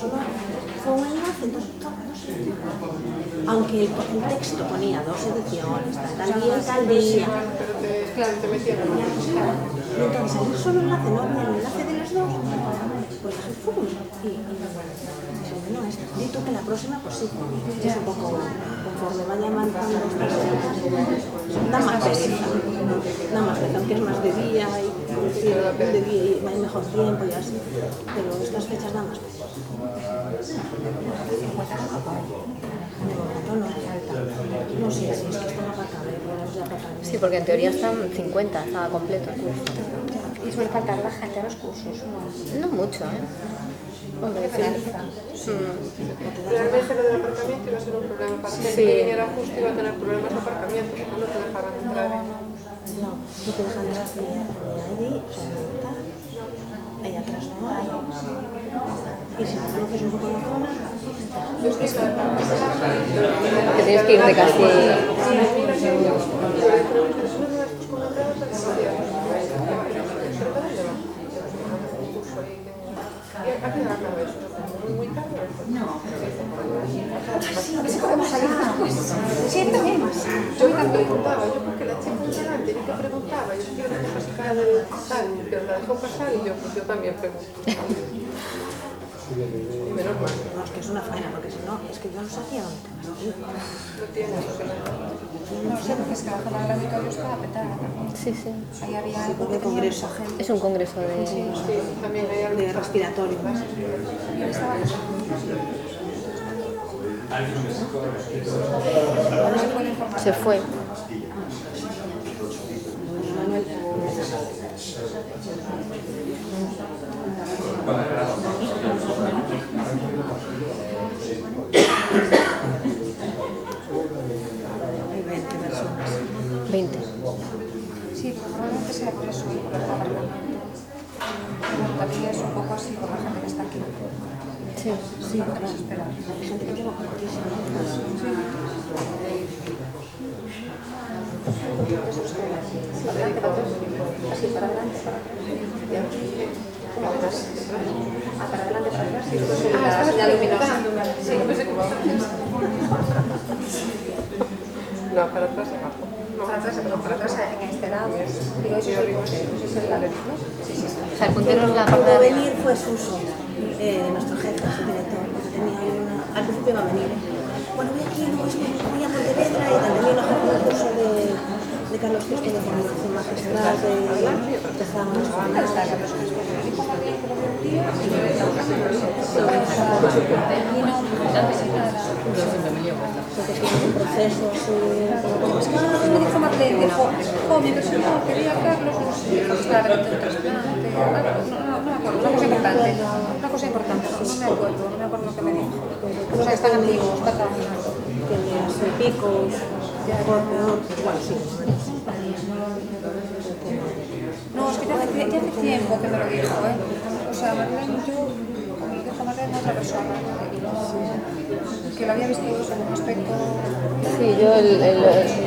solo fue un enlace, entonces no sé. Aunque el texto ponía 2 ediciones, tal día y tal día. Claro, te metieron. Y entonces al ir solo enlace, no había el enlace de los dos, pues dije, ¡pum! Y dije, no, dito que la próxima, pues sí, es un poco, conforme vaya avanzando estas cosas, da más pereza, aunque es más de día y hay mejor tiempo y así, pero estas fechas dan más pereza. No sé, si es que están aparcados. Sí, porque en teoría están 50, estaba completo el curso. Y suele faltar la gente a los cursos, ¿no? No mucho, ¿eh? Hombre, finaliza. Pero al menos lo del aparcamiento iba a ser un problema para gente que viniera justo, iba a tener problemas de aparcamiento, porque no te dejaban entrar. No te dejan entrar allí, o sea, ahí atrás no hay. Y si no conoces un poco la zona, que tienes que ir de casi... Yo también preguntaba, yo porque la chica de delante ni que preguntaba, yo quiero que se cara del tal, pero la dejó pasar y yo también pregunto. Y menos mal. no, es que es una faena, porque si no, es que yo no sabía dónde te vas a ir. No tiene eso. No sé, porque es que la zona del auditorio estaba petada. Sí, sí. Ahí había algo porque que tenía congreso. mucha gente. Es un congreso de... Sí, también hay algo. De respiratorio. Y ahí estaba eso. Se fue. Hay 20 personas. 20. Sí, probablemente sea por eso, por el aparcamiento. Bueno, también es un poco así por la gente que está aquí. Sí. Sí, claro. Hay gente que lleva cortísimo. Así, para adelante, para atrás. ¿Cómo verás? Para adelante, para atrás. Y después la señal luminosa. Sí, No, para atrás y abajo. para atrás en este lado. Digo, eso es el lado, ¿no? Sí, sí, sí. O sea, el puntero es la parte de Pudo arriba. venir fue Suso, nuestro jefe, su director, porque tenía ahí al principio iba a venir. Bueno, voy aquí, luego voy a Pontevedra y también un curso de Carlos Cristo de formación magistral empezamos porque tiene un proceso Es que me dijo Marlene, dijo, mi versión no, quería Carlos, no sé, estaba de un trasplante, no me acuerdo, una cosa importante, no me acuerdo lo que me dijo. O sea, están amigos, que así picos, peor, igual sí. No, es que ya hace tiempo que me lo dijo, ¿eh? O sea, Marlene, yo, como lo dijo Marlene, otra persona, que lo había visto en un aspecto... Sí, yo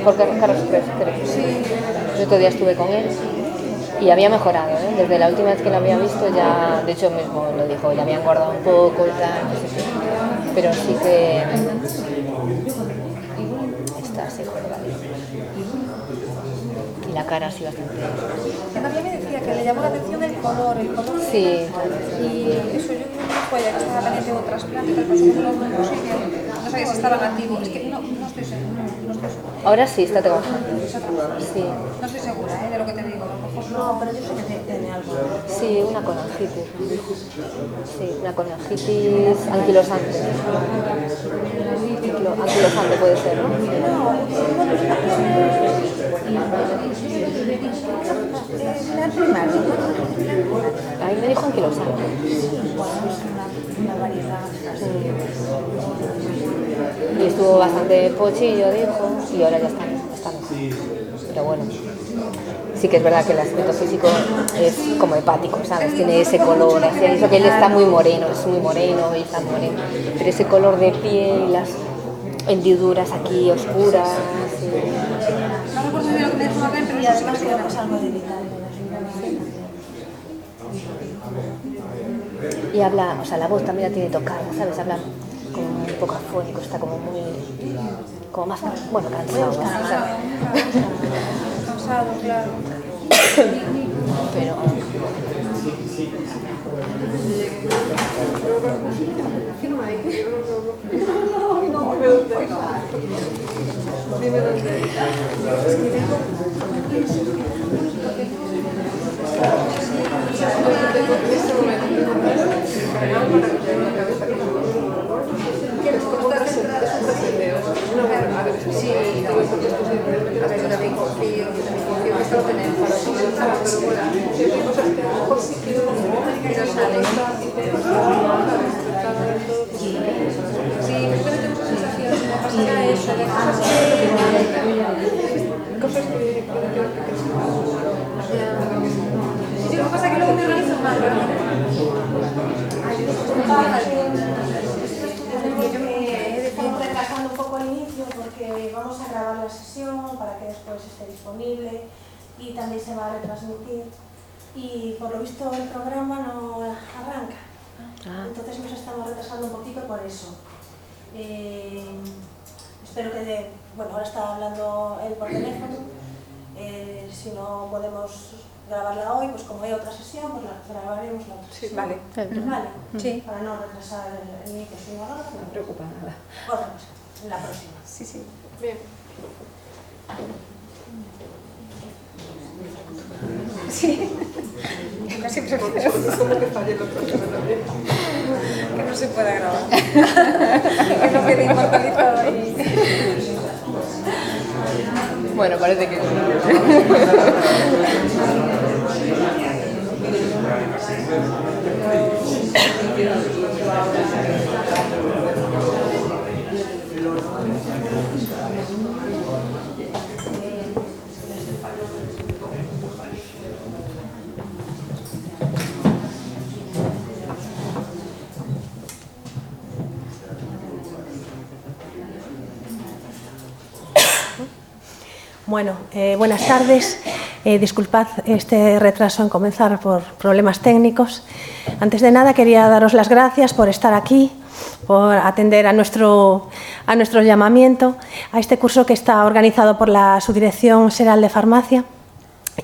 porque Carlos Pérez, creo. Sí. Yo otro día estuve con él y había mejorado, ¿eh? Desde la última vez que lo había visto ya, de hecho mismo lo dijo, ya había engordado un poco y tal, no sé qué. Pero sí que está así jorobado. Y la cara así bastante... Y María me decía que le llamó la atención el color. Sí. Y eso yo fue ya que estaba pendiente de un trasplante, tal cosa, no sabía si estaban activos, es que no estoy segura, Ahora sí, está trabajando. Sí. No estoy segura, de lo que te digo, a lo mejor no, pero yo sé que tiene algo. Sí, una colangitis. Sí, una colangitis anquilosante. Anquilosante puede ser, ¿no? La primaria, Ahí me dijo anquilosante. una variedad. Y estuvo bastante pochillo, dijo, y ahora ya está mejor. Pero bueno, sí que es verdad que el aspecto físico es como hepático, ¿sabes? Tiene ese color, así, eso que él está muy moreno, es muy moreno y está moreno, pero ese color de piel, las hendiduras aquí oscuras. No recuerdo bien lo que me dijo Marlene, pero Y además tenemos algo de vital. Y habla, o sea, la voz también la tiene tocada, ¿sabes? Habla como un poco afónico, está como muy, como más, bueno, cansado. Cansado, claro. Pero... Firma ahí, no me dónde. Dime dónde. ¿Quieres cortar es un trascendeo? No, bueno, a ver, sí, digo porque esto es a ver, yo también confío que esto lo tenemos para comenzar, pero bueno, hay cosas que a lo mejor sí quiero pero sale. Sí, pero tengo esa sensación, me pasa eso, de cosas que sí, lo que pasa es que luego me organizo mal, realmente. Estamos retrasando un poco el inicio porque vamos a grabar la sesión para que después esté disponible y también se va a retransmitir y por lo visto el programa no arranca, entonces nos estamos retrasando un poquito por eso. Espero que, bueno, ahora está hablando él por teléfono, si no podemos grabarla hoy, pues como hay otra sesión, pues la grabaremos la otra sesión. Sí, vale. Vale, Sí. para no retrasar el inicio, si no ahora, No me preocupa nada. otra cosa, en la próxima. Sí, sí. Bien. Sí. Casi prefiero Como que falle lo próximo también. que no se pueda grabar. Que no quede inmortalizado ahí. Bueno, parece que... Bueno, buenas tardes. Disculpad este retraso en comenzar por problemas técnicos. Antes de nada quería daros las gracias por estar aquí, por atender a nuestro llamamiento, a este curso que está organizado por la Subdirección Xeral de Farmacia.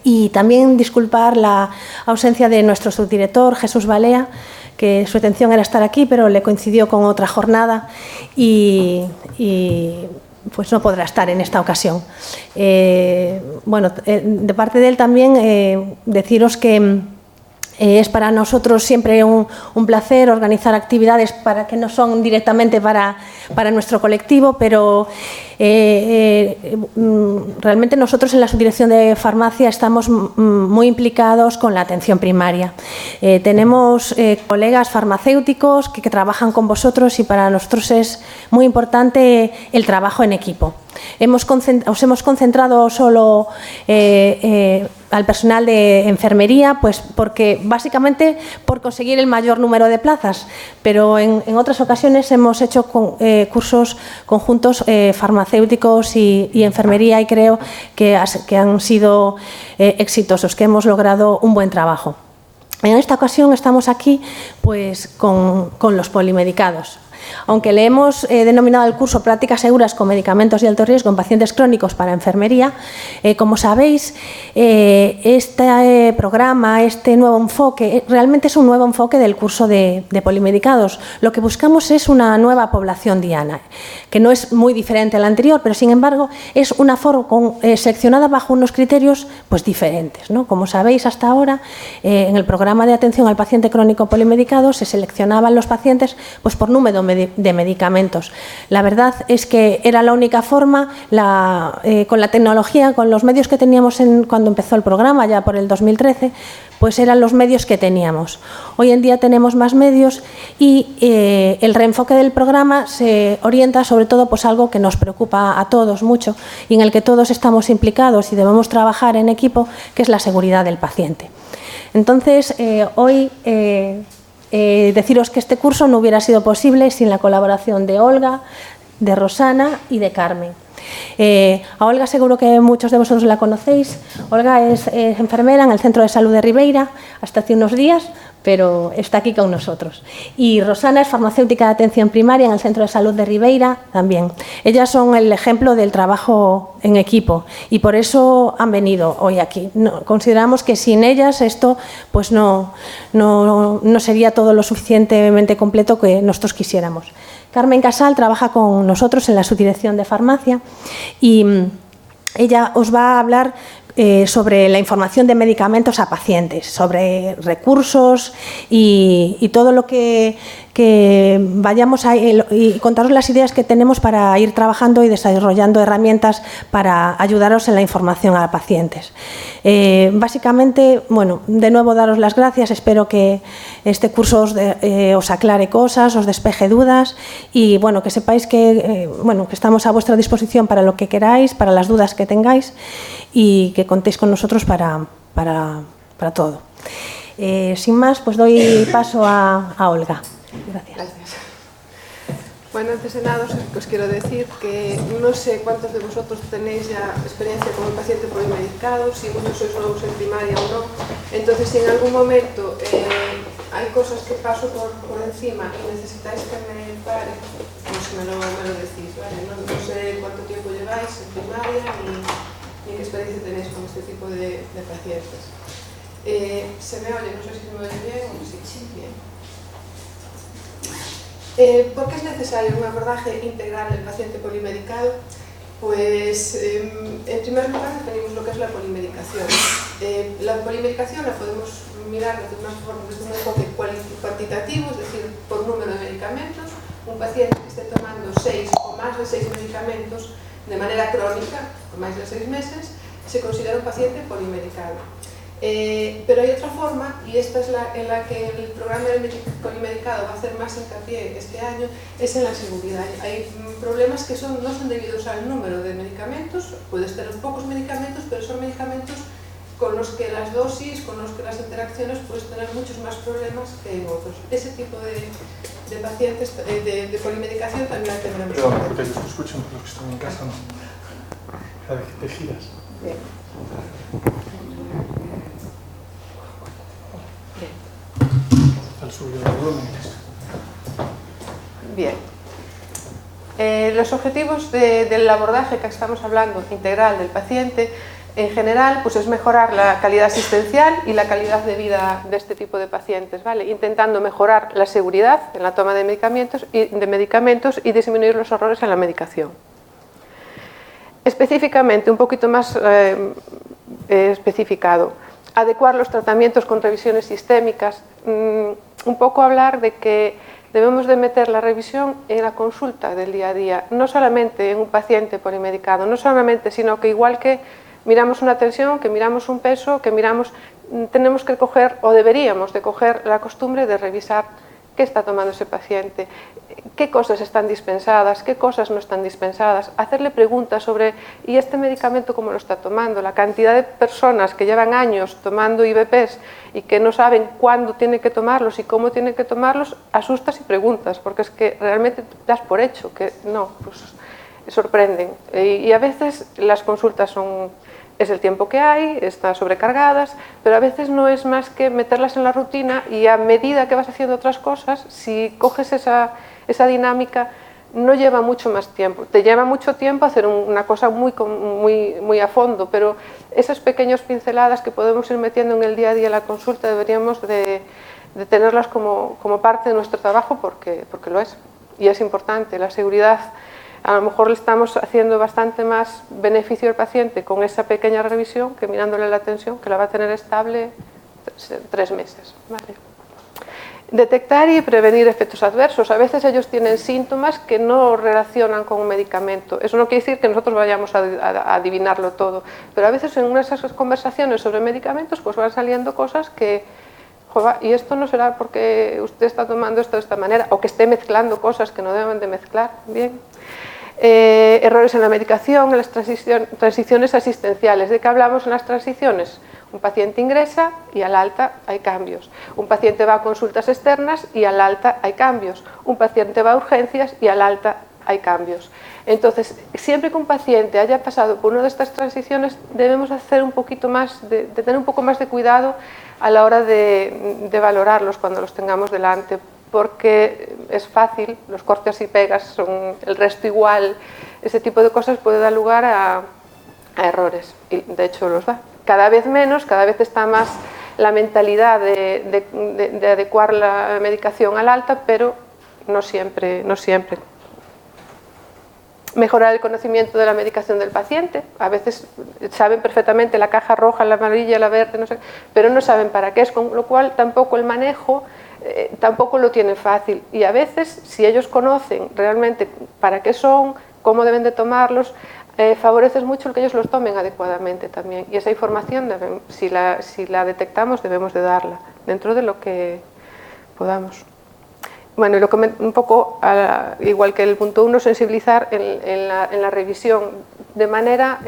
Y también disculpar la ausencia de nuestro subdirector, Jesús Balea, que su intención era estar aquí, pero le coincidió con otra jornada y pues no podrá estar en esta ocasión. Bueno, de parte de él también deciros que es para nosotros siempre un placer organizar actividades que no son directamente para nuestro colectivo, pero realmente nosotros en la Subdirección de Farmacia estamos muy implicados con la atención primaria. Tenemos colegas farmacéuticos que trabajan con vosotros y para nosotros es muy importante el trabajo en equipo. Os hemos concentrado solo al personal de enfermería, pues porque básicamente por conseguir el mayor número de plazas, pero en otras ocasiones hemos hecho cursos conjuntos farmacéuticos y enfermería y creo que han sido exitosos, que hemos logrado un buen trabajo. En esta ocasión estamos aquí pues con los polimedicados. Aunque le hemos denominado el curso Prácticas seguras con medicamentos de alto riesgo en pacientes crónicos para enfermería, como sabéis, este programa, este nuevo enfoque, realmente es un nuevo enfoque del curso de polimedicados. Lo que buscamos es una nueva población diana, que no es muy diferente a la anterior, pero sin embargo es una seleccionada bajo unos criterios pues diferentes, ¿no? Como sabéis, hasta ahora en el programa de atención al paciente crónico polimedicado se seleccionaban los pacientes pues por número de medicamentos. La verdad es que era la única forma, con la tecnología, con los medios que teníamos cuando empezó el programa, ya por el 2013, pues eran los medios que teníamos. Hoy en día tenemos más medios y el reenfoque del programa se orienta sobre todo pues algo que nos preocupa a todos mucho y en el que todos estamos implicados y debemos trabajar en equipo, que es la seguridad del paciente. Entonces, hoy deciros que este curso no hubiera sido posible sin la colaboración de Olga, de Rosana y de Carmen. A Olga seguro que muchos de vosotros la conocéis. Olga es enfermera en el Centro de Salud de Ribeira hasta hace unos días, pero está aquí con nosotros. Y Rosana es farmacéutica de atención primaria en el Centro de Salud de Ribeira también. Ellas son el ejemplo del trabajo en equipo y por eso han venido hoy aquí. Consideramos que sin ellas esto pues no sería todo lo suficientemente completo que nosotros quisiéramos. Carmen Casal trabaja con nosotros en la subdirección de farmacia y ella os va a hablar sobre la información de medicamentos a pacientes, sobre recursos y todo lo que vayamos a y contaros las ideas que tenemos para ir trabajando y desarrollando herramientas para ayudaros en la información a pacientes. Básicamente, bueno, de nuevo daros las gracias, espero que este curso os aclare cosas, os despeje dudas y bueno, que sepáis que estamos a vuestra disposición para lo que queráis, para las dudas que tengáis y que contéis con nosotros para todo. Sin más, pues doy paso a Olga. Gracias. Bueno, antes de nada os quiero decir que no sé cuántos de vosotros tenéis ya experiencia como paciente polimedicado, si muchos sois nuevos en primaria o no. Entonces, si en algún momento hay cosas que paso por encima y necesitáis que me pare, pues me lo decís, ¿vale? No sé cuánto tiempo lleváis en primaria ni qué experiencia tenéis con este tipo de pacientes. ¿Se me oye? No sé si se me oye bien o sí. Bien. ¿Por qué es necesario un abordaje integral del paciente polimedicado? Pues, en primer lugar, definimos lo que es la polimedicación. La polimedicación la podemos mirar desde un enfoque cuantitativo, es decir, por número de medicamentos. Un paciente que esté tomando 6 o más de 6 medicamentos de manera crónica, por más de 6 meses, se considera un paciente polimedicado. Pero hay otra forma, y esta es en la que el programa del polimedicado va a hacer más hincapié este año, es en la seguridad. Hay problemas que no son debidos al número de medicamentos, puedes tener pocos medicamentos, pero son medicamentos con los que las dosis, con los que las interacciones puedes tener muchos más problemas que en otros. Ese tipo de pacientes de polimedicación también la tendremos. Perdón, porque los escuchan por los que están en casa, ¿no? Cada vez que te giras. Bien. Al subir el volumen. Bien. Los objetivos del abordaje que estamos hablando, integral del paciente, en general, pues es mejorar la calidad asistencial y la calidad de vida de este tipo de pacientes, ¿vale? Intentando mejorar la seguridad en la toma de medicamentos y disminuir los errores en la medicación. Específicamente, un poquito más especificado, adecuar los tratamientos con revisiones sistémicas, un poco hablar de que debemos de meter la revisión en la consulta del día a día, no solamente en un paciente polimedicado, no solamente, sino que igual que miramos una tensión, que miramos un peso, tenemos que coger, o deberíamos de coger la costumbre de revisar qué está tomando ese paciente, qué cosas están dispensadas, qué cosas no están dispensadas, hacerle preguntas sobre ¿y este medicamento cómo lo está tomando? La cantidad de personas que llevan años tomando IVPs y que no saben cuándo tienen que tomarlos y cómo tienen que tomarlos, asustas y preguntas, porque es que realmente das por hecho que no, pues sorprenden. Y a veces las consultas es el tiempo que hay, están sobrecargadas, pero a veces no es más que meterlas en la rutina y a medida que vas haciendo otras cosas, si coges esa dinámica, no lleva mucho más tiempo. Te lleva mucho tiempo hacer una cosa muy a fondo, pero esas pequeñas pinceladas que podemos ir metiendo en el día a día en la consulta deberíamos de tenerlas como parte de nuestro trabajo porque lo es y es importante. La seguridad, a lo mejor le estamos haciendo bastante más beneficio al paciente con esa pequeña revisión que mirándole la tensión, que la va a tener estable 3 meses. ¿Vale? Detectar y prevenir efectos adversos. A veces ellos tienen síntomas que no relacionan con un medicamento. Eso no quiere decir que nosotros vayamos a adivinarlo todo, pero a veces en unas conversaciones sobre medicamentos pues van saliendo cosas que, y esto no será porque usted está tomando esto de esta manera o que esté mezclando cosas que no deben de mezclar. Bien. Errores en la medicación, en las transiciones asistenciales. ¿De qué hablamos en las transiciones? Un paciente ingresa y al alta hay cambios. Un paciente va a consultas externas y al alta hay cambios. Un paciente va a urgencias y al alta hay cambios. Entonces, siempre que un paciente haya pasado por una de estas transiciones, debemos hacer un poquito más, de tener un poco más de cuidado a la hora de valorarlos cuando los tengamos delante, porque es fácil, los cortes y pegas son el resto igual, ese tipo de cosas puede dar lugar a errores, y de hecho los da. Cada vez menos, cada vez está más la mentalidad de adecuar la medicación al alta, pero no siempre. Mejorar el conocimiento de la medicación del paciente. A veces saben perfectamente la caja roja, la amarilla, la verde, no sé, pero no saben para qué es, con lo cual tampoco el manejo tampoco lo tienen fácil. Y a veces, si ellos conocen realmente para qué son, cómo deben de tomarlos, favorece mucho el que ellos los tomen adecuadamente también. Y esa información, si la detectamos, debemos de darla, dentro de lo que podamos. Bueno, y un poco, igual que el punto 1, sensibilizar en la revisión de manera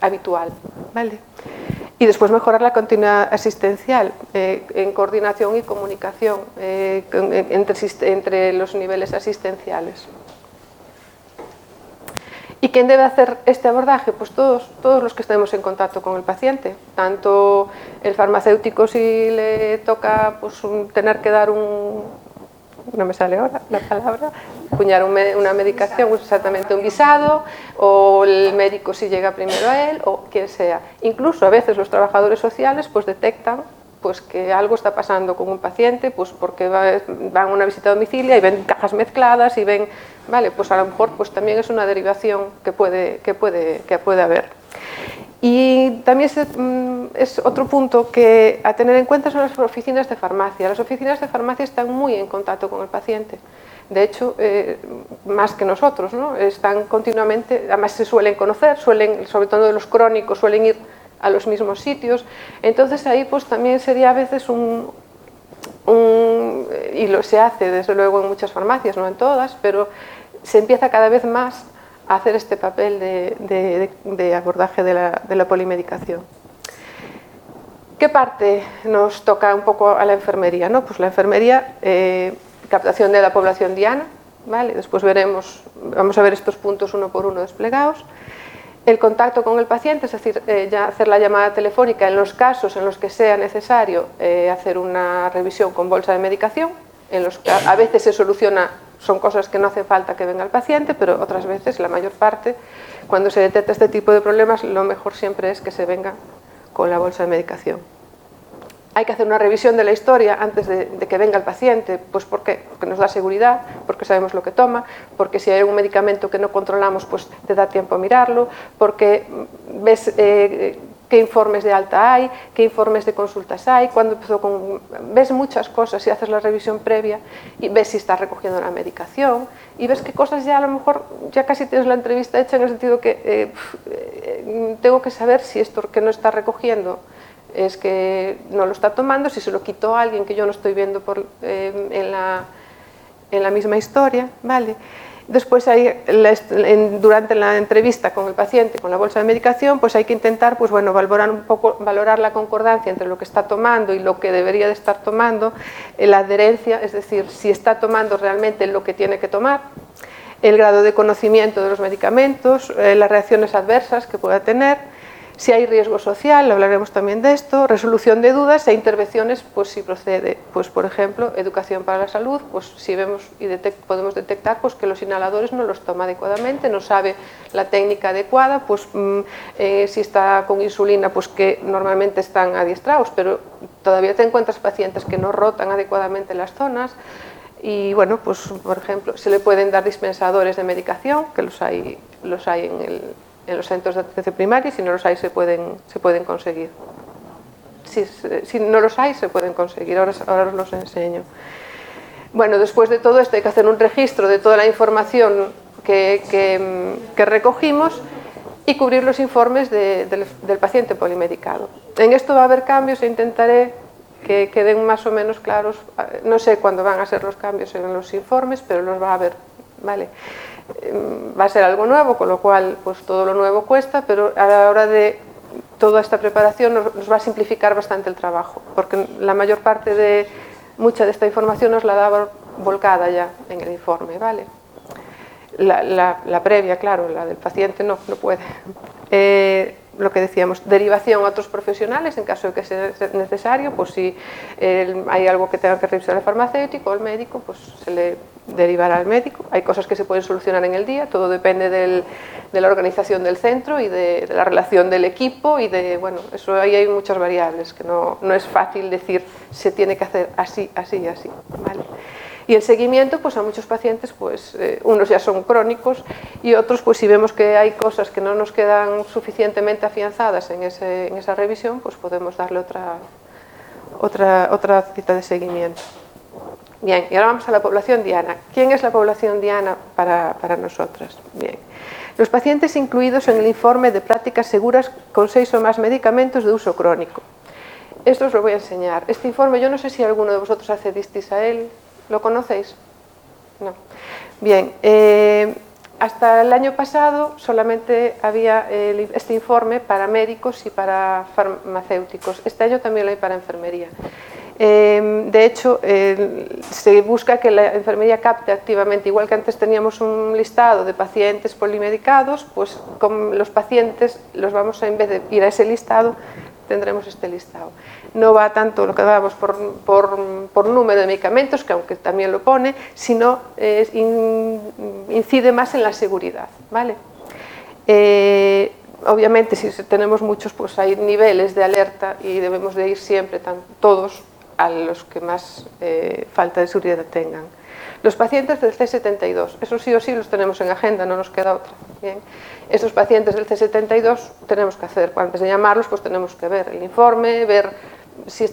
habitual, ¿vale? Y después mejorar la continuidad asistencial en coordinación y comunicación entre los niveles asistenciales. ¿Y quién debe hacer este abordaje? Pues todos los que estemos en contacto con el paciente, tanto el farmacéutico si le toca pues, tener que dar no me sale ahora la palabra, acuñar una medicación, exactamente un visado, o el médico si llega primero a él, o quien sea. Incluso a veces los trabajadores sociales pues detectan pues que algo está pasando con un paciente, pues porque van a una visita a domicilio y ven cajas mezcladas y ven, vale, pues a lo mejor pues también es una derivación que puede haber. Y también es otro punto que a tener en cuenta son las oficinas de farmacia. Las oficinas de farmacia están muy en contacto con el paciente. De hecho, más que nosotros, ¿no? Están continuamente, además se suelen conocer, sobre todo los crónicos, suelen ir a los mismos sitios. Entonces ahí pues también sería a veces y se hace desde luego en muchas farmacias, no en todas, pero se empieza cada vez más a hacer este papel de abordaje de la polimedicación. ¿Qué parte nos toca un poco a la enfermería, ¿no? Pues la enfermería, captación de la población diana, ¿vale? Después vamos a ver estos puntos uno por uno desplegados. El contacto con el paciente, es decir, ya hacer la llamada telefónica en los casos en los que sea necesario hacer una revisión con bolsa de medicación, en los que a veces se soluciona, son cosas que no hace falta que venga el paciente, pero otras veces, la mayor parte, cuando se detecta este tipo de problemas, lo mejor siempre es que se venga con la bolsa de medicación. Hay que hacer una revisión de la historia antes de que venga el paciente. Pues ¿por qué? Porque nos da seguridad, porque sabemos lo que toma, porque si hay algún medicamento que no controlamos, pues te da tiempo a mirarlo, porque ves qué informes de alta hay, qué informes de consultas hay, ves muchas cosas y haces la revisión previa y ves si estás recogiendo la medicación y ves qué cosas ya a lo mejor ya casi tienes la entrevista hecha, en el sentido que tengo que saber si esto que no está recogiendo es que no lo está tomando, si se lo quitó a alguien que yo no estoy viendo en la misma historia, ¿vale? Después durante la entrevista con el paciente, con la bolsa de medicación, pues hay que intentar pues, bueno, valorar la concordancia entre lo que está tomando y lo que debería de estar tomando, la adherencia, es decir, si está tomando realmente lo que tiene que tomar, el grado de conocimiento de los medicamentos, las reacciones adversas que pueda tener, si hay riesgo social, hablaremos también de esto, resolución de dudas e intervenciones, pues si procede, pues por ejemplo, educación para la salud, pues si vemos y podemos detectar pues, que los inhaladores no los toma adecuadamente, no sabe la técnica adecuada, pues si está con insulina, pues que normalmente están adiestrados, pero todavía te encuentras pacientes que no rotan adecuadamente las zonas. Y bueno, pues por ejemplo, se le pueden dar dispensadores de medicación, que los hay en los centros de atención primaria, y si no los hay se pueden conseguir. Si no los hay se pueden conseguir, ahora os los enseño. Bueno, después de todo esto hay que hacer un registro de toda la información que recogimos y cubrir los informes del paciente polimedicado. En esto va a haber cambios e intentaré que queden más o menos claros. No sé cuándo van a ser los cambios en los informes, pero los va a haber, ¿vale? Va a ser algo nuevo, con lo cual pues todo lo nuevo cuesta, pero a la hora de toda esta preparación nos va a simplificar bastante el trabajo, porque la mayor parte mucha de esta información nos la daba volcada ya en el informe, ¿vale? La previa, claro, la del paciente no puede. Lo que decíamos, derivación a otros profesionales en caso de que sea necesario, pues si hay algo que tenga que revisar el farmacéutico o el médico, pues se le derivará al médico. Hay cosas que se pueden solucionar en el día, todo depende de la organización del centro y de la relación del equipo y bueno, eso ahí hay muchas variables, que no es fácil decir se tiene que hacer así, así y así, ¿vale? Y el seguimiento, pues a muchos pacientes, pues unos ya son crónicos y otros, pues si vemos que hay cosas que no nos quedan suficientemente afianzadas en esa revisión, pues podemos darle otra cita de seguimiento. Bien, y ahora vamos a la población diana. ¿Quién es la población diana para nosotras? Bien. Los pacientes incluidos en el informe de prácticas seguras con 6 o más medicamentos de uso crónico. Esto os lo voy a enseñar. Este informe, yo no sé si alguno de vosotros accedisteis a él. ¿Lo conocéis? No. Bien, hasta el año pasado solamente había este informe para médicos y para farmacéuticos. Este año también lo hay para enfermería. De hecho, se busca que la enfermería capte activamente, igual que antes teníamos un listado de pacientes polimedicados, pues con los pacientes los vamos a, en vez de ir a ese listado, tendremos este listado. No va tanto lo que damos por número de medicamentos, que aunque también lo pone, sino incide más en la seguridad, ¿vale? Obviamente, si tenemos muchos, pues hay niveles de alerta y debemos de ir siempre, todos, a los que más falta de seguridad tengan. Los pacientes del C72, eso sí o sí los tenemos en agenda, no nos queda otra. Bien. Estos pacientes del C72 tenemos que hacer, antes de llamarlos, pues tenemos que ver el informe, ver si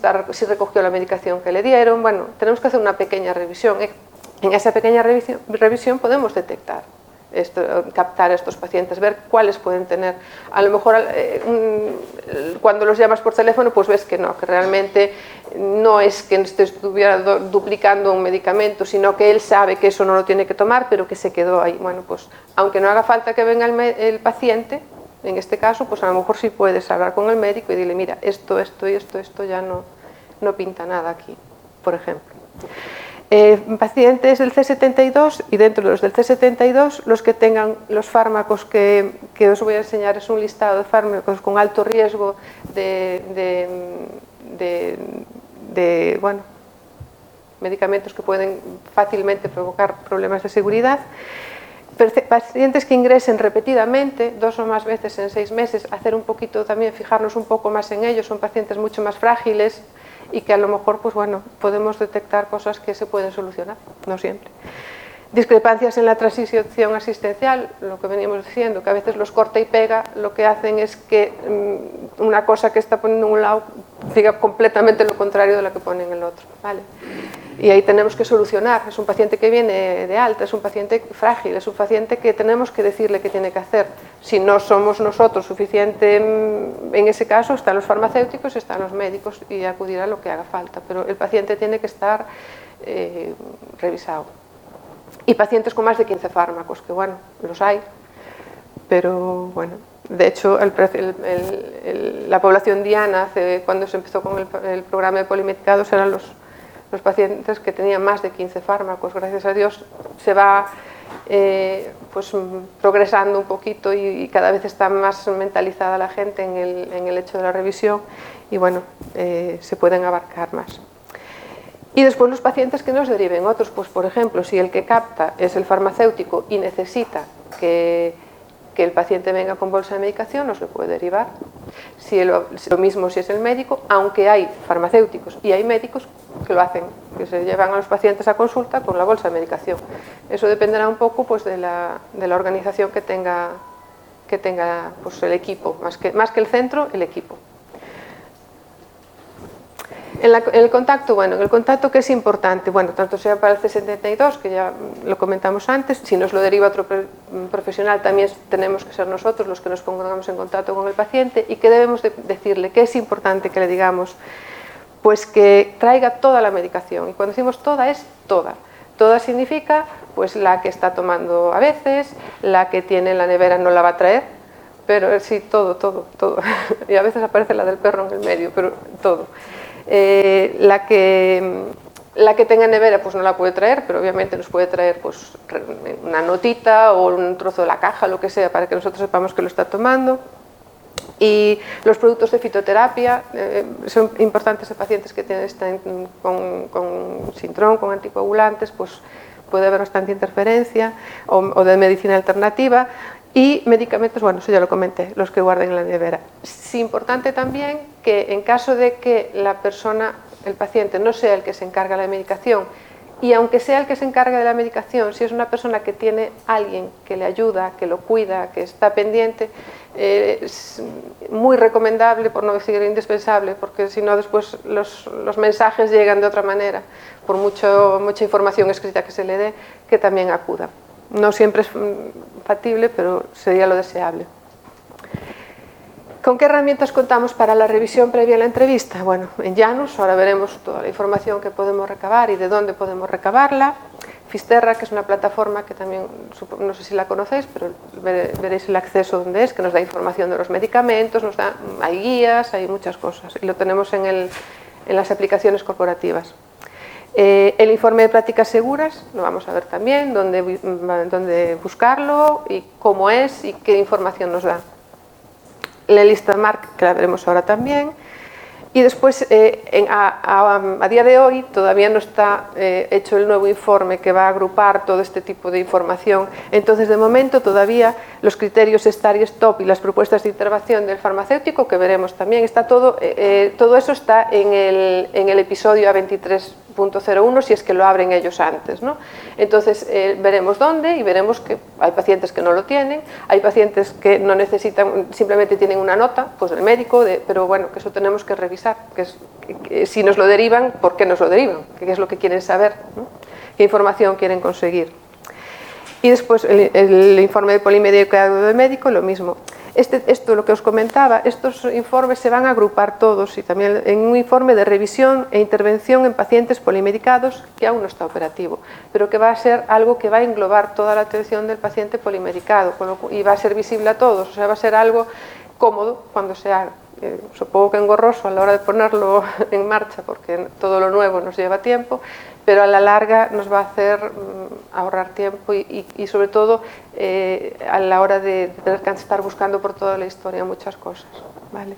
recogió la medicación que le dieron. Bueno, tenemos que hacer una pequeña revisión. En esa pequeña revisión podemos detectar captar a estos pacientes, ver cuáles pueden tener. A lo mejor cuando los llamas por teléfono, pues ves que no, que realmente no es que estuviera duplicando un medicamento, sino que él sabe que eso no lo tiene que tomar, pero que se quedó ahí. Bueno, pues aunque no haga falta que venga el paciente, en este caso, pues a lo mejor sí puedes hablar con el médico y dile, mira, esto y esto ya no pinta nada aquí, por ejemplo. Pacientes del C72 y dentro de los del C72 los que tengan los fármacos que os voy a enseñar es un listado de fármacos con alto riesgo bueno, medicamentos que pueden fácilmente provocar problemas de seguridad. Pacientes que ingresen repetidamente, 2 o más veces en 6 meses, hacer un poquito también, fijarnos un poco más en ellos, son pacientes mucho más frágiles y que a lo mejor, pues bueno, podemos detectar cosas que se pueden solucionar, no siempre. Discrepancias en la transición asistencial, lo que veníamos diciendo, que a veces los corta y pega, lo que hacen es que una cosa que está poniendo en un lado diga completamente lo contrario de lo que pone en el otro, ¿vale? Y ahí tenemos que solucionar. Es un paciente que viene de alta, es un paciente frágil, es un paciente que tenemos que decirle qué tiene que hacer. Si no somos nosotros suficiente en ese caso, están los farmacéuticos, están los médicos y acudir a lo que haga falta, pero el paciente tiene que estar revisado. Y pacientes con más de 15 fármacos, que bueno, los hay, pero bueno, de hecho la población diana, cuando se empezó con el programa de polimedicados, eran los pacientes que tenían más de 15 fármacos. Gracias a Dios se va pues progresando un poquito y cada vez está más mentalizada la gente en el hecho de la revisión y bueno, se pueden abarcar más. Y después los pacientes que nos deriven otros, pues por ejemplo, si el que capta es el farmacéutico y necesita que el paciente venga con bolsa de medicación, nos lo puede derivar. Lo mismo si es el médico, aunque hay farmacéuticos y hay médicos que lo hacen, que se llevan a los pacientes a consulta con la bolsa de medicación. Eso dependerá un poco pues, de la organización que tenga pues, el equipo, más que el centro, el equipo. El contacto, bueno, el contacto que es importante, bueno, tanto sea para el C72, que ya lo comentamos antes, si nos lo deriva otro profesional también tenemos que ser nosotros los que nos pongamos en contacto con el paciente y que debemos decirle que es importante que le digamos, pues que traiga toda la medicación y cuando decimos toda es toda. Toda significa pues la que está tomando a veces, la que tiene en la nevera no la va a traer, pero sí, todo. Y a veces aparece la del perro en el medio, pero todo. La que La que tenga nevera pues no la puede traer, pero obviamente nos puede traer pues una notita o un trozo de la caja, lo que sea, para que nosotros sepamos que lo está tomando. Y los productos de fitoterapia son importantes en pacientes que están con sintrón, con anticoagulantes, pues puede haber bastante interferencia, o de medicina alternativa. Y medicamentos, bueno, eso ya lo comenté, los que guarden en la nevera. Es importante también que en caso de que la persona, el paciente, no sea el que se encarga de la medicación, y aunque sea el que se encarga de la medicación, si es una persona que tiene alguien que le ayuda, que lo cuida, que está pendiente, es muy recomendable, por no decir indispensable, porque si no después los mensajes llegan de otra manera, por mucha información escrita que se le dé, que también acuda. No siempre es factible, pero sería lo deseable. ¿Con qué herramientas contamos para la revisión previa a la entrevista? Bueno, en Janus, ahora veremos toda la información que podemos recabar y de dónde podemos recabarla. Fisterra, que es una plataforma que también, no sé si la conocéis, pero veréis el acceso donde es, que nos da información de los medicamentos, hay guías, hay muchas cosas, y lo tenemos en las aplicaciones corporativas. El informe de prácticas seguras, lo vamos a ver también, dónde buscarlo y cómo es y qué información nos da. La lista MARC, que la veremos ahora también. Y después, a día de hoy, todavía no está hecho el nuevo informe que va a agrupar todo este tipo de información. Entonces, de momento, todavía los criterios STAR y STOP y las propuestas de intervención del farmacéutico, que veremos también, está todo eso está en el episodio A23.01, si es que lo abren ellos antes, ¿no? Entonces, veremos dónde y veremos que hay pacientes que no lo tienen, hay pacientes que no necesitan, simplemente tienen una nota, pues del médico, pero bueno, que eso tenemos que revisar. Que si nos lo derivan, ¿por qué nos lo derivan? ¿Qué es lo que quieren saber? ¿No? ¿Qué información quieren conseguir? Y después el informe de polimédico del médico, lo mismo. Esto lo que os comentaba, estos informes se van a agrupar todos y también en un informe de revisión e intervención en pacientes polimedicados que aún no está operativo, pero que va a ser algo que va a englobar toda la atención del paciente polimedicado y va a ser visible a todos, o sea, va a ser algo cómodo cuando se haga. Supongo que engorroso a la hora de ponerlo en marcha, porque todo lo nuevo nos lleva tiempo, pero a la larga nos va a hacer ahorrar tiempo y sobre todo a la hora de tener que estar buscando por toda la historia muchas cosas, ¿vale?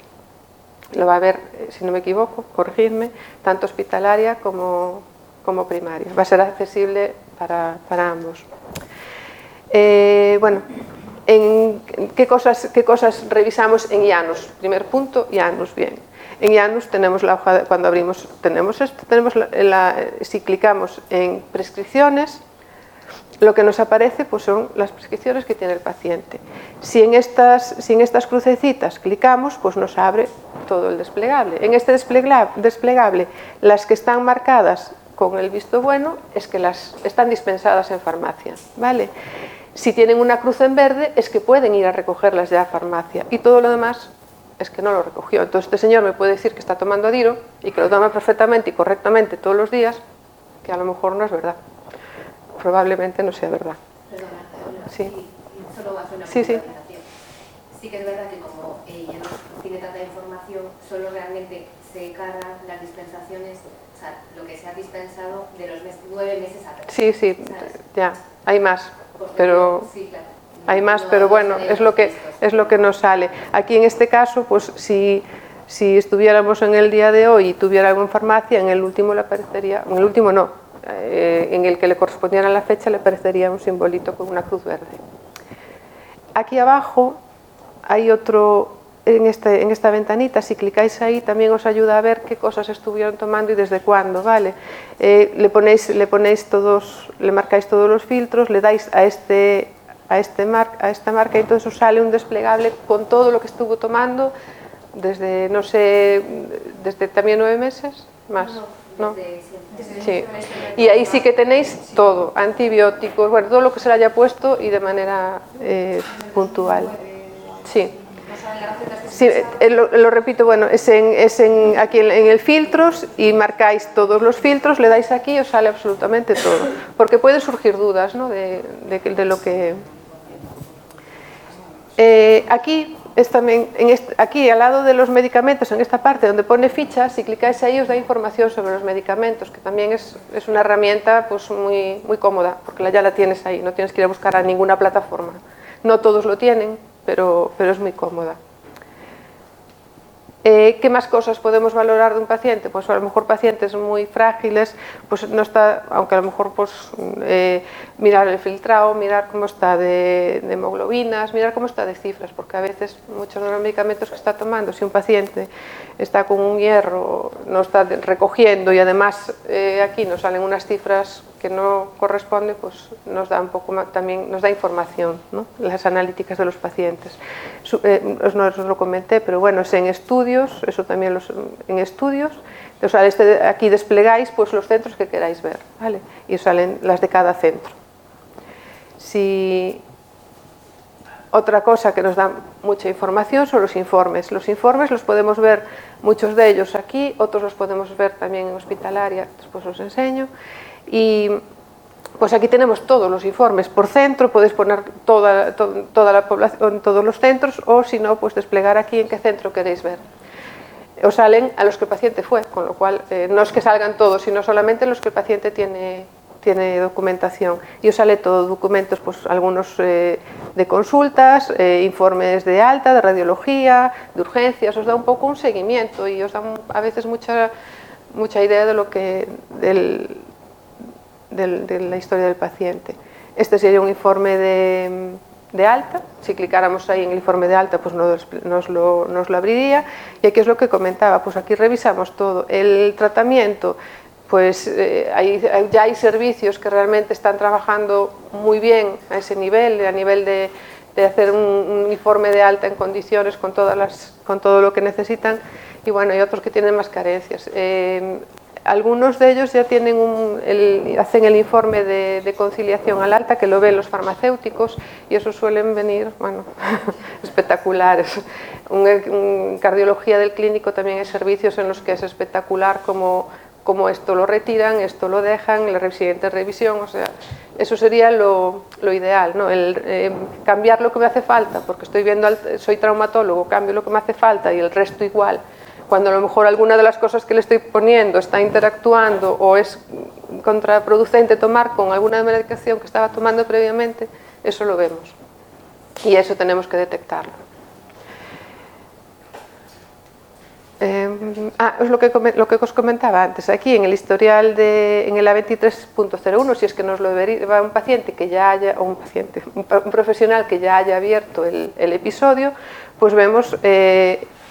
Lo va a ver, si no me equivoco, corregidme, tanto hospitalaria como primaria. Va a ser accesible para ambos. Bueno, ¿qué cosas revisamos en Janus? Primer punto, Janus, bien. En Janus tenemos la hoja, cuando abrimos, si clicamos en prescripciones, lo que nos aparece pues son las prescripciones que tiene el paciente. Si en estas crucecitas clicamos, pues nos abre todo el desplegable. En este desplegable, las que están marcadas con el visto bueno es que las están dispensadas en farmacia, ¿vale? Si tienen una cruz en verde es que pueden ir a recogerlas ya a farmacia y todo lo demás es que no lo recogió. Entonces este señor me puede decir que está tomando Adiro y que lo toma perfectamente y correctamente todos los días, que a lo mejor no es verdad. Probablemente no sea verdad. Perdona, sí. Solo hace una sí. aclaración. Sí que es verdad que como ella no tiene tanta información, solo realmente se cargan las dispensaciones, o sea, lo que se ha dispensado de los 9 meses atrás. Sí, ¿sabes? Ya, hay más. Pero sí, claro. Hay más, pero bueno, es lo que nos sale. Aquí en este caso, pues si estuviéramos en el día de hoy y tuviera algo en farmacia, en el último le aparecería, en el último no, en el que le correspondiera la fecha le aparecería un simbolito con una cruz verde. Aquí abajo hay otro, en esta ventanita, si clicáis ahí también os ayuda a ver qué cosas estuvieron tomando y desde cuándo, ¿vale? Le marcáis todos los filtros, le dais a esta marca y entonces os sale un desplegable con todo lo que estuvo tomando desde, no sé, desde también 9 meses, más, ¿no? Sí. Y ahí sí que tenéis todo, antibióticos, bueno, todo lo que se le haya puesto y de manera puntual. Sí. Sí, lo repito, bueno, es aquí en el filtros y marcáis todos los filtros, le dais aquí y os sale absolutamente todo, porque pueden surgir dudas, ¿no? de lo que... aquí es también, aquí al lado de los medicamentos, en esta parte donde pone fichas, si clicáis ahí os da información sobre los medicamentos, que también es una herramienta pues, muy cómoda, porque ya la tienes ahí, no tienes que ir a buscar a ninguna plataforma. No todos lo tienen, pero es muy cómoda. ¿Qué más cosas podemos valorar de un paciente? Pues a lo mejor pacientes muy frágiles, pues no está, aunque a lo mejor pues, mirar el filtrado, mirar cómo está de hemoglobinas, mirar cómo está de cifras, porque a veces muchos de los medicamentos que está tomando, si un paciente está con un hierro, no está recogiendo y además aquí nos salen unas cifras que no corresponden, pues nos da un poco más, también nos da información, ¿no? Las analíticas de los pacientes. No os lo comenté, pero bueno, es en estudios, eso también en estudios, o sea, aquí desplegáis pues, los centros que queráis ver, ¿vale? Y os salen las de cada centro. Otra cosa que nos da mucha información son los informes. Los informes los podemos ver, muchos de ellos aquí, otros los podemos ver también en hospitalaria, después os enseño. Y pues aquí tenemos todos los informes por centro, podéis poner toda la población en todos los centros o si no, pues desplegar aquí en qué centro queréis ver. Os salen a los que el paciente fue, con lo cual no es que salgan todos, sino solamente los que el paciente tiene documentación. Y os sale todo, documentos, pues algunos de consultas, informes de alta, de radiología, de urgencias, os da un poco un seguimiento y os da a veces mucha idea de lo que de la historia del paciente. Este sería un informe de alta, si clicáramos ahí en el informe de alta pues nos lo abriría y aquí es lo que comentaba, pues aquí revisamos todo, el tratamiento, pues ya hay servicios que realmente están trabajando muy bien a ese nivel, a nivel de hacer un informe de alta en condiciones con todo lo que necesitan y bueno, hay otros que tienen más carencias. Algunos de ellos ya tienen hacen el informe de conciliación al alta, que lo ven los farmacéuticos, y esos suelen venir, bueno, espectaculares. En cardiología del clínico también hay servicios en los que es espectacular como esto lo retiran, esto lo dejan, en la siguiente revisión, o sea, eso sería lo ideal, ¿no? Cambiar lo que me hace falta, porque soy traumatólogo, cambio lo que me hace falta y el resto igual. Cuando a lo mejor alguna de las cosas que le estoy poniendo está interactuando o es contraproducente tomar con alguna medicación que estaba tomando previamente, eso lo vemos y eso tenemos que detectarlo. Es lo que os comentaba antes, aquí en el historial en el A23.01, si es que nos lo va un paciente que ya haya, o un profesional que ya haya abierto el episodio, pues vemos...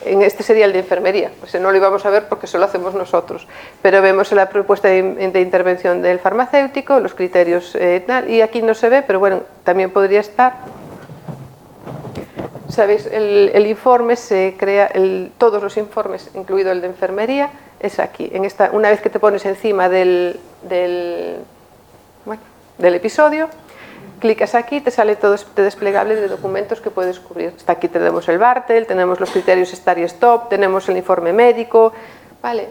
este sería el de enfermería, pues no lo íbamos a ver porque eso lo hacemos nosotros, pero vemos la propuesta de intervención del farmacéutico, los criterios tal, y aquí no se ve, pero bueno, también podría estar. Sabéis, el informe se crea, todos los informes, incluido el de enfermería, es aquí, una vez que te pones encima del episodio, clicas aquí, te sale todo este desplegable de documentos que puedes cubrir. Hasta aquí tenemos el Bartel, tenemos los criterios Start y Stop, tenemos el informe médico, ¿vale?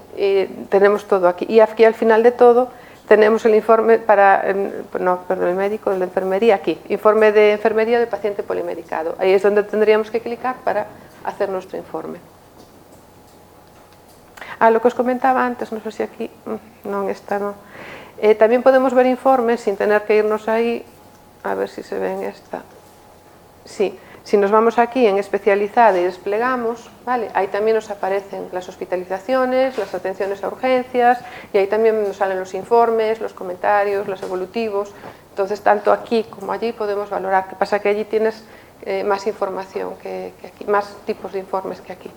Tenemos todo aquí. Y aquí al final de todo tenemos el informe el médico, de la enfermería, aquí. Informe de enfermería de paciente polimedicado. Ahí es donde tendríamos que clicar para hacer nuestro informe. Lo que os comentaba antes, no sé si aquí, no, en esta no. También podemos ver informes sin tener que irnos ahí. A ver si se ve en esta. Sí, si nos vamos aquí en especializada y desplegamos, ¿vale? Ahí también nos aparecen las hospitalizaciones, las atenciones a urgencias y ahí también nos salen los informes, los comentarios, los evolutivos. Entonces, tanto aquí como allí podemos valorar. ¿Qué pasa? Que allí tienes más información que aquí, más tipos de informes que aquí.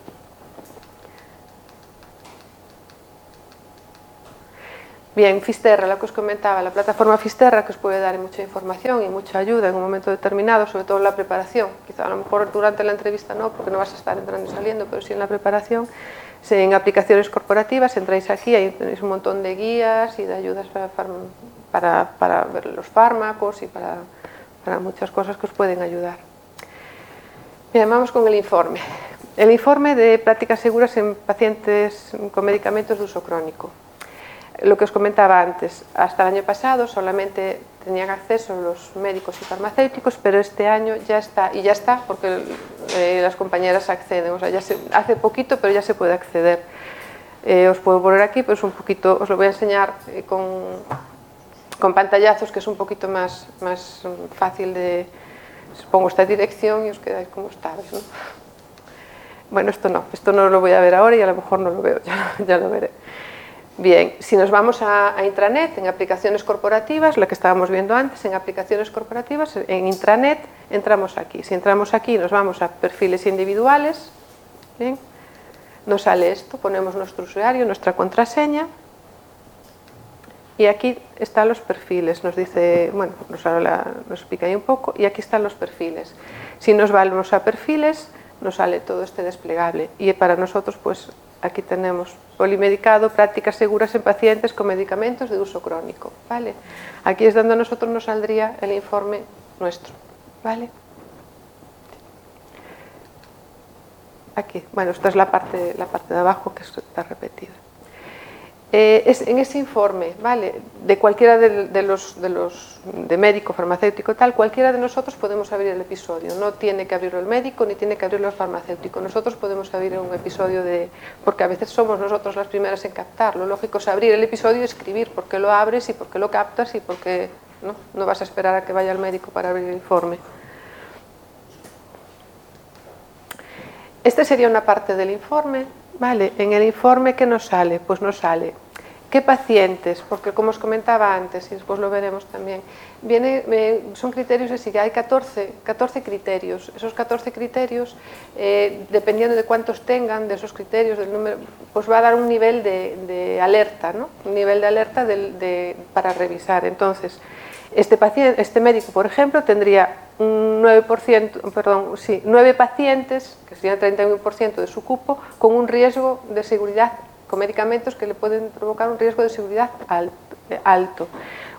Bien, Fisterra, lo que os comentaba, la plataforma Fisterra que os puede dar mucha información y mucha ayuda en un momento determinado, sobre todo en la preparación. Quizá a lo mejor durante la entrevista no, porque no vas a estar entrando y saliendo, pero sí en la preparación. En aplicaciones corporativas entráis aquí, ahí tenéis un montón de guías y de ayudas para ver los fármacos y para muchas cosas que os pueden ayudar. Bien, vamos con el informe. El informe de prácticas seguras en pacientes con medicamentos de uso crónico. Lo que os comentaba antes, hasta el año pasado solamente tenían acceso los médicos y farmacéuticos, pero este año ya está, y ya está porque las compañeras acceden, o sea, ya hace poquito, pero ya se puede acceder. Os puedo poner aquí, pues un poquito, os lo voy a enseñar con pantallazos, que es un poquito más fácil de... Os pongo esta dirección y os quedáis como estáis, ¿no? Bueno, esto no lo voy a ver ahora y a lo mejor no lo veo, ya lo veré. Bien, si nos vamos a intranet, en aplicaciones corporativas, lo que estábamos viendo antes, en aplicaciones corporativas, en intranet, entramos aquí. Si entramos aquí, nos vamos a perfiles individuales, ¿bien? Nos sale esto, ponemos nuestro usuario, nuestra contraseña, y aquí están los perfiles, nos dice, bueno, nos explica ahí un poco, y aquí están los perfiles. Si nos vamos a perfiles, nos sale todo este desplegable, y para nosotros, pues, aquí tenemos polimedicado, prácticas seguras en pacientes con medicamentos de uso crónico, ¿vale? Aquí es donde a nosotros nos saldría el informe nuestro, ¿vale? Aquí, bueno, esta es la parte de abajo que está repetida. En ese informe, ¿vale? De cualquiera de médico, farmacéutico, tal, cualquiera de nosotros podemos abrir el episodio. No tiene que abrirlo el médico ni tiene que abrirlo el farmacéutico. Nosotros podemos abrir un episodio porque a veces somos nosotros las primeras en captar. Lo lógico es abrir el episodio y escribir por qué lo abres y por qué lo captas y por qué no vas a esperar a que vaya el médico para abrir el informe. Esta sería una parte del informe, ¿vale? En el informe, ¿qué nos sale? Pues nos sale qué pacientes, porque como os comentaba antes, y después lo veremos también, son criterios de si hay 14 criterios. Esos 14 criterios, dependiendo de cuántos tengan, de esos criterios, del número, pues va a dar un nivel de alerta, ¿no? Un nivel de alerta para revisar. Entonces, este médico, por ejemplo, tendría un 9 pacientes, que sería el 31% de su cupo, con un riesgo de seguridad, con medicamentos que le pueden provocar un riesgo de seguridad alto.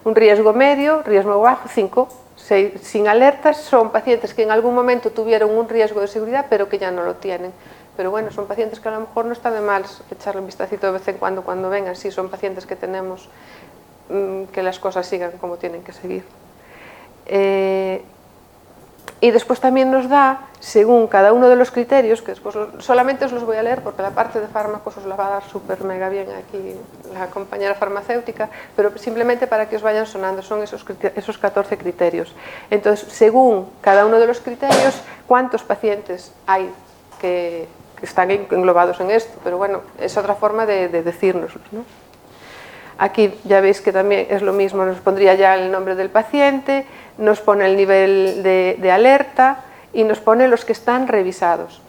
Un riesgo medio, riesgo bajo, 5. Sin alertas son pacientes que en algún momento tuvieron un riesgo de seguridad, pero que ya no lo tienen. Pero bueno, son pacientes que a lo mejor no está de más echarle un vistacito de vez en cuando vengan. Sí, son pacientes que tenemos que las cosas sigan como tienen que seguir. Y después también nos da, según cada uno de los criterios, que después solamente os los voy a leer porque la parte de fármacos os la va a dar súper mega bien aquí la compañera farmacéutica, pero simplemente para que os vayan sonando, son esos 14 criterios. Entonces, según cada uno de los criterios, cuántos pacientes hay que están englobados en esto, pero bueno, es otra forma de decírnoslo, ¿no? Aquí ya veis que también es lo mismo, nos pondría ya el nombre del paciente, nos pone el nivel de alerta y nos pone los que están revisados.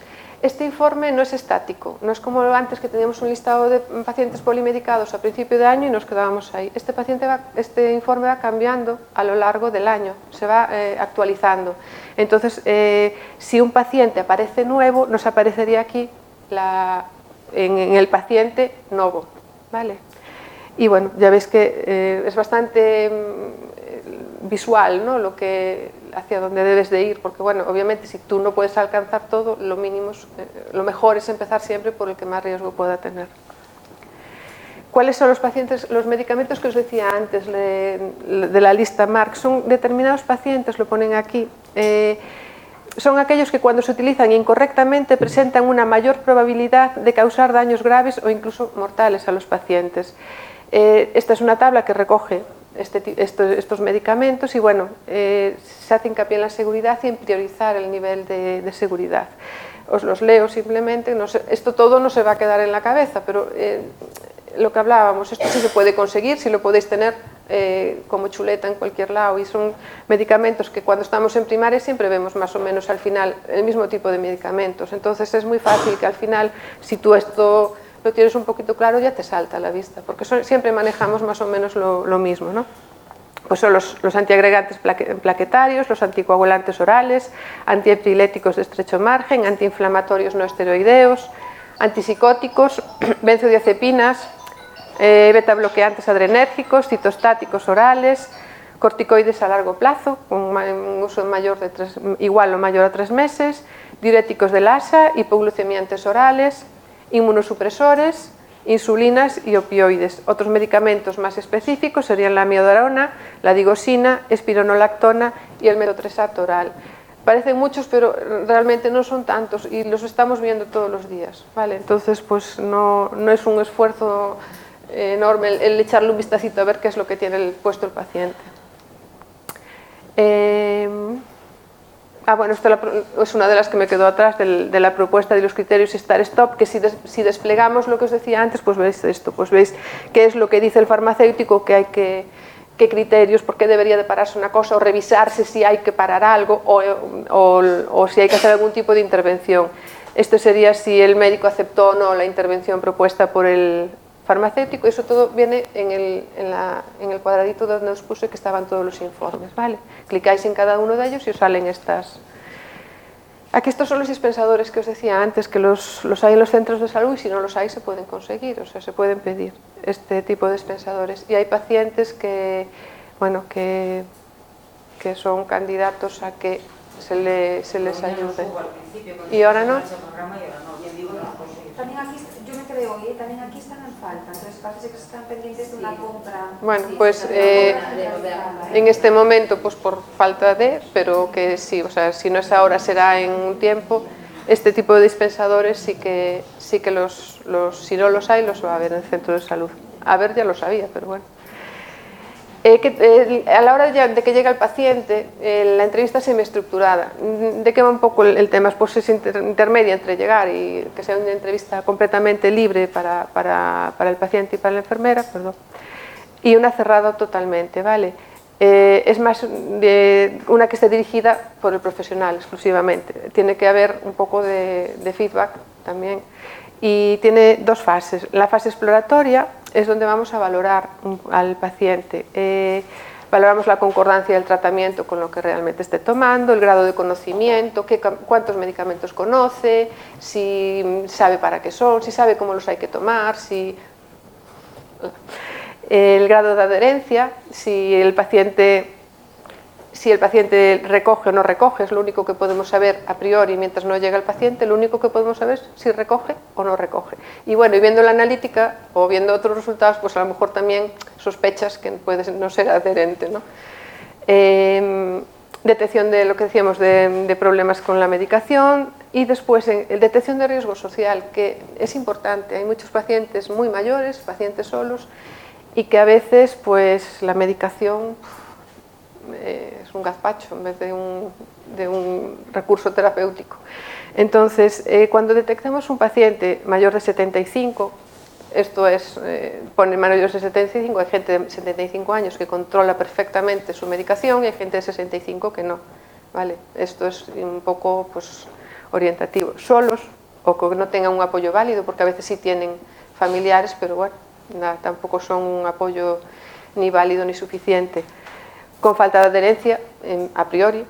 Este informe no es estático, no es como antes que teníamos un listado de pacientes polimedicados a principio de año y nos quedábamos ahí. Este informe va cambiando a lo largo del año, se va actualizando. Entonces, si un paciente aparece nuevo, nos aparecería aquí en el paciente nuevo, ¿vale? Y bueno, ya veis que es bastante visual, ¿no? Hacia dónde debes de ir, porque bueno, obviamente si tú no puedes alcanzar todo, lo mejor es empezar siempre por el que más riesgo pueda tener. ¿Cuáles son los medicamentos que os decía antes de la lista Mark? Son determinados pacientes, lo ponen aquí, son aquellos que cuando se utilizan incorrectamente presentan una mayor probabilidad de causar daños graves o incluso mortales a los pacientes. Esta es una tabla que recoge estos medicamentos y bueno, se hace hincapié en la seguridad y en priorizar el nivel de seguridad. Os los leo simplemente, esto todo no se va a quedar en la cabeza, pero lo que hablábamos, esto sí se puede conseguir, si lo podéis tener como chuleta en cualquier lado, y son medicamentos que cuando estamos en primaria siempre vemos más o menos al final el mismo tipo de medicamentos, entonces es muy fácil que al final, si tú esto lo tienes un poquito claro, ya te salta a la vista, porque siempre manejamos más o menos lo mismo, ¿no? Pues son los antiagregantes plaquetarios, los anticoagulantes orales, antiepiléticos de estrecho margen, antiinflamatorios no esteroideos, antipsicóticos, benzodiazepinas, betabloqueantes adrenérgicos, citostáticos orales, corticoides a largo plazo, con un uso igual o mayor a 3 meses, diuréticos del ASA, hipoglucemiantes orales, inmunosupresores insulinas y opioides. Otros medicamentos más específicos serían la amiodarona, la digoxina, espironolactona y el metotrexato oral. Parecen muchos, pero realmente no son tantos y los estamos viendo todos los días, ¿vale? Entonces, pues no es un esfuerzo enorme el echarle un vistacito a ver qué es lo que tiene puesto el paciente. Bueno, esto es una de las que me quedó atrás de la propuesta de los criterios Start-Stop, que si desplegamos lo que os decía antes, pues veis esto, pues veis qué es lo que dice el farmacéutico, qué criterios, por qué debería de pararse una cosa, o revisarse si hay que parar algo, o si hay que hacer algún tipo de intervención. Esto sería si el médico aceptó o no la intervención propuesta por el farmacéutico. Eso todo viene en el cuadradito donde os puse que estaban todos los informes, ¿vale? Clicáis en cada uno de ellos y os salen estas. Aquí estos son los dispensadores que os decía antes, que los hay en los centros de salud y si no los hay se pueden conseguir, o sea, se pueden pedir este tipo de dispensadores. Y hay pacientes que, bueno, que son candidatos a que se les ayude. Y ahora no. También aquí, yo me creo, también aquí están en falta, entonces parece que están pendientes de una compra. Bueno, pues en este momento, pues por falta de, pero que sí, o sea, si no es ahora será en un tiempo, este tipo de dispensadores sí que si no los hay, los va a haber en el centro de salud. A ver, ya lo sabía, pero bueno. A la hora de que llega el paciente, la entrevista es semiestructurada. ¿De qué va un poco el tema? Pues es intermedia entre llegar y que sea una entrevista completamente libre para el paciente y para la enfermera, perdón, y una cerrada totalmente, ¿vale? Es más una que esté dirigida por el profesional exclusivamente. Tiene que haber un poco de feedback también. Y tiene dos fases. La fase exploratoria es donde vamos a valorar al paciente. Valoramos la concordancia del tratamiento con lo que realmente esté tomando, el grado de conocimiento, cuántos medicamentos conoce, si sabe para qué son, si sabe cómo los hay que tomar, el grado de adherencia, si el paciente recoge o no recoge, es lo único que podemos saber a priori mientras no llega el paciente, lo único que podemos saber es si recoge o no recoge. Y bueno, y viendo la analítica o viendo otros resultados, pues a lo mejor también sospechas que puede no ser adherente, ¿no? Detección de lo que decíamos de problemas con la medicación y después detección de riesgo social, que es importante. Hay muchos pacientes muy mayores, pacientes solos, y que a veces pues la medicación es un gazpacho en vez de un recurso terapéutico. Entonces, cuando detectamos un paciente mayor de 75, esto es, pone mayores de 75, hay gente de 75 años que controla perfectamente su medicación y hay gente de 65 que no, ¿vale? Esto es un poco pues, orientativo. Solos o que no tengan un apoyo válido, porque a veces sí tienen familiares, pero bueno, tampoco son un apoyo ni válido ni suficiente. Con falta de adherencia a priori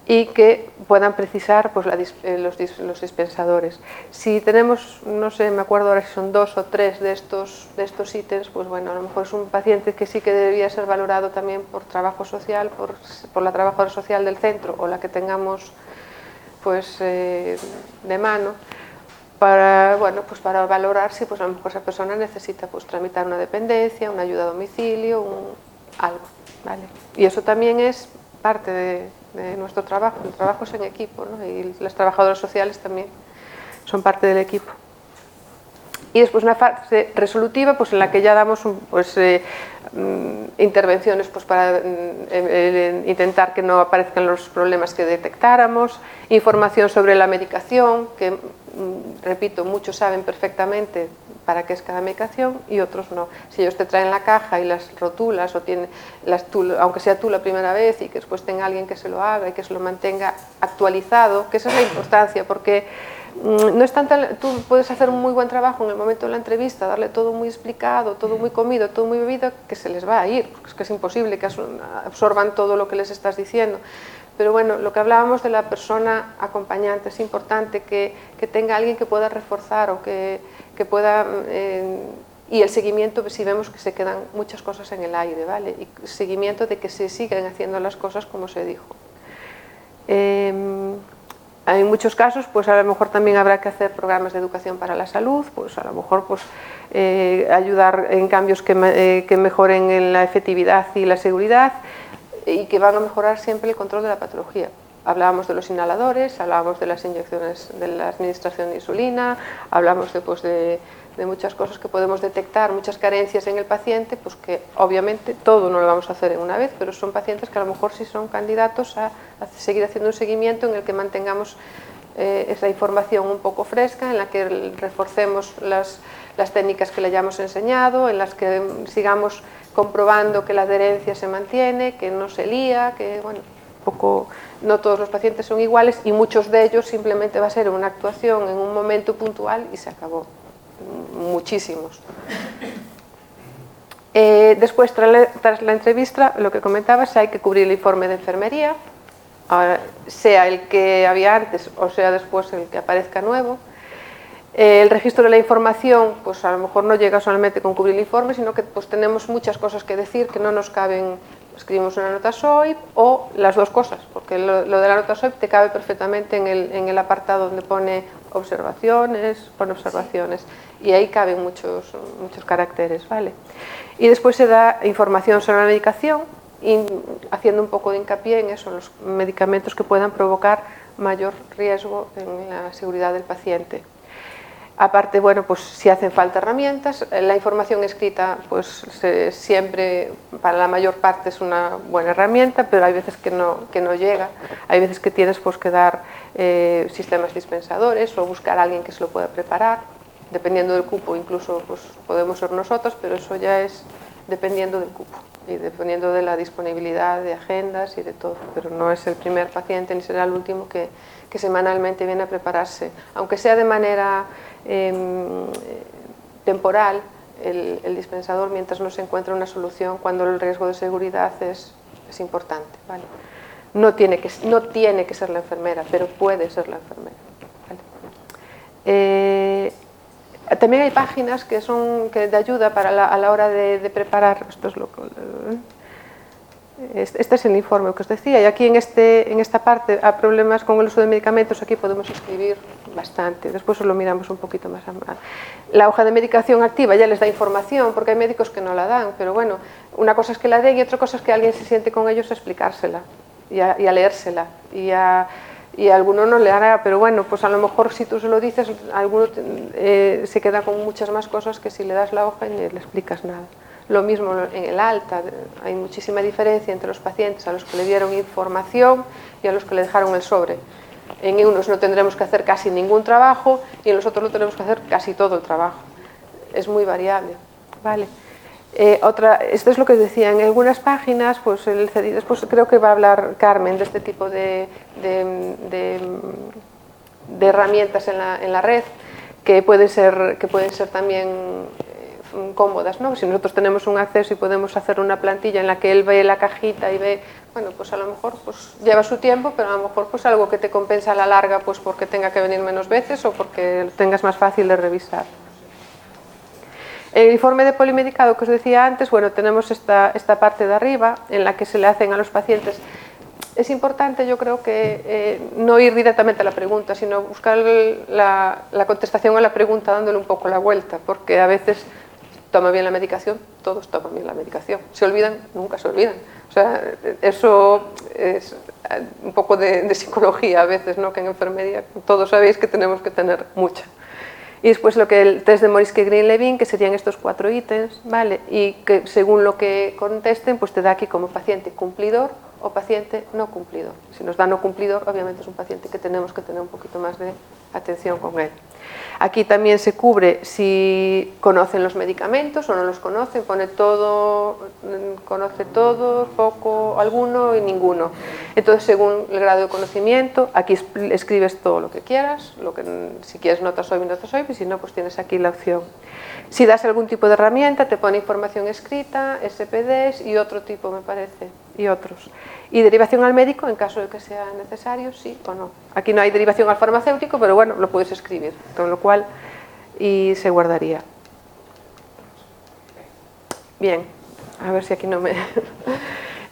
y que puedan precisar pues, los dispensadores. Si tenemos, no sé, me acuerdo ahora si son 2 o 3 de estos ítems, pues bueno, a lo mejor es un paciente que sí que debería ser valorado también por trabajo social, por la trabajadora social del centro o la que tengamos pues, de mano, para valorar si pues, a lo mejor esa persona necesita pues, tramitar una dependencia, una ayuda a domicilio, algo. ¿Vale? Y eso también es parte de nuestro trabajo, el trabajo es en equipo, ¿no? Y las trabajadoras sociales también son parte del equipo. Y después una fase resolutiva pues, en la que ya damos pues, intervenciones pues, para intentar que no aparezcan los problemas que detectáramos, información sobre la medicación, que repito, muchos saben perfectamente para qué es cada medicación y otros no. Si ellos te traen la caja y las rotulas, o aunque sea tú la primera vez y que después tenga alguien que se lo haga y que se lo mantenga actualizado, que esa es la importancia, porque no es tú puedes hacer un muy buen trabajo en el momento de la entrevista, darle todo muy explicado, todo muy comido, todo muy bebido, que se les va a ir, porque es que es imposible que absorban todo lo que les estás diciendo. Pero bueno, lo que hablábamos de la persona acompañante, es importante que tenga alguien que pueda reforzar o que pueda... y el seguimiento, si vemos que se quedan muchas cosas en el aire, ¿vale? Y seguimiento de que se sigan haciendo las cosas como se dijo. En muchos casos, pues a lo mejor también habrá que hacer programas de educación para la salud, pues a lo mejor pues, ayudar en cambios que mejoren en la efectividad y la seguridad y que van a mejorar siempre el control de la patología. Hablábamos de los inhaladores, hablábamos de las inyecciones, de la administración de insulina, hablamos de muchas cosas que podemos detectar, muchas carencias en el paciente, pues que obviamente todo no lo vamos a hacer en una vez, pero son pacientes que a lo mejor sí son candidatos a seguir haciendo un seguimiento en el que mantengamos esa información un poco fresca, en la que reforcemos las técnicas que le hayamos enseñado, en las que sigamos comprobando que la adherencia se mantiene, que no se lía, que bueno, no todos los pacientes son iguales y muchos de ellos simplemente va a ser una actuación en un momento puntual y se acabó. Muchísimos. Después, tras la entrevista, lo que comentabas, hay que cubrir el informe de enfermería, sea el que había antes o sea después el que aparezca nuevo. El registro de la información, pues a lo mejor no llega solamente con cubrir el informe, sino que pues, tenemos muchas cosas que decir que no nos caben. Escribimos una nota SOIP o las dos cosas, porque lo de la nota SOIP te cabe perfectamente en el apartado donde pone observaciones, y ahí caben muchos caracteres, ¿vale? Y después se da información sobre la medicación, haciendo un poco de hincapié en eso, en los medicamentos que puedan provocar mayor riesgo en la seguridad del paciente. Aparte, bueno, pues si hacen falta herramientas, la información escrita pues siempre, para la mayor parte es una buena herramienta, pero hay veces que no llega, hay veces que tienes pues que dar sistemas dispensadores o buscar a alguien que se lo pueda preparar, dependiendo del cupo, incluso pues podemos ser nosotros, pero eso ya es dependiendo del cupo y dependiendo de la disponibilidad de agendas y de todo, pero no es el primer paciente ni será el último que semanalmente viene a prepararse, aunque sea de manera temporal el dispensador mientras no se encuentra una solución cuando el riesgo de seguridad es importante, ¿vale? No tiene que ser la enfermera, pero puede ser la enfermera, ¿vale? También hay páginas que son de ayuda a la hora de preparar. Este es el informe que os decía, y aquí en esta parte a problemas con el uso de medicamentos, aquí podemos escribir bastante, después os lo miramos un poquito más. La hoja de medicación activa ya les da información, porque hay médicos que no la dan, pero bueno, una cosa es que la den y otra cosa es que alguien se siente con ellos a explicársela y a leérsela, y a alguno no le hará, pero bueno, pues a lo mejor si tú se lo dices, alguno se queda con muchas más cosas que si le das la hoja y ni le explicas nada. Lo mismo en el alta, hay muchísima diferencia entre los pacientes a los que le dieron información y a los que le dejaron el sobre. En unos no tendremos que hacer casi ningún trabajo y en los otros no tenemos que hacer casi todo el trabajo. Es muy variable, ¿vale? Esto es lo que decía, en algunas páginas, pues después creo que va a hablar Carmen de este tipo de herramientas en la red que pueden ser también cómodas, ¿no? Si nosotros tenemos un acceso y podemos hacer una plantilla en la que él ve la cajita y ve, bueno, pues a lo mejor pues lleva su tiempo, pero a lo mejor pues algo que te compensa a la larga, pues porque tenga que venir menos veces o porque lo tengas más fácil de revisar. El informe de polimedicado que os decía antes, bueno, tenemos esta parte de arriba en la que se le hacen a los pacientes. Es importante, yo creo que no ir directamente a la pregunta, sino buscar la contestación a la pregunta dándole un poco la vuelta, porque a veces toma bien la medicación, todos toman bien la medicación. Se olvidan, nunca se olvidan. O sea, eso es un poco de psicología a veces, ¿no? Que en enfermería todos sabéis que tenemos que tener mucha. Y después lo que el test de Morisque-Green-Levin, que serían estos 4 ítems, ¿vale? Y que según lo que contesten, pues te da aquí como paciente cumplidor o paciente no cumplidor. Si nos da no cumplidor, obviamente es un paciente que tenemos que tener un poquito más de atención con él. Aquí también se cubre si conocen los medicamentos o no los conocen, pone todo, conoce todos, poco, alguno y ninguno. Entonces, según el grado de conocimiento, aquí escribes todo lo que quieras, si quieres notas SOIP, y si no, pues tienes aquí la opción. Si das algún tipo de herramienta, te pone información escrita, SPDs y otro tipo, me parece, y otros. Y derivación al médico, en caso de que sea necesario, sí o no. Aquí no hay derivación al farmacéutico, pero bueno, lo puedes escribir, con lo cual y se guardaría. Bien, a ver si aquí no me...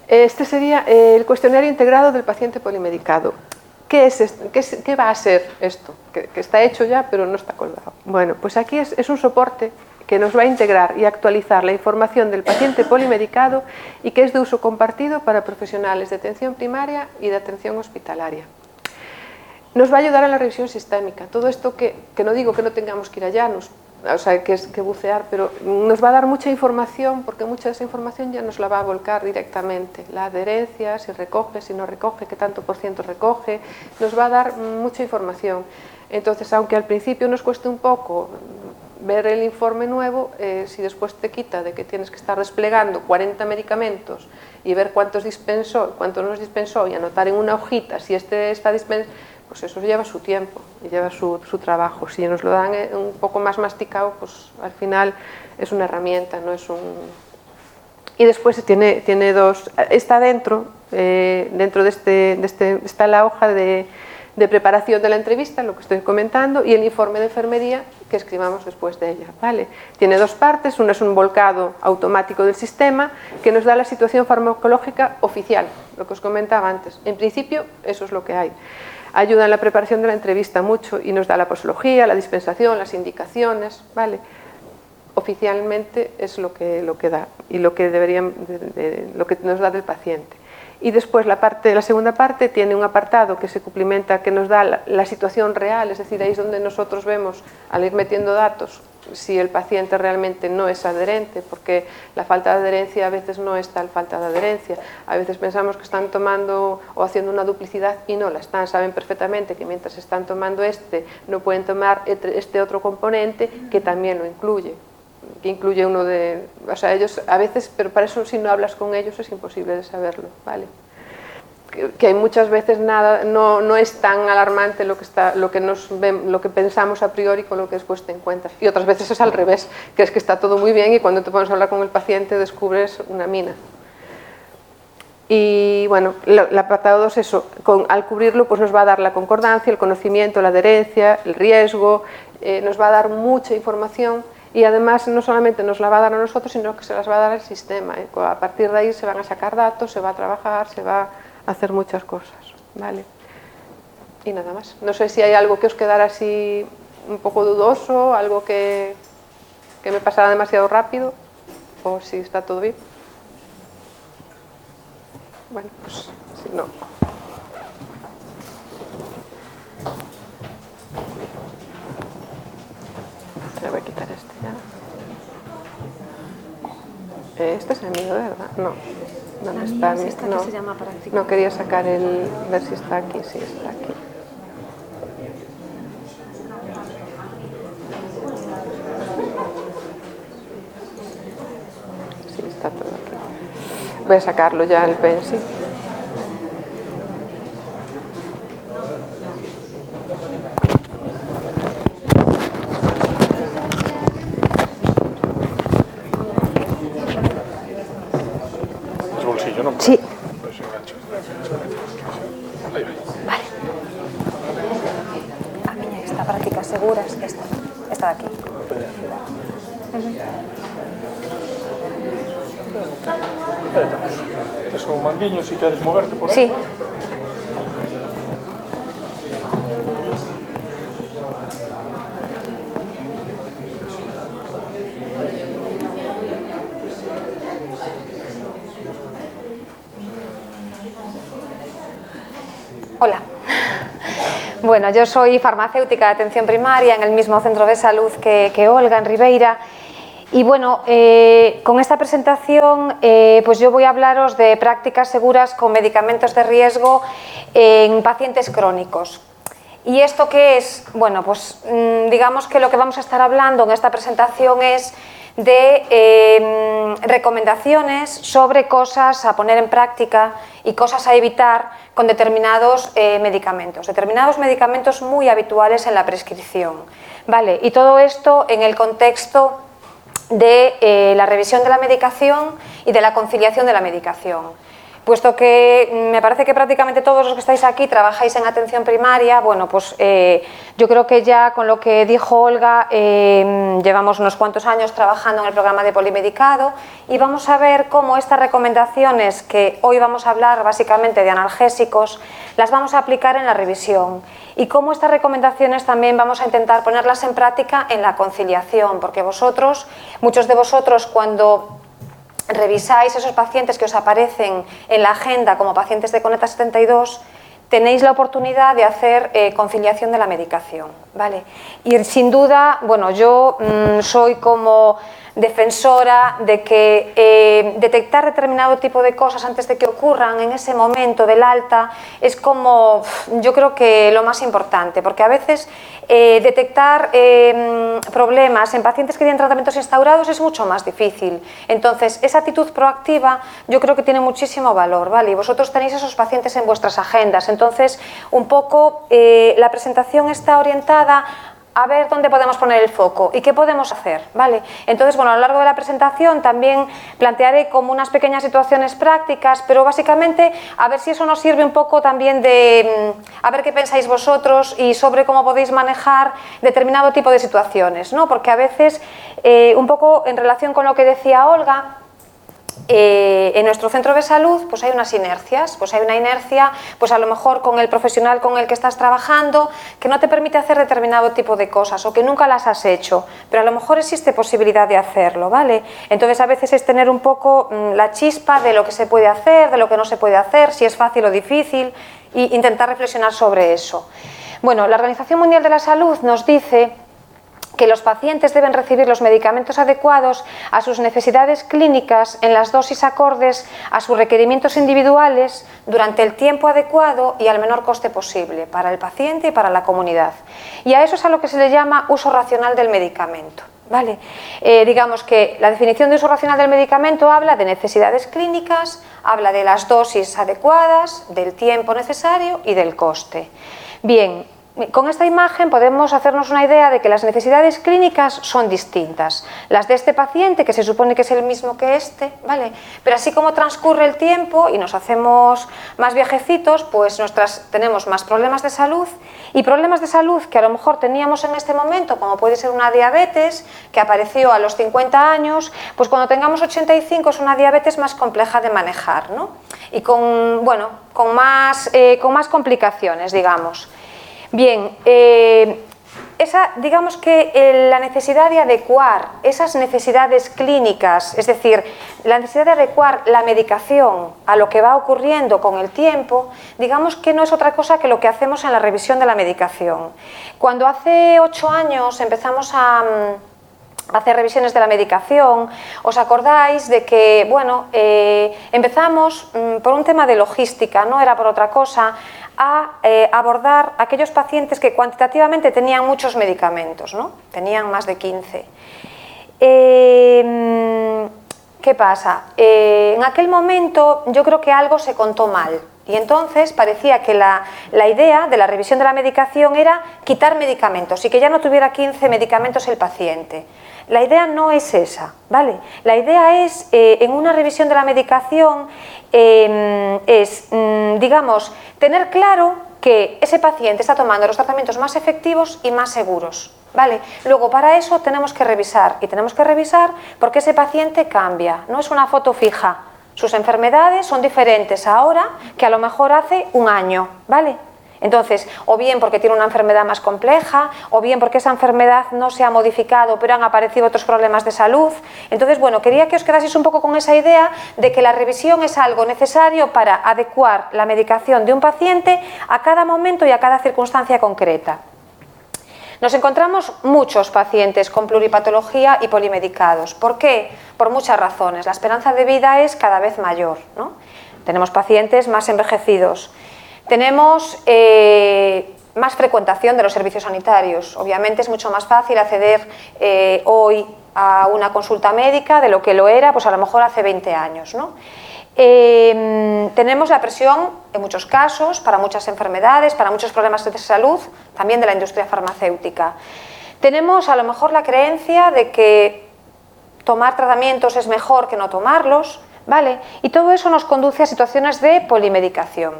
Este sería el cuestionario integrado del paciente polimedicado. ¿qué es esto? ¿Qué va a ser esto? Que está hecho ya, pero no está colgado. Bueno, pues aquí es un soporte que nos va a integrar y actualizar la información del paciente polimedicado y que es de uso compartido para profesionales de atención primaria y de atención hospitalaria. Nos va a ayudar en la revisión sistémica. Todo esto que no digo que no tengamos que ir allá, o sea, que bucear, pero nos va a dar mucha información, porque mucha de esa información ya nos la va a volcar directamente. La adherencia, si recoge, si no recoge, qué tanto por ciento recoge, nos va a dar mucha información. Entonces, aunque al principio nos cueste un poco ver el informe nuevo, si después te quita de que tienes que estar desplegando 40 medicamentos y ver cuántos dispensó, cuántos nos dispensó y anotar en una hojita si este está dispensado, pues eso lleva su tiempo y lleva su trabajo. Si nos lo dan un poco más masticado, pues al final es una herramienta, no es un... Y después tiene dos... Está dentro de está la hoja de preparación de la entrevista, lo que estoy comentando, y el informe de enfermería que escribamos después de ella, ¿vale? Tiene dos partes, una es un volcado automático del sistema que nos da la situación farmacológica oficial, lo que os comentaba antes. En principio, eso es lo que hay. Ayuda en la preparación de la entrevista mucho y nos da la posología, la dispensación, las indicaciones, ¿vale? Oficialmente es lo que da y lo que lo que nos da del paciente. Y después la segunda parte tiene un apartado que se complementa, que nos da la situación real, es decir, ahí es donde nosotros vemos, al ir metiendo datos, si el paciente realmente no es adherente, porque la falta de adherencia a veces no es tal falta de adherencia. A veces pensamos que están tomando o haciendo una duplicidad y no la están. Saben perfectamente que mientras están tomando no pueden tomar este otro componente que también lo incluye. Que incluye uno de... O sea, ellos a veces, pero para eso si no hablas con ellos es imposible de saberlo, ¿vale? Que hay muchas veces no es tan alarmante lo que pensamos a priori con lo que después te encuentras. Y otras veces es al revés, crees que está todo muy bien y cuando te pones a hablar con el paciente descubres una mina. Y bueno, el apartado 2 es eso, al cubrirlo pues nos va a dar la concordancia, el conocimiento, la adherencia, el riesgo, nos va a dar mucha información y además no solamente nos la va a dar a nosotros, sino que se las va a dar al sistema. A partir de ahí se van a sacar datos, se va a trabajar, se va a hacer muchas cosas, ¿vale? Y nada más. No sé si hay algo que os quedara así un poco dudoso, algo que me pasara demasiado rápido, o si está todo bien. Bueno, pues si no... Le voy a quitar este ya. Este es el mío, ¿verdad? No. ¿Dónde está? Esta No. que se llama práctica. No, quería sacar ver si está aquí. Sí, está aquí. Sí, está todo aquí. Voy a sacarlo ya el pencil. Bolsillo, ¿no? Sí. Pues engancho. Ahí va. Vale. A miña esta práctica segura es esta de aquí. Es un manguiño si quieres moverte por ahí. Sí. Hola. Bueno, yo soy farmacéutica de atención primaria en el mismo centro de salud que Olga, en Ribeira. Y bueno, con esta presentación pues yo voy a hablaros de prácticas seguras con medicamentos de riesgo en pacientes crónicos. ¿Y esto qué es? Bueno, pues digamos que lo que vamos a estar hablando en esta presentación es de recomendaciones sobre cosas a poner en práctica y cosas a evitar con determinados medicamentos muy habituales en la prescripción, ¿vale? Y todo esto en el contexto de la revisión de la medicación y de la conciliación de la medicación. puesto que me parece que prácticamente todos los que estáis aquí trabajáis en atención primaria, bueno, pues yo creo que ya con lo que dijo Olga llevamos unos cuantos años trabajando en el programa de polimedicado y vamos a ver cómo estas recomendaciones, que hoy vamos a hablar básicamente de analgésicos, las vamos a aplicar en la revisión y cómo estas recomendaciones también vamos a intentar ponerlas en práctica en la conciliación, porque vosotros, muchos de vosotros, cuando revisáis esos pacientes que os aparecen en la agenda como pacientes de Conecta 72, tenéis la oportunidad de hacer conciliación de la medicación, ¿vale? Y sin duda, bueno, yo soy como defensora de que detectar determinado tipo de cosas antes de que ocurran en ese momento del alta es como, yo creo que lo más importante, porque a veces detectar problemas en pacientes que tienen tratamientos instaurados es mucho más difícil. Entonces, esa actitud proactiva yo creo que tiene muchísimo valor, ¿vale? Y vosotros tenéis esos pacientes en vuestras agendas, entonces un poco la presentación está orientada a ver dónde podemos poner el foco y qué podemos hacer, ¿vale? Entonces, bueno, a lo largo de la presentación también plantearé como unas pequeñas situaciones prácticas, pero básicamente a ver si eso nos sirve un poco también de a ver qué pensáis vosotros y sobre cómo podéis manejar determinado tipo de situaciones, ¿no? Porque a veces, un poco en relación con lo que decía Olga, en nuestro centro de salud pues hay unas inercias, pues hay una inercia pues a lo mejor con el profesional con el que estás trabajando que no te permite hacer determinado tipo de cosas o que nunca las has hecho, pero a lo mejor existe posibilidad de hacerlo, ¿vale? Entonces a veces es tener un poco la chispa de lo que se puede hacer, de lo que no se puede hacer, si es fácil o difícil, e intentar reflexionar sobre eso. Bueno, la Organización Mundial de la Salud nos dice que los pacientes deben recibir los medicamentos adecuados a sus necesidades clínicas en las dosis acordes a sus requerimientos individuales durante el tiempo adecuado y al menor coste posible para el paciente y para la comunidad. Y a eso es a lo que se le llama uso racional del medicamento, ¿vale? Digamos que la definición de uso racional del medicamento habla de necesidades clínicas, habla de las dosis adecuadas, del tiempo necesario y del coste. Bien, con esta imagen podemos hacernos una idea de que las necesidades clínicas son distintas. Las de este paciente, que se supone que es el mismo que este, ¿vale? Pero así como transcurre el tiempo y nos hacemos más viejecitos, pues tenemos más problemas de salud y problemas de salud que a lo mejor teníamos en este momento, como puede ser una diabetes que apareció a los 50 años, pues cuando tengamos 85 es una diabetes más compleja de manejar, ¿no? Y con más complicaciones, digamos. Bien, digamos que la necesidad de adecuar esas necesidades clínicas, es decir, la necesidad de adecuar la medicación a lo que va ocurriendo con el tiempo, digamos que no es otra cosa que lo que hacemos en la revisión de la medicación. Cuando hace 8 años empezamos a hacer revisiones de la medicación, os acordáis de que, bueno, empezamos por un tema de logística, no era por otra cosa, a abordar aquellos pacientes que cuantitativamente tenían muchos medicamentos, ¿no? Tenían más de 15. ¿Qué pasa? En aquel momento yo creo que algo se contó mal y entonces parecía que la idea de la revisión de la medicación era quitar medicamentos y que ya no tuviera 15 medicamentos el paciente. La idea no es esa, ¿vale? La idea es, en una revisión de la medicación, digamos, tener claro que ese paciente está tomando los tratamientos más efectivos y más seguros, ¿vale? Luego, para eso tenemos que revisar, y tenemos que revisar porque ese paciente cambia, no es una foto fija. Sus enfermedades son diferentes ahora que a lo mejor hace un año, ¿vale? Entonces, o bien porque tiene una enfermedad más compleja, o bien porque esa enfermedad no se ha modificado, pero han aparecido otros problemas de salud. Entonces, bueno, quería que os quedaseis un poco con esa idea de que la revisión es algo necesario para adecuar la medicación de un paciente a cada momento y a cada circunstancia concreta. Nos encontramos muchos pacientes con pluripatología y polimedicados. ¿Por qué? Por muchas razones. La esperanza de vida es cada vez mayor, ¿no? Tenemos pacientes más envejecidos. Tenemos más frecuentación de los servicios sanitarios. Obviamente es mucho más fácil acceder hoy a una consulta médica de lo que lo era, pues a lo mejor hace 20 años, ¿no? Tenemos la presión, en muchos casos, para muchas enfermedades, para muchos problemas de salud, también de la industria farmacéutica. Tenemos a lo mejor la creencia de que tomar tratamientos es mejor que no tomarlos, ¿vale? Y todo eso nos conduce a situaciones de polimedicación,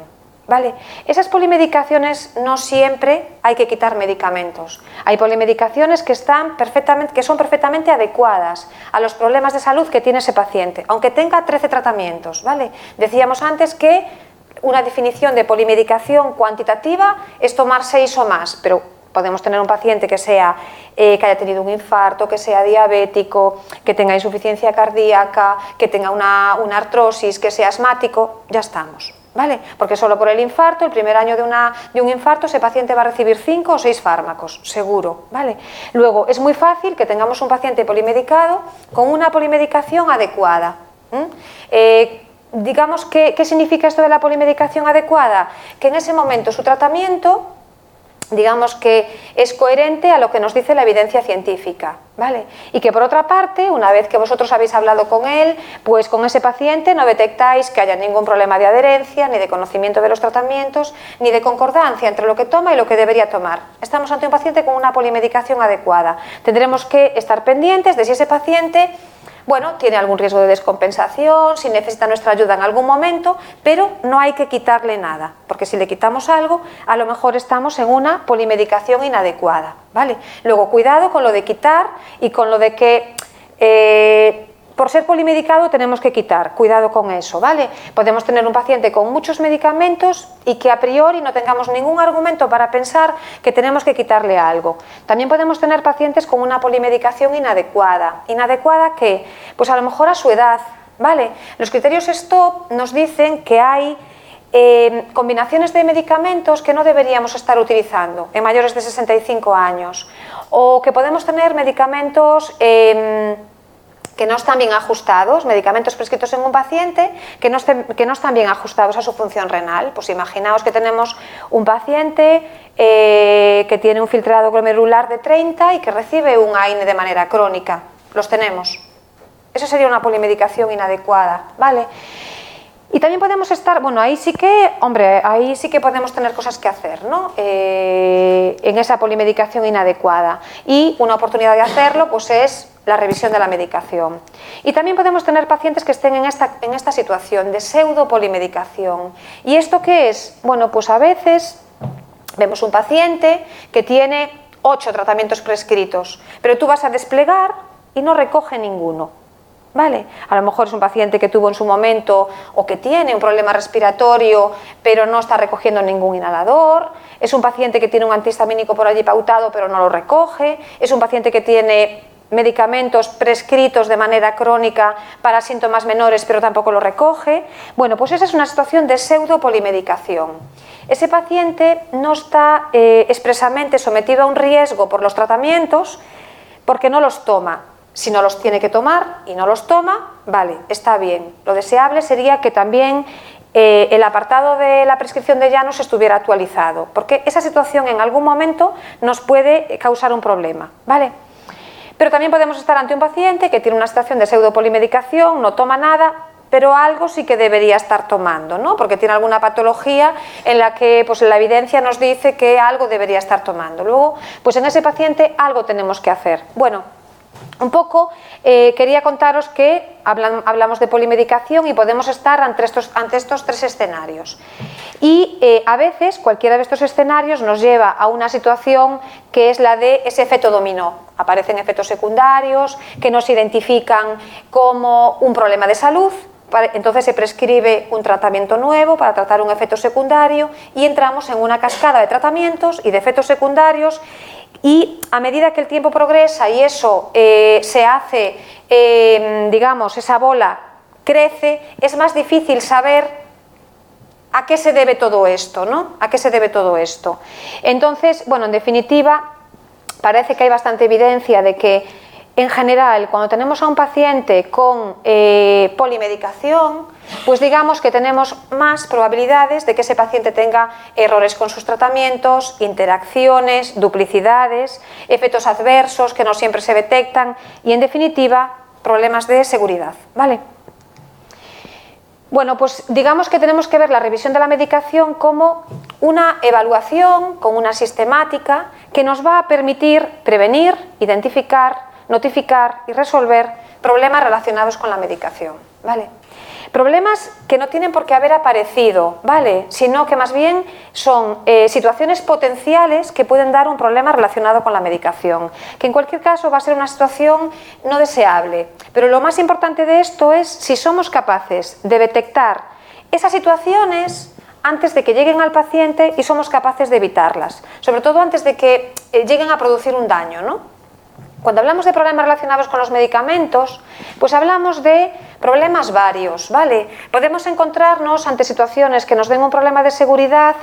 ¿vale? Esas polimedicaciones no siempre hay que quitar medicamentos. Hay polimedicaciones que son perfectamente adecuadas a los problemas de salud que tiene ese paciente, aunque tenga 13 tratamientos, ¿vale? Decíamos antes que una definición de polimedicación cuantitativa es tomar 6 o más, pero podemos tener un paciente que haya tenido un infarto, que sea diabético, que tenga insuficiencia cardíaca, que tenga una artrosis, que sea asmático, ya estamos, ¿vale? Porque solo por el infarto, el primer año de un infarto, ese paciente va a recibir 5 o 6 fármacos, seguro, ¿vale? Luego, es muy fácil que tengamos un paciente polimedicado con una polimedicación adecuada. Digamos, ¿qué significa esto de la polimedicación adecuada? Que en ese momento su tratamiento, digamos que es coherente a lo que nos dice la evidencia científica, ¿vale? Y que por otra parte, una vez que vosotros habéis hablado con él, pues con ese paciente no detectáis que haya ningún problema de adherencia, ni de conocimiento de los tratamientos, ni de concordancia entre lo que toma y lo que debería tomar. Estamos ante un paciente con una polimedicación adecuada. Tendremos que estar pendientes de si ese paciente, bueno, tiene algún riesgo de descompensación, si necesita nuestra ayuda en algún momento, pero no hay que quitarle nada, porque si le quitamos algo, a lo mejor estamos en una polimedicación inadecuada, ¿vale? Luego, cuidado con lo de quitar y con lo de que por ser polimedicado tenemos que quitar, cuidado con eso, ¿vale? Podemos tener un paciente con muchos medicamentos y que a priori no tengamos ningún argumento para pensar que tenemos que quitarle algo. También podemos tener pacientes con una polimedicación inadecuada. ¿Inadecuada qué? Pues a lo mejor a su edad, ¿vale? Los criterios STOP nos dicen que hay combinaciones de medicamentos que no deberíamos estar utilizando en mayores de 65 años, o que podemos tener medicamentos que no están bien ajustados, medicamentos prescritos en un paciente que no están bien ajustados a su función renal. Pues imaginaos que tenemos un paciente que tiene un filtrado glomerular de 30 y que recibe un AINE de manera crónica. Los tenemos. Eso sería una polimedicación inadecuada, ¿vale? Y también podemos estar, bueno, ahí sí que podemos tener cosas que hacer, ¿no? En esa polimedicación inadecuada. Y una oportunidad de hacerlo, pues es la revisión de la medicación. Y también podemos tener pacientes que estén en esta situación de pseudopolimedicación. ¿Y esto qué es? Bueno, pues a veces vemos un paciente que tiene 8 tratamientos prescritos, pero tú vas a desplegar y no recoge ninguno. ¿Vale? A lo mejor es un paciente que tuvo en su momento o que tiene un problema respiratorio pero no está recogiendo ningún inhalador, es un paciente que tiene un antihistamínico por allí pautado pero no lo recoge, es un paciente que tiene medicamentos prescritos de manera crónica para síntomas menores pero tampoco lo recoge. Bueno, pues esa es una situación de pseudopolimedicación. Ese paciente no está expresamente sometido a un riesgo por los tratamientos porque no los toma. Si no los tiene que tomar y no los toma, vale, está bien. Lo deseable sería que también el apartado de la prescripción de llanos estuviera actualizado, porque esa situación en algún momento nos puede causar un problema, ¿vale? Pero también podemos estar ante un paciente que tiene una situación de pseudopolimedicación, no toma nada, pero algo sí que debería estar tomando, ¿no? Porque tiene alguna patología en la que pues, la evidencia nos dice que algo debería estar tomando. Luego, pues en ese paciente algo tenemos que hacer. Bueno, un poco quería contaros que hablamos de polimedicación y podemos estar ante estos 3 escenarios. Y a veces cualquiera de estos escenarios nos lleva a una situación que es la de ese efecto dominó. Aparecen efectos secundarios que nos identifican como un problema de salud. Entonces se prescribe un tratamiento nuevo para tratar un efecto secundario y entramos en una cascada de tratamientos y de efectos secundarios. Y a medida que el tiempo progresa y eso se hace, digamos, esa bola crece, es más difícil saber a qué se debe todo esto, ¿no? ¿A qué se debe todo esto? Entonces, bueno, en definitiva, parece que hay bastante evidencia de que, en general, cuando tenemos a un paciente con polimedicación, pues digamos que tenemos más probabilidades de que ese paciente tenga errores con sus tratamientos, interacciones, duplicidades, efectos adversos que no siempre se detectan y, en definitiva, problemas de seguridad, ¿vale? Bueno, pues digamos que tenemos que ver la revisión de la medicación como una evaluación, como una sistemática que nos va a permitir prevenir, identificar, notificar y resolver problemas relacionados con la medicación, ¿vale? Problemas que no tienen por qué haber aparecido, ¿vale? Sino que más bien son situaciones potenciales que pueden dar un problema relacionado con la medicación, que en cualquier caso va a ser una situación no deseable. Pero lo más importante de esto es si somos capaces de detectar esas situaciones antes de que lleguen al paciente y somos capaces de evitarlas, sobre todo antes de que lleguen a producir un daño, ¿no? Cuando hablamos de problemas relacionados con los medicamentos, pues hablamos de problemas varios, ¿vale? Podemos encontrarnos ante situaciones que nos den un problema de seguridad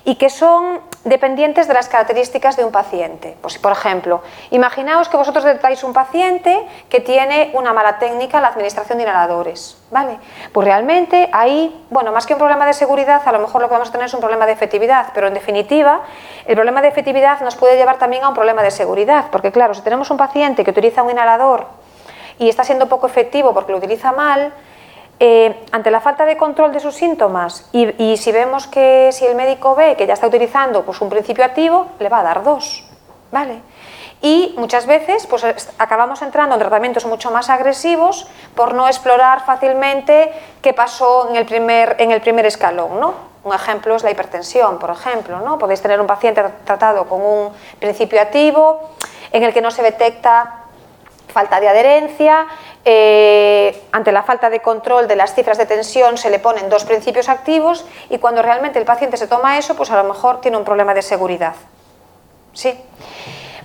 y que son dependientes de las características de un paciente. Pues, por ejemplo, imaginaos que vosotros detectáis un paciente que tiene una mala técnica en la administración de inhaladores, ¿vale? Pues realmente ahí, bueno, más que un problema de seguridad, a lo mejor lo que vamos a tener es un problema de efectividad, pero en definitiva, el problema de efectividad nos puede llevar también a un problema de seguridad, porque claro, si tenemos un paciente que utiliza un inhalador y está siendo poco efectivo porque lo utiliza mal, ante la falta de control de sus síntomas y si vemos que si el médico ve que ya está utilizando pues, un principio activo, le va a dar 2, ¿vale? Y muchas veces pues, acabamos entrando en tratamientos mucho más agresivos por no explorar fácilmente qué pasó en el primer escalón, ¿no? Un ejemplo es la hipertensión, por ejemplo, ¿no? Podéis tener un paciente tratado con un principio activo en el que no se detecta falta de adherencia, ante la falta de control de las cifras de tensión se le ponen 2 principios activos y cuando realmente el paciente se toma eso, pues a lo mejor tiene un problema de seguridad. ¿Sí?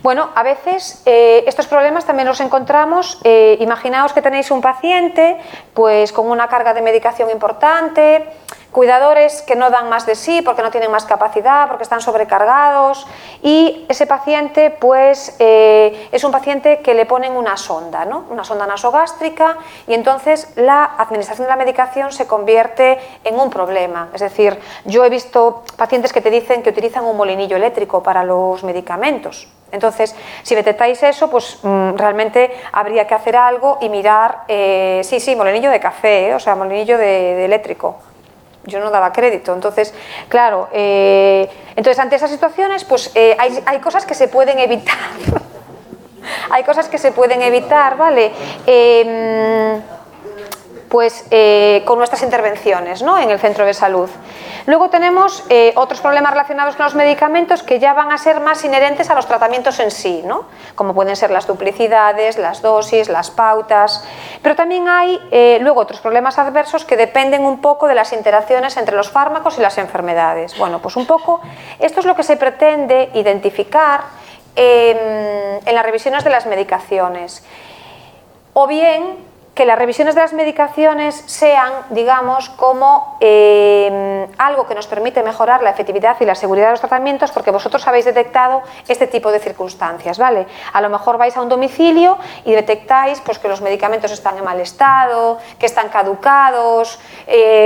Bueno, a veces estos problemas también los encontramos, imaginaos que tenéis un paciente pues con una carga de medicación importante, cuidadores que no dan más de sí porque no tienen más capacidad, porque están sobrecargados y ese paciente pues es un paciente que le ponen una sonda, ¿no? Una sonda nasogástrica y entonces la administración de la medicación se convierte en un problema. Es decir, yo he visto pacientes que te dicen que utilizan un molinillo eléctrico para los medicamentos. Entonces, si detectáis eso, pues realmente habría que hacer algo y mirar, sí, molinillo de café, o sea, molinillo de eléctrico. Yo no daba crédito, entonces, claro, entonces ante esas situaciones, pues hay cosas que se pueden evitar. Hay cosas que se pueden evitar, ¿vale? Con nuestras intervenciones, ¿no? En el centro de salud. Luego tenemos otros problemas relacionados con los medicamentos que ya van a ser más inherentes a los tratamientos en sí, ¿no? Como pueden ser las duplicidades, las dosis, las pautas, pero también hay luego otros problemas adversos que dependen un poco de las interacciones entre los fármacos y las enfermedades. Bueno, pues un poco esto es lo que se pretende identificar en las revisiones de las medicaciones, o bien que las revisiones de las medicaciones sean, digamos, como algo que nos permite mejorar la efectividad y la seguridad de los tratamientos porque vosotros habéis detectado este tipo de circunstancias, ¿vale? A lo mejor vais a un domicilio y detectáis pues, que los medicamentos están en mal estado, que están caducados,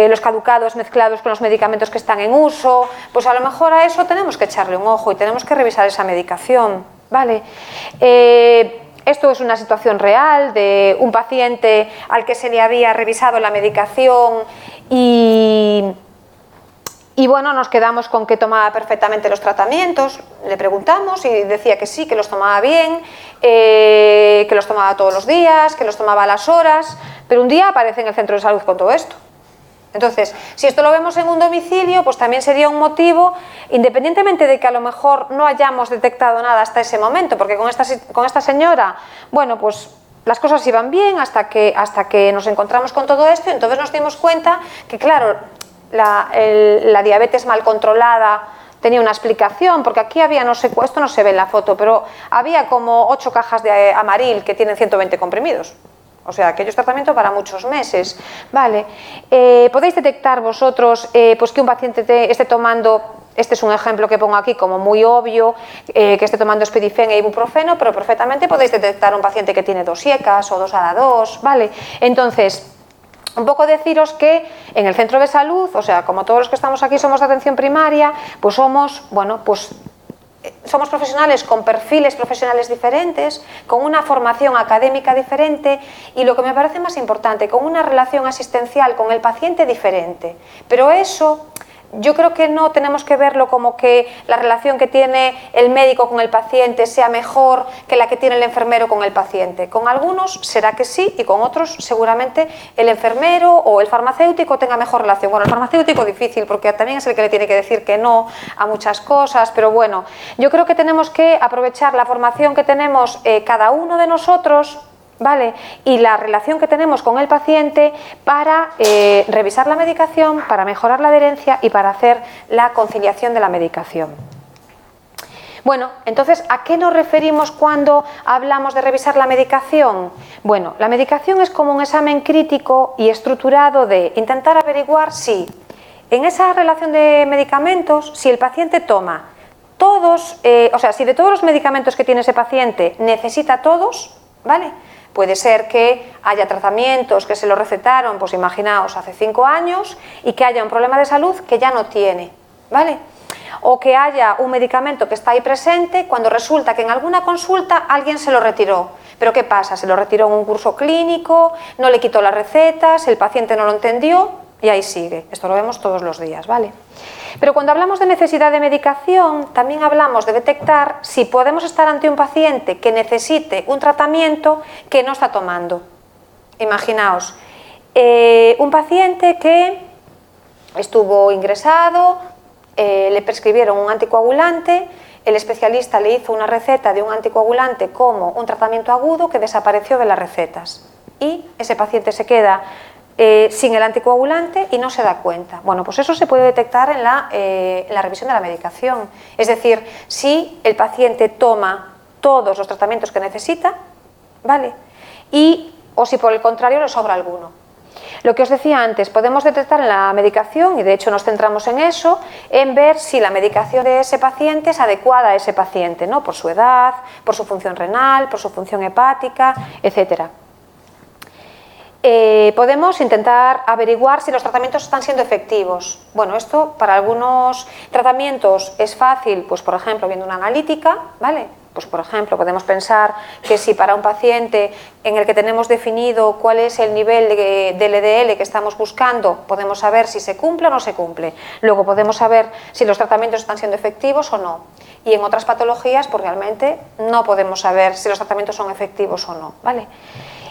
los caducados mezclados con los medicamentos que están en uso, pues a lo mejor a eso tenemos que echarle un ojo y tenemos que revisar esa medicación, ¿vale? Esto es una situación real de un paciente al que se le había revisado la medicación y bueno, nos quedamos con que tomaba perfectamente los tratamientos, le preguntamos y decía que sí, que los tomaba bien, que los tomaba todos los días, que los tomaba a las horas, pero un día aparece en el centro de salud con todo esto. Entonces, si esto lo vemos en un domicilio, pues también sería un motivo, independientemente de que a lo mejor no hayamos detectado nada hasta ese momento, porque con esta señora, bueno, pues las cosas iban bien hasta que nos encontramos con todo esto y entonces nos dimos cuenta que, claro, la diabetes mal controlada tenía una explicación, porque aquí había, no sé, esto no se ve en la foto, pero había como 8 cajas de Amaril que tienen 120 comprimidos. O sea, aquello es tratamiento para muchos meses, ¿vale? Podéis detectar vosotros pues que un paciente esté tomando, este es un ejemplo que pongo aquí como muy obvio, que esté tomando espedifen e ibuprofeno, pero perfectamente podéis detectar un paciente que tiene 2 IECAS o 2 ADA2, ¿vale? Entonces, un poco deciros que en el centro de salud, o sea, como todos los que estamos aquí somos de atención primaria, pues somos, bueno, pues somos profesionales con perfiles profesionales diferentes, con una formación académica diferente y lo que me parece más importante, con una relación asistencial con el paciente diferente. Pero eso yo creo que no tenemos que verlo como que la relación que tiene el médico con el paciente sea mejor que la que tiene el enfermero con el paciente. Con algunos será que sí y con otros seguramente el enfermero o el farmacéutico tenga mejor relación. Bueno, el farmacéutico difícil porque también es el que le tiene que decir que no a muchas cosas, pero bueno, yo creo que tenemos que aprovechar la formación que tenemos cada uno de nosotros, ¿vale? Y la relación que tenemos con el paciente para revisar la medicación, para mejorar la adherencia y para hacer la conciliación de la medicación. Bueno, entonces, ¿a qué nos referimos cuando hablamos de revisar la medicación? Bueno, la medicación es como un examen crítico y estructurado de intentar averiguar si en esa relación de medicamentos, si el paciente toma todos, o sea, si de todos los medicamentos que tiene ese paciente necesita todos, ¿vale? Puede ser que haya tratamientos que se lo recetaron, pues imaginaos, hace 5 años y que haya un problema de salud que ya no tiene, ¿vale? O que haya un medicamento que está ahí presente cuando resulta que en alguna consulta alguien se lo retiró. ¿Pero qué pasa? Se lo retiró en un curso clínico, no le quitó las recetas, el paciente no lo entendió y ahí sigue. Esto lo vemos todos los días, ¿vale? Pero cuando hablamos de necesidad de medicación, también hablamos de detectar si podemos estar ante un paciente que necesite un tratamiento que no está tomando. Imaginaos, un paciente que estuvo ingresado, le prescribieron un anticoagulante, el especialista le hizo una receta de un anticoagulante como un tratamiento agudo que desapareció de las recetas y ese paciente se queda sin el anticoagulante y no se da cuenta. Bueno, pues eso se puede detectar en la revisión de la medicación. Es decir, si el paciente toma todos los tratamientos que necesita, ¿vale? O si por el contrario le sobra alguno. Lo que os decía antes, podemos detectar en la medicación, y de hecho nos centramos en eso, en ver si la medicación de ese paciente es adecuada a ese paciente, ¿no? Por su edad, por su función renal, por su función hepática, etcétera. Podemos intentar averiguar si los tratamientos están siendo efectivos. Bueno, esto para algunos tratamientos es fácil, pues por ejemplo viendo una analítica, ¿vale? Pues por ejemplo podemos pensar que si para un paciente en el que tenemos definido cuál es el nivel de LDL que estamos buscando, podemos saber si se cumple o no se cumple. Luego podemos saber si los tratamientos están siendo efectivos o no. Y en otras patologías pues realmente no podemos saber si los tratamientos son efectivos o no, ¿vale?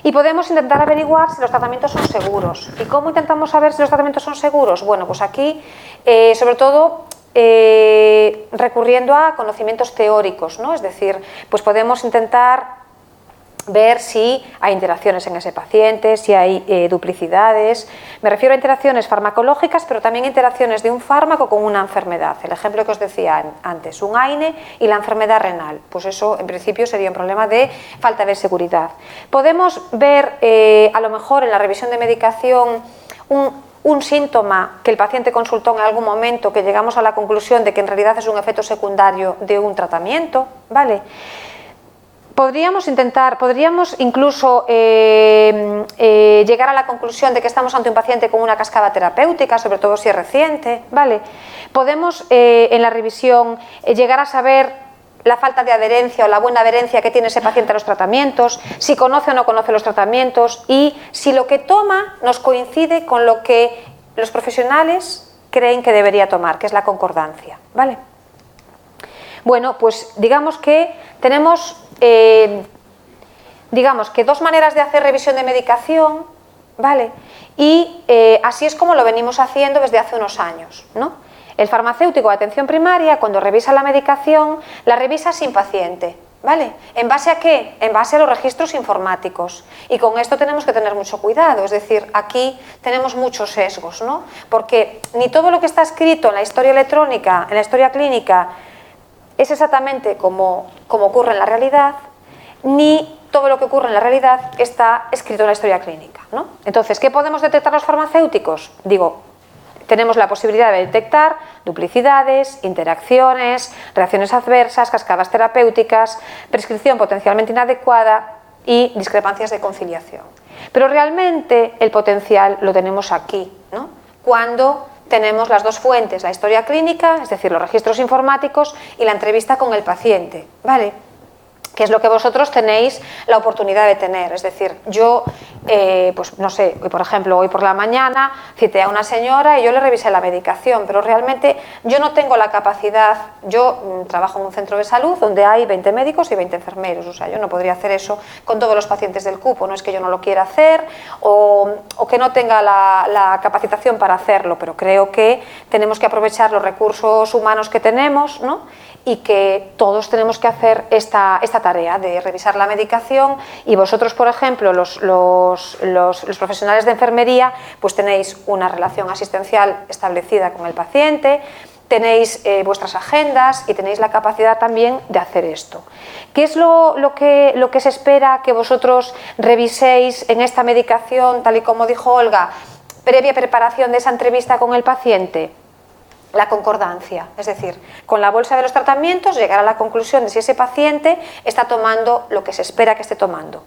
Y podemos intentar averiguar si los tratamientos son seguros. ¿Y cómo intentamos saber si los tratamientos son seguros? Bueno, pues aquí, sobre todo, recurriendo a conocimientos teóricos, ¿no? Es decir, pues podemos intentar ver si hay interacciones en ese paciente, si hay duplicidades. Me refiero a interacciones farmacológicas, pero también interacciones de un fármaco con una enfermedad. El ejemplo que os decía antes, un AINE y la enfermedad renal. Pues eso, en principio, sería un problema de falta de seguridad. Podemos ver, a lo mejor, en la revisión de medicación, un síntoma que el paciente consultó en algún momento, que llegamos a la conclusión de que en realidad es un efecto secundario de un tratamiento, ¿vale? Podríamos incluso llegar a la conclusión de que estamos ante un paciente con una cascada terapéutica, sobre todo si es reciente, ¿vale? Podemos en la revisión llegar a saber la falta de adherencia o la buena adherencia que tiene ese paciente a los tratamientos, si conoce o no conoce los tratamientos y si lo que toma nos coincide con lo que los profesionales creen que debería tomar, que es la concordancia, ¿vale? Bueno, pues digamos que tenemos dos maneras de hacer revisión de medicación, ¿vale? Y así es como lo venimos haciendo desde hace unos años, ¿no? El farmacéutico de atención primaria, cuando revisa la medicación, la revisa sin paciente, ¿vale? ¿En base a qué? En base a los registros informáticos. Y con esto tenemos que tener mucho cuidado, es decir, aquí tenemos muchos sesgos, ¿no? Porque ni todo lo que está escrito en la historia electrónica, en la historia clínica, es exactamente como ocurre en la realidad, ni todo lo que ocurre en la realidad está escrito en la historia clínica, ¿no? Entonces, ¿qué podemos detectar los farmacéuticos? Tenemos la posibilidad de detectar duplicidades, interacciones, reacciones adversas, cascadas terapéuticas, prescripción potencialmente inadecuada y discrepancias de conciliación. Pero realmente el potencial lo tenemos aquí, ¿no? Cuando tenemos las dos fuentes, la historia clínica, es decir, los registros informáticos y la entrevista con el paciente, ¿vale? Que es lo que vosotros tenéis la oportunidad de tener. Es decir, yo pues no sé, por ejemplo, hoy por la mañana cité a una señora y yo le revisé la medicación, pero realmente yo no tengo la capacidad, yo trabajo en un centro de salud donde hay 20 médicos y 20 enfermeros, o sea, yo no podría hacer eso con todos los pacientes del cupo, no es que yo no lo quiera hacer o que no tenga la capacitación para hacerlo, pero creo que tenemos que aprovechar los recursos humanos que tenemos, ¿no? Y que todos tenemos que hacer esta tarea de revisar la medicación y vosotros, por ejemplo, los profesionales de enfermería, pues tenéis una relación asistencial establecida con el paciente, tenéis vuestras agendas y tenéis la capacidad también de hacer esto. ¿Qué es lo que se espera que vosotros reviséis en esta medicación, tal y como dijo Olga, previa preparación de esa entrevista con el paciente? La concordancia, es decir, con la bolsa de los tratamientos llegar a la conclusión de si ese paciente está tomando lo que se espera que esté tomando.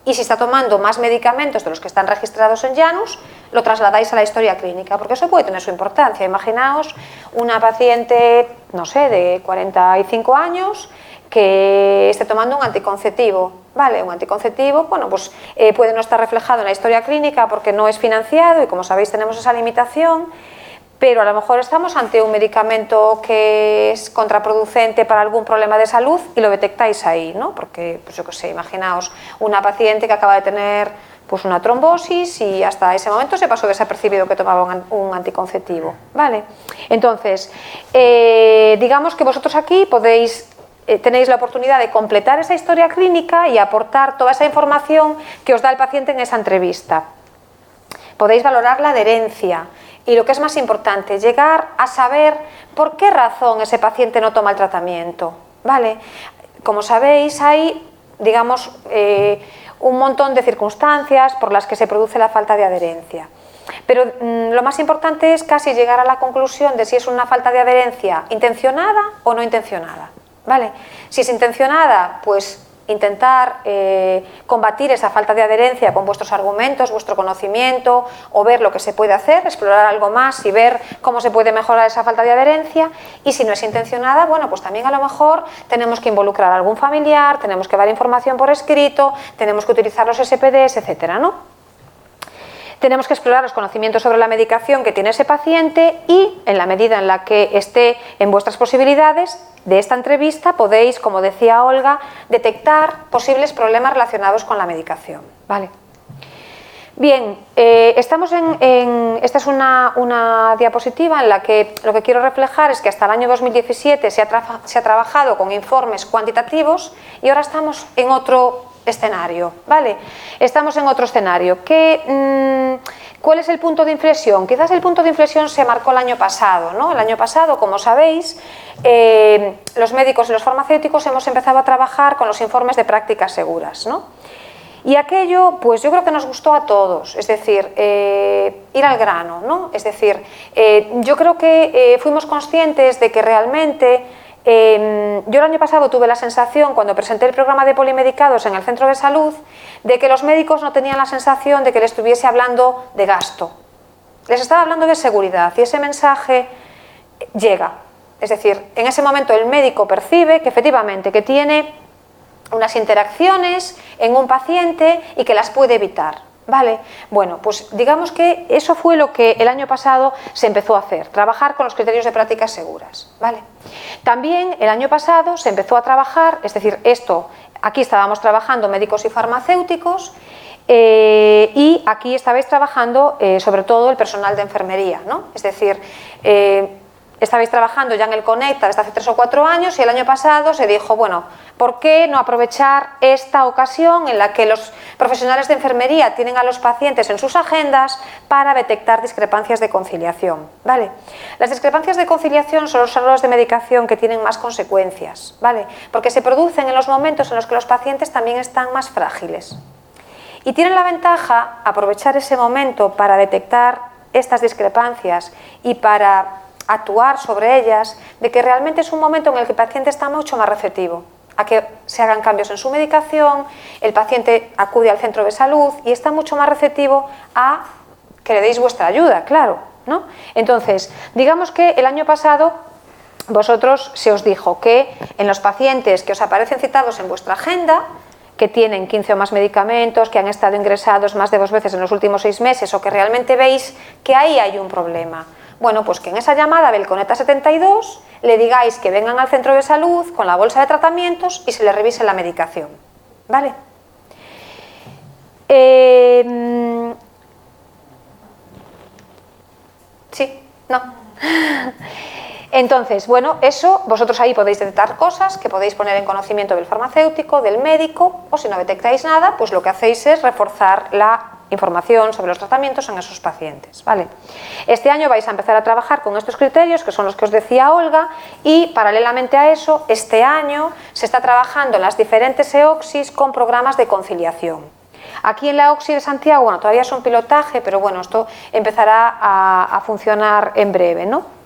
Y si está tomando más medicamentos de los que están registrados en Janus, lo trasladáis a la historia clínica, porque eso puede tener su importancia. Imaginaos una paciente, no sé, de 45 años que esté tomando un anticonceptivo. Vale, un anticonceptivo, bueno, pues puede no estar reflejado en la historia clínica porque no es financiado y como sabéis tenemos esa limitación. Pero a lo mejor estamos ante un medicamento que es contraproducente para algún problema de salud y lo detectáis ahí, ¿no? Porque, pues yo qué sé, imaginaos una paciente que acaba de tener pues una trombosis y hasta ese momento se pasó desapercibido que tomaba un anticonceptivo, ¿vale? Entonces, digamos que vosotros aquí tenéis la oportunidad de completar esa historia clínica y aportar toda esa información que os da el paciente en esa entrevista. Podéis valorar la adherencia. Y lo que es más importante, llegar a saber por qué razón ese paciente no toma el tratamiento, ¿vale? Como sabéis, hay, digamos, un montón de circunstancias por las que se produce la falta de adherencia. Pero lo más importante es casi llegar a la conclusión de si es una falta de adherencia intencionada o no intencionada, ¿vale? Si es intencionada, pues intentar combatir esa falta de adherencia con vuestros argumentos, vuestro conocimiento o ver lo que se puede hacer, explorar algo más y ver cómo se puede mejorar esa falta de adherencia. Y si no es intencionada, bueno, pues también a lo mejor tenemos que involucrar a algún familiar, tenemos que dar información por escrito, tenemos que utilizar los SPDs, etcétera, ¿no? Tenemos que explorar los conocimientos sobre la medicación que tiene ese paciente y, en la medida en la que esté en vuestras posibilidades de esta entrevista, podéis, como decía Olga, detectar posibles problemas relacionados con la medicación, ¿vale? Bien, estamos esta es una diapositiva en la que lo que quiero reflejar es que hasta el año 2017 se ha trabajado con informes cuantitativos y ahora estamos en otro escenario, ¿vale? Estamos en otro escenario. ¿Cuál es el punto de inflexión? Quizás el punto de inflexión se marcó el año pasado, ¿no? El año pasado, como sabéis, los médicos y los farmacéuticos hemos empezado a trabajar con los informes de prácticas seguras, ¿no? Y aquello, pues yo creo que nos gustó a todos, es decir, ir al grano, ¿no? Es decir, yo creo que fuimos conscientes de que realmente yo el año pasado tuve la sensación, cuando presenté el programa de polimedicados en el centro de salud, de que los médicos no tenían la sensación de que les estuviese hablando de gasto. Les estaba hablando de seguridad y ese mensaje llega. Es decir, en ese momento el médico percibe que efectivamente que tiene unas interacciones en un paciente y que las puede evitar. Vale, bueno, pues digamos que eso fue lo que el año pasado se empezó a hacer, trabajar con los criterios de prácticas seguras, ¿vale? También el año pasado se empezó a trabajar, es decir, aquí estábamos trabajando médicos y farmacéuticos y aquí estabais trabajando sobre todo el personal de enfermería, ¿no? Es decir, estabais trabajando ya en el Conecta desde hace 3 o 4 años y el año pasado se dijo, bueno, ¿por qué no aprovechar esta ocasión en la que los profesionales de enfermería tienen a los pacientes en sus agendas para detectar discrepancias de conciliación? ¿Vale? Las discrepancias de conciliación son los errores de medicación que tienen más consecuencias, ¿vale? Porque se producen en los momentos en los que los pacientes también están más frágiles. Y tienen la ventaja, aprovechar ese momento para detectar estas discrepancias y para actuar sobre ellas, de que realmente es un momento en el que el paciente está mucho más receptivo a que se hagan cambios en su medicación, el paciente acude al centro de salud y está mucho más receptivo a que le deis vuestra ayuda, claro, ¿no? Entonces, digamos que el año pasado vosotros se os dijo que en los pacientes que os aparecen citados en vuestra agenda, que tienen 15 o más medicamentos, que han estado ingresados más de 2 veces en los últimos 6 meses o que realmente veis que ahí hay un problema. Bueno, pues que en esa llamada Belconeta 72 le digáis que vengan al centro de salud con la bolsa de tratamientos y se le revise la medicación, ¿vale? Sí, no. Entonces, bueno, eso, vosotros ahí podéis detectar cosas que podéis poner en conocimiento del farmacéutico, del médico, o si no detectáis nada, pues lo que hacéis es reforzar la información sobre los tratamientos en esos pacientes, ¿vale? Este año vais a empezar a trabajar con estos criterios, que son los que os decía Olga, y paralelamente a eso, este año se está trabajando en las diferentes EOCSIs con programas de conciliación. Aquí en la OCSI de Santiago, bueno, todavía es un pilotaje, pero bueno, esto empezará a funcionar en breve, ¿no?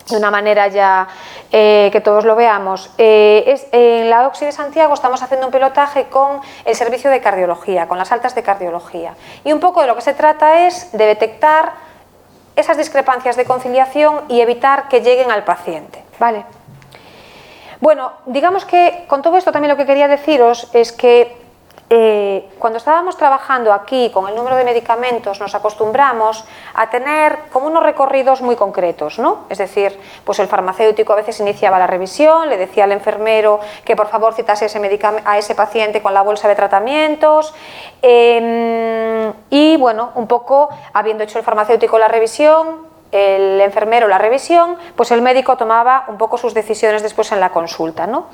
De una manera ya que todos lo veamos. En la OCSI de Santiago estamos haciendo un pilotaje con el servicio de cardiología, con las altas de cardiología. Y un poco de lo que se trata es de detectar esas discrepancias de conciliación y evitar que lleguen al paciente, ¿vale? Bueno, digamos que con todo esto también lo que quería deciros es que cuando estábamos trabajando aquí con el número de medicamentos nos acostumbramos a tener como unos recorridos muy concretos, ¿no? Es decir, pues el farmacéutico a veces iniciaba la revisión, le decía al enfermero que por favor citase a ese paciente con la bolsa de tratamientos y bueno, un poco habiendo hecho el farmacéutico la revisión, el enfermero la revisión, pues el médico tomaba un poco sus decisiones después en la consulta, ¿no?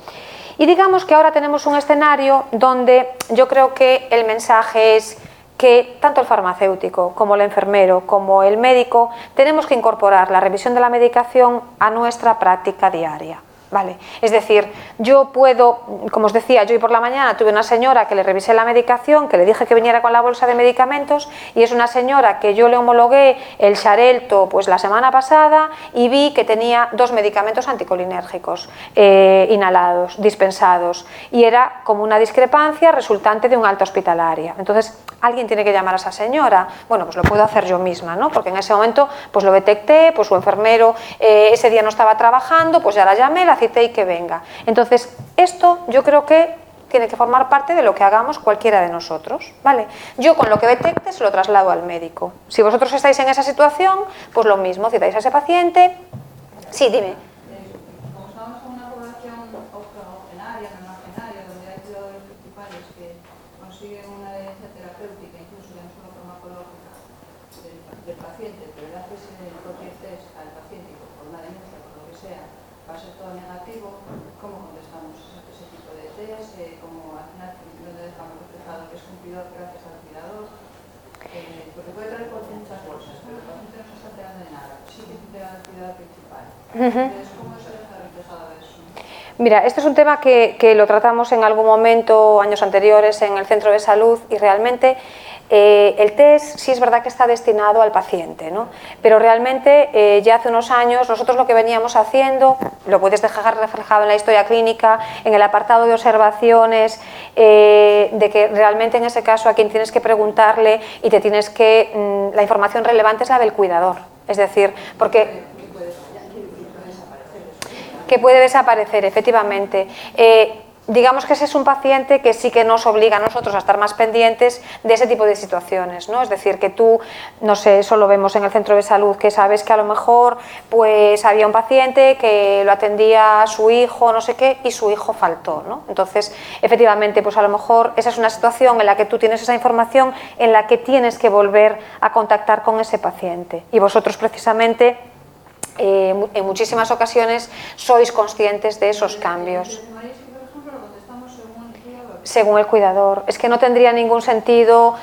Y digamos que ahora tenemos un escenario donde yo creo que el mensaje es que tanto el farmacéutico como el enfermero como el médico tenemos que incorporar la revisión de la medicación a nuestra práctica diaria. ¿Vale? Es decir, yo puedo, como os decía, yo hoy por la mañana tuve una señora que le revisé la medicación, que le dije que viniera con la bolsa de medicamentos y es una señora que yo le homologué el Xarelto pues la semana pasada y vi que tenía 2 medicamentos anticolinérgicos inhalados, dispensados y era como una discrepancia resultante de una alta hospitalaria. Entonces, alguien tiene que llamar a esa señora. Bueno, pues lo puedo hacer yo misma, ¿no? Porque en ese momento pues lo detecté, pues su enfermero ese día no estaba trabajando, pues ya la llamé, la cité y que venga. Entonces, esto yo creo que tiene que formar parte de lo que hagamos cualquiera de nosotros, ¿vale? Yo con lo que detecte se lo traslado al médico. Si vosotros estáis en esa situación, pues lo mismo, citáis a ese paciente. Sí, dime. Como estamos en una población octogenaria, nonagenaria, donde hay cuidadores principales que consiguen una adherencia terapéutica, incluso ya no solo farmacológica, del paciente, pero le haces el propio test al paciente por una demencia, por lo que sea, va a ser todo negativo. ¿Cómo contestamos ese tipo de test? ¿Cómo al final donde dejamos reflejado que es cumplidor gracias al cuidador? Porque puede traer muchas bolsas, pero el paciente no se está enterando de nada. Sí que se entera del cuidador principal. Entonces, ¿cómo se deja reflejado eso? Mira, este es un tema que lo tratamos en algún momento, años anteriores, en el centro de salud y realmente el test sí es verdad que está destinado al paciente, ¿no? Pero realmente ya hace unos años nosotros lo que veníamos haciendo, lo puedes dejar reflejado en la historia clínica, en el apartado de observaciones, de que realmente en ese caso a quien tienes que preguntarle y te tienes que... la información relevante es la del cuidador, es decir, porque... que puede desaparecer, efectivamente. Digamos que ese es un paciente que sí que nos obliga a nosotros a estar más pendientes de ese tipo de situaciones, ¿no? Es decir, que tú, no sé, eso lo vemos en el centro de salud, que sabes que a lo mejor pues había un paciente que lo atendía a su hijo, no sé qué, y su hijo faltó, ¿no? Entonces, efectivamente, pues a lo mejor esa es una situación en la que tú tienes esa información en la que tienes que volver a contactar con ese paciente. Y vosotros precisamente... en muchísimas ocasiones sois conscientes de esos cambios. Según el cuidador. Es que no tendría ningún sentido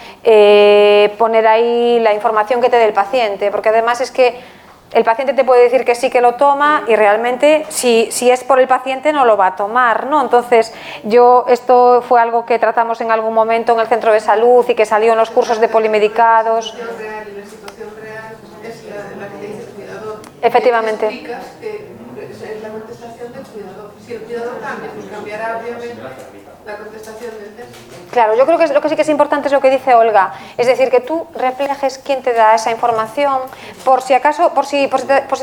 poner ahí la información que te dé el paciente, porque además es que el paciente te puede decir que sí que lo toma y realmente si es por el paciente no lo va a tomar, ¿no? Entonces esto fue algo que tratamos en algún momento en el centro de salud y que salió en los cursos de polimedicados. La situación real es la que te dice el cuidador. Efectivamente. Explicas que es la contestación del cuidador. Si el cuidador cambia, pues cambiará obviamente la contestación del test. Claro, yo creo que lo que sí que es importante es lo que dice Olga, es decir, que tú reflejes quién te da esa información, por si acaso, por si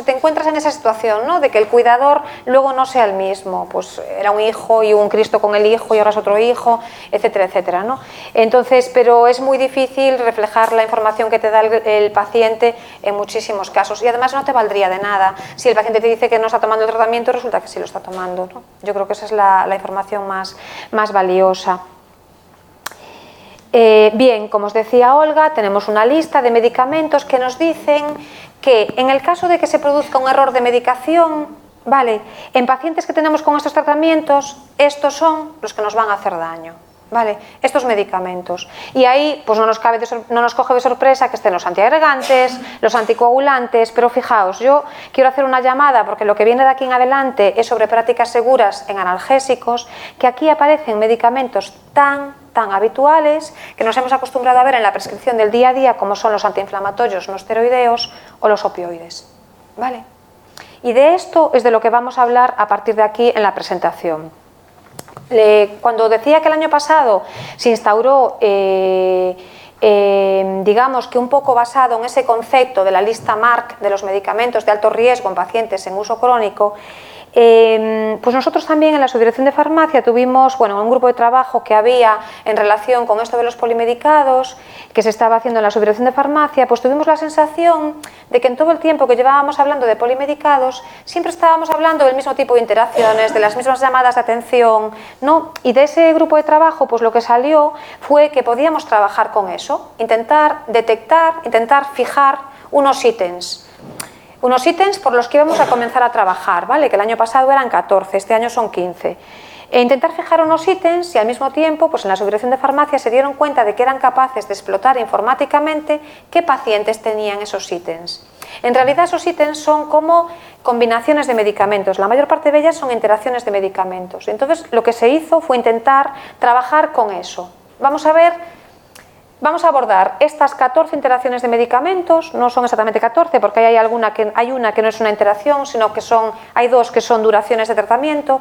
te encuentras en esa situación, ¿no? De que el cuidador luego no sea el mismo, pues era un hijo y un Cristo con el hijo y ahora es otro hijo, etcétera, etcétera, ¿no? Entonces, pero es muy difícil reflejar la información que te da el paciente en muchísimos casos y además no te valdría de nada. Si el paciente te dice que no está tomando el tratamiento, resulta que sí lo está tomando, ¿no? Yo creo que esa es la información más valiosa. Bien, como os decía Olga, tenemos una lista de medicamentos que nos dicen que en el caso de que se produzca un error de medicación, ¿vale? En pacientes que tenemos con estos tratamientos, estos son los que nos van a hacer daño, ¿vale? Estos medicamentos. Y ahí pues no nos coge de sorpresa que estén los antiagregantes, los anticoagulantes, pero fijaos, yo quiero hacer una llamada porque lo que viene de aquí en adelante es sobre prácticas seguras en analgésicos, que aquí aparecen medicamentos tan habituales que nos hemos acostumbrado a ver en la prescripción del día a día, como son los antiinflamatorios no esteroideos o los opioides, ¿vale? Y de esto es de lo que vamos a hablar a partir de aquí en la presentación. Cuando decía que el año pasado se instauró, digamos que un poco basado en ese concepto de la lista MARC de los medicamentos de alto riesgo en pacientes en uso crónico, pues nosotros también en la Subdirección de Farmacia tuvimos, bueno, un grupo de trabajo que había en relación con esto de los polimedicados, que se estaba haciendo en la Subdirección de Farmacia, pues tuvimos la sensación de que en todo el tiempo que llevábamos hablando de polimedicados, siempre estábamos hablando del mismo tipo de interacciones, de las mismas llamadas de atención, ¿no? Y de ese grupo de trabajo, pues lo que salió fue que podíamos trabajar con eso, intentar detectar, intentar fijar unos ítems por los que íbamos a comenzar a trabajar, ¿vale? Que el año pasado eran 14, este año son 15. E intentar fijar unos ítems y al mismo tiempo, pues en la Subdirección de Farmacia se dieron cuenta de que eran capaces de explotar informáticamente qué pacientes tenían esos ítems. En realidad esos ítems son como combinaciones de medicamentos, la mayor parte de ellas son interacciones de medicamentos. Entonces lo que se hizo fue intentar trabajar con eso. Vamos a abordar estas 14 interacciones de medicamentos, no son exactamente 14 porque hay una que no es una interacción, sino que hay dos que son duraciones de tratamiento,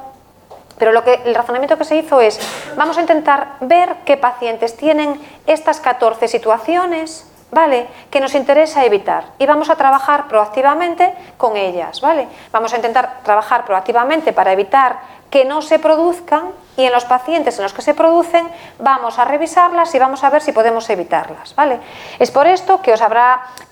pero el razonamiento que se hizo es, vamos a intentar ver qué pacientes tienen estas 14 situaciones, ¿vale?, que nos interesa evitar y vamos a trabajar proactivamente con ellas, ¿vale? Vamos a intentar trabajar proactivamente para evitar que no se produzcan y en los pacientes en los que se producen vamos a revisarlas y vamos a ver si podemos evitarlas, ¿vale? Es por esto que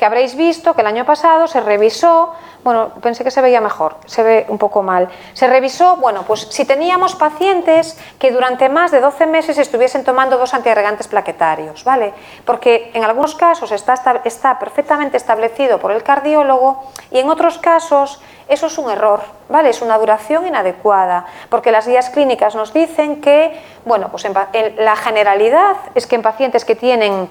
habréis visto que el año pasado se revisó, bueno, pensé que se veía mejor, se ve un poco mal, se revisó, bueno, pues si teníamos pacientes que durante más de 12 meses estuviesen tomando 2 antiagregantes plaquetarios, ¿vale? Porque en algunos casos está perfectamente establecido por el cardiólogo y en otros casos eso es un error, ¿vale? Es una duración inadecuada, porque las guías clínicas nos dicen que, bueno, pues en la generalidad es que en pacientes que tienen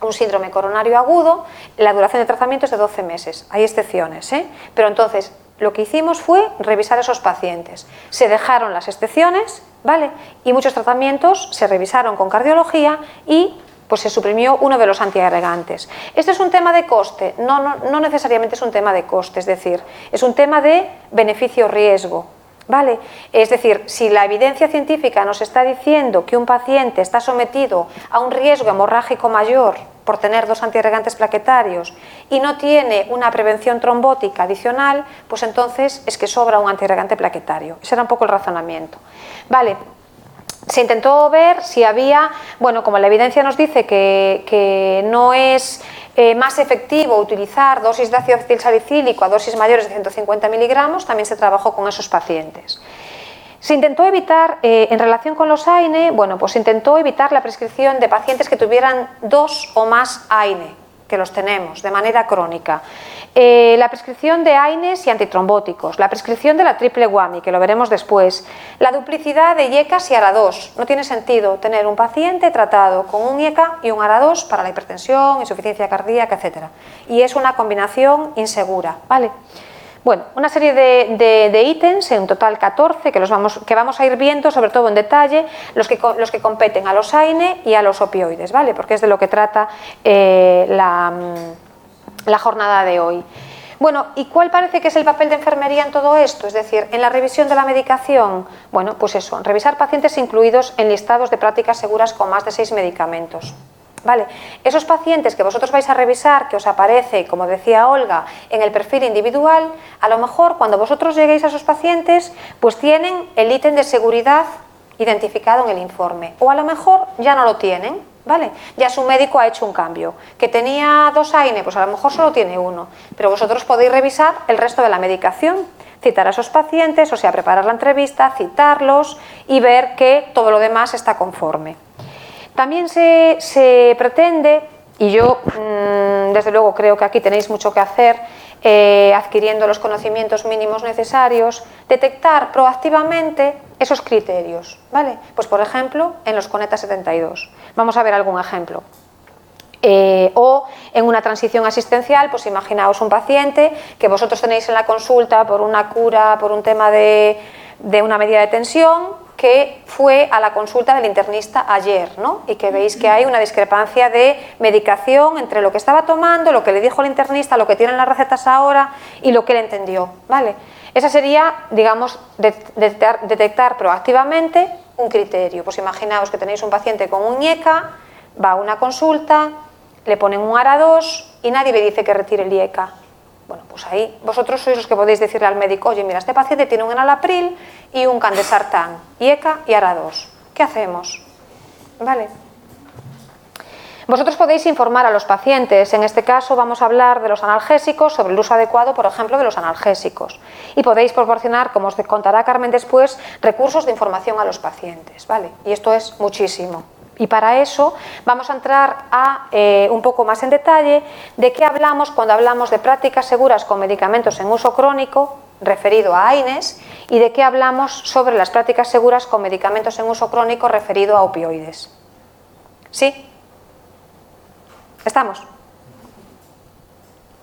un síndrome coronario agudo, la duración de tratamiento es de 12 meses, hay excepciones, ¿eh? Pero entonces lo que hicimos fue revisar esos pacientes, se dejaron las excepciones, ¿vale? Y muchos tratamientos se revisaron con cardiología y pues se suprimió uno de los antiagregantes. ¿Este es un tema de coste? No necesariamente es un tema de coste, es decir, es un tema de beneficio-riesgo, ¿vale? Es decir, si la evidencia científica nos está diciendo que un paciente está sometido a un riesgo hemorrágico mayor por tener 2 antiagregantes plaquetarios y no tiene una prevención trombótica adicional, pues entonces es que sobra un antiagregante plaquetario. Ese era un poco el razonamiento, ¿vale? Se intentó ver si había, bueno, como la evidencia nos dice que no es más efectivo utilizar dosis de ácido acetilsalicílico a dosis mayores de 150 miligramos, también se trabajó con esos pacientes. Se intentó evitar, en relación con los AINE, bueno, pues se intentó evitar la prescripción de pacientes que tuvieran 2 o más AINE, que los tenemos de manera crónica. La prescripción de AINES y antitrombóticos, la prescripción de la triple WAMI, que lo veremos después, la duplicidad de IECAs y ARA2. No tiene sentido tener un paciente tratado con un IECA y un ARA2 para la hipertensión, insuficiencia cardíaca, etc. Y es una combinación insegura, ¿vale? Bueno, una serie de ítems, en total 14, que vamos a ir viendo, sobre todo en detalle, los que competen a los AINE y a los opioides, ¿vale? Porque es de lo que trata la jornada de hoy. Bueno, ¿y cuál parece que es el papel de enfermería en todo esto? Es decir, en la revisión de la medicación, bueno, pues eso, revisar pacientes incluidos en listados de prácticas seguras con más de 6 medicamentos. ¿Vale? Esos pacientes que vosotros vais a revisar, que os aparece, como decía Olga, en el perfil individual, a lo mejor cuando vosotros lleguéis a esos pacientes, pues tienen el ítem de seguridad identificado en el informe, o a lo mejor ya no lo tienen, ¿vale? Ya su médico ha hecho un cambio, que tenía 2 AINE, pues a lo mejor solo tiene 1, pero vosotros podéis revisar el resto de la medicación, citar a esos pacientes, o sea, preparar la entrevista, citarlos y ver que todo lo demás está conforme. También se pretende, y yo desde luego creo que aquí tenéis mucho que hacer, adquiriendo los conocimientos mínimos necesarios, detectar proactivamente esos criterios, ¿vale? Pues por ejemplo, en los CONETA 72. Vamos a ver algún ejemplo. O en una transición asistencial, pues imaginaos un paciente que vosotros tenéis en la consulta por una cura, por un tema de una medida de tensión, que fue a la consulta del internista ayer, ¿no? Y que veis que hay una discrepancia de medicación entre lo que estaba tomando, lo que le dijo el internista, lo que tienen las recetas ahora y lo que él entendió, ¿vale? Esa sería, digamos, detectar proactivamente un criterio. Pues imaginaos que tenéis un paciente con un IECA, va a una consulta, le ponen un ARA2 y nadie le dice que retire el IECA. Bueno, pues ahí vosotros sois los que podéis decirle al médico, oye, mira, este paciente tiene un enalapril y un candesartán, IECA y ARA2. ¿Qué hacemos? ¿Vale? Vosotros podéis informar a los pacientes, en este caso vamos a hablar de los analgésicos, sobre el uso adecuado, por ejemplo, de los analgésicos. Y podéis proporcionar, como os contará Carmen después, recursos de información a los pacientes, ¿vale? Y esto es muchísimo. Y para eso vamos a entrar un poco más en detalle de qué hablamos cuando hablamos de prácticas seguras con medicamentos en uso crónico, referido a AINES, y de qué hablamos sobre las prácticas seguras con medicamentos en uso crónico referido a opioides. ¿Sí? ¿Estamos?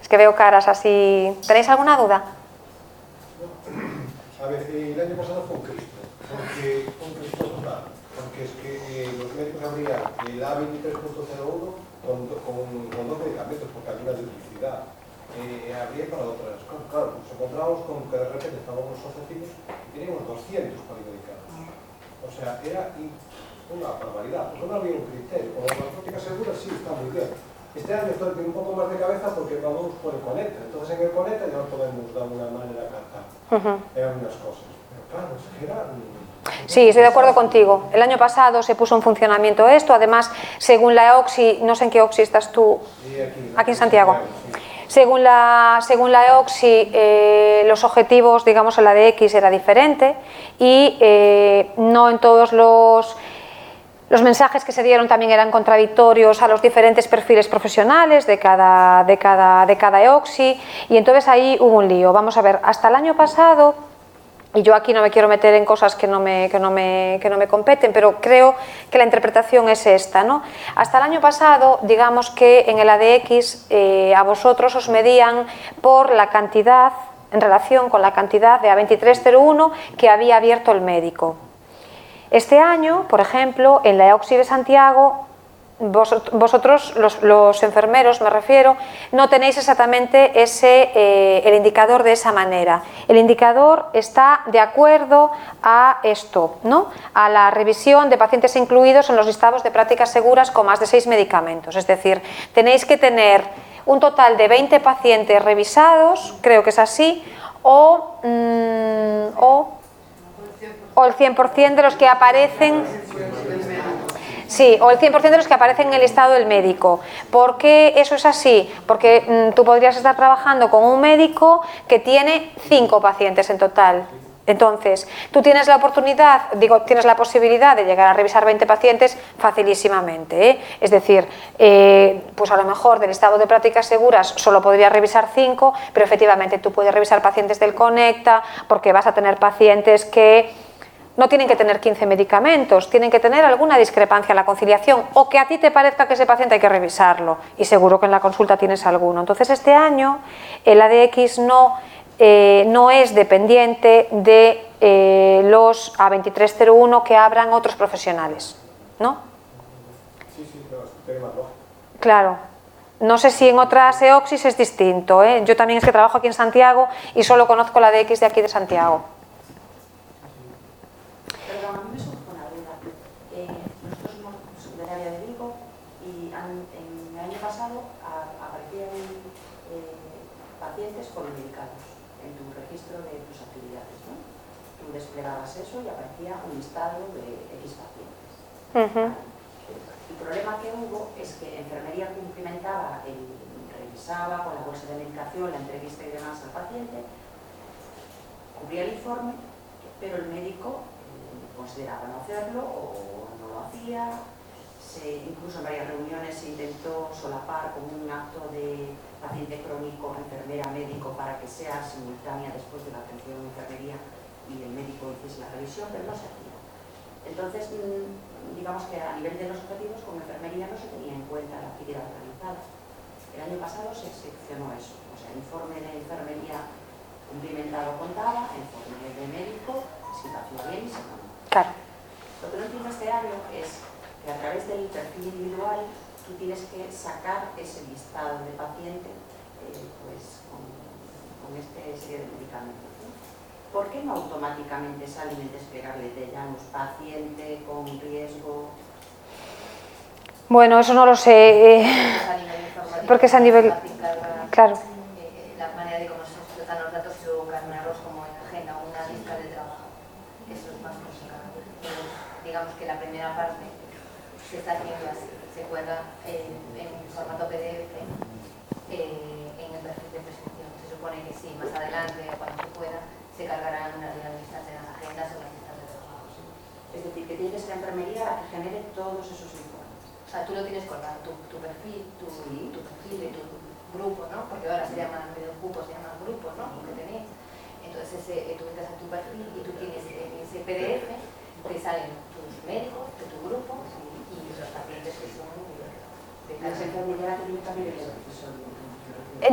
Es que veo caras así. ¿Tenéis alguna duda? A ver, el año pasado fue un Cristo, porque es que los médicos abrían el A23.01 con 2 medicamentos, porque había una duplicidad. Habría para otras cosas. Claro, nos encontramos con que de repente estábamos asociativos y teníamos 200 polimedicados. O sea, era una barbaridad, porque no había un criterio. Como las prácticas seguras sí está muy bien. Este año estoy un poco más de cabeza porque vamos por el CONETA. Entonces en el CONETA ya no podemos de alguna manera cantar. Eran unas cosas. Pero claro, es que era... Sí, estoy de acuerdo contigo. El año pasado se puso en funcionamiento esto, además, según la EOXI, no sé en qué EOXI estás tú, aquí en Santiago. Según la EOXI, los objetivos, digamos, en la de X era diferente y no en todos los mensajes que se dieron también eran contradictorios a los diferentes perfiles profesionales de cada EOXI, y entonces ahí hubo un lío. Vamos a ver, hasta el año pasado, y yo aquí no me quiero meter en cosas que no me competen, pero creo que la interpretación es esta, ¿no? Hasta el año pasado, digamos que en el ADX a vosotros os medían por la cantidad, en relación con la cantidad de A2301 que había abierto el médico. Este año, por ejemplo, en la EOXI de Santiago, vosotros, los enfermeros, me refiero, no tenéis exactamente el indicador de esa manera. El indicador está de acuerdo a esto, ¿no? A la revisión de pacientes incluidos en los listados de prácticas seguras con más de 6 medicamentos. Es decir, tenéis que tener un total de 20 pacientes revisados, creo que es así, o el 100% de los que aparecen. Sí, o el 100% de los que aparecen en el listado del médico. ¿Por qué eso es así? Porque tú podrías estar trabajando con un médico que tiene 5 pacientes en total. Entonces, tú tienes la oportunidad, tienes la posibilidad de llegar a revisar 20 pacientes facilísimamente, ¿eh? Es decir, pues a lo mejor del listado de prácticas seguras solo podrías revisar 5, pero efectivamente tú puedes revisar pacientes del Conecta, porque vas a tener pacientes que no tienen que tener 15 medicamentos, tienen que tener alguna discrepancia en la conciliación, o que a ti te parezca que ese paciente hay que revisarlo, y seguro que en la consulta tienes alguno. Entonces, este año el ADX no es dependiente de los A2301 que abran otros profesionales, ¿no? Sí, pero tiene más lógica. Claro. No sé si en otras EOXIS es distinto, ¿eh? Yo también es que trabajo aquí en Santiago y solo conozco la DX de aquí de Santiago. Perdón, a mí me surge una duda. Nosotros somos del área de Vigo y en el año pasado aparecían pacientes polimedicados en tu registro de tus actividades, ¿no? Tú desplegabas eso y aparecía un listado de X pacientes. El problema que hubo es que enfermería cumplimentaba, revisaba con la bolsa de medicación, la entrevista y demás al paciente, cubría el informe, pero el médico consideraba no hacerlo o no lo hacía. Incluso en varias reuniones se intentó solapar con un acto de paciente crónico, enfermera, médico, para que sea simultánea después de la atención de enfermería y el médico hiciese la revisión, pero no se hacía. Entonces, digamos que a nivel de los objetivos, con enfermería no se tenía en cuenta la actividad realizada. El año pasado se seccionó eso, o sea, el informe de enfermería cumplimentado contaba, el informe de médico, si lo hacía bien y si no. Claro. Lo que no entiendo este año es que a través del perfil individual tú tienes que sacar ese listado de paciente pues, con esta serie de medicamentos. ¿Por qué no automáticamente sale en el desplegable de llanos paciente con riesgo? Bueno, eso no lo sé, porque es a nivel... Claro. La manera de cómo se explotan los datos se cargarlos como en agenda, una lista de trabajo. Eso es más complicado. Digamos que la primera parte se está haciendo así, se cuelga en formato PDF en el perfil de prescripción. Se supone que sí, más adelante, cuando se pueda, se cargarán las listas de las agendas o las listas de trabajo. Es decir, que tiene que ser la enfermería la que genere todos esos informes. O sea, tú lo tienes colgado, tu perfil, tu perfil de tu grupo, ¿no? Porque ahora se llaman, en vez de grupos, se llaman grupos, ¿no? Lo que tenéis. Entonces, tú entras a tu perfil y tú tienes en ese PDF, te salen tus médicos de tu grupo y los pacientes que son de La enfermería tiene también el episodio.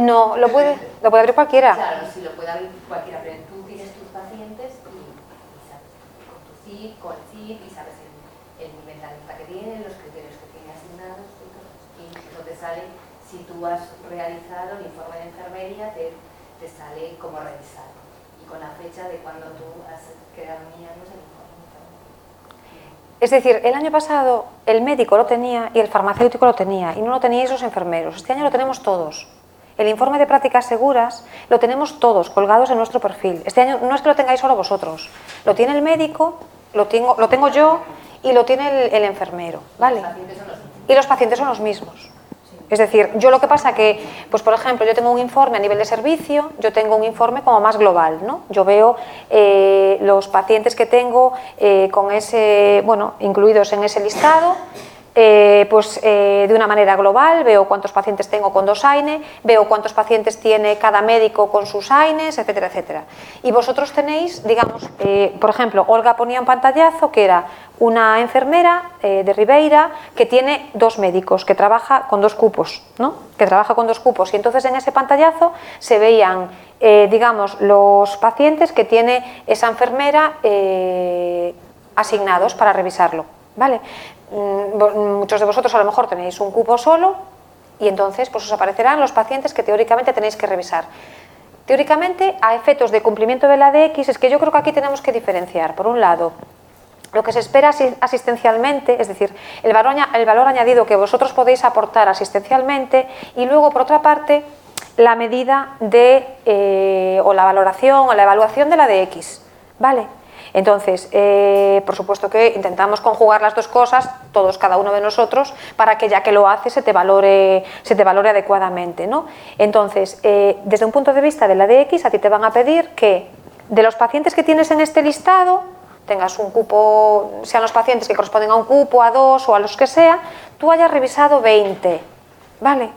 No, lo puede abrir cualquiera. Claro, sí, lo puede abrir cualquiera, pero tú tienes tus pacientes y sabes, con tu CIP, con el CIP, y sabes el nivel de alerta que tienen, los criterios que tiene asignados y todo. Y eso te sale, si tú has realizado el informe de enfermería, te sale como revisado. Y con la fecha de cuando tú has quedado enviando el informe de enfermería. Es decir, el año pasado el médico lo tenía y el farmacéutico lo tenía, y no lo teníais los enfermeros. Este año lo tenemos todos. El informe de prácticas seguras lo tenemos todos colgados en nuestro perfil. Este año no es que lo tengáis solo vosotros, lo tiene el médico, lo tengo yo y lo tiene el enfermero, ¿vale? Y los pacientes son los mismos. Es decir, yo lo que pasa que, pues por ejemplo, yo tengo un informe a nivel de servicio, yo tengo un informe como más global, ¿no? Yo veo los pacientes que tengo con ese, bueno, incluidos en ese listado. De una manera global, veo cuántos pacientes tengo con 2 AINE, veo cuántos pacientes tiene cada médico con sus AINES, etcétera, etcétera. Y vosotros tenéis, digamos, por ejemplo, Olga ponía un pantallazo que era una enfermera de Ribeira que tiene 2 médicos, que trabaja con 2 cupos, ¿no? Que trabaja con 2 cupos, y entonces en ese pantallazo se veían, digamos, los pacientes que tiene esa enfermera asignados para revisarlo, ¿vale? Muchos de vosotros a lo mejor tenéis un cupo solo y entonces pues os aparecerán los pacientes que teóricamente tenéis que revisar. Teóricamente, a efectos de cumplimiento de la DX, es que yo creo que aquí tenemos que diferenciar, por un lado, lo que se espera asistencialmente, es decir, el valor añadido que vosotros podéis aportar asistencialmente, y luego, por otra parte, la medida de, o la valoración o la evaluación de la DX, ¿vale? Entonces, por supuesto que intentamos conjugar las dos cosas, todos, cada uno de nosotros, para que ya que lo hace se te valore adecuadamente, ¿no? Entonces, desde un punto de vista de la DX, a ti te van a pedir que de los pacientes que tienes en este listado, tengas un cupo, sean los pacientes que corresponden a un cupo, a 2 o a los que sea, tú hayas revisado 20, ¿vale?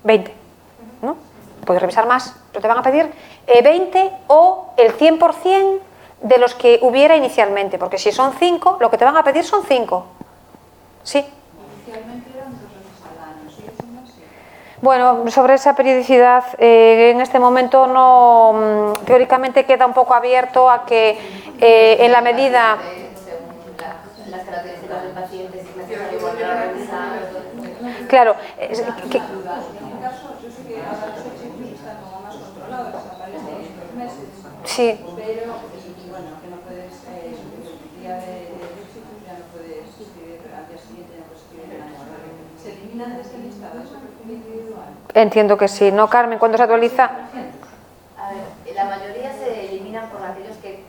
20, ¿no? Puedes revisar más, pero te van a pedir 20 o el 100% de los que hubiera inicialmente, porque si son 5, lo que te van a pedir son 5. ¿Sí? Inicialmente eran 2 veces al año, ¿sí? ¿Es una? Sí. Bueno, sobre esa periodicidad, en este momento no, teóricamente queda un poco abierto a que en la medida... las características del paciente, si es necesario volver a revisar. Claro, En mi caso, yo sé que ahora los éxitos están como más controlados, desaparecen en 2 meses. sí. Pero, y bueno, que no puedes, el día de éxitos ya no puedes escribir, al día siguiente ya puedes escribir el año. ¿Se eliminan de ese listado ese perfil individual? Entiendo que sí. ¿No, Carmen? ¿Cuándo se actualiza? A ver, la mayoría se eliminan por aquellos que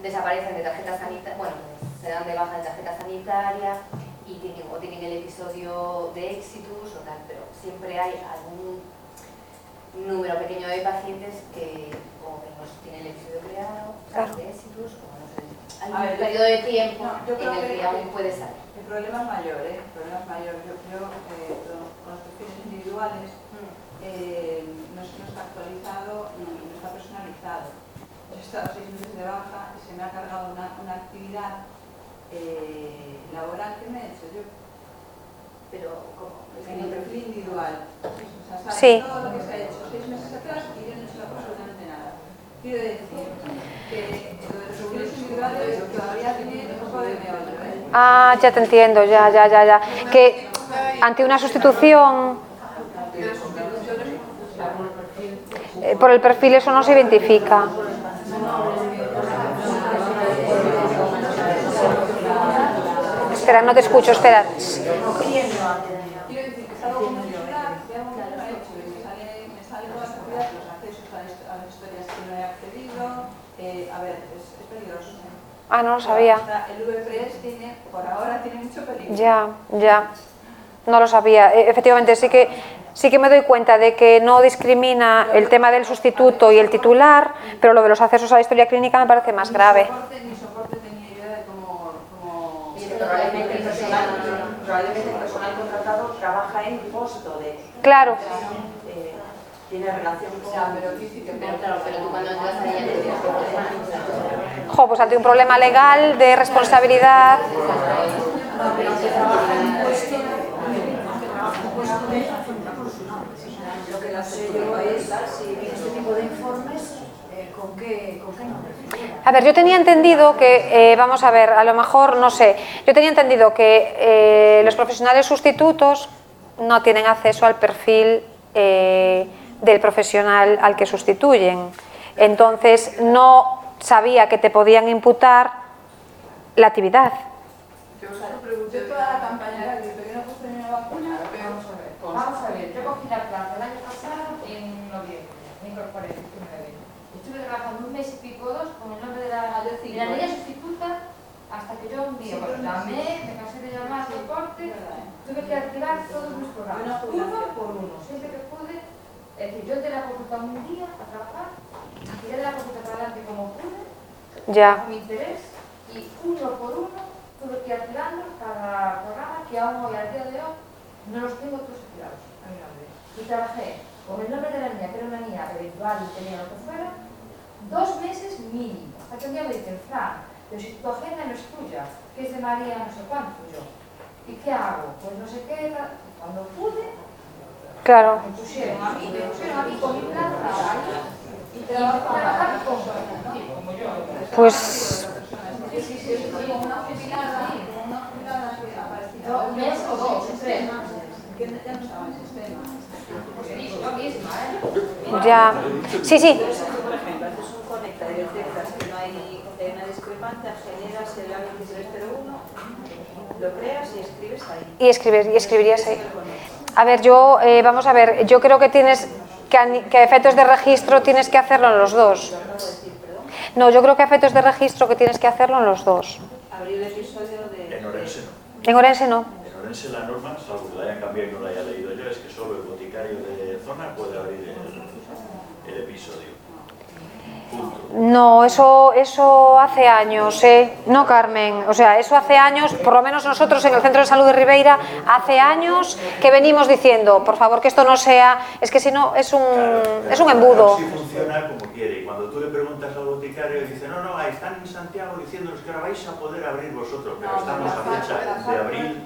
desaparecen de tarjeta sanitaria, bueno, se dan de baja de tarjeta sanitaria y tienen el episodio de éxitos o tal, pero siempre hay algún número pequeño de pacientes que o que no tienen el episodio creado, de éxitos, o no sé, hay un periodo de tiempo en el que aún puede salir. El problema es mayor, ¿eh? El problema es mayor. Yo con los perfiles individuales no está actualizado y no está personalizado. Yo he estado 6 meses de baja y se me ha cargado una actividad laboral que me he hecho yo. Pero ¿cómo? En el perfil individual. O sea, sabes Sí. todo lo que se ha hecho 6 meses atrás y yo no he hecho absolutamente nada. Quiero decir que lo de los perfiles individuales todavía tiene un poco de meollo, ¿eh? Ah, ya te entiendo, ya. Que ante una sustitución por el perfil eso no se identifica. Espera, no te escucho, espera. Quiero decir que salgo con un titular, veo un hecho y me sale todas las actividades, los accesos a las historias que no he accedido. A ver, es peligroso. Ah, no lo sabía. El VPS por ahora tiene mucho peligro. Ya. No lo sabía. Efectivamente, sí que me doy cuenta de que no discrimina el tema del sustituto y el titular, pero lo de los accesos a la historia clínica me parece más grave. Ni soporte tenía idea de cómo... Probablemente el personal contratado trabaja en puesto de... Claro. Tiene relación con... Pero claro, pero tú cuando entras ahí ya te tienes que Jo, pues ante un problema legal de responsabilidad. Lo que no sé yo es si en este tipo de informes, ¿con qué nombre? A ver, yo tenía entendido que, vamos a ver, a lo mejor, no sé, yo tenía entendido que los profesionales sustitutos no tienen acceso al perfil del profesional al que sustituyen. Entonces, no sabía que te podían imputar la actividad. Yo toda la campaña era que no puse ni una vacuna, pero Vamos a ver, yo cogí la plaza el año pasado en noviembre, me incorporé en 19. Estuve trabajando 1 mes y pico, 2, con el nombre de la niña sustituta, hasta que yo un día llamé, me cansé de llamar, soporte, tuve que activar todos mis programas, uno por uno, siempre que pude. Es decir, yo entré a la consulta un día a trabajar, tiré de la consulta para adelante como pude, con mi interés, y uno por uno tuve que ir activando cada programa que aún hoy, al día de hoy, no los tengo todos activados a mi nombre. Y trabajé con el nombre de la niña, que era una niña eventual y tenía lo que fuera, 2 meses mínimo. Hasta que un día me dicen, Fran, pero si tu agenda no es tuya, que es de María no sé cuánto, yo. ¿Y qué hago? Pues no sé qué, cuando pude, Claro. me pusieron a mí con mi plaza ahí y trabajar con como yo. Pues como una jubilada que aparecía. 1 mes o 2, 3. Que ya no estaba en el sistema. Yo misma, ¿eh? ya. Sí. Por ejemplo, haces un conecta y detectas que no hay una discrepancia, generas el A2301, lo creas y escribes ahí. Y escribirías ahí. A ver, yo, vamos a ver, yo creo que tienes que a efectos de registro tienes que hacerlo en los dos. No, yo creo que a efectos de registro que tienes que hacerlo en los dos. Abrir el episodio de... En Orense no. En Orense no. En Orense la norma, salvo que la hayan cambiado y no la haya leído yo, es que solo el boticario de zona puede abrir el episodio. Punto. No, eso hace años, ¿eh? No, Carmen, o sea, eso hace años, por lo menos nosotros en el Centro de Salud de Ribeira, hace años que venimos diciendo, por favor, que esto no sea, es que si no, es un embudo. Sí funciona como quiere, y cuando tú le preguntas al boticario, dice, no, ahí están en Santiago diciéndonos que ahora vais a poder abrir vosotros, pero estamos a fecha de abril,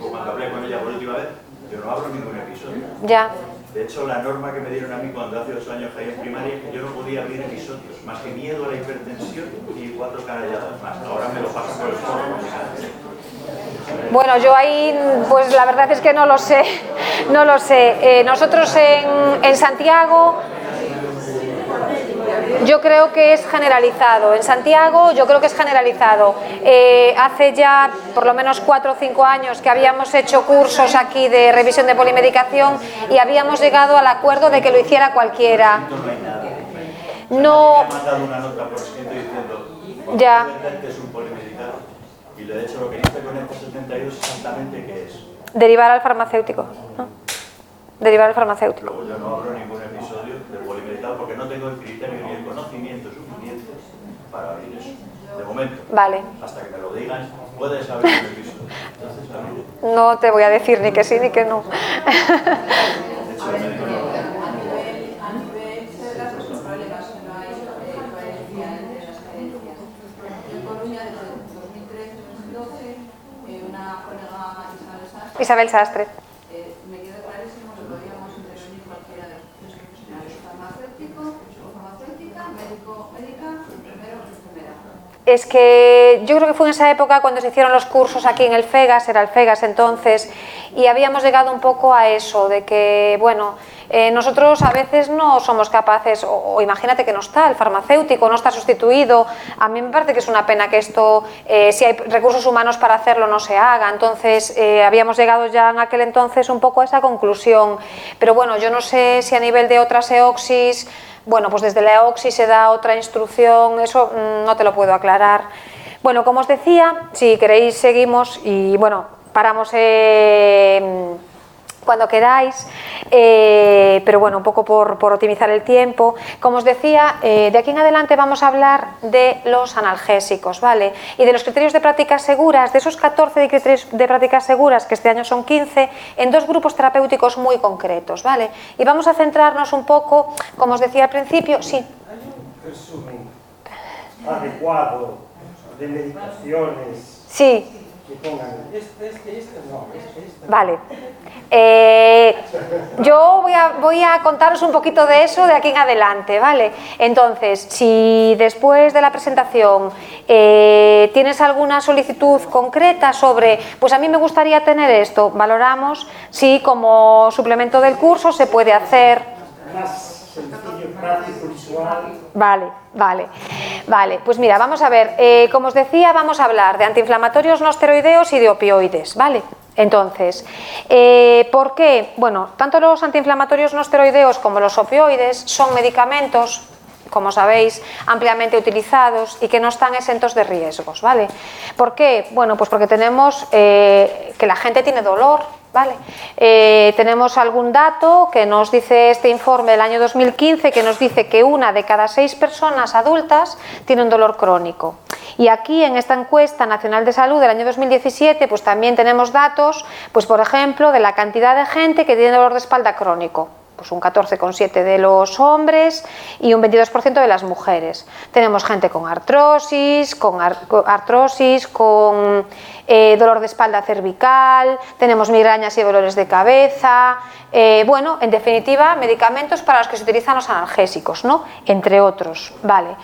cuando hablé con ella por última vez, yo no abro ningún episodio. Ya. De hecho, la norma que me dieron a mí cuando hace 2 años caí en primaria es que yo no podía abrir episodios, más que miedo a la hipertensión y 4 caralladas más. Ahora me lo paso por el foro. Bueno, yo ahí, pues la verdad es que no lo sé, no lo sé. Nosotros en Santiago, yo creo que es generalizado. En Santiago yo creo que es generalizado. Hace ya por lo menos 4 o 5 años que habíamos hecho cursos aquí de revisión de polimedicación y habíamos llegado al acuerdo de que lo hiciera cualquiera. No. Me ha mandado una nota por escrito diciendo ya. Que es un polimedicado. Y de hecho lo que dice con el 72 exactamente qué es. Derivar al farmacéutico, ¿no? Derivar al farmacéutico. Luego yo no abro ningún episodio de polimedicado porque no tengo el criterio ni el conocimiento suficiente para abrir eso. De momento. Vale. Hasta que me lo digan, puedes abrir un episodio. Entonces, abrir. No te voy a decir ni que sí ni que no. De hecho, el médico no. Isabel Sastre. Me queda clarísimo que podríamos intervenir cualquiera de los profesionales, farmacéutico, farmacéutica, médico, médica, enfermero, enfermera. Es que yo creo que fue en esa época cuando se hicieron los cursos aquí en el FEGAS, era el FEGAS entonces, y habíamos llegado un poco a eso, de que, bueno, nosotros a veces no somos capaces, o imagínate que no está el farmacéutico, no está sustituido. A mí me parece que es una pena que esto, si hay recursos humanos para hacerlo, no se haga. Entonces, habíamos llegado ya en aquel entonces un poco a esa conclusión. Pero bueno, yo no sé si a nivel de otras EOXIS, bueno, pues desde la EOXIS se da otra instrucción, eso no te lo puedo aclarar. Bueno, como os decía, si queréis seguimos y bueno, paramos cuando queráis, pero bueno, un poco por optimizar el tiempo. Como os decía, de aquí en adelante vamos a hablar de los analgésicos, ¿vale? Y de los criterios de prácticas seguras, de esos 14 de criterios de prácticas seguras, que este año son 15, en 2 grupos terapéuticos muy concretos, ¿vale? Y vamos a centrarnos un poco, como os decía al principio, sí. Hay un resumen adecuado de medicaciones. Sí. Que pongan no, Vale. Yo voy a contaros un poquito de eso de aquí en adelante, ¿vale? Entonces, si después de la presentación tienes alguna solicitud concreta sobre, pues a mí me gustaría tener esto, valoramos si como suplemento del curso se puede hacer. Más sencillo, práctico, visual. Vale, pues mira, vamos a ver, como os decía, vamos a hablar de antiinflamatorios no esteroideos y de opioides, ¿vale? Entonces, ¿por qué? Bueno, tanto los antiinflamatorios no esteroideos como los opioides son medicamentos, como sabéis, ampliamente utilizados y que no están exentos de riesgos, ¿vale? ¿Por qué? Bueno, pues porque tenemos que la gente tiene dolor, ¿vale? Tenemos algún dato que nos dice este informe del año 2015 que nos dice que 1 de cada 6 personas adultas tiene un dolor crónico. Y aquí en esta encuesta nacional de salud del año 2017 pues también tenemos datos, pues por ejemplo, de la cantidad de gente que tiene dolor de espalda crónico. Pues un 14,7% de los hombres y un 22% de las mujeres. Tenemos gente con artrosis, con dolor de espalda cervical, tenemos migrañas y dolores de cabeza, bueno, en definitiva, medicamentos para los que se utilizan los analgésicos, ¿no? Entre otros, ¿vale?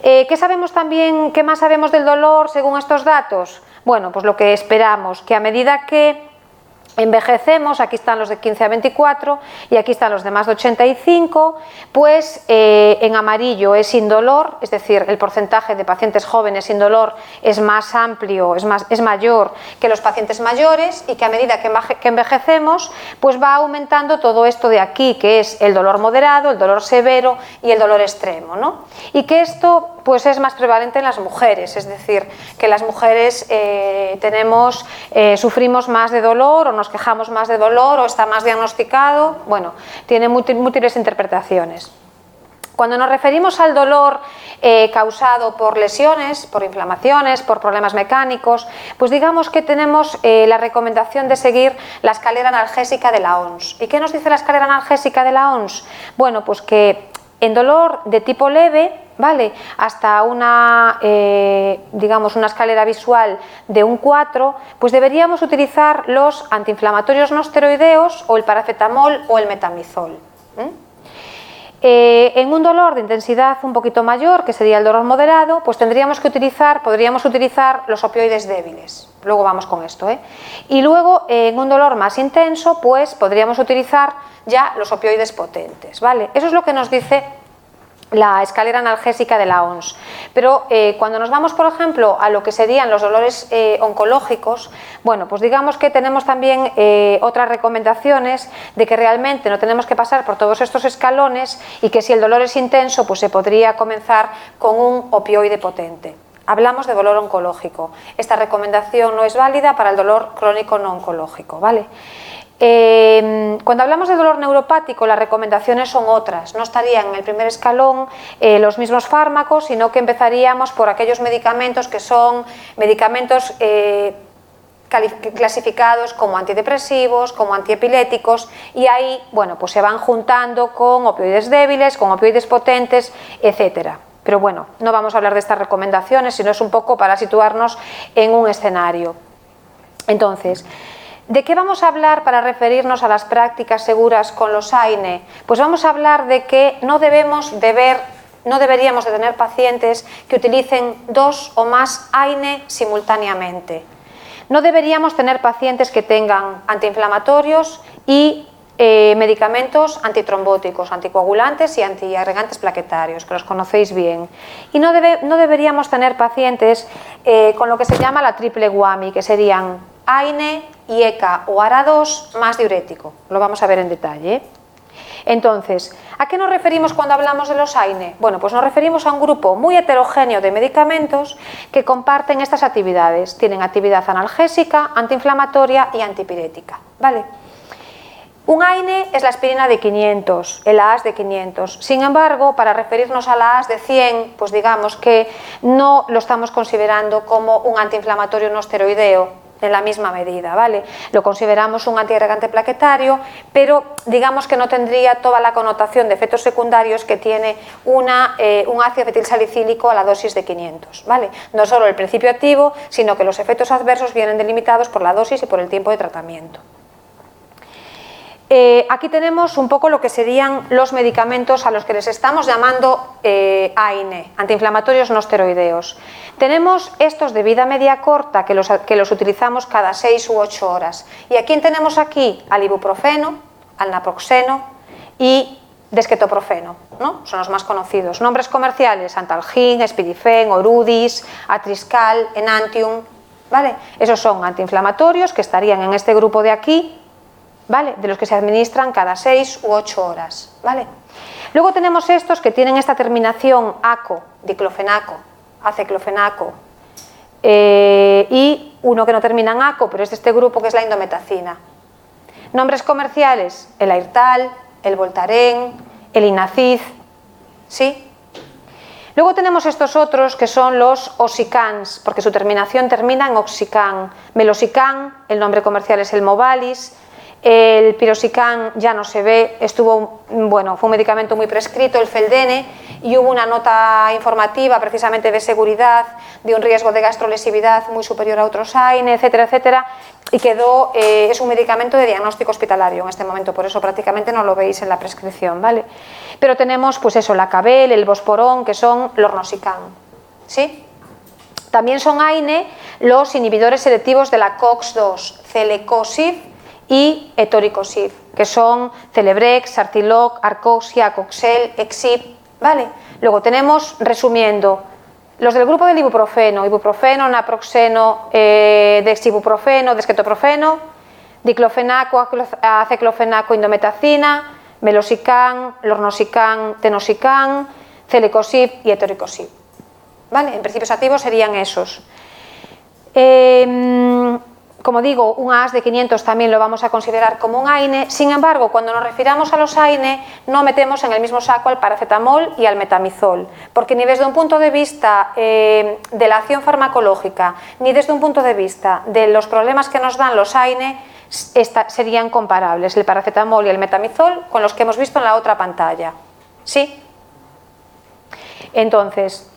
¿Qué sabemos también, qué más sabemos del dolor según estos datos? Bueno, pues lo que esperamos, que a medida que envejecemos, aquí están los de 15 a 24 y aquí están los de más de 85, pues en amarillo es indolor, es decir, el porcentaje de pacientes jóvenes sin dolor es más amplio, es mayor que los pacientes mayores, y que a medida que envejecemos pues va aumentando todo esto de aquí, que es el dolor moderado, el dolor severo y el dolor extremo, ¿no? Y que esto pues es más prevalente en las mujeres, es decir, que las mujeres sufrimos más de dolor, o nos quejamos más de dolor, o está más diagnosticado, bueno, tiene múltiples interpretaciones. Cuando nos referimos al dolor causado por lesiones, por inflamaciones, por problemas mecánicos, pues digamos que tenemos la recomendación de seguir la escalera analgésica de la OMS. ¿Y qué nos dice la escalera analgésica de la OMS? Bueno, pues que en dolor de tipo leve, ¿vale? Hasta una, digamos, una escalera visual de un 4, pues deberíamos utilizar los antiinflamatorios no esteroideos o el paracetamol o el metamizol. En un dolor de intensidad un poquito mayor, que sería el dolor moderado, pues podríamos utilizar los opioides débiles. Luego vamos con esto, Y luego, en un dolor más intenso, pues podríamos utilizar ya los opioides potentes, ¿vale? Eso es lo que nos dice la escalera analgésica de la OMS. Pero cuando nos vamos, por ejemplo, a lo que serían los dolores oncológicos, bueno, pues digamos que tenemos también otras recomendaciones de que realmente no tenemos que pasar por todos estos escalones y que si el dolor es intenso, pues se podría comenzar con un opioide potente. Hablamos de dolor oncológico. Esta recomendación no es válida para el dolor crónico no oncológico, ¿vale? Cuando hablamos de dolor neuropático, las recomendaciones son otras, no estarían en el primer escalón los mismos fármacos, sino que empezaríamos por aquellos medicamentos que son medicamentos clasificados como antidepresivos, como antiepiléticos, y ahí, bueno, pues se van juntando con opioides débiles, con opioides potentes, etcétera. Pero bueno, no vamos a hablar de estas recomendaciones, sino es un poco para situarnos en un escenario. Entonces, ¿de qué vamos a hablar para referirnos a las prácticas seguras con los AINE? Pues vamos a hablar de que no deberíamos de tener pacientes que utilicen 2 o más AINE simultáneamente. No deberíamos tener pacientes que tengan antiinflamatorios y medicamentos antitrombóticos, anticoagulantes y antiagregantes plaquetarios, que los conocéis bien. Y no deberíamos tener pacientes con lo que se llama la triple guami, que serían AINE, IECA o ARA2 más diurético. Lo vamos a ver en detalle. Entonces, ¿a qué nos referimos cuando hablamos de los AINE? Bueno, pues nos referimos a un grupo muy heterogéneo de medicamentos que comparten estas actividades. Tienen actividad analgésica, antiinflamatoria y antipirética, ¿vale? Un AINE es la aspirina de 500, el AAS de 500. Sin embargo, para referirnos a la AAS de 100, pues digamos que no lo estamos considerando como un antiinflamatorio no esteroideo en la misma medida, ¿vale? Lo consideramos un antiagregante plaquetario, pero digamos que no tendría toda la connotación de efectos secundarios que tiene un ácido acetilsalicílico a la dosis de 500, ¿vale? No solo el principio activo, sino que los efectos adversos vienen delimitados por la dosis y por el tiempo de tratamiento. Aquí tenemos un poco lo que serían los medicamentos a los que les estamos llamando AINE, antiinflamatorios no esteroideos. Tenemos estos de vida media corta que los utilizamos cada 6 u 8 horas. ¿Y a quién tenemos aquí? Al ibuprofeno, al naproxeno y desquetoprofeno, ¿no? Son los más conocidos. Nombres comerciales: Antalgin, Spidifen, Orudis, Atriscal, Enantium, ¿vale? Esos son antiinflamatorios que estarían en este grupo de aquí, ¿vale? De los que se administran cada 6 u 8 horas, ¿vale? Luego tenemos estos que tienen esta terminación ACO, diclofenaco, aceclofenaco, y uno que no termina en ACO, pero es de este grupo, que es la indometacina. Nombres comerciales: el Airtal, el Voltaren, el Inacid, ¿sí? Luego tenemos estos otros que son los Oxicans, porque su terminación termina en Oxican. Melosican, el nombre comercial es el Movalis. El Pirosican ya no se ve, fue un medicamento muy prescrito, el Feldene, y hubo una nota informativa precisamente de seguridad, de un riesgo de gastrolesividad muy superior a otros AINE, etcétera, etcétera, y es un medicamento de diagnóstico hospitalario en este momento, por eso prácticamente no lo veis en la prescripción, ¿vale? Pero tenemos, pues eso, la Cabel, el Bosporón, que son Lornosican, ¿sí? También son AINE los inhibidores selectivos de la COX-2, Celecoxib y Etoricosib, que son Celebrex, Sartiloc, Arcoxia, Coxel, Exib, ¿vale? Luego tenemos, resumiendo, los del grupo del ibuprofeno, naproxeno, dexibuprofeno, desquetoprofeno, diclofenaco, aceclofenaco, indometacina, melosican, lornosican, tenosican, Celecosib y Etoricosib, ¿vale? En principios activos serían esos. Como digo, un AAS de 500 también lo vamos a considerar como un AINE. Sin embargo, cuando nos refiramos a los AINE, no metemos en el mismo saco al paracetamol y al metamizol, porque ni desde un punto de vista de la acción farmacológica, ni desde un punto de vista de los problemas que nos dan los AINE, serían comparables el paracetamol y el metamizol con los que hemos visto en la otra pantalla, ¿sí? Entonces,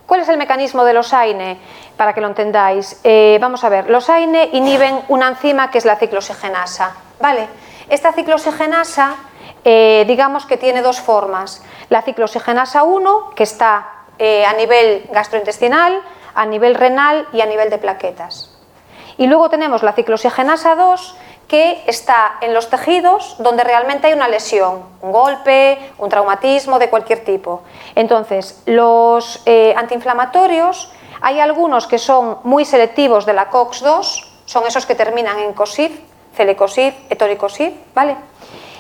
¿cuál es el mecanismo de los AINE? Para que lo entendáis, vamos a ver, los AINE inhiben una enzima que es la ciclooxigenasa, ¿vale? Esta ciclooxigenasa, digamos que tiene dos formas. La ciclooxigenasa 1, que está a nivel gastrointestinal, a nivel renal y a nivel de plaquetas. Y luego tenemos la ciclooxigenasa 2, que está en los tejidos donde realmente hay una lesión, un golpe, un traumatismo de cualquier tipo. Entonces, los antiinflamatorios, hay algunos que son muy selectivos de la COX-2, son esos que terminan en COSID, celecosid, etoricosid, ¿vale?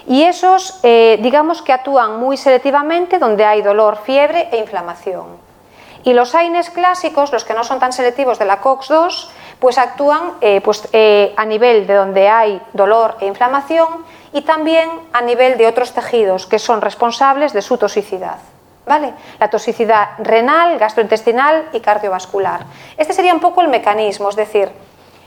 Y esos, digamos que actúan muy selectivamente donde hay dolor, fiebre e inflamación. Y los AINES clásicos, los que no son tan selectivos de la COX-2, pues actúan a nivel de donde hay dolor e inflamación y también a nivel de otros tejidos que son responsables de su toxicidad, ¿vale? La toxicidad renal, gastrointestinal y cardiovascular. Este sería un poco el mecanismo, es decir,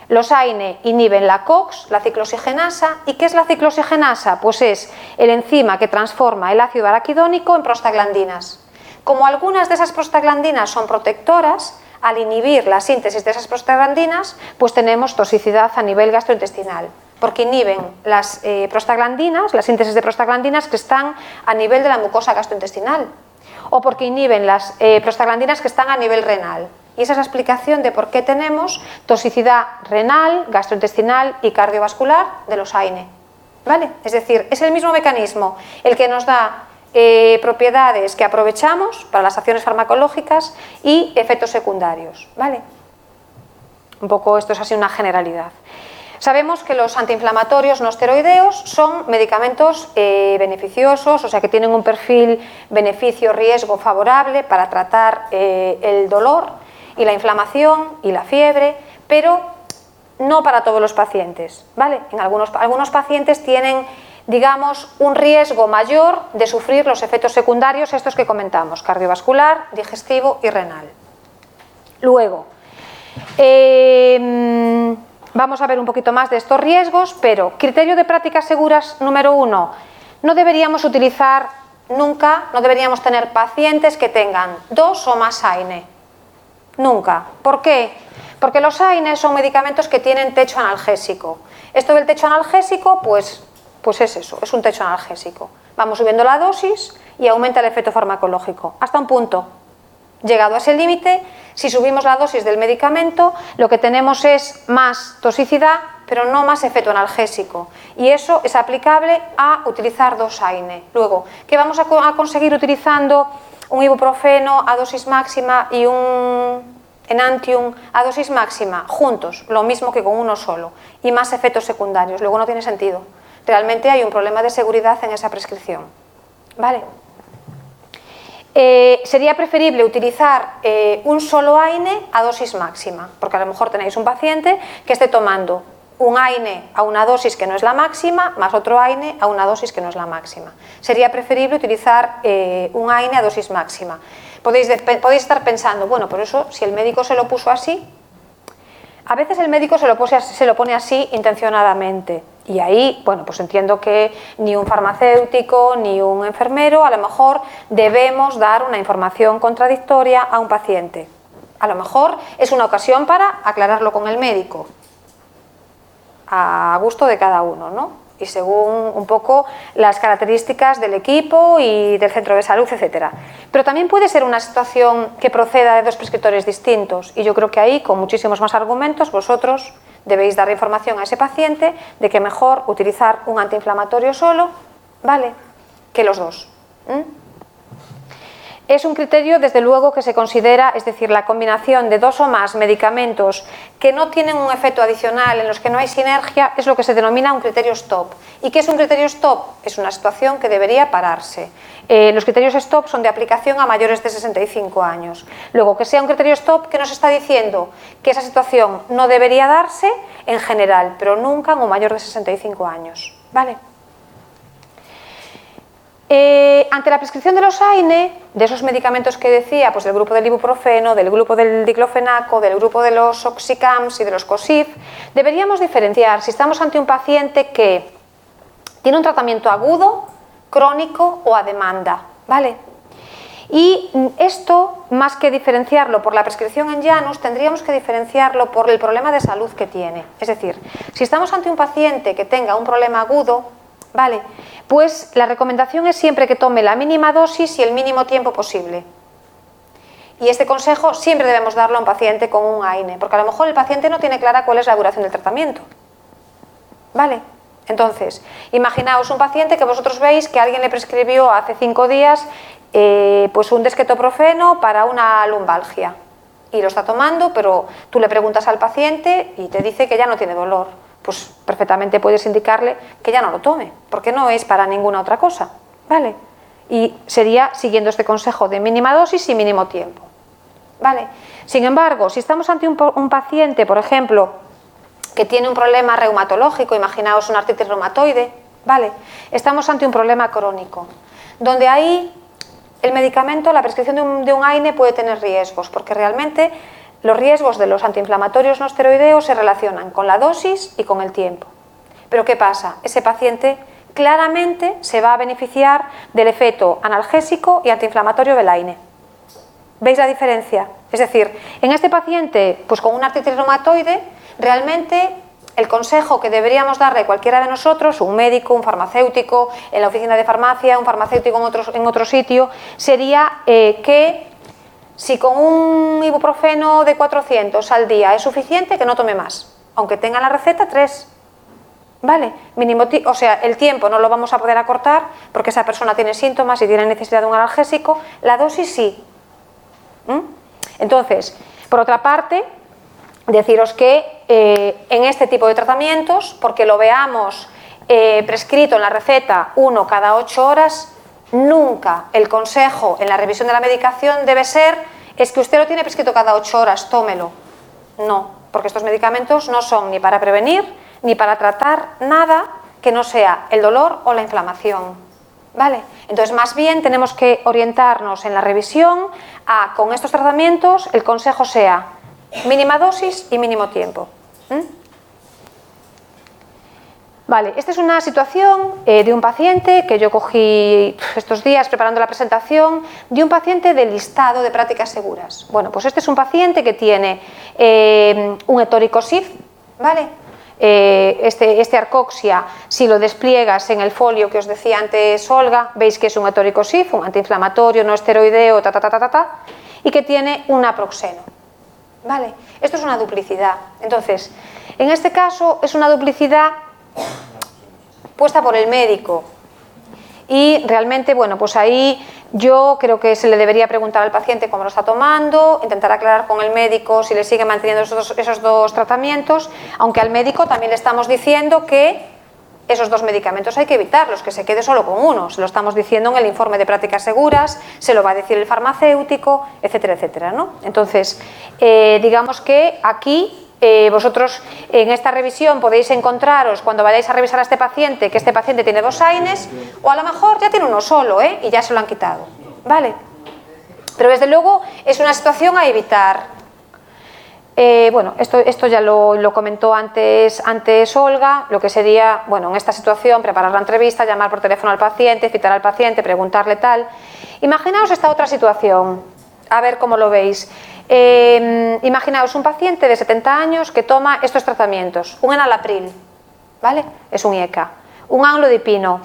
los AINE inhiben la COX, la ciclooxigenasa. ¿Y qué es la ciclooxigenasa? Pues es el enzima que transforma el ácido araquidónico en prostaglandinas. Como algunas de esas prostaglandinas son protectoras, al inhibir la síntesis de esas prostaglandinas, pues tenemos toxicidad a nivel gastrointestinal, porque inhiben las prostaglandinas, la síntesis de prostaglandinas que están a nivel de la mucosa gastrointestinal, o porque inhiben las prostaglandinas que están a nivel renal. Y esa es la explicación de por qué tenemos toxicidad renal, gastrointestinal y cardiovascular de los AINE, ¿vale? Es decir, es el mismo mecanismo el que nos da propiedades que aprovechamos para las acciones farmacológicas y efectos secundarios, ¿vale? Un poco esto es así una generalidad. Sabemos que los antiinflamatorios no esteroideos son medicamentos beneficiosos, o sea que tienen un perfil beneficio-riesgo favorable para tratar el dolor y la inflamación y la fiebre, pero no para todos los pacientes, ¿vale? Algunos pacientes tienen, digamos, un riesgo mayor de sufrir los efectos secundarios, estos que comentamos, cardiovascular, digestivo y renal. Luego, vamos a ver un poquito más de estos riesgos, pero criterio de prácticas seguras número 1, no deberíamos utilizar nunca, no deberíamos tener pacientes que tengan 2 o más AINE, nunca. ¿Por qué? Porque los AINE son medicamentos que tienen techo analgésico. Esto del techo analgésico, pues es eso, es un techo analgésico. Vamos subiendo la dosis y aumenta el efecto farmacológico, hasta un punto. Llegado a ese límite, si subimos la dosis del medicamento, lo que tenemos es más toxicidad, pero no más efecto analgésico. Y eso es aplicable a utilizar 2 AINE. Luego, ¿qué vamos a conseguir utilizando un ibuprofeno a dosis máxima y un Enantium a dosis máxima? Juntos, lo mismo que con uno solo, y más efectos secundarios. Luego no tiene sentido. Realmente hay un problema de seguridad en esa prescripción, ¿vale? Sería preferible utilizar un solo AINE a dosis máxima, porque a lo mejor tenéis un paciente que esté tomando un AINE a una dosis que no es la máxima, más otro AINE a una dosis que no es la máxima. Sería preferible utilizar un AINE a dosis máxima. Podéis estar pensando, bueno, por eso, si el médico se lo puso así, a veces el médico se lo pone así intencionadamente. Y ahí, bueno, pues entiendo que ni un farmacéutico ni un enfermero a lo mejor debemos dar una información contradictoria a un paciente. A lo mejor es una ocasión para aclararlo con el médico, a gusto de cada uno, ¿no? Y según un poco las características del equipo y del centro de salud, etc. Pero también puede ser una situación que proceda de 2 prescriptores distintos, y yo creo que ahí, con muchísimos más argumentos, vosotros debéis dar información a ese paciente de que mejor utilizar un antiinflamatorio solo, ¿vale?, que los 2. Es un criterio, desde luego, que se considera, es decir, la combinación de 2 o más medicamentos que no tienen un efecto adicional, en los que no hay sinergia, es lo que se denomina un criterio stop. ¿Y qué es un criterio stop? Es una situación que debería pararse. Los criterios stop son de aplicación a mayores de 65 años. Luego, que sea un criterio stop, ¿qué nos está diciendo? Que esa situación no debería darse en general, pero nunca en un mayor de 65 años. ¿Vale? Ante la prescripción de los AINE, de esos medicamentos que decía, pues del grupo del ibuprofeno, del grupo del diclofenaco, del grupo de los oxicams y de los COSIF, deberíamos diferenciar si estamos ante un paciente que tiene un tratamiento agudo, crónico o a demanda, ¿vale? Y esto, más que diferenciarlo por la prescripción en Janus, tendríamos que diferenciarlo por el problema de salud que tiene. Es decir, si estamos ante un paciente que tenga un problema agudo, ¿vale?, pues la recomendación es siempre que tome la mínima dosis y el mínimo tiempo posible. Y este consejo siempre debemos darlo a un paciente con un AINE, porque a lo mejor el paciente no tiene clara cuál es la duración del tratamiento. ¿Vale? Entonces, imaginaos un paciente que vosotros veis que alguien le prescribió hace 5 días pues un desquetoprofeno para una lumbalgia. Y lo está tomando, pero tú le preguntas al paciente y te dice que ya no tiene dolor. Pues perfectamente puedes indicarle que ya no lo tome, porque no es para ninguna otra cosa. ¿Vale? Y sería siguiendo este consejo de mínima dosis y mínimo tiempo. ¿Vale? Sin embargo, si estamos ante un paciente, por ejemplo, que tiene un problema reumatológico, imaginaos una artritis reumatoide, ¿vale?, estamos ante un problema crónico, donde ahí el medicamento, la prescripción de un AINE puede tener riesgos, porque realmente los riesgos de los antiinflamatorios no esteroideos se relacionan con la dosis y con el tiempo. Pero ¿qué pasa? Ese paciente claramente se va a beneficiar del efecto analgésico y antiinflamatorio del AINE. ¿Veis la diferencia? Es decir, en este paciente, pues con una artritis reumatoide, realmente el consejo que deberíamos darle cualquiera de nosotros, un médico, un farmacéutico, en la oficina de farmacia, un farmacéutico en otro sitio, sería que si con un ibuprofeno de 400 al día es suficiente, que no tome más, aunque tenga la receta 3. ¿Vale? O sea, el tiempo no lo vamos a poder acortar porque esa persona tiene síntomas y tiene necesidad de un analgésico, la dosis sí. Entonces, por otra parte, deciros que en este tipo de tratamientos, porque lo veamos prescrito en la receta 1 cada 8 horas, nunca el consejo en la revisión de la medicación debe ser es que usted lo tiene prescrito cada 8 horas, tómelo. No, porque estos medicamentos no son ni para prevenir ni para tratar nada que no sea el dolor o la inflamación. ¿Vale? Entonces, más bien tenemos que orientarnos en la revisión a, con estos tratamientos, el consejo sea mínima dosis y mínimo tiempo. Vale, esta es una situación de un paciente que yo cogí estos días preparando la presentación, de un paciente del listado de prácticas seguras. Bueno, pues este es un paciente que tiene un etoricosif, ¿vale? Este arcoxia, si lo despliegas en el folio que os decía antes Olga, veis que es un etoricosif, un antiinflamatorio no esteroideo, y que tiene un naproxeno. ¿Vale? Esto es una duplicidad. Entonces, en este caso es una duplicidad puesta por el médico. Y realmente, bueno, pues ahí yo creo que se le debería preguntar al paciente cómo lo está tomando, intentar aclarar con el médico si le sigue manteniendo esos dos tratamientos, aunque al médico también le estamos diciendo que esos 2 medicamentos hay que evitarlos, que se quede solo con uno. Se lo estamos diciendo en el informe de prácticas seguras, se lo va a decir el farmacéutico, etcétera, etcétera, ¿no? Entonces, digamos que aquí vosotros en esta revisión podéis encontraros, cuando vayáis a revisar a este paciente, que este paciente tiene 2 AINES, o a lo mejor ya tiene uno solo, y ya se lo han quitado, ¿vale? Pero desde luego es una situación a evitar. Bueno, esto ya lo comentó antes Olga, lo que sería, bueno, en esta situación, preparar la entrevista, llamar por teléfono al paciente, citar al paciente, preguntarle tal. Imaginaos esta otra situación, a ver cómo lo veis. Imaginaos un paciente de 70 años que toma estos tratamientos, un enalapril, ¿vale? Es un IECA, un amlodipino,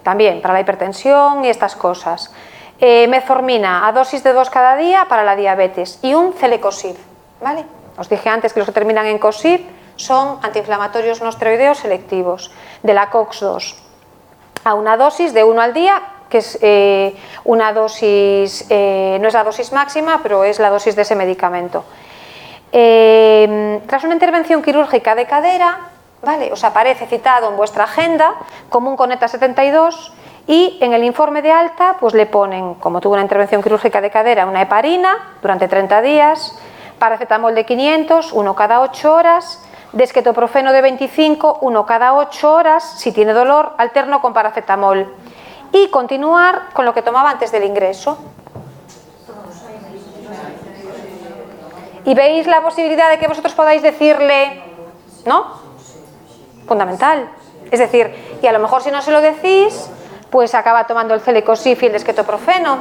también para la hipertensión y estas cosas, metformina a dosis de 2 cada día para la diabetes y un celecoxib, ¿vale? Os dije antes que los que terminan en coxib son antiinflamatorios no esteroideos selectivos, de la COX-2, a una dosis de 1 al día, que es una dosis, no es la dosis máxima, pero es la dosis de ese medicamento. Tras una intervención quirúrgica de cadera, ¿vale?, os aparece citado en vuestra agenda como un Coneta 72 y en el informe de alta pues le ponen, como tuvo una intervención quirúrgica de cadera, una heparina durante 30 días, paracetamol de 500, 1 cada 8 horas, desquetoprofeno de 25, 1 cada 8 horas, si tiene dolor, alterno con paracetamol. Y continuar con lo que tomaba antes del ingreso. ¿Y veis la posibilidad de que vosotros podáis decirle no? Fundamental. Es decir, y a lo mejor si no se lo decís, pues acaba tomando el celecoxib y el desquetoprofeno.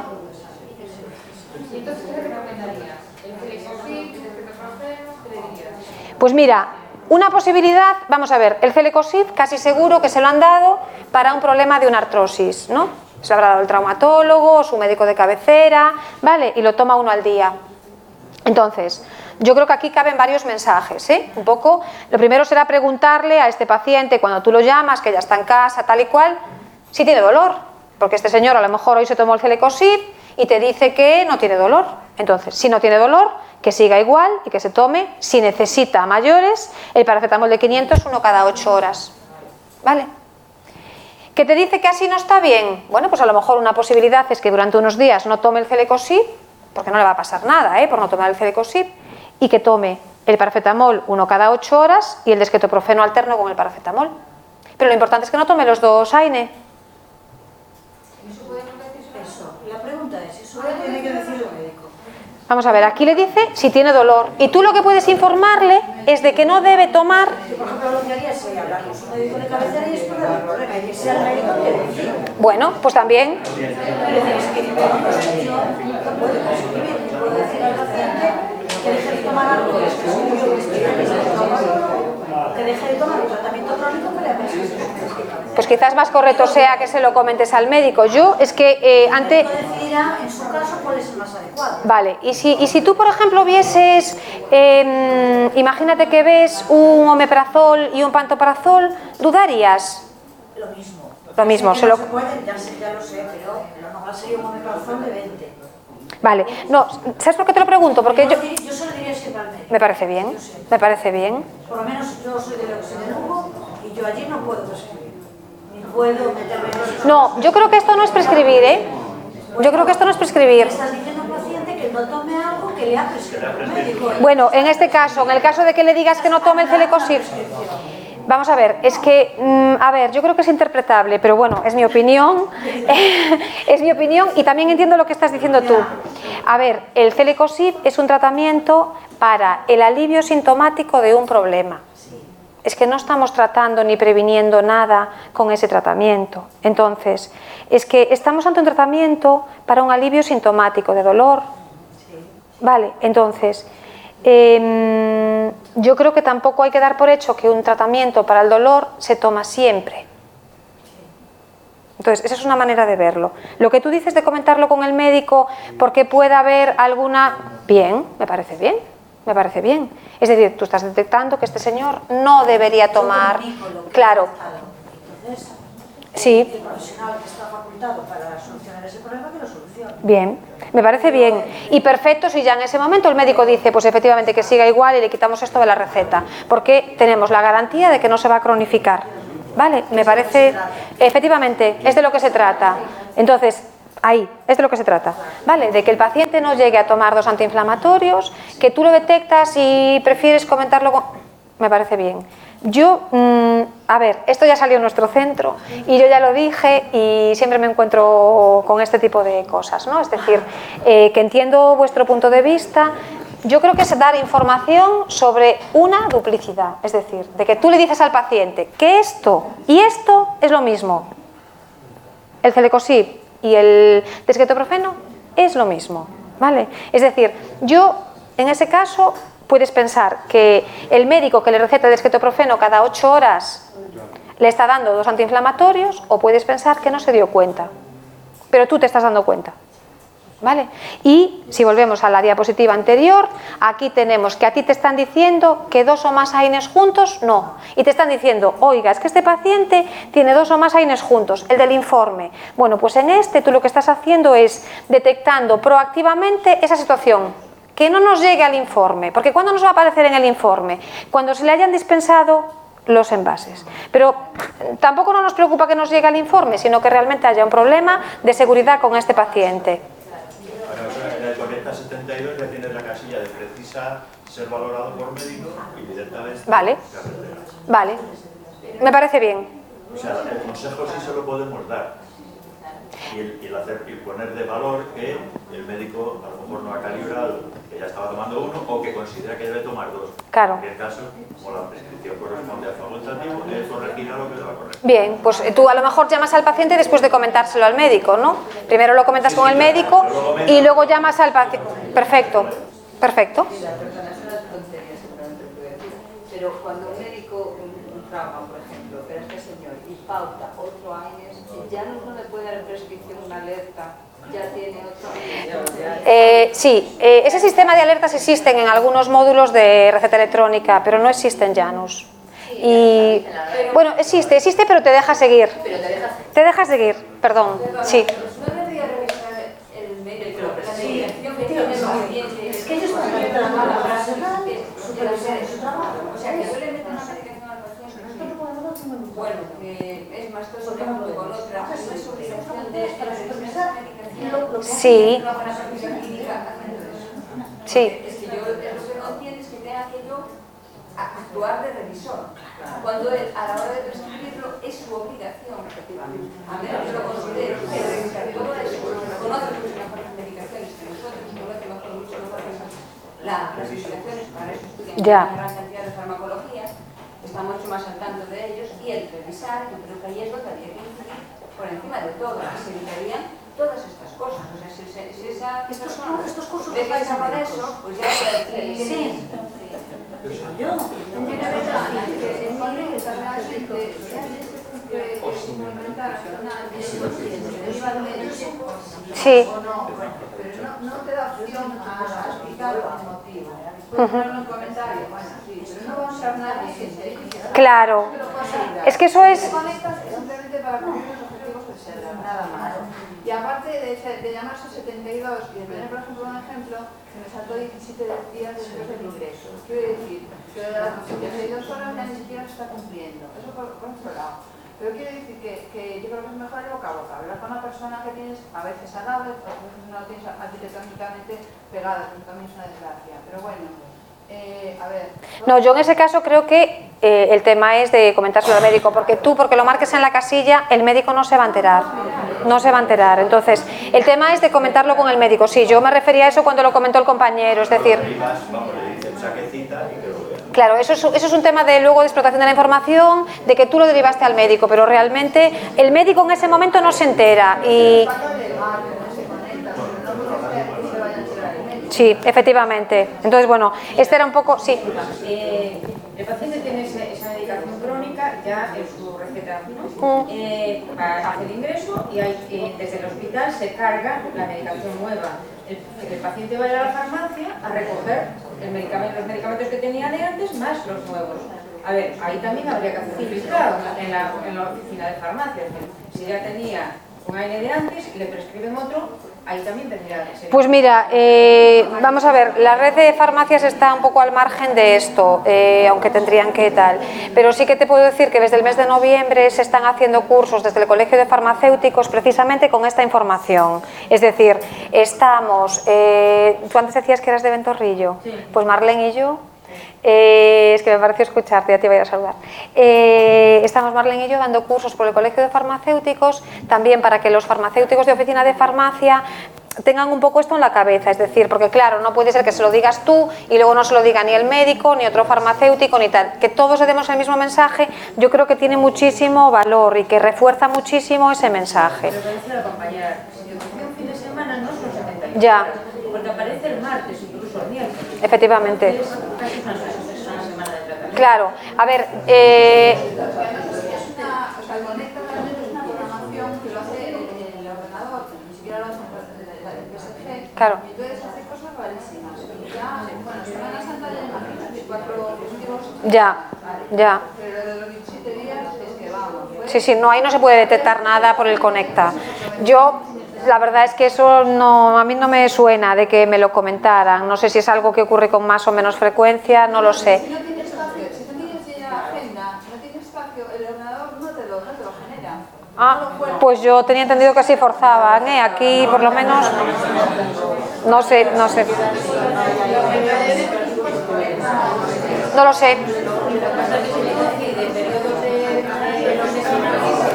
Pues mira, una posibilidad, vamos a ver, el Celecoxib casi seguro que se lo han dado para un problema de una artrosis, ¿no? Se lo habrá dado el traumatólogo, su médico de cabecera, ¿vale? Y lo toma uno al día. Entonces, yo creo que aquí caben varios mensajes, ¿eh? Un poco, lo primero será preguntarle a este paciente cuando tú lo llamas, que ya está en casa, tal y cual, si tiene dolor, porque este señor a lo mejor hoy se tomó el Celecoxib y te dice que no tiene dolor. Entonces, si no tiene dolor, que siga igual y que se tome, si necesita mayores, el paracetamol de 500, uno cada 8 horas, ¿vale? ¿Que te dice que así no está bien? Bueno, pues a lo mejor una posibilidad es que durante unos días no tome el Celecoxib, porque no le va a pasar nada, por no tomar el Celecoxib, y que tome el paracetamol uno cada 8 horas y el desquetoprofeno alterno con el paracetamol. Pero lo importante es que no tome los dos, Aine. Eso, la pregunta es, ¿eso tiene que decir el médico? Vamos a ver, aquí le dice si tiene dolor, y tú lo que puedes informarle es de que no debe tomar... Yo, por ejemplo, lo que haría sería hablar con su médico de cabecera y explicar el problema, y que sea el médico que decida. Bueno, pues también... Es que yo no puedo prescribir, no puedo decir al paciente que deje de tomar algo que es que deje de tomar un tratamiento crónico que le ha prescrito. Pues quizás más correcto sea que se lo comentes al médico. Yo es que antes... El médico decidirá en su caso cuál es el más adecuado. Vale, y si tú, por ejemplo, vieses, imagínate que ves un omeprazol y un pantoprazol, ¿dudarías? Lo mismo. Lo mismo. Se pueden, ya lo sé, pero lo normal sería un omeprazol de 20. Vale, no, ¿sabes por qué te lo pregunto? Porque yo se lo diría siempre al médico. Me parece bien, me parece bien. Por lo menos yo soy de Lugo y yo allí no puedo prescribir. Ni puedo meterme en los... No, yo creo que esto no es prescribir, ¿eh? Yo creo que esto no es prescribir. Estás diciendo a un paciente que no tome algo que le ha prescrito el médico. Bueno, en este caso, en el caso de que le digas que no tome el Celecoxib... Vamos a ver, es que, yo creo que es interpretable, pero bueno, es mi opinión, es mi opinión y también entiendo lo que estás diciendo tú. A ver, el Celecoxib es un tratamiento para el alivio sintomático de un problema. Es que no estamos tratando ni previniendo nada con ese tratamiento. Entonces, es que estamos ante un tratamiento para un alivio sintomático de dolor. Vale, entonces... yo creo que tampoco hay que dar por hecho que un tratamiento para el dolor se toma siempre. Entonces, esa es una manera de verlo. Lo que tú dices de comentarlo con el médico porque puede haber alguna... Bien, me parece bien, me parece bien. Es decir, tú estás detectando que este señor no debería tomar... Claro. Sí. El profesional que está facultado para solucionar ese problema que lo solucione. Bien, me parece bien. Y perfecto si ya en ese momento el médico dice, pues efectivamente que siga igual y le quitamos esto de la receta, porque tenemos la garantía de que no se va a cronificar. Vale, me parece... Efectivamente, es de lo que se trata. Entonces, ahí, es de lo que se trata. Vale, de que el paciente no llegue a tomar 2 antiinflamatorios, que tú lo detectas y prefieres comentarlo con... Me parece bien. Yo, a ver, esto ya salió en nuestro centro y yo ya lo dije y siempre me encuentro con este tipo de cosas, ¿no? Es decir, que entiendo vuestro punto de vista. Yo creo que es dar información sobre una duplicidad, es decir, de que tú le dices al paciente que esto y esto es lo mismo. El Celecoxib y el desquetoprofeno es lo mismo, ¿vale? Es decir, yo en ese caso... Puedes pensar que el médico que le receta desquetoprofeno cada 8 horas le está dando 2 antiinflamatorios, o puedes pensar que no se dio cuenta, pero tú te estás dando cuenta, ¿vale? Y si volvemos a la diapositiva anterior, aquí tenemos que a ti te están diciendo que 2 o más AINES juntos, no, y te están diciendo, oiga, es que este paciente tiene 2 o más AINES juntos, el del informe. Bueno, pues en este tú lo que estás haciendo es detectando proactivamente esa situación, que no nos llegue al informe, porque ¿cuándo nos va a aparecer en el informe? Cuando se le hayan dispensado los envases. Pero tampoco no nos preocupa que nos llegue al informe, sino que realmente haya un problema de seguridad con este paciente. Ahora, en el Conecta 72 ya tienes la casilla de precisa ser valorado por médico y directamente... Vale, vale, me parece bien. O sea, el consejo sí se lo podemos dar. Y poner de valor que el médico a lo mejor no ha calibrado, que ya estaba tomando 1 o que considera que debe tomar 2. Claro. En cualquier caso, como la prescripción corresponde al facultativo, corregirá lo que le va a corregir. Bien, pues tú a lo mejor llamas al paciente después de comentárselo al médico, ¿no? Primero lo comentas con el médico y luego llamas al paciente. Perfecto, perfecto. Pero cuando un médico, un trauma, por ejemplo, pero este señor, y pauta otro AINES, ya no le puede dar prescripción una alerta, ya tiene otro AINES. Sí, ese sistema de alertas existen en algunos módulos de receta electrónica, pero no existe en Janus. Y bueno, existe, pero te deja seguir. Te deja seguir, perdón, sí. ¿No debería revisar el médico la medicación que tiene el paciente? Es que ellos también trabajan la frase su trabajo. O sea, que yo le meto una medicación al paciente. Bueno, es más, esto se junto con otra. Es una obligación de revisar medicación. Sí. Sí. Es que yo lo que no entiendo es que tenga que yo actuar de revisor. Cuando él, a la hora de prescribirlo, es su obligación, efectivamente. A menos que lo considero que revisar todo eso, conoce mucho mejor las medicaciones que nosotros, conoce mucho mejor las investigaciones, para eso estudian una gran cantidad de farmacología, está mucho más al tanto de ellos, y el revisar, yo creo que ahí es lo que habría que incidir por encima de todo, que se evitarían todas estas cosas. O sea, si estos cursos de eso, pues ya sí. Sí. Pero no te da opción a explicar el motivo. Puedes poner un comentario, bueno, sí, pero no va a usar nadie. Claro. Es que eso es... Simplemente para cumplir los objetivos del SEDA, nada más. Y aparte de llamarse 72 y de tener, por ejemplo, un ejemplo, que me saltó 17 días después del ingreso. Quiero decir que las 72 horas ya ni siquiera se está cumpliendo. Eso por otro lado. Pero quiero decir que yo creo que es mejor ir boca a boca. Hablar con una persona que tienes a veces al lado, a veces no lo tienes arquitectónicamente pegada, que también es una desgracia. Pero bueno, a ver... No, yo en ese caso creo que el tema es de comentárselo al médico, porque lo marques en la casilla, el médico no se va a enterar. No se va a enterar. Entonces, el tema es de comentarlo con el médico. Sí, yo me refería a eso cuando lo comentó el compañero, es decir... Claro, eso es un tema de luego de explotación de la información, de que tú lo derivaste al médico, pero realmente el médico en ese momento no se entera y... Sí, efectivamente. Entonces, bueno, este era un poco... Sí. El paciente tiene esa medicación crónica ya en su receta, hace el ingreso y desde el hospital se carga la medicación nueva. El paciente va a ir a la farmacia a recoger los medicamentos que tenía de antes más los nuevos. A ver, ahí también habría que hacer un filtrado en la oficina de farmacia. Si ya tenía un AINE de antes y le prescriben otro, ahí también tendría que ser. Pues mira, vamos a ver, la red de farmacias está un poco al margen de esto, aunque tendrían que tal. Pero sí que te puedo decir que desde el mes de noviembre se están haciendo cursos desde el Colegio de Farmacéuticos precisamente con esta información. Es decir, estamos... tú antes decías que eras de Ventorrillo. Sí. Pues Marlene y yo... es que me pareció escucharte, ya te iba a ir a saludar. Estamos Marlene y yo dando cursos por el Colegio de Farmacéuticos, también para que los farmacéuticos de oficina de farmacia tengan un poco esto en la cabeza, es decir, porque claro, no puede ser que se lo digas tú y luego no se lo diga ni el médico, ni otro farmacéutico, ni tal. Que todos le demos el mismo mensaje, yo creo que tiene muchísimo valor y que refuerza muchísimo ese mensaje. Pero decía la compañera, si un fin de semana no son 70 ya. Porque aparece el martes, incluso el miércoles. Efectivamente. Casi una semana de tratamiento. Claro, a ver... O sea, el conecta realmente es una programación que lo hace el ordenador, ni siquiera lo hace el PSG. Claro. Entonces hace cosas rarísimas. Ya, bueno, Semana Santa ya 24 positivos. Ya, ya. Pero de los 17 días es que vamos. Sí, no, ahí no se puede detectar nada por el conecta. Yo... La verdad es que eso no, a mí no me suena de que me lo comentaran. No sé si es algo que ocurre con más o menos frecuencia, no lo sé. Si no tienes espacio, si tú tienes ya agenda, no tienes espacio, el ordenador no te lo genera. Ah, pues yo tenía entendido que sí forzaban, ¿eh? Aquí por lo menos, no sé. No lo sé.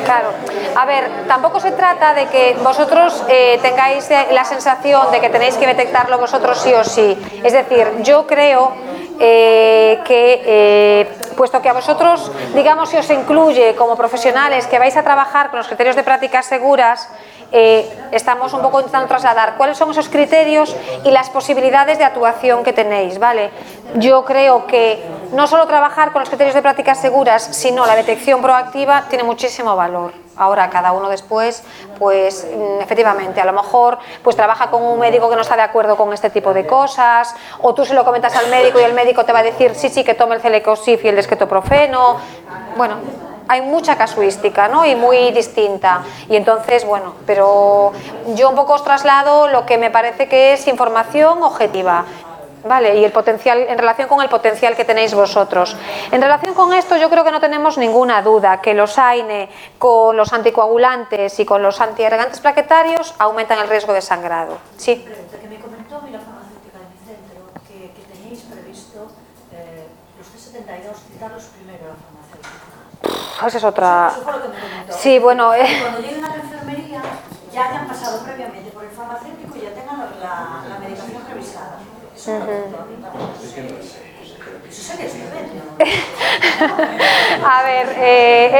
Claro, a ver, tampoco se trata de que vosotros tengáis la sensación de que tenéis que detectarlo vosotros sí o sí. Es decir, yo creo que, puesto que a vosotros, digamos, se os incluye como profesionales que vais a trabajar con los criterios de prácticas seguras, estamos un poco intentando trasladar cuáles son esos criterios y las posibilidades de actuación que tenéis, ¿vale? Yo creo que no solo trabajar con los criterios de prácticas seguras, sino la detección proactiva tiene muchísimo valor. Ahora cada uno después, pues efectivamente, a lo mejor pues trabaja con un médico que no está de acuerdo con este tipo de cosas, o tú se lo comentas al médico y el médico te va a decir sí, que tome el Celecoxib y el Desquetoprofeno. Bueno, hay mucha casuística, ¿no? Y muy distinta. Y entonces, bueno, pero yo un poco os traslado lo que me parece que es información objetiva. Vale, y el potencial, en relación con el potencial que tenéis vosotros. En relación con esto yo creo que no tenemos ninguna duda que los AINE con los anticoagulantes y con los antiagregantes plaquetarios aumentan el riesgo de sangrado. Sí. Que me comentó a mí la farmacéutica de mi centro que tenéis previsto los C72 citarlos primero a la farmacéutica. Esa es otra... Eso fue lo que me comentó. Sí, bueno... Cuando lleguen a la enfermería ya hayan pasado previamente por el farmacéutico y ya tengan la medicación revisada. Eso me lo comentó a mí. Eso sería estupendo. A ver,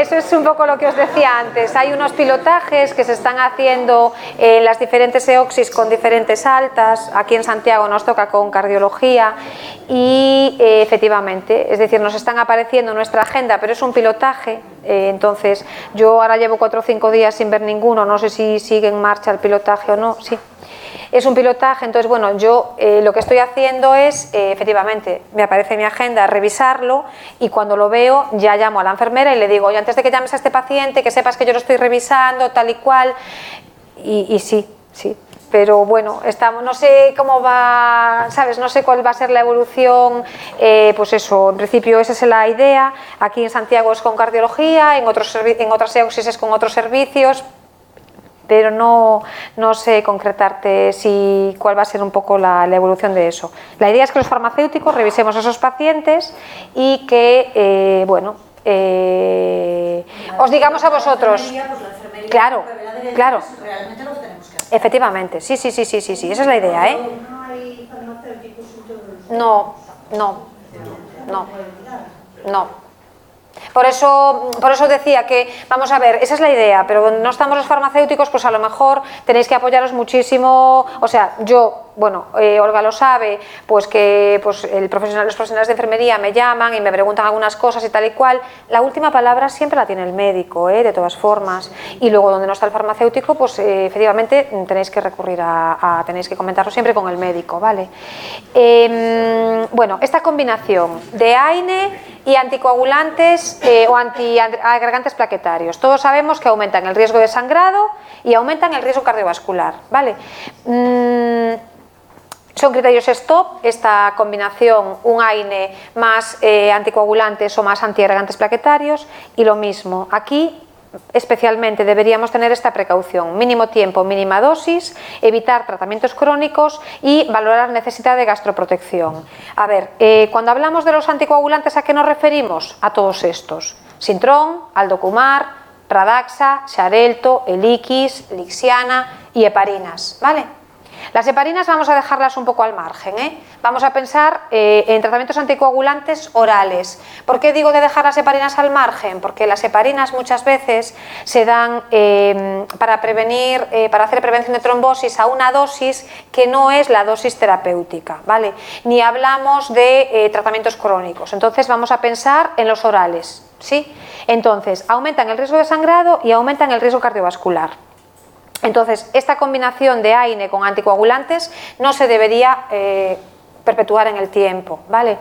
eso es un poco lo que os decía antes. Hay unos pilotajes que se están haciendo en las diferentes EOXIS con diferentes altas. Aquí en Santiago nos toca con cardiología y efectivamente, es decir, nos están apareciendo en nuestra agenda, pero es un pilotaje. Entonces, yo ahora llevo 4 o 5 días sin ver ninguno. No sé si sigue en marcha el pilotaje o no. Sí. Es un pilotaje, entonces bueno, yo lo que estoy haciendo es, efectivamente, me aparece en mi agenda revisarlo y cuando lo veo ya llamo a la enfermera y le digo, oye, antes de que llames a este paciente, que sepas que yo lo estoy revisando, tal y cual, y sí, pero bueno, estamos, no sé cómo va, ¿sabes? No sé cuál va a ser la evolución, pues eso, en principio esa es la idea, aquí en Santiago es con cardiología, en otras EOXIS es con otros servicios, pero no sé concretarte cuál va a ser un poco la evolución de eso. La idea es que los farmacéuticos revisemos a esos pacientes y que, os digamos a vosotros. Claro. Realmente lo tenemos que hacer. Efectivamente, sí, esa es la idea, ¿eh? ¿No hay farmacéuticos en todo el No. Por eso decía que, vamos a ver, esa es la idea, pero no estamos los farmacéuticos, pues a lo mejor tenéis que apoyaros muchísimo, o sea, yo, Olga lo sabe, pues que los profesionales de enfermería me llaman y me preguntan algunas cosas y tal y cual, la última palabra siempre la tiene el médico, de todas formas, y luego donde no está el farmacéutico, pues efectivamente tenéis que recurrir tenéis que comentarlo siempre con el médico, ¿vale? Esta combinación de AINE y anticoagulantes o antiagregantes plaquetarios. Todos sabemos que aumentan el riesgo de sangrado y aumentan el riesgo cardiovascular, ¿vale? Son criterios STOP, esta combinación, un AINE más anticoagulantes o más antiagregantes plaquetarios, y lo mismo, aquí especialmente deberíamos tener esta precaución: mínimo tiempo, mínima dosis, evitar tratamientos crónicos y valorar necesidad de gastroprotección. A ver, cuando hablamos de los anticoagulantes, ¿a qué nos referimos? A todos estos: Sintrom, Aldocumar, Pradaxa, Xarelto, Eliquis, Lixiana y heparinas, ¿vale? Las heparinas vamos a dejarlas un poco al margen, Vamos a pensar en tratamientos anticoagulantes orales. ¿Por qué digo de dejar las heparinas al margen? Porque las heparinas muchas veces se dan para hacer prevención de trombosis a una dosis que no es la dosis terapéutica, ¿vale? Ni hablamos de tratamientos crónicos. Entonces vamos a pensar en los orales, ¿sí? Entonces, aumentan el riesgo de sangrado y aumentan el riesgo cardiovascular. Entonces, esta combinación de AINE con anticoagulantes no se debería perpetuar en el tiempo, ¿vale?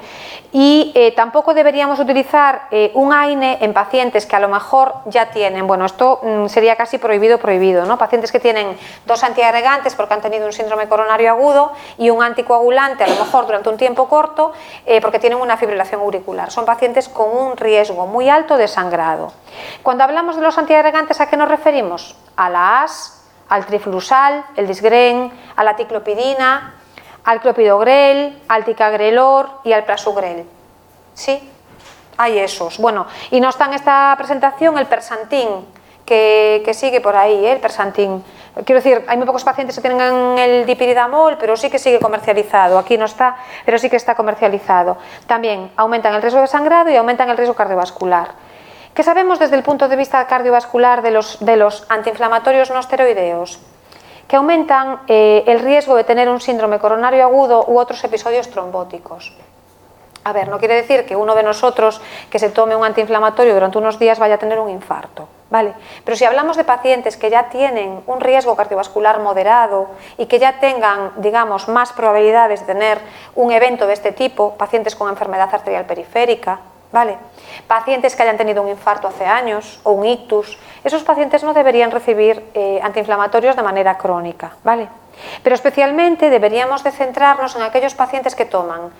Y tampoco deberíamos utilizar un AINE en pacientes que a lo mejor ya tienen, esto sería casi prohibido, ¿no? Pacientes que tienen 2 antiagregantes porque han tenido un síndrome coronario agudo y un anticoagulante a lo mejor durante un tiempo corto porque tienen una fibrilación auricular. Son pacientes con un riesgo muy alto de sangrado. Cuando hablamos de los antiagregantes, ¿a qué nos referimos? A la AS, al triflusal, el disgren, a la ticlopidina, al clopidogrel, al ticagrelor y al prasugrel. ¿Sí? Hay esos. Y no está en esta presentación el persantin, que sigue por ahí, el persantin. Quiero decir, hay muy pocos pacientes que tienen el dipiridamol, pero sí que sigue comercializado. Aquí no está, pero sí que está comercializado. También aumentan el riesgo de sangrado y aumentan el riesgo cardiovascular. ¿Qué sabemos desde el punto de vista cardiovascular de los antiinflamatorios no esteroideos? que aumentan el riesgo de tener un síndrome coronario agudo u otros episodios trombóticos. A ver, no quiere decir que uno de nosotros que se tome un antiinflamatorio durante unos días vaya a tener un infarto, ¿vale? Pero si hablamos de pacientes que ya tienen un riesgo cardiovascular moderado y que ya tengan, digamos, más probabilidades de tener un evento de este tipo, pacientes con enfermedad arterial periférica, ¿vale? Pacientes que hayan tenido un infarto hace años o un ictus, esos pacientes no deberían recibir antiinflamatorios de manera crónica, ¿vale? Pero especialmente deberíamos de centrarnos en aquellos pacientes que toman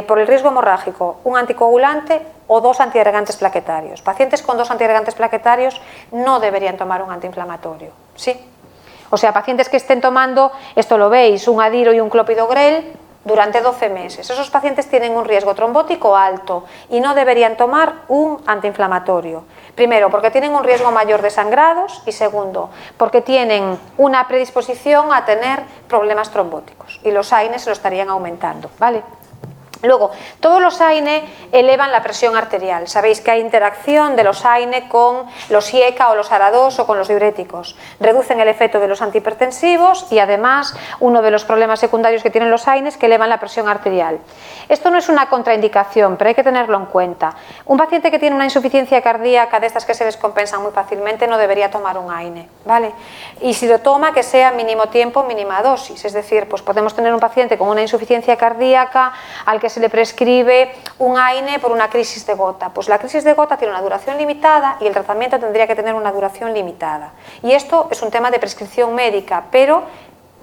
por el riesgo hemorrágico un anticoagulante o 2 antiagregantes plaquetarios. Pacientes con 2 antiagregantes plaquetarios no deberían tomar un antiinflamatorio, ¿sí? O sea, pacientes que estén tomando, esto lo veis, un Adiro y un clopidogrel durante 12 meses. Esos pacientes tienen un riesgo trombótico alto y no deberían tomar un antiinflamatorio. Primero, porque tienen un riesgo mayor de sangrados y segundo, porque tienen una predisposición a tener problemas trombóticos y los AINE se lo estarían aumentando, ¿vale? Luego, todos los AINE elevan la presión arterial. Sabéis que hay interacción de los AINE con los IECA o los ARA2 o con los diuréticos. Reducen el efecto de los antihipertensivos y además uno de los problemas secundarios que tienen los AINE es que elevan la presión arterial. Esto no es una contraindicación, pero hay que tenerlo en cuenta. Un paciente que tiene una insuficiencia cardíaca de estas que se descompensan muy fácilmente no debería tomar un AINE, ¿vale? Y si lo toma, que sea mínimo tiempo, mínima dosis. Es decir, pues podemos tener un paciente con una insuficiencia cardíaca al que se le prescribe un AINE por una crisis de gota. Pues la crisis de gota tiene una duración limitada y el tratamiento tendría que tener una duración limitada. Y esto es un tema de prescripción médica, pero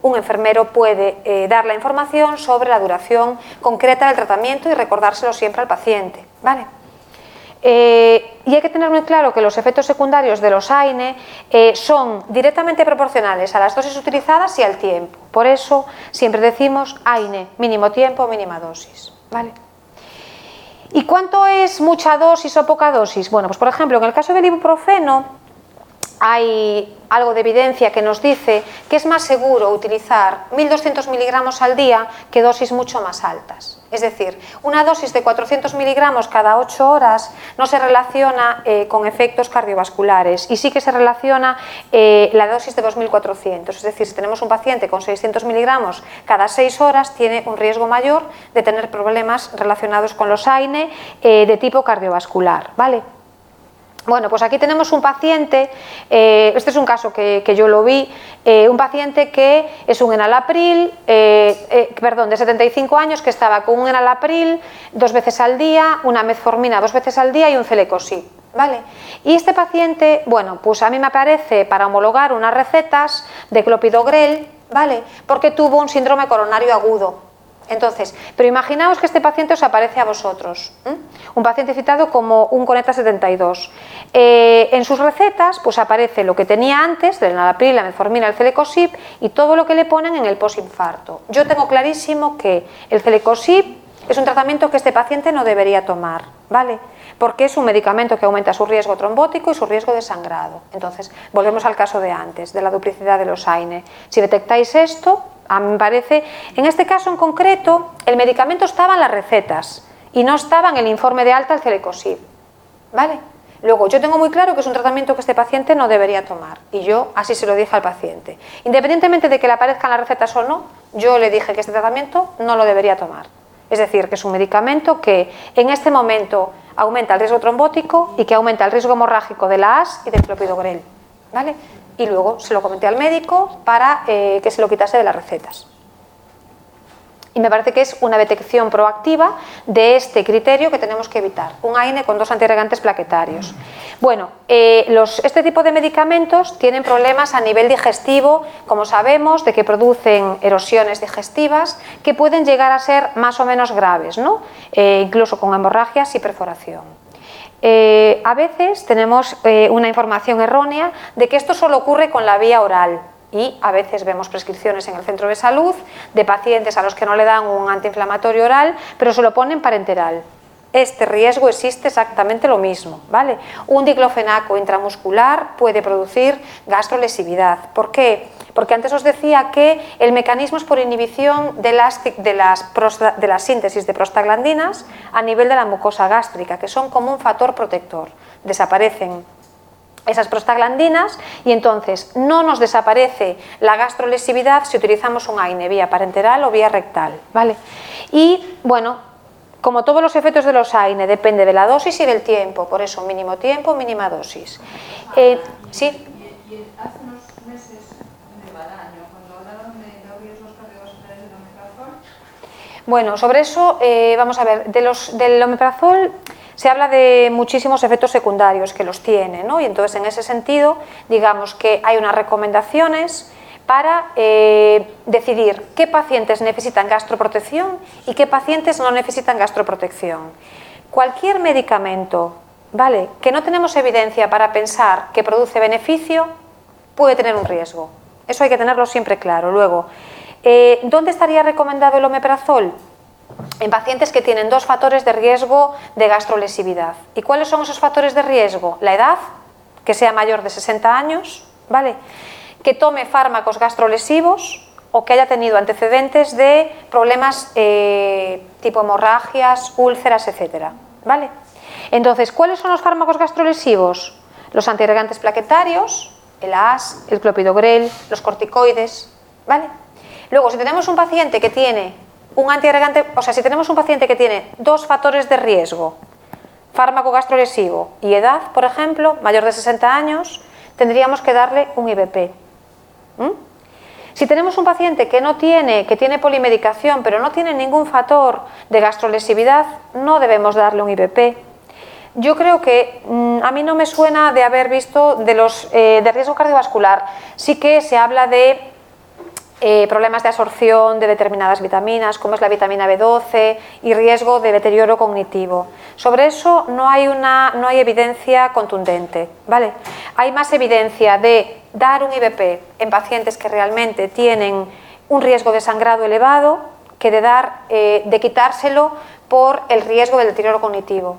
un enfermero puede dar la información sobre la duración concreta del tratamiento y recordárselo siempre al paciente, ¿vale? Y hay que tener muy claro que los efectos secundarios de los AINE son directamente proporcionales a las dosis utilizadas y al tiempo. Por eso siempre decimos AINE, mínimo tiempo, mínima dosis, ¿vale? ¿Y cuánto es mucha dosis o poca dosis? Bueno, pues por ejemplo, en el caso del ibuprofeno hay algo de evidencia que nos dice que es más seguro utilizar 1200 miligramos al día que dosis mucho más altas. Es decir, una dosis de 400 miligramos cada 8 horas no se relaciona con efectos cardiovasculares y sí que se relaciona la dosis de 2400. Es decir, si tenemos un paciente con 600 miligramos cada 6 horas, tiene un riesgo mayor de tener problemas relacionados con los AINE de tipo cardiovascular, ¿vale? Bueno, pues aquí tenemos un paciente, este es un caso que yo lo vi, un paciente que es un enalapril, de 75 años, que estaba con un enalapril 2 veces al día, una metformina 2 veces al día y un celecoxib, ¿vale? Y este paciente, bueno, pues a mí me aparece para homologar unas recetas de clopidogrel, ¿vale? Porque tuvo un síndrome coronario agudo. Entonces, pero imaginaos que este paciente os aparece a vosotros, un paciente citado como un Coneta 72. En sus recetas pues aparece lo que tenía antes del enalapril, la metformina, el celecoxib y todo lo que le ponen en el posinfarto. Yo tengo clarísimo que el celecoxib es un tratamiento que este paciente no debería tomar, ¿vale? Porque es un medicamento que aumenta su riesgo trombótico y su riesgo de sangrado. Entonces, volvemos al caso de antes, de la duplicidad de los AINE. Si detectáis esto, a mí me parece, en este caso en concreto, el medicamento estaba en las recetas y no estaba en el informe de alta el celecoxib, ¿vale? Luego, yo tengo muy claro que es un tratamiento que este paciente no debería tomar y yo así se lo dije al paciente. Independientemente de que le aparezcan las recetas o no, yo le dije que este tratamiento no lo debería tomar. Es decir, que es un medicamento que en este momento aumenta el riesgo trombótico y que aumenta el riesgo hemorrágico de la AS y del clopidogrel, ¿vale? Y luego se lo comenté al médico para que se lo quitase de las recetas. Y me parece que es una detección proactiva de este criterio que tenemos que evitar, un AINE con 2 antiagregantes plaquetarios. Bueno, este tipo de medicamentos tienen problemas a nivel digestivo, como sabemos, de que producen erosiones digestivas que pueden llegar a ser más o menos graves, ¿no? Incluso con hemorragias y perforación. A veces tenemos una información errónea de que esto solo ocurre con la vía oral y a veces vemos prescripciones en el centro de salud de pacientes a los que no le dan un antiinflamatorio oral, pero se lo ponen parenteral. Este riesgo existe exactamente lo mismo, ¿vale? Un diclofenaco intramuscular puede producir gastrolesividad. ¿Por qué? Porque antes os decía que el mecanismo es por inhibición de la síntesis de prostaglandinas a nivel de la mucosa gástrica, que son como un factor protector. Desaparecen esas prostaglandinas y entonces no nos desaparece la gastrolesividad si utilizamos un AINE vía parenteral o vía rectal, ¿vale? Y bueno, como todos los efectos de los AINE depende de la dosis y del tiempo, por eso mínimo tiempo, mínima dosis. ¿Sí? Y hace unos meses, al año, cuando hablaron de los riesgos cardiovasculares del omeprazol. Bueno, sobre eso, vamos a ver, del omeprazol se habla de muchísimos efectos secundarios que los tiene, ¿no? Y entonces en ese sentido, digamos que hay unas recomendaciones para decidir qué pacientes necesitan gastroprotección y qué pacientes no necesitan gastroprotección. Cualquier medicamento, ¿vale?, que no tenemos evidencia para pensar que produce beneficio, puede tener un riesgo. Eso hay que tenerlo siempre claro. Luego, ¿dónde estaría recomendado el omeprazol? En pacientes que tienen 2 factores de riesgo de gastrolesividad. ¿Y cuáles son esos factores de riesgo? La edad, que sea mayor de 60 años, ¿vale?, que tome fármacos gastrolesivos o que haya tenido antecedentes de problemas tipo hemorragias, úlceras, etcétera, ¿vale? Entonces, ¿cuáles son los fármacos gastrolesivos? Los antiagregantes plaquetarios, el AAS, el clopidogrel, los corticoides, ¿vale? Luego, si tenemos un paciente que tiene un antiagregante, o sea, si tenemos un paciente que tiene 2 factores de riesgo, fármaco gastrolesivo y edad, por ejemplo, mayor de 60 años, tendríamos que darle un IVP. Si tenemos un paciente que tiene polimedicación, pero no tiene ningún factor de gastrolesividad, no debemos darle un IVP. Yo creo que a mí no me suena de haber visto de riesgo cardiovascular. Sí que se habla de problemas de absorción de determinadas vitaminas, como es la vitamina B12, y riesgo de deterioro cognitivo. Sobre eso no hay evidencia contundente, ¿vale? Hay más evidencia de dar un IVP en pacientes que realmente tienen un riesgo de sangrado elevado que de quitárselo por el riesgo del deterioro cognitivo.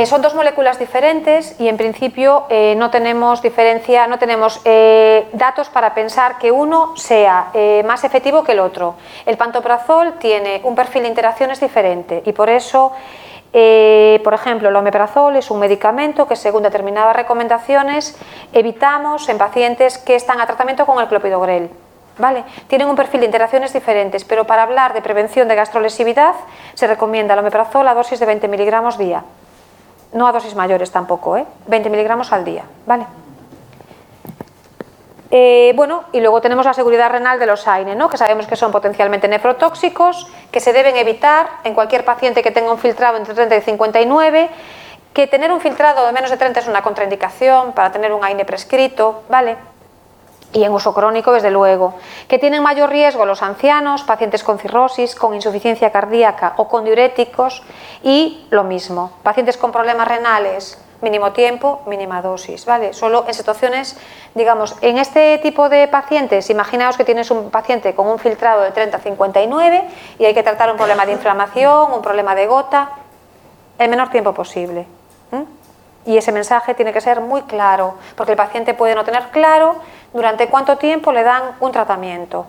Son 2 moléculas diferentes y en principio no tenemos datos para pensar que uno sea más efectivo que el otro. El pantoprazol tiene un perfil de interacciones diferente y por eso, por ejemplo, el omeprazol es un medicamento que según determinadas recomendaciones evitamos en pacientes que están a tratamiento con el clopidogrel. ¿Vale? Tienen un perfil de interacciones diferentes, pero para hablar de prevención de gastrolesividad se recomienda el omeprazol a dosis de 20 miligramos día. No a dosis mayores tampoco, 20 miligramos al día, ¿vale? Bueno, y luego tenemos la seguridad renal de los AINE, ¿no?, que sabemos que son potencialmente nefrotóxicos, que se deben evitar en cualquier paciente que tenga un filtrado entre 30 y 59, que tener un filtrado de menos de 30 es una contraindicación para tener un AINE prescrito, ¿vale? Y en uso crónico, desde luego. Que tienen mayor riesgo los ancianos, pacientes con cirrosis, con insuficiencia cardíaca o con diuréticos, y lo mismo, pacientes con problemas renales, mínimo tiempo, mínima dosis, ¿vale? Solo en situaciones, digamos, en este tipo de pacientes, imaginaos que tienes un paciente con un filtrado de 30-59 y hay que tratar un problema de inflamación, un problema de gota, el menor tiempo posible. Y ese mensaje tiene que ser muy claro, porque el paciente puede no tener claro durante cuánto tiempo le dan un tratamiento.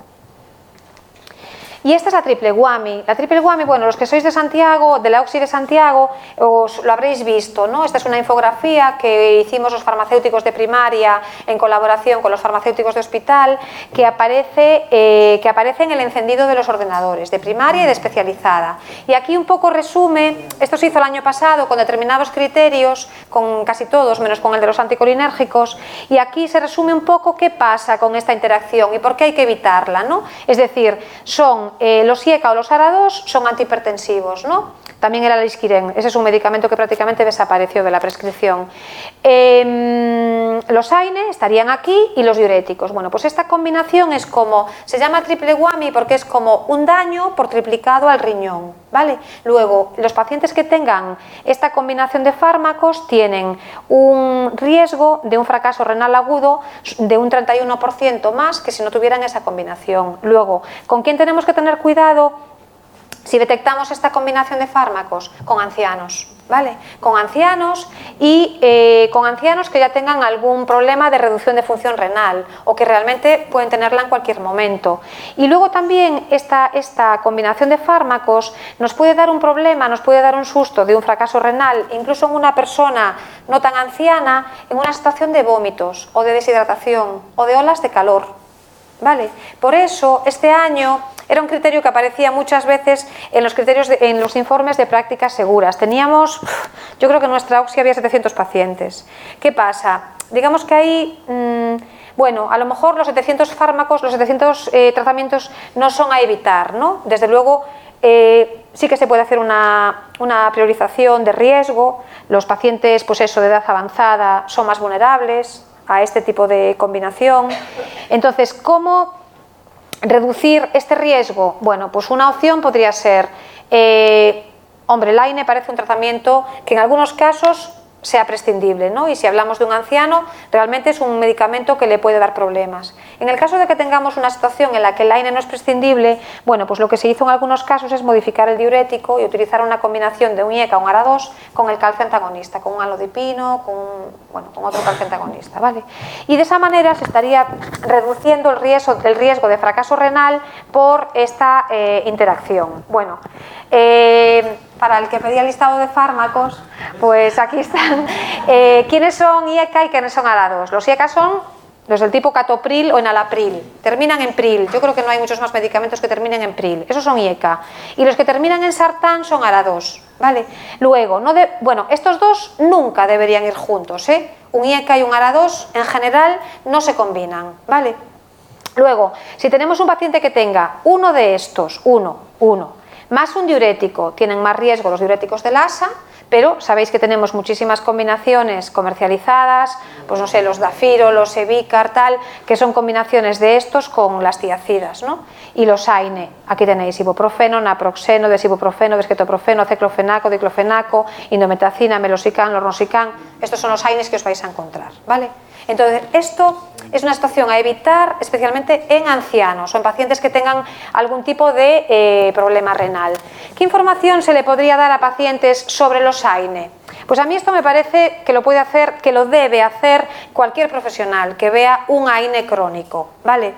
Y esta es la triple guami. La triple guami, bueno, los que sois de Santiago, de la OXI de Santiago, os lo habréis visto, ¿no? Esta es una infografía que hicimos los farmacéuticos de primaria en colaboración con los farmacéuticos de hospital, que aparece en el encendido de los ordenadores, de primaria y de especializada. Y aquí un poco resume, esto se hizo el año pasado con determinados criterios, con casi todos, menos con el de los anticolinérgicos, y aquí se resume un poco qué pasa con esta interacción y por qué hay que evitarla, ¿no? Es decir, son los IECA o los ARA2 son antihipertensivos, ¿no? También el alisquiren, ese es un medicamento que prácticamente desapareció de la prescripción. Los AINE estarían aquí y los diuréticos. Bueno, pues esta combinación es como, se llama triple guami porque es como un daño por triplicado al riñón, ¿vale? Luego, los pacientes que tengan esta combinación de fármacos tienen un riesgo de un fracaso renal agudo de un 31% más que si no tuvieran esa combinación. Luego, ¿con quién tenemos que tener cuidado? si detectamos esta combinación de fármacos con ancianos, ¿vale? Con ancianos y con ancianos que ya tengan algún problema de reducción de función renal o que realmente pueden tenerla en cualquier momento. Y luego también esta combinación de fármacos nos puede dar un problema, nos puede dar un susto de un fracaso renal, incluso en una persona no tan anciana, en una situación de vómitos o de deshidratación o de olas de calor, ¿vale? Por eso este año era un criterio que aparecía muchas veces en los informes de prácticas seguras. Teníamos, yo creo que en nuestra OXI había 700 pacientes. ¿Qué pasa? Digamos que ahí, bueno, a lo mejor los 700 fármacos, los 700 tratamientos no son a evitar, ¿no? Desde luego, sí que se puede hacer una priorización de riesgo. Los pacientes, pues eso, de edad avanzada son más vulnerables a este tipo de combinación. Entonces, ¿cómo reducir este riesgo? Bueno, pues una opción podría ser, hombre, el AINE parece un tratamiento que en algunos casos sea prescindible, ¿no? Y si hablamos de un anciano, realmente es un medicamento que le puede dar problemas. En el caso de que tengamos una situación en la que el AINE no es prescindible, bueno, pues lo que se hizo en algunos casos es modificar el diurético y utilizar una combinación de un IECA, un ARA2, con el calcio antagonista, con un alodipino, con otro calcio antagonista, ¿vale? Y de esa manera se estaría reduciendo el riesgo de fracaso renal por esta interacción. Bueno, para el que pedía el listado de fármacos, pues aquí están. ¿Quiénes son IECA y quiénes son ARA2? Los IECA son los del tipo catopril o enalapril, terminan en pril. Yo creo que no hay muchos más medicamentos que terminen en pril, esos son IECA. Y los que terminan en sartán son ARA2, ¿vale? Luego, bueno, estos dos nunca deberían ir juntos, ¿eh? Un IECA y un ARA2 en general no se combinan, ¿vale? Luego, si tenemos un paciente que tenga uno de estos, uno, más un diurético, tienen más riesgo los diuréticos del ASA, pero sabéis que tenemos muchísimas combinaciones comercializadas, pues no sé, los Dafiro, los Evicar, tal, que son combinaciones de estos con las tiacidas, ¿no? Y los AINE, aquí tenéis ibuprofeno, naproxeno, desibuprofeno, desquetoprofeno, ceclofenaco, diclofenaco, indometacina, meloxicam, lornoxicam, estos son los AINEs que os vais a encontrar, ¿vale? Entonces, esto es una situación a evitar especialmente en ancianos o en pacientes que tengan algún tipo de problema renal. ¿Qué información se le podría dar a pacientes sobre los AINE? Pues a mí esto me parece que lo puede hacer, que lo debe hacer cualquier profesional que vea un AINE crónico, ¿vale?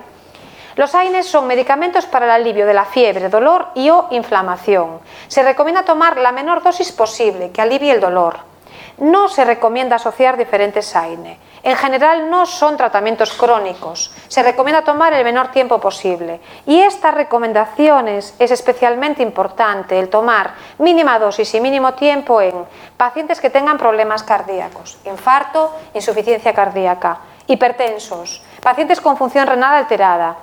Los AINEs son medicamentos para el alivio de la fiebre, dolor y o inflamación. Se recomienda tomar la menor dosis posible que alivie el dolor. No se recomienda asociar diferentes AINE. En general no son tratamientos crónicos, se recomienda tomar el menor tiempo posible. Y estas recomendaciones es especialmente importante el tomar mínima dosis y mínimo tiempo en pacientes que tengan problemas cardíacos, infarto, insuficiencia cardíaca, hipertensos, pacientes con función renal alterada,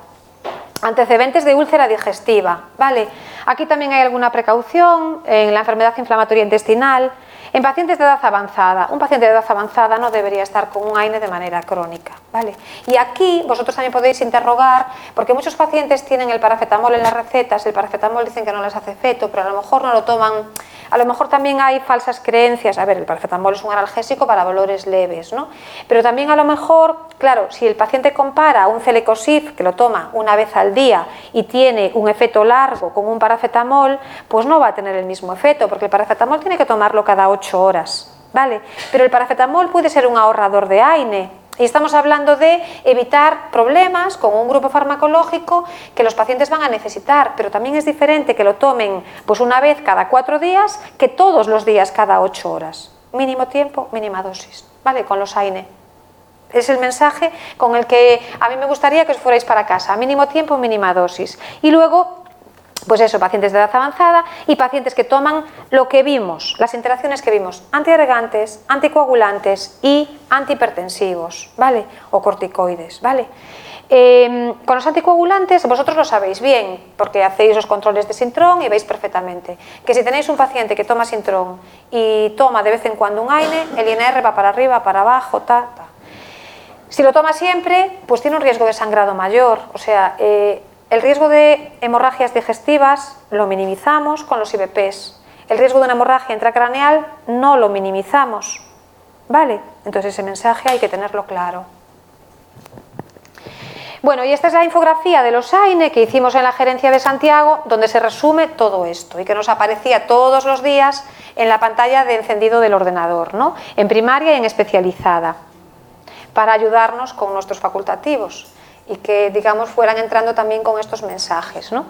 antecedentes de úlcera digestiva, ¿vale? Aquí también hay alguna precaución en la enfermedad inflamatoria intestinal. En pacientes de edad avanzada, un paciente de edad avanzada no debería estar con un AINE de manera crónica, ¿vale? Y aquí vosotros también podéis interrogar, porque muchos pacientes tienen el paracetamol en las recetas, el paracetamol dicen que no les hace efecto, pero a lo mejor no lo toman, a lo mejor también hay falsas creencias. A ver, el paracetamol es un analgésico para dolores leves, ¿no? Pero también a lo mejor, claro, si el paciente compara un Celecoxib, que lo toma una vez al día y tiene un efecto largo con un paracetamol, pues no va a tener el mismo efecto, porque el paracetamol tiene que tomarlo cada 8 horas, ¿vale? Pero el paracetamol puede ser un ahorrador de AINE. Y estamos hablando de evitar problemas con un grupo farmacológico que los pacientes van a necesitar, pero también es diferente que lo tomen pues una vez cada 4 días que todos los días cada 8 horas. Mínimo tiempo, mínima dosis, ¿vale? Con los AINE. Es el mensaje con el que a mí me gustaría que os fuerais para casa. Mínimo tiempo, mínima dosis. Y luego, pues eso, pacientes de edad avanzada y pacientes que toman lo que vimos, las interacciones que vimos, antiagregantes, anticoagulantes y antihipertensivos, ¿vale? O corticoides, ¿vale? Con los anticoagulantes vosotros lo sabéis bien, porque hacéis los controles de Sintrom y veis perfectamente que si tenéis un paciente que toma Sintrom y toma de vez en cuando un AINE, el INR va para arriba, para abajo, ta. Si lo toma siempre, pues tiene un riesgo de sangrado mayor, o sea, el riesgo de hemorragias digestivas lo minimizamos con los IBPs. El riesgo de una hemorragia intracraneal no lo minimizamos, ¿vale? Entonces ese mensaje hay que tenerlo claro. Bueno, y esta es la infografía de los AINE que hicimos en la Gerencia de Santiago, donde se resume todo esto y que nos aparecía todos los días en la pantalla de encendido del ordenador, ¿no? En primaria y en especializada, para ayudarnos con nuestros facultativos y que, digamos, fueran entrando también con estos mensajes, ¿no?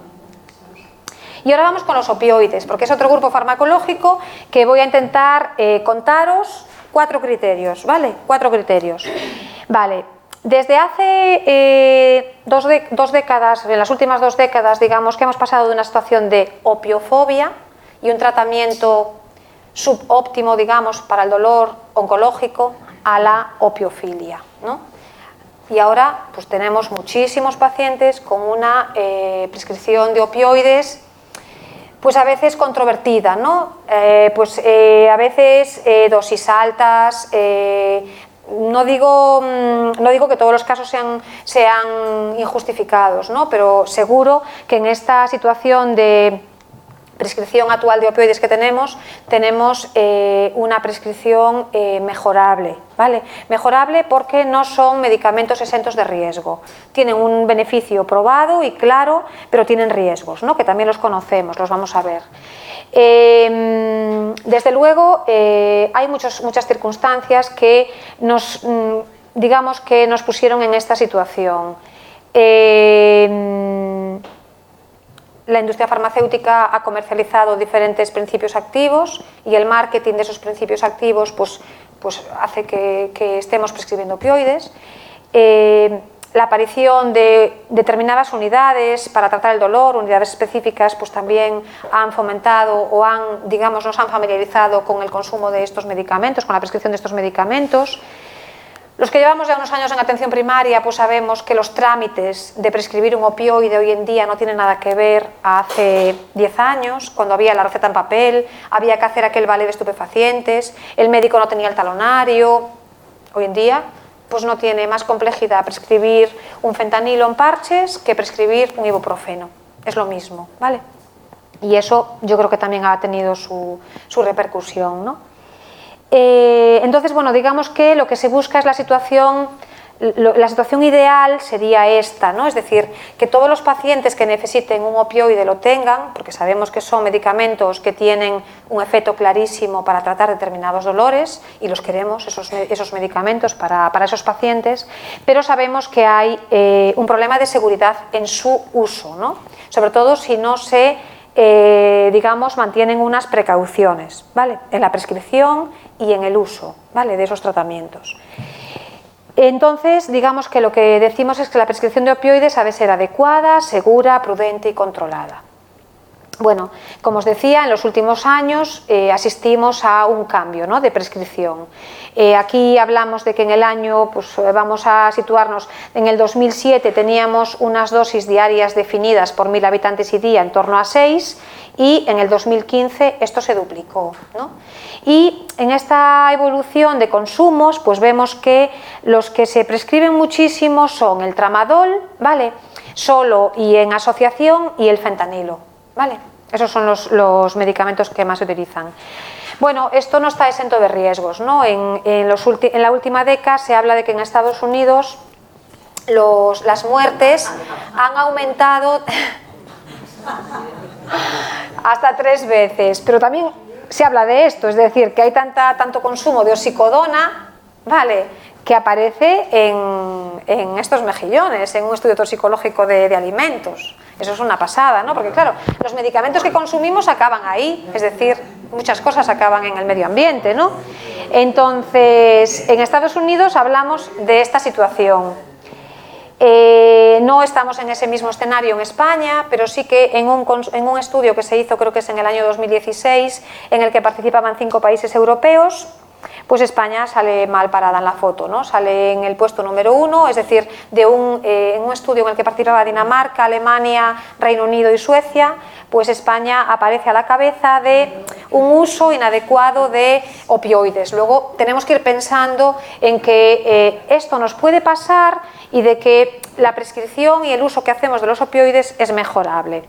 Y ahora vamos con los opioides, porque es otro grupo farmacológico que voy a intentar contaros 4 criterios, ¿vale? 4 criterios. Vale, desde hace 2 décadas, en las últimas 2 décadas, digamos, que hemos pasado de una situación de opiofobia y un tratamiento subóptimo, digamos, para el dolor oncológico, a la opiofilia, ¿no? Y ahora pues tenemos muchísimos pacientes con una prescripción de opioides pues a veces controvertida, ¿no? A veces dosis altas, no digo que todos los casos sean injustificados, ¿no? Pero seguro que en esta situación de prescripción actual de opioides que tenemos una prescripción mejorable, ¿vale? Mejorable porque no son medicamentos exentos de riesgo. Tienen un beneficio probado y claro, pero tienen riesgos, ¿no? Que también los conocemos, los vamos a ver. Desde luego, hay muchas circunstancias que digamos que nos pusieron en esta situación. La industria farmacéutica ha comercializado diferentes principios activos y el marketing de esos principios activos pues hace que estemos prescribiendo opioides. La aparición de determinadas unidades para tratar el dolor, unidades específicas, pues también han fomentado o nos han familiarizado con el consumo de estos medicamentos, con la prescripción de estos medicamentos. Los que llevamos ya unos años en atención primaria pues sabemos que los trámites de prescribir un opioide hoy en día no tienen nada que ver a hace 10 años, cuando había la receta en papel, había que hacer aquel vale de estupefacientes, el médico no tenía el talonario. Hoy en día pues no tiene más complejidad prescribir un fentanilo en parches que prescribir un ibuprofeno, es lo mismo, ¿vale? Y eso yo creo que también ha tenido su repercusión, ¿no? Entonces, bueno, digamos que lo que se busca es la situación ideal sería esta, ¿no? Es decir, que todos los pacientes que necesiten un opioide lo tengan, porque sabemos que son medicamentos que tienen un efecto clarísimo para tratar determinados dolores y los queremos, esos medicamentos para esos pacientes, pero sabemos que hay un problema de seguridad en su uso, ¿no? Sobre todo si no se mantienen unas precauciones, ¿vale? En la prescripción y en el uso, ¿vale? De esos tratamientos. Entonces, digamos que lo que decimos es que la prescripción de opioides ha de ser adecuada, segura, prudente y controlada. Bueno, como os decía, en los últimos años asistimos a un cambio, ¿no? De prescripción. Aquí hablamos de que en el año, pues vamos a situarnos, en el 2007 teníamos unas dosis diarias definidas por 1000 habitantes y día en torno a 6 y en el 2015 esto se duplicó, ¿no? Y en esta evolución de consumos pues vemos que los que se prescriben muchísimo son el tramadol, ¿vale? Solo y en asociación, y el fentanilo, ¿vale? Esos son los medicamentos que más se utilizan. Bueno, esto no está exento de riesgos, ¿no? En la última década se habla de que en Estados Unidos las muertes han aumentado hasta 3 veces, pero también se habla de esto, es decir, que hay tanto consumo de oxicodona, ¿vale?, que aparece en estos mejillones, en un estudio toxicológico de alimentos. Eso es una pasada, ¿no? Porque claro, los medicamentos que consumimos acaban ahí, es decir, muchas cosas acaban en el medio ambiente, ¿no? Entonces, en Estados Unidos hablamos de esta situación. No estamos en ese mismo escenario en España, pero sí que en un estudio que se hizo, creo que es en el año 2016, en el que participaban 5 países europeos, pues España sale mal parada en la foto, ¿no? Sale en el puesto número 1, es decir, en un estudio en el que participaba Dinamarca, Alemania, Reino Unido y Suecia, pues España aparece a la cabeza de un uso inadecuado de opioides. Luego tenemos que ir pensando en que esto nos puede pasar y de que la prescripción y el uso que hacemos de los opioides es mejorable.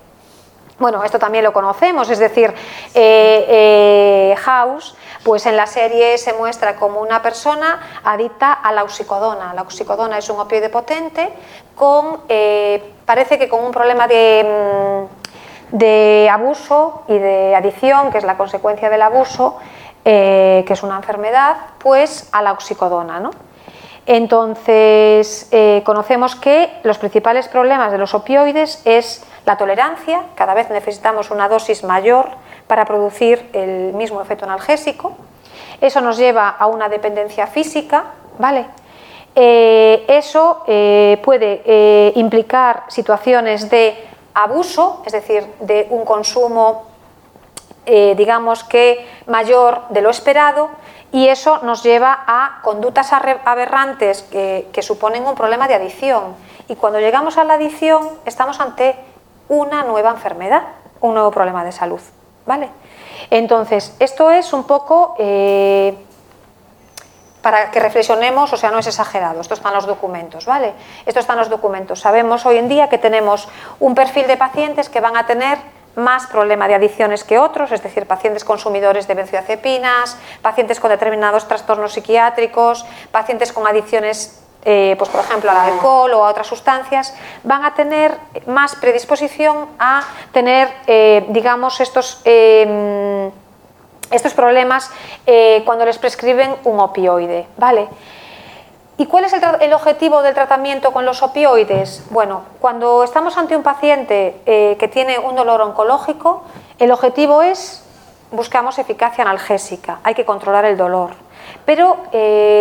Bueno, esto también lo conocemos, es decir, House, pues en la serie se muestra como una persona adicta a la oxicodona. La oxicodona es un opioide potente con, parece que con un problema de abuso y de adicción, que es la consecuencia del abuso, que es una enfermedad, pues a la oxicodona, ¿no? Entonces, conocemos que los principales problemas de los opioides es la tolerancia, cada vez necesitamos una dosis mayor para producir el mismo efecto analgésico. Eso nos lleva a una dependencia física, ¿vale? Eso puede implicar situaciones de abuso, es decir, de un consumo, digamos que mayor de lo esperado, y eso nos lleva a conductas aberrantes que suponen un problema de adicción. Y cuando llegamos a la adicción estamos ante una nueva enfermedad, un nuevo problema de salud, ¿vale? Entonces, esto es un poco para que reflexionemos, o sea, no es exagerado, esto está en los documentos, ¿vale? Esto está en los documentos. Sabemos hoy en día que tenemos un perfil de pacientes que van a tener más problema de adicciones que otros, es decir, pacientes consumidores de benzodiazepinas, pacientes con determinados trastornos psiquiátricos, pacientes con adicciones, pues por ejemplo al alcohol o a otras sustancias, van a tener más predisposición a tener, digamos, estos problemas cuando les prescriben un opioide, ¿vale? ¿Y cuál es el objetivo del tratamiento con los opioides? Bueno, cuando estamos ante un paciente que tiene un dolor oncológico, el objetivo es, buscamos eficacia analgésica, hay que controlar el dolor. Pero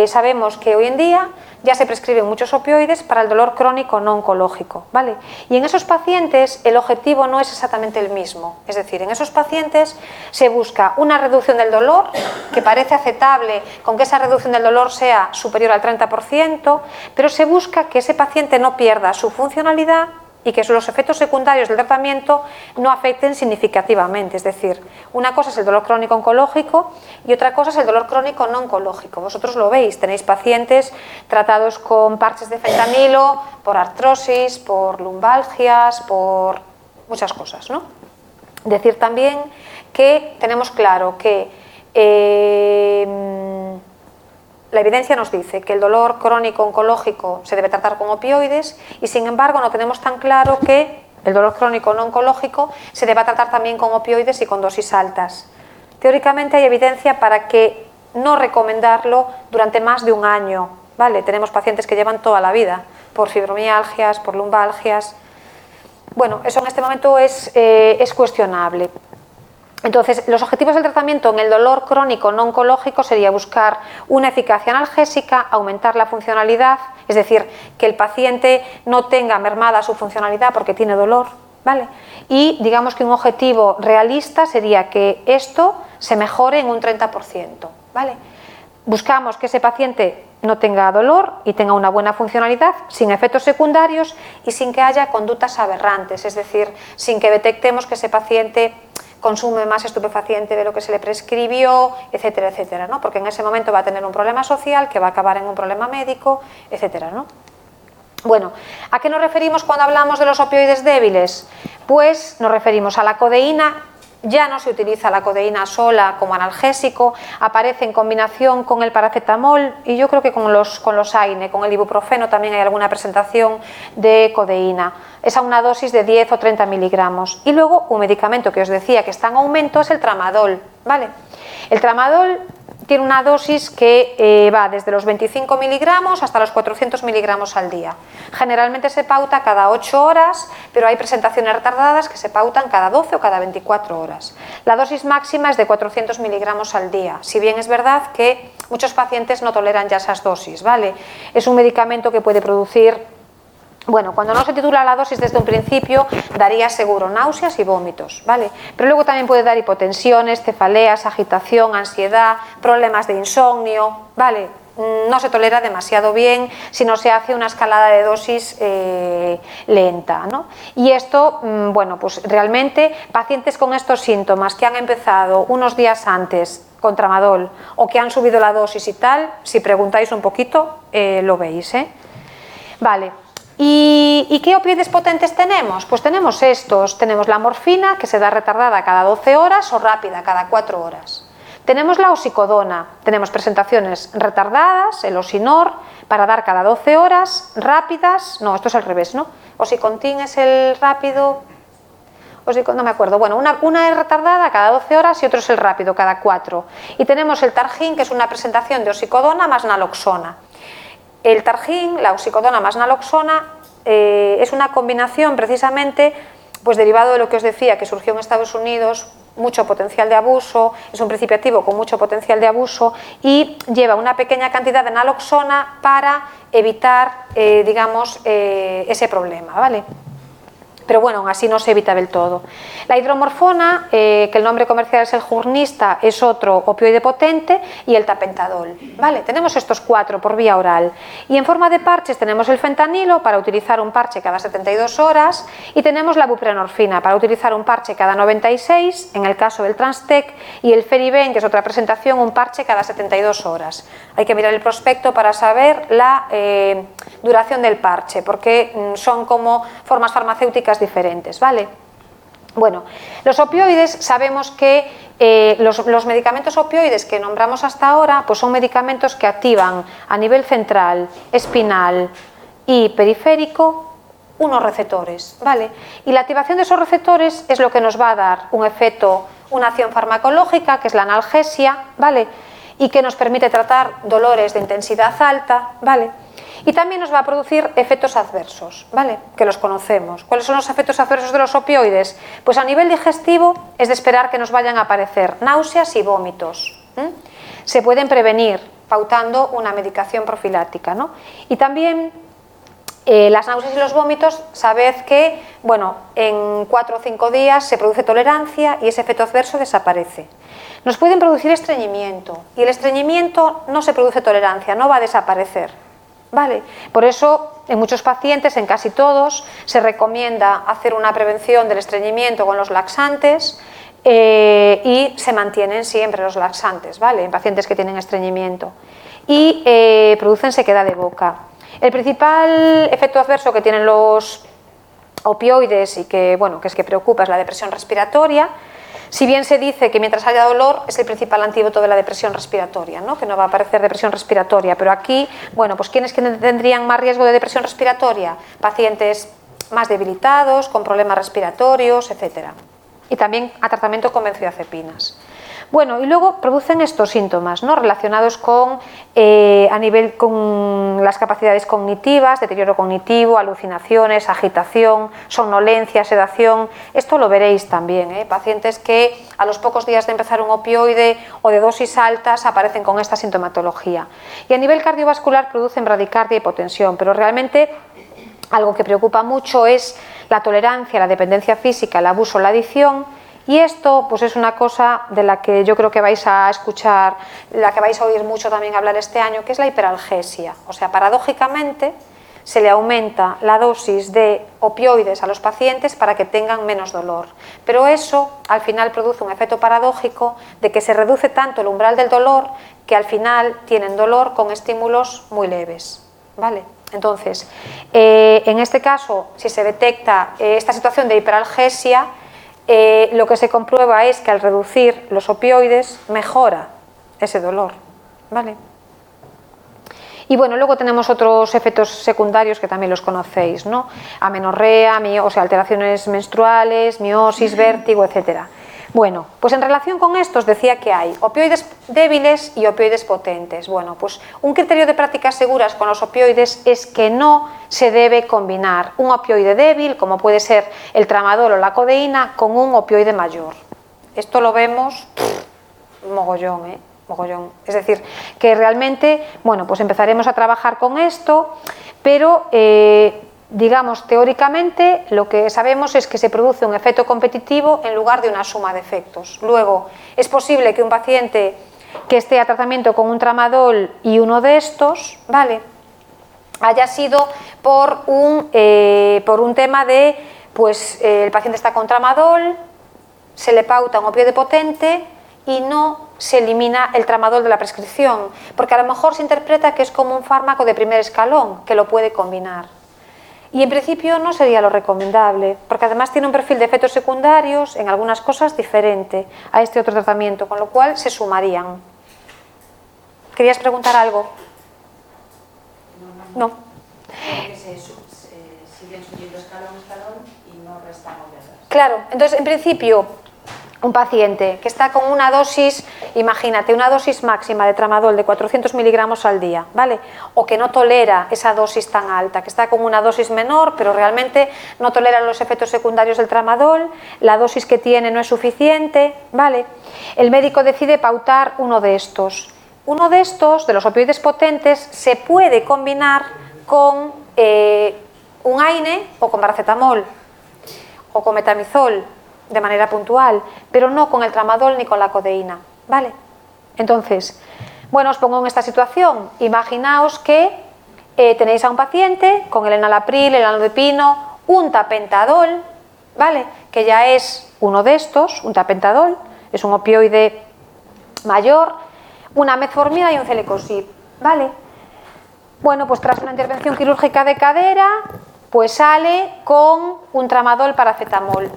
sabemos que hoy en día ya se prescriben muchos opioides para el dolor crónico no oncológico, ¿vale? Y en esos pacientes el objetivo no es exactamente el mismo, es decir, en esos pacientes se busca una reducción del dolor que parece aceptable con que esa reducción del dolor sea superior al 30%, pero se busca que ese paciente no pierda su funcionalidad y que los efectos secundarios del tratamiento no afecten significativamente. Es decir, una cosa es el dolor crónico oncológico y otra cosa es el dolor crónico no oncológico. Vosotros lo veis, tenéis pacientes tratados con parches de fentanilo, por artrosis, por lumbalgias, por muchas cosas, ¿no? Decir también que tenemos claro que la evidencia nos dice que el dolor crónico oncológico se debe tratar con opioides y sin embargo no tenemos tan claro que el dolor crónico no oncológico se deba tratar también con opioides y con dosis altas. Teóricamente hay evidencia para que no recomendarlo durante más de un año, ¿vale? Tenemos pacientes que llevan toda la vida por fibromialgias, por lumbalgias. Bueno, eso en este momento es cuestionable. Entonces, los objetivos del tratamiento en el dolor crónico no oncológico sería buscar una eficacia analgésica, aumentar la funcionalidad, es decir, que el paciente no tenga mermada su funcionalidad porque tiene dolor, ¿vale? Y digamos que un objetivo realista sería que esto se mejore en un 30%, ¿vale? Buscamos que ese paciente no tenga dolor y tenga una buena funcionalidad, sin efectos secundarios y sin que haya conductas aberrantes, es decir, sin que detectemos que ese paciente consume más estupefaciente de lo que se le prescribió, etcétera, etcétera, ¿no? Porque en ese momento va a tener un problema social que va a acabar en un problema médico, etcétera, ¿no? Bueno, ¿a qué nos referimos cuando hablamos de los opioides débiles? Pues nos referimos a la codeína. Ya no se utiliza la codeína sola como analgésico, aparece en combinación con el paracetamol y yo creo que con los AINE, con el ibuprofeno también hay alguna presentación de codeína. Es a una dosis de 10 o 30 miligramos. Y luego un medicamento que os decía que está en aumento es el tramadol, ¿vale? El tramadol tiene una dosis que va desde los 25 miligramos hasta los 400 miligramos al día. Generalmente se pauta cada 8 horas, pero hay presentaciones retardadas que se pautan cada 12 o cada 24 horas. La dosis máxima es de 400 miligramos al día, si bien es verdad que muchos pacientes no toleran ya esas dosis, ¿vale? Es un medicamento que puede producir... Bueno, cuando no se titula la dosis desde un principio, daría seguro náuseas y vómitos, ¿vale? Pero luego también puede dar hipotensiones, cefaleas, agitación, ansiedad, problemas de insomnio, ¿vale? No se tolera demasiado bien si no se hace una escalada de dosis lenta, ¿no? Y esto, bueno, pues realmente pacientes con estos síntomas que han empezado unos días antes con tramadol o que han subido la dosis y tal, si preguntáis un poquito, lo veis, ¿eh? Vale. ¿Y qué opioides potentes tenemos? Pues tenemos estos. Tenemos la morfina, que se da retardada cada 12 horas o rápida cada 4 horas. Tenemos la oxicodona. Tenemos presentaciones retardadas, el osinor, para dar cada 12 horas, rápidas. No, esto es al revés, ¿no? Oxycontin es el rápido... no me acuerdo. Bueno, una es retardada cada 12 horas y otro es el rápido cada 4. Y tenemos el Targin, que es una presentación de oxicodona más naloxona. El Targin, la oxicodona más naloxona, es una combinación precisamente pues derivado de lo que os decía, que surgió en Estados Unidos, mucho potencial de abuso, es un principio activo con mucho potencial de abuso y lleva una pequeña cantidad de naloxona para evitar, digamos, ese problema, ¿vale? Pero bueno, aún así no se evita del todo. La hidromorfona, que el nombre comercial es el Jurnista, es otro opioide potente, y el tapentadol. ¿Vale? Tenemos estos 4 por vía oral. Y en forma de parches tenemos el fentanilo, para utilizar un parche cada 72 horas, y tenemos la buprenorfina, para utilizar un parche cada 96, en el caso del Transtec, y el Feriben, que es otra presentación, un parche cada 72 horas. Hay que mirar el prospecto para saber la duración del parche, porque son como formas farmacéuticas diferentes, ¿vale? Bueno, los opioides, sabemos que los medicamentos opioides que nombramos hasta ahora, pues son medicamentos que activan a nivel central, espinal y periférico unos receptores, ¿vale? Y la activación de esos receptores es lo que nos va a dar un efecto, una acción farmacológica, que es la analgesia, ¿vale? Y que nos permite tratar dolores de intensidad alta, ¿vale? Y también nos va a producir efectos adversos, ¿vale? Que los conocemos. ¿Cuáles son los efectos adversos de los opioides? Pues a nivel digestivo es de esperar que nos vayan a aparecer náuseas y vómitos. Se pueden prevenir pautando una medicación profiláctica, ¿no? Y también las náuseas y los vómitos, sabed que, bueno, en 4 o 5 días se produce tolerancia y ese efecto adverso desaparece. Nos pueden producir estreñimiento y el estreñimiento no se produce tolerancia, no va a desaparecer. ¿Vale? Por eso, en muchos pacientes, en casi todos, se recomienda hacer una prevención del estreñimiento con los laxantes y se mantienen siempre los laxantes, ¿vale? En pacientes que tienen estreñimiento. Y producen sequedad de boca. El principal efecto adverso que tienen los opioides y que, bueno, que es que preocupa es la depresión respiratoria. Si bien se dice que mientras haya dolor es el principal antídoto de la depresión respiratoria, ¿no? Que no va a aparecer depresión respiratoria, pero aquí, bueno, pues ¿quiénes tendrían más riesgo de depresión respiratoria? Pacientes más debilitados, con problemas respiratorios, etc. Y también a tratamiento con benzodiazepinas. Bueno, y luego producen estos síntomas, ¿no? Relacionados con, a nivel con las capacidades cognitivas, deterioro cognitivo, alucinaciones, agitación, somnolencia, sedación. Esto lo veréis también, pacientes que a los pocos días de empezar un opioide o de dosis altas aparecen con esta sintomatología. Y a nivel cardiovascular producen bradicardia y hipotensión, pero realmente algo que preocupa mucho es la tolerancia, la dependencia física, el abuso, la adicción. Y esto pues es una cosa de la que yo creo que vais a escuchar, la que vais a oír mucho también hablar este año, que es la hiperalgesia. O sea, paradójicamente se le aumenta la dosis de opioides a los pacientes para que tengan menos dolor. Pero eso al final produce un efecto paradójico de que se reduce tanto el umbral del dolor que al final tienen dolor con estímulos muy leves, ¿vale? Entonces, en este caso, si se detecta esta situación de hiperalgesia, lo que se comprueba es que al reducir los opioides mejora ese dolor, ¿vale? Y bueno, luego tenemos otros efectos secundarios que también los conocéis, ¿no? Amenorrea, o sea, alteraciones menstruales, miosis, vértigo, etcétera. Bueno, pues en relación con estos decía que hay opioides débiles y opioides potentes. Bueno, pues un criterio de prácticas seguras con los opioides es que no se debe combinar un opioide débil, como puede ser el tramadol o la codeína, con un opioide mayor. Esto lo vemos mogollón, mogollón. Es decir, que realmente, bueno, pues empezaremos a trabajar con esto, pero digamos, teóricamente lo que sabemos es que se produce un efecto competitivo en lugar de una suma de efectos. Luego, es posible que un paciente que esté a tratamiento con un tramadol y uno de estos, ¿vale?, haya sido por un tema de, pues el paciente está con tramadol, se le pauta un opioide potente y no se elimina el tramadol de la prescripción, porque a lo mejor se interpreta que es como un fármaco de primer escalón, que lo puede combinar. Y en principio no sería lo recomendable, porque además tiene un perfil de efectos secundarios en algunas cosas diferente a este otro tratamiento, con lo cual se sumarían. ¿Querías preguntar algo? No. Que siguen subiendo escalón a escalón y no restamos de atrás. Claro, entonces en principio un paciente que está con una dosis, imagínate, una dosis máxima de tramadol de 400 miligramos al día, ¿vale? O que no tolera esa dosis tan alta, que está con una dosis menor, pero realmente no tolera los efectos secundarios del tramadol, la dosis que tiene no es suficiente, ¿vale? El médico decide pautar uno de estos. Uno de estos, de los opioides potentes, se puede combinar con un AINE o con paracetamol o con metamizol de manera puntual, pero no con el tramadol ni con la codeína, ¿vale? Entonces, bueno, os pongo en esta situación. Imaginaos que tenéis a un paciente con el enalapril, el enalapril, un tapentadol, ¿vale? Que ya es uno de estos, un tapentadol, es un opioide mayor, una metformina y un celecoxib, ¿vale? Bueno, pues tras una intervención quirúrgica de cadera, pues sale con un tramadol paracetamol.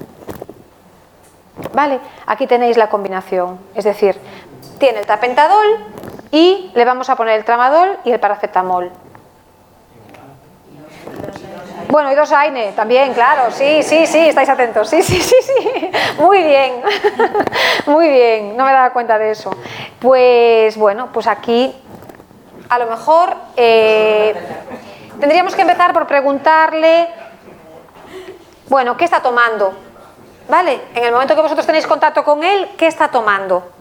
Vale, aquí tenéis la combinación, es decir, tiene el tapentadol y le vamos a poner el tramadol y el paracetamol. Bueno, y dos AINE también, claro, sí, estáis atentos, sí, muy bien, muy bien, no me daba cuenta de eso. Pues bueno, pues aquí a lo mejor tendríamos que empezar por preguntarle, bueno, ¿qué está tomando? ¿Vale? En el momento que vosotros tenéis contacto con él, ¿qué está tomando?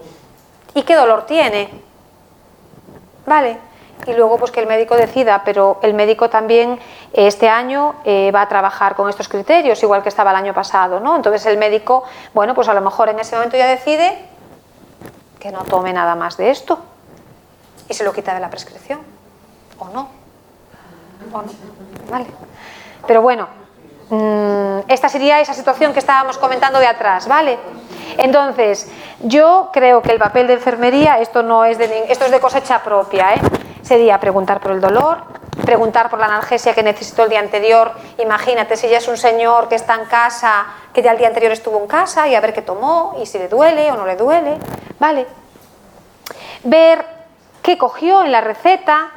¿Y qué dolor tiene? ¿Vale? Y luego pues que el médico decida, pero el médico también este año va a trabajar con estos criterios, igual que estaba el año pasado, ¿no? Entonces el médico, bueno, pues a lo mejor en ese momento ya decide que no tome nada más de esto y se lo quita de la prescripción, ¿o no? ¿Vale? Pero bueno, esta sería esa situación que estábamos comentando de atrás, ¿vale? Entonces, yo creo que el papel de enfermería, esto es de cosecha propia, sería preguntar por el dolor, preguntar por la analgesia que necesitó el día anterior. Imagínate si ya es un señor que está en casa, que ya el día anterior estuvo en casa, y a ver qué tomó, y si le duele o no le duele, ¿vale? Ver qué cogió en la receta,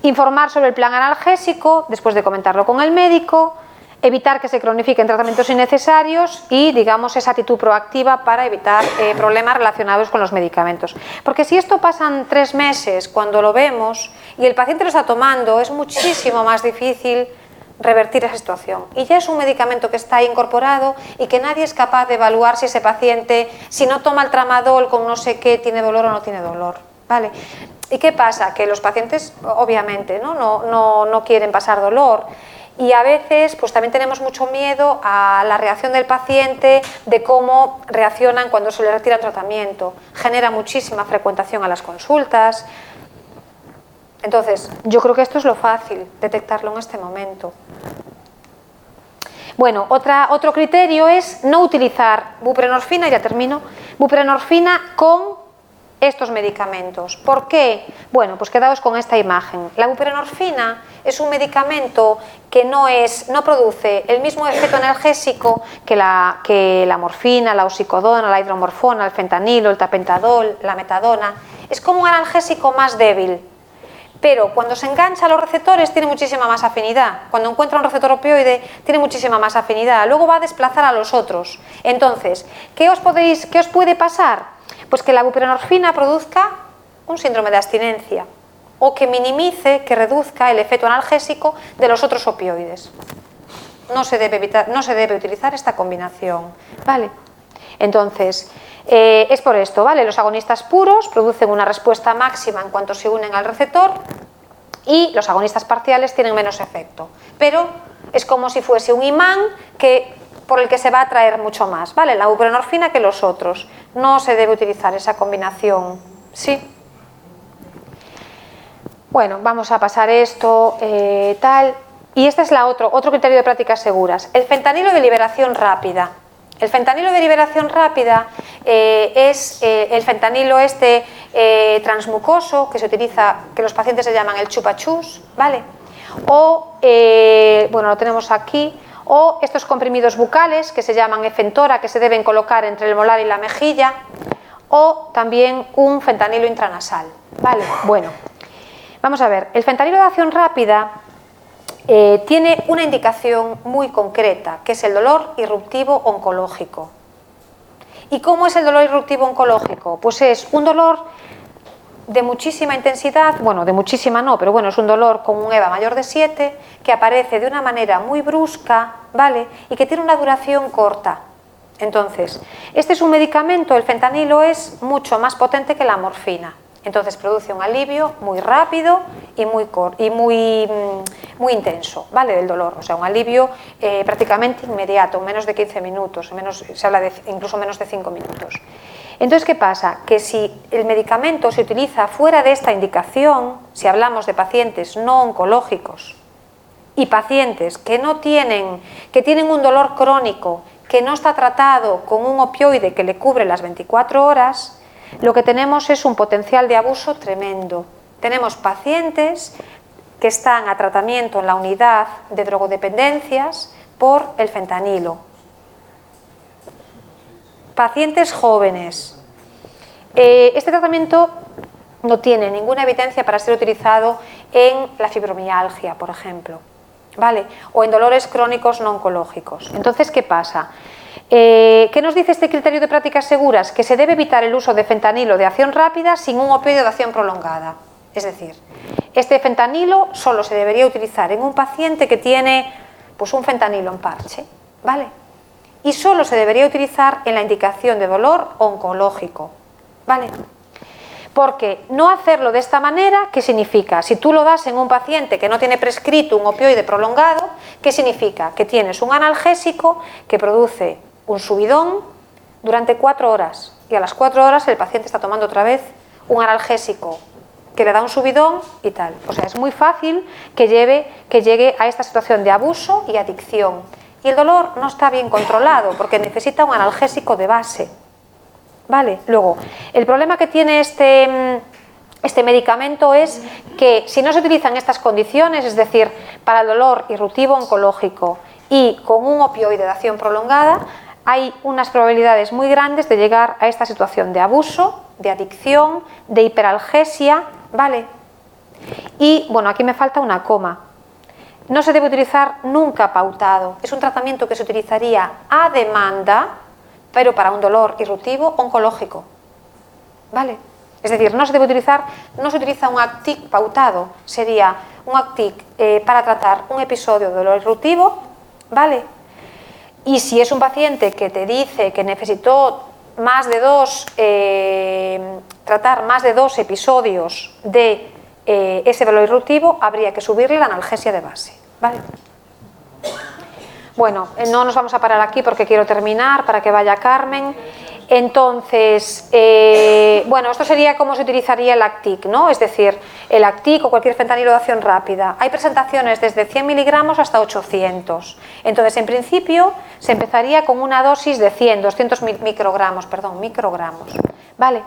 informar sobre el plan analgésico, después de comentarlo con el médico, evitar que se cronifiquen tratamientos innecesarios y, digamos, esa actitud proactiva para evitar problemas relacionados con los medicamentos. Porque si esto pasan 3 meses cuando lo vemos y el paciente lo está tomando, es muchísimo más difícil revertir esa situación. Y ya es un medicamento que está incorporado y que nadie es capaz de evaluar si ese paciente, si no toma el tramadol con no sé qué, tiene dolor o no tiene dolor, ¿vale? ¿Y qué pasa? Que los pacientes, obviamente, no quieren pasar dolor. Y a veces pues también tenemos mucho miedo a la reacción del paciente, de cómo reaccionan cuando se le retira el tratamiento. Genera muchísima frecuentación a las consultas. Entonces, yo creo que esto es lo fácil, detectarlo en este momento. Bueno, otro criterio es no utilizar buprenorfina, ya termino, buprenorfina con estos medicamentos. ¿Por qué? Bueno, pues quedaos con esta imagen. La buprenorfina es un medicamento que no produce el mismo efecto analgésico que la morfina, la oxicodona, la hidromorfona, el fentanilo, el tapentadol, la metadona. Es como un analgésico más débil, pero cuando se engancha a los receptores tiene muchísima más afinidad. Cuando encuentra un receptor opioide tiene muchísima más afinidad. Luego va a desplazar a los otros. Entonces, ¿qué os puede pasar? Pues que la buprenorfina produzca un síndrome de abstinencia o que minimice, que reduzca el efecto analgésico de los otros opioides. No se debe utilizar esta combinación, ¿vale? Entonces, es por esto, ¿vale? Los agonistas puros producen una respuesta máxima en cuanto se unen al receptor y los agonistas parciales tienen menos efecto. Pero es como si fuese un imán por el que se va a atraer mucho más, ¿vale? La buprenorfina que los otros. No se debe utilizar esa combinación, ¿sí? Bueno, vamos a pasar esto, tal. Y este es otro criterio de prácticas seguras. El fentanilo de liberación rápida. El fentanilo de liberación rápida es el fentanilo transmucoso que se utiliza, que los pacientes se llaman el chupachus, ¿vale? o, bueno, lo tenemos aquí, o estos comprimidos bucales que se llaman efentora, que se deben colocar entre el molar y la mejilla, o también un fentanilo intranasal, ¿vale? Bueno, vamos a ver, el fentanilo de acción rápida tiene una indicación muy concreta, que es el dolor irruptivo oncológico. ¿Y cómo es el dolor irruptivo oncológico? Pues es un dolor de muchísima intensidad, bueno, de muchísima no, pero bueno, es un dolor con un EVA mayor de 7, que aparece de una manera muy brusca, ¿vale? Y que tiene una duración corta. Entonces, este es un medicamento, el fentanilo es mucho más potente que la morfina. Entonces produce un alivio muy rápido y muy intenso, ¿vale? Del dolor, o sea, un alivio prácticamente inmediato, menos de 15 minutos, se habla de incluso menos de 5 minutos. Entonces, ¿qué pasa? Que si el medicamento se utiliza fuera de esta indicación, si hablamos de pacientes no oncológicos y pacientes que tienen un dolor crónico, que no está tratado con un opioide que le cubre las 24 horas, lo que tenemos es un potencial de abuso tremendo. Tenemos pacientes que están a tratamiento en la unidad de drogodependencias por el fentanilo. Pacientes jóvenes. Este tratamiento no tiene ninguna evidencia para ser utilizado en la fibromialgia, por ejemplo, ¿vale? O en dolores crónicos no oncológicos. Entonces, ¿qué pasa? ¿Qué nos dice este criterio de prácticas seguras? Que se debe evitar el uso de fentanilo de acción rápida sin un opioide de acción prolongada. Es decir, este fentanilo solo se debería utilizar en un paciente que tiene pues, un fentanilo en parche, ¿vale? Y solo se debería utilizar en la indicación de dolor oncológico, ¿vale? Porque no hacerlo de esta manera, ¿qué significa? Si tú lo das en un paciente que no tiene prescrito un opioide prolongado, ¿qué significa? Que tienes un analgésico que produce un subidón durante 4 horas y a las 4 horas el paciente está tomando otra vez un analgésico que le da un subidón y tal. O sea, es muy fácil que llegue a esta situación de abuso y adicción. Y el dolor no está bien controlado porque necesita un analgésico de base. ¿Vale? Luego, el problema que tiene este medicamento es que si no se utilizan estas condiciones, es decir, para el dolor irruptivo oncológico y con un opioide de acción prolongada, hay unas probabilidades muy grandes de llegar a esta situación de abuso, de adicción, de hiperalgesia, ¿vale? Y, bueno, aquí me falta una coma. No se debe utilizar nunca pautado. Es un tratamiento que se utilizaría a demanda, pero para un dolor irruptivo oncológico, ¿vale? Es decir, no se utiliza un ACTIC pautado, sería un ACTIC para tratar un episodio de dolor irruptivo, ¿vale? Y si es un paciente que te dice que necesitó tratar más de 2 episodios de ese dolor irruptivo, habría que subirle la analgesia de base, ¿vale? Bueno, no nos vamos a parar aquí porque quiero terminar para que vaya Carmen. Entonces, bueno, esto sería cómo se utilizaría el ACTIC, ¿no? Es decir, el ACTIC o cualquier fentanilo de acción rápida. Hay presentaciones desde 100 miligramos hasta 800. Entonces, en principio, se empezaría con una dosis de 200 microgramos, ¿vale?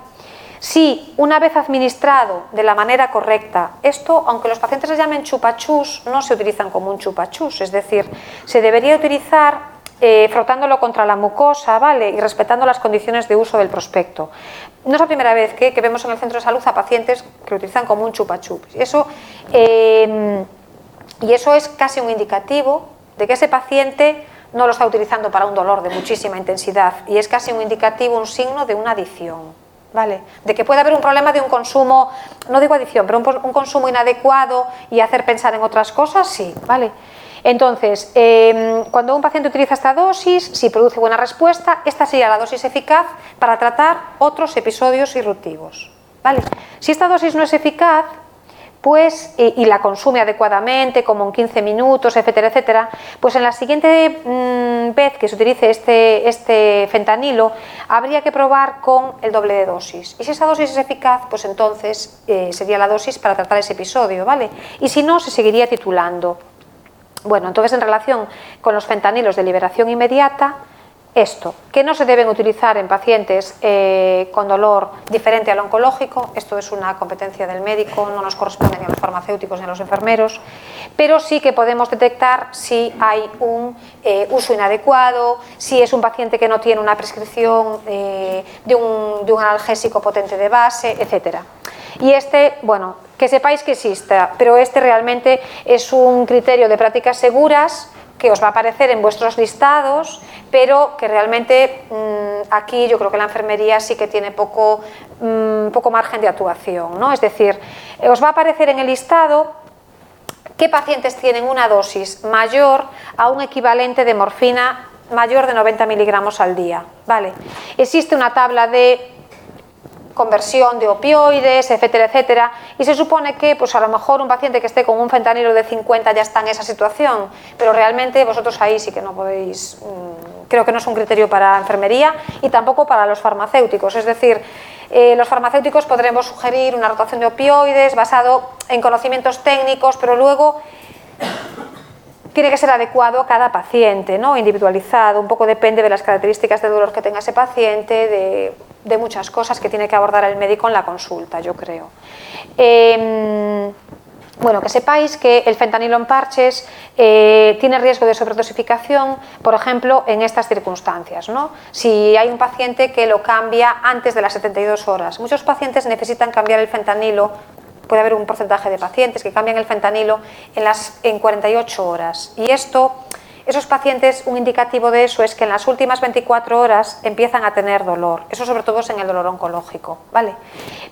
Si una vez administrado de la manera correcta, esto, aunque los pacientes se llamen chupachús, no se utilizan como un chupachús, es decir, se debería utilizar frotándolo contra la mucosa, ¿vale? Y respetando las condiciones de uso del prospecto. No es la primera vez que vemos en el centro de salud a pacientes que lo utilizan como un chupachús. Y eso es casi un indicativo de que ese paciente no lo está utilizando para un dolor de muchísima intensidad y es casi un indicativo, un signo de una adicción. ¿Vale? De que puede haber un problema de un consumo, no digo adicción, pero un consumo inadecuado y hacer pensar en otras cosas, sí, ¿vale? Entonces, cuando un paciente utiliza esta dosis, si produce buena respuesta, esta sería la dosis eficaz para tratar otros episodios irruptivos, ¿vale? Si esta dosis no es eficaz, pues, y la consume adecuadamente, como en 15 minutos, etcétera, etcétera, pues en la siguiente vez que se utilice este fentanilo, habría que probar con el doble de dosis. Y si esa dosis es eficaz, pues entonces sería la dosis para tratar ese episodio, ¿vale? Y si no, se seguiría titulando. Bueno, entonces en relación con los fentanilos de liberación inmediata, esto, que no se deben utilizar en pacientes con dolor diferente al oncológico. Esto es una competencia del médico, no nos corresponde ni a los farmacéuticos ni a los enfermeros, pero sí que podemos detectar si hay un uso inadecuado, si es un paciente que no tiene una prescripción de un analgésico potente de base, etc. Y bueno, que sepáis que exista, pero realmente es un criterio de prácticas seguras que os va a aparecer en vuestros listados, pero que realmente aquí yo creo que la enfermería sí que tiene poco margen de actuación, ¿no? Es decir, os va a aparecer en el listado qué pacientes tienen una dosis mayor a un equivalente de morfina mayor de 90 miligramos al día, ¿vale? Existe una tabla de conversión de opioides, etcétera, etcétera, y se supone que pues a lo mejor un paciente que esté con un fentanilo de 50 ya está en esa situación, pero realmente vosotros ahí sí que no podéis, creo que no es un criterio para enfermería y tampoco para los farmacéuticos, es decir, los farmacéuticos podremos sugerir una rotación de opioides basado en conocimientos técnicos, pero luego tiene que ser adecuado a cada paciente, ¿no? Individualizado, un poco depende de las características de dolor que tenga ese paciente, de muchas cosas que tiene que abordar el médico en la consulta, yo creo. Bueno, que sepáis que el fentanilo en parches tiene riesgo de sobredosificación, por ejemplo, en estas circunstancias, ¿no? Si hay un paciente que lo cambia antes de las 72 horas. Muchos pacientes necesitan cambiar el fentanilo. Puede haber un porcentaje de pacientes que cambian el fentanilo en 48 horas. Y esos pacientes, un indicativo de eso es que en las últimas 24 horas empiezan a tener dolor. Eso sobre todo es en el dolor oncológico, ¿vale?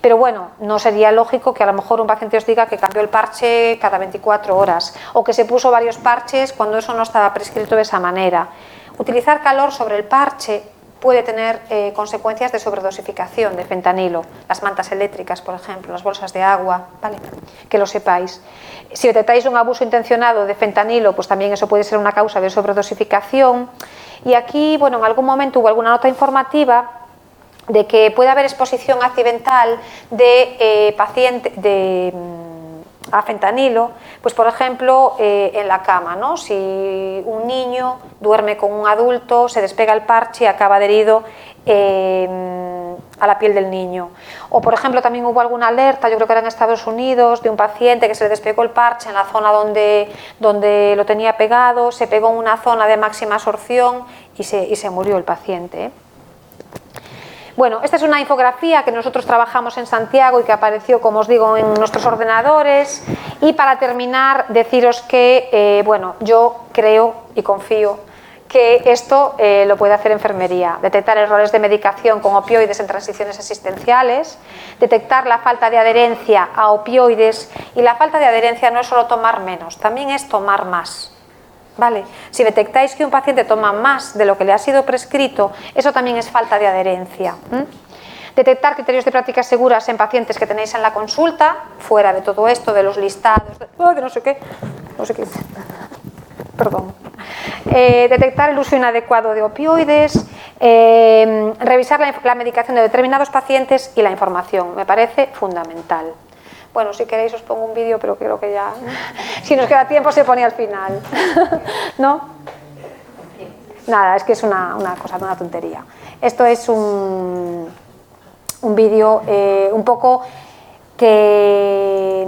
Pero bueno, no sería lógico que a lo mejor un paciente os diga que cambió el parche cada 24 horas o que se puso varios parches cuando eso no estaba prescrito de esa manera. Utilizar calor sobre el parche puede tener consecuencias de sobredosificación de fentanilo, las mantas eléctricas, por ejemplo, las bolsas de agua, ¿vale? Que lo sepáis. Si detectáis un abuso intencionado de fentanilo, pues también eso puede ser una causa de sobredosificación. Y aquí, bueno, en algún momento hubo alguna nota informativa de que puede haber exposición accidental a fentanilo, pues por ejemplo en la cama, ¿no? Si un niño duerme con un adulto, se despega el parche y acaba adherido a la piel del niño. O por ejemplo también hubo alguna alerta, yo creo que era en Estados Unidos, de un paciente que se le despegó el parche en la zona donde lo tenía pegado, se pegó en una zona de máxima absorción y se murió el paciente. Bueno, esta es una infografía que nosotros trabajamos en Santiago y que apareció, como os digo, en nuestros ordenadores. Y para terminar, deciros que, bueno, yo creo y confío que esto lo puede hacer enfermería. Detectar errores de medicación con opioides en transiciones asistenciales, detectar la falta de adherencia a opioides, y la falta de adherencia no es solo tomar menos, también es tomar más. ¿Vale? Si detectáis que un paciente toma más de lo que le ha sido prescrito, eso también es falta de adherencia. Detectar criterios de prácticas seguras en pacientes que tenéis en la consulta, fuera de todo esto, de los listados, de no sé qué, perdón. Detectar el uso inadecuado de opioides, revisar la medicación de determinados pacientes y la información, me parece fundamental. Bueno, si queréis os pongo un vídeo, pero creo que ya, si nos queda tiempo, se pone al final. ¿No? Nada, es que es una cosa, una tontería. Esto es un vídeo un poco que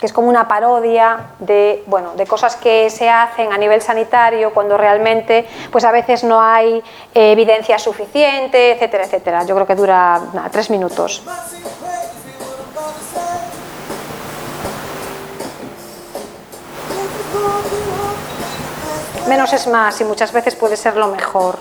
es como una parodia de cosas que se hacen a nivel sanitario cuando realmente pues a veces no hay evidencia suficiente, etcétera, etcétera. Yo creo que dura 3 minutos. Menos es más y muchas veces puede ser lo mejor.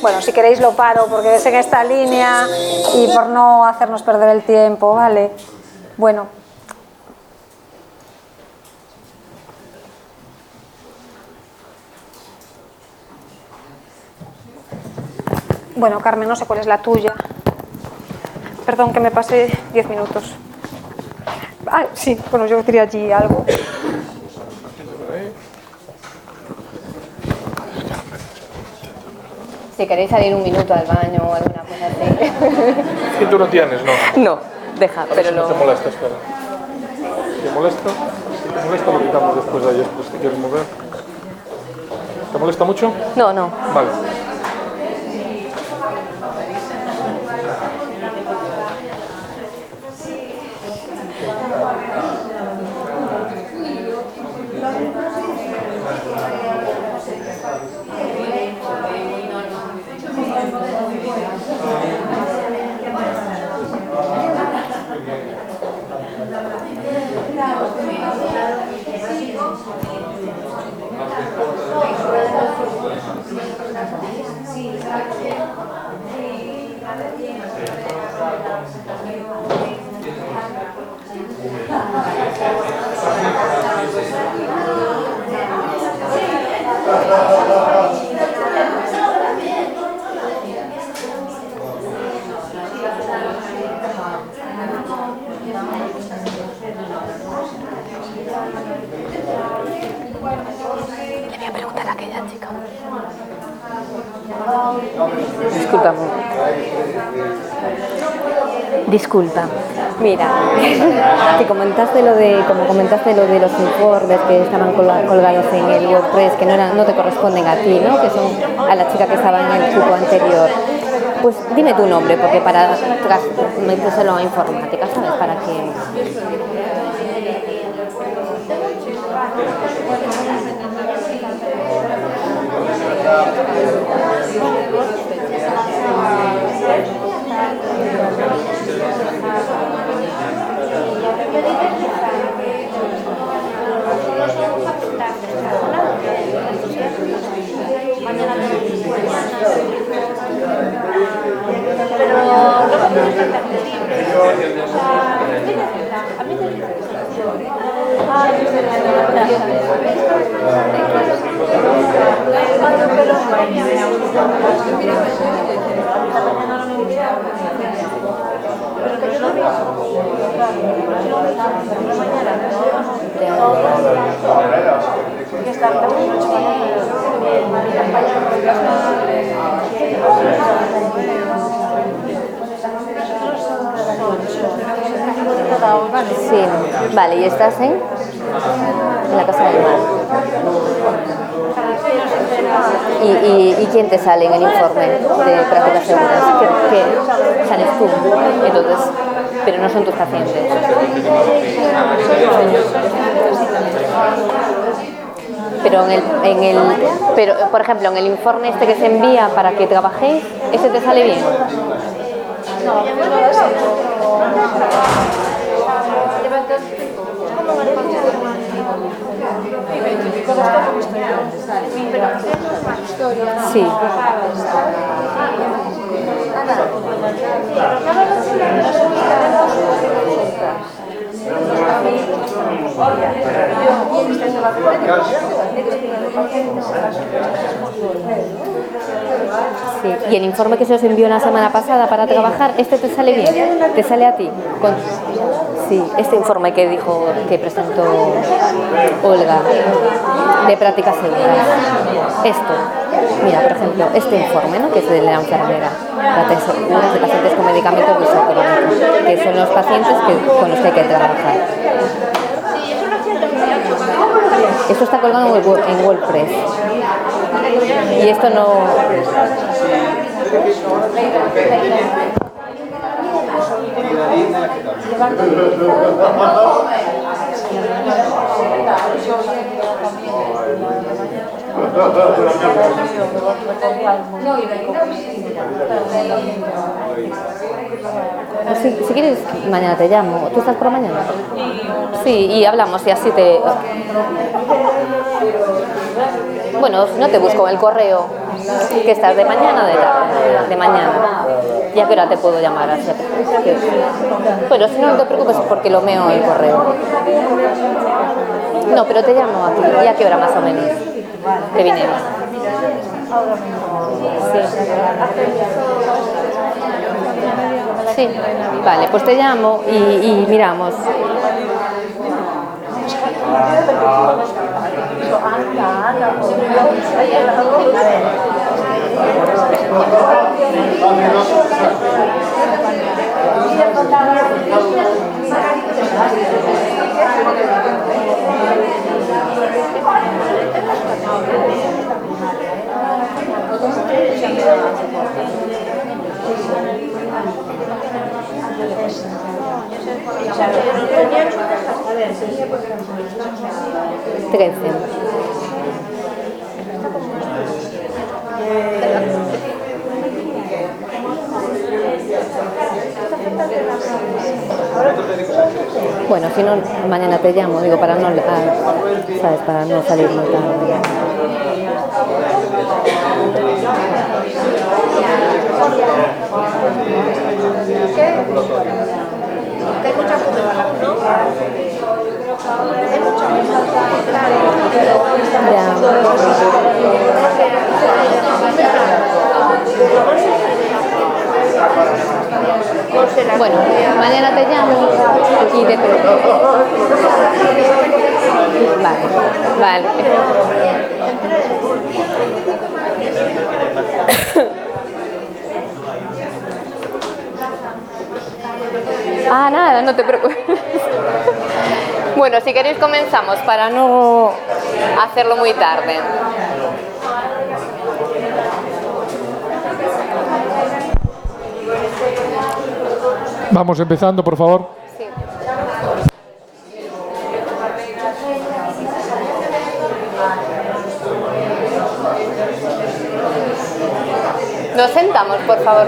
Bueno, si queréis lo paro porque es en esta línea y por no hacernos perder el tiempo, ¿vale? Bueno. Bueno, Carmen, no sé cuál es la tuya. Perdón que me pasé 10 minutos. Ah, sí, bueno, yo diría allí algo. Si queréis salir un minuto al baño o alguna cosa así. ¿Y tú no tienes, no? No, deja, pero no te molesta, espera. ¿Te molesta? Si te molesta lo quitamos después de ahí, después si quieres mover. ¿Te molesta mucho? No, no. Vale. Le voy a preguntar a aquella chica. Disculpa. Mira, que comentaste lo de, como comentaste lo de los informes que estaban colgados en el WordPress, que no te corresponden a ti, ¿no? Que son a la chica que estaba en el cupo anterior. Pues dime tu nombre, porque para metérselo a informática, ¿sabes? Para que... Sí, vale, ¿y estás en la Casa del Mar? ¿Y quién te sale en el informe de prácticas seguras? ¿Qué sales tú? Entonces, pero no son tus pacientes. Pero por ejemplo, en el informe este que se envía para que trabajéis, ¿ese te sale bien? Sí. Sí. ¿Y el informe que se os envió la semana pasada para trabajar, este te sale bien? ¿Te sale a ti? Sí, este informe que dijo, que presentó Olga, de prácticas seguras. Esto, mira, por ejemplo, este informe, ¿no? Que es de la enfermera, prácticas seguras de pacientes con medicamentos de uso crónico, que son los pacientes con los que hay que trabajar. Esto está colgado en WordPress. Y esto no... Si quieres, mañana te llamo. ¿Tú estás por la mañana? Sí, y hablamos y así te... Bueno, no te busco en el correo, que estás de mañana o de tarde, de mañana. ¿Y a qué hora te puedo llamar? Bueno, si no, no te preocupes porque lo meo en el correo. No, pero te llamo aquí. ¿Y a qué hora más o menos? Que vinimos. Sí. Sí, vale, pues te llamo y miramos. Bueno, si no, mañana te llamo, digo, para no, ¿sabes? Para no salir muy tarde. Bueno, mañana te llamo y te pregunto. Vale. Ah, nada, no te preocupes. Bueno, si queréis comenzamos para no hacerlo muy tarde. Vamos empezando, por favor. Sí. Nos sentamos, por favor.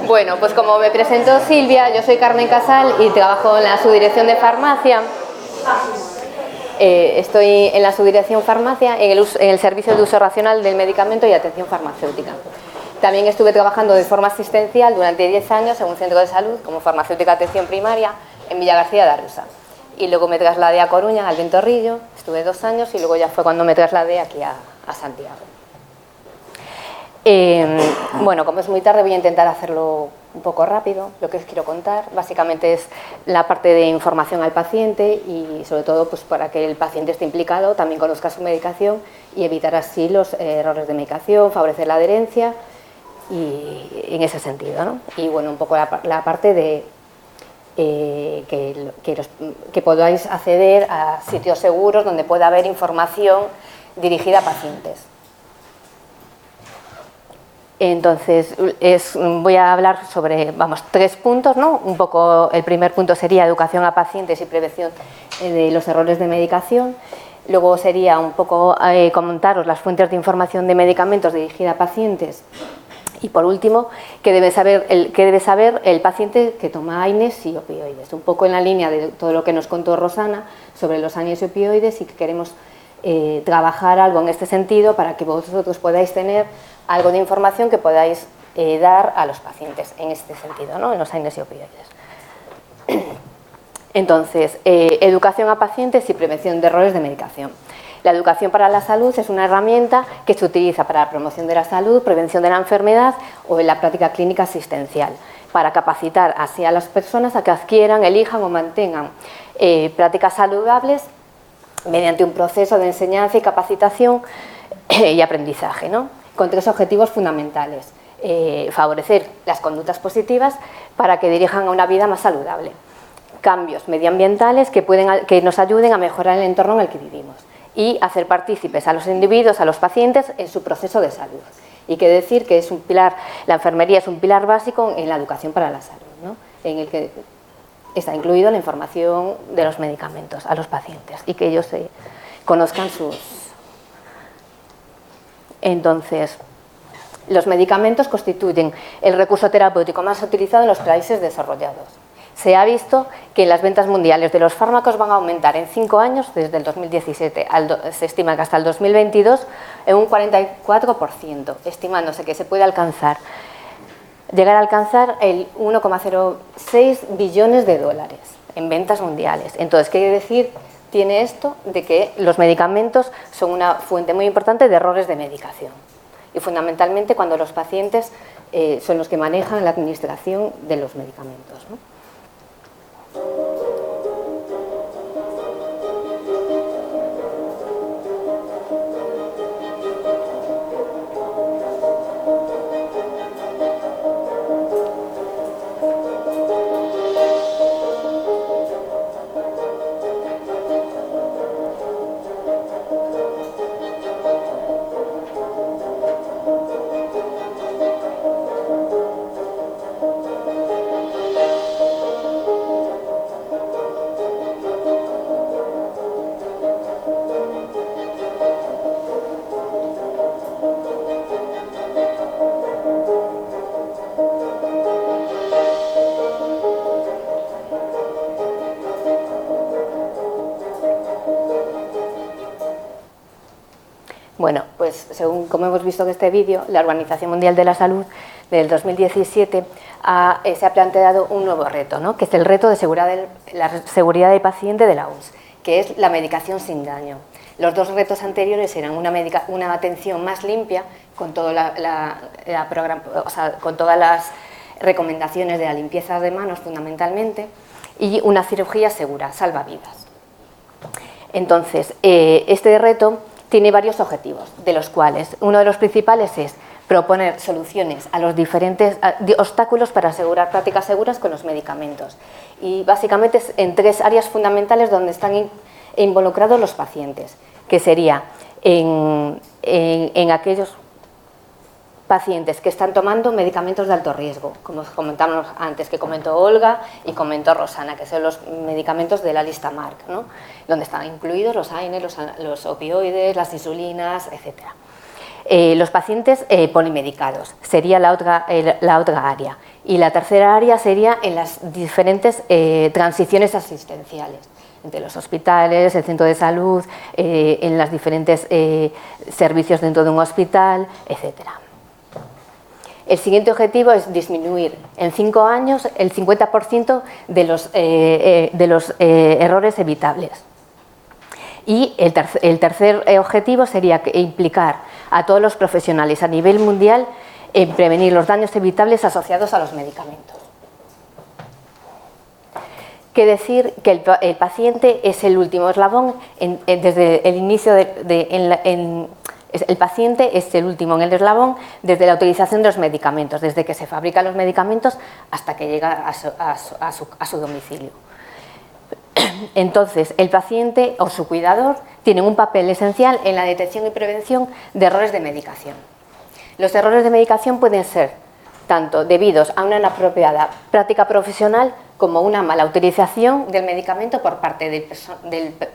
Bueno, pues como me presentó Silvia, yo soy Carmen Casal y trabajo en la subdirección de farmacia. Estoy en la subdirección farmacia, en el servicio de uso racional del medicamento y atención farmacéutica. También estuve trabajando de forma asistencial durante 10 años en un centro de salud como farmacéutica de atención primaria en Villagarcía de Arousa. Y luego me trasladé a Coruña, al Ventorrillo, estuve 2 años y luego ya fue cuando me trasladé aquí a Santiago. Bueno, como es muy tarde voy a intentar hacerlo un poco rápido. Lo que os quiero contar básicamente es la parte de información al paciente y sobre todo pues, para que el paciente esté implicado, también conozca su medicación y evitar así los errores de medicación, favorecer la adherencia y en ese sentido, ¿no? Y bueno, un poco la parte de que podáis acceder a sitios seguros donde pueda haber información dirigida a pacientes. Entonces, voy a hablar sobre, 3 puntos, ¿no? Un poco, el primer punto sería educación a pacientes y prevención de los errores de medicación. Luego sería un poco comentaros las fuentes de información de medicamentos dirigida a pacientes. Y por último, ¿qué debe saber el paciente que toma AINES y opioides? Un poco en la línea de todo lo que nos contó Rosana sobre los AINES y opioides y que queremos trabajar algo en este sentido para que vosotros podáis tener algo de información que podáis dar a los pacientes en este sentido, ¿no? En los AINES y opioides. Entonces, educación a pacientes y prevención de errores de medicación. La educación para la salud es una herramienta que se utiliza para la promoción de la salud, prevención de la enfermedad o en la práctica clínica asistencial, para capacitar así a las personas a que adquieran, elijan o mantengan prácticas saludables mediante un proceso de enseñanza y capacitación y aprendizaje, ¿no? Con 3 objetivos fundamentales. Favorecer las conductas positivas para que dirijan a una vida más saludable. Cambios medioambientales que nos ayuden a mejorar el entorno en el que vivimos. Y hacer partícipes a los individuos, a los pacientes, en su proceso de salud. Y que decir que es un pilar, la enfermería es un pilar básico en la educación para la salud, ¿no? En el que está incluido la información de los medicamentos a los pacientes y que ellos conozcan sus... Entonces, los medicamentos constituyen el recurso terapéutico más utilizado en los países desarrollados. se ha visto que las ventas mundiales de los fármacos van a aumentar en 5 años, desde el 2017 se estima que hasta el 2022, en un 44%, estimándose que se puede llegar a alcanzar el 1,06 billones de dólares en ventas mundiales. Entonces, ¿qué quiere decir? Tiene esto de que los medicamentos son una fuente muy importante de errores de medicación. Y fundamentalmente cuando los pacientes son los que manejan la administración de los medicamentos, ¿no? Bueno, pues según como hemos visto en este vídeo, la Organización Mundial de la Salud del 2017 se ha planteado un nuevo reto, ¿no? Que es el reto de la seguridad del paciente de la OMS, que es la medicación sin daño. Los dos retos anteriores eran una atención más limpia, con, con todas las recomendaciones de la limpieza de manos fundamentalmente, y una cirugía segura, salvavidas. Entonces, este reto tiene varios objetivos, de los cuales uno de los principales es proponer soluciones a los diferentes obstáculos para asegurar prácticas seguras con los medicamentos. Y básicamente es en 3 áreas fundamentales donde están involucrados los pacientes, que sería en aquellos pacientes que están tomando medicamentos de alto riesgo, como comentamos antes, que comentó Olga y comentó Rosana, que son los medicamentos de la lista MARC, ¿no? Donde están incluidos los AINE, los opioides, las insulinas, etc. Los pacientes polimedicados sería la otra área. Y la tercera área sería en las diferentes transiciones asistenciales, entre los hospitales, el centro de salud, en los diferentes servicios dentro de un hospital, etcétera. El siguiente objetivo es disminuir en 5 años el 50% de los errores evitables. Y el tercer objetivo sería implicar a todos los profesionales a nivel mundial en prevenir los daños evitables asociados a los medicamentos. Que decir que el paciente es el último eslabón desde el inicio el paciente es el último en el eslabón desde la utilización de los medicamentos, desde que se fabrican los medicamentos hasta que llega a su domicilio. Entonces, el paciente o su cuidador tienen un papel esencial en la detección y prevención de errores de medicación. Los errores de medicación pueden ser tanto debidos a una inapropiada práctica profesional como una mala utilización del medicamento por parte del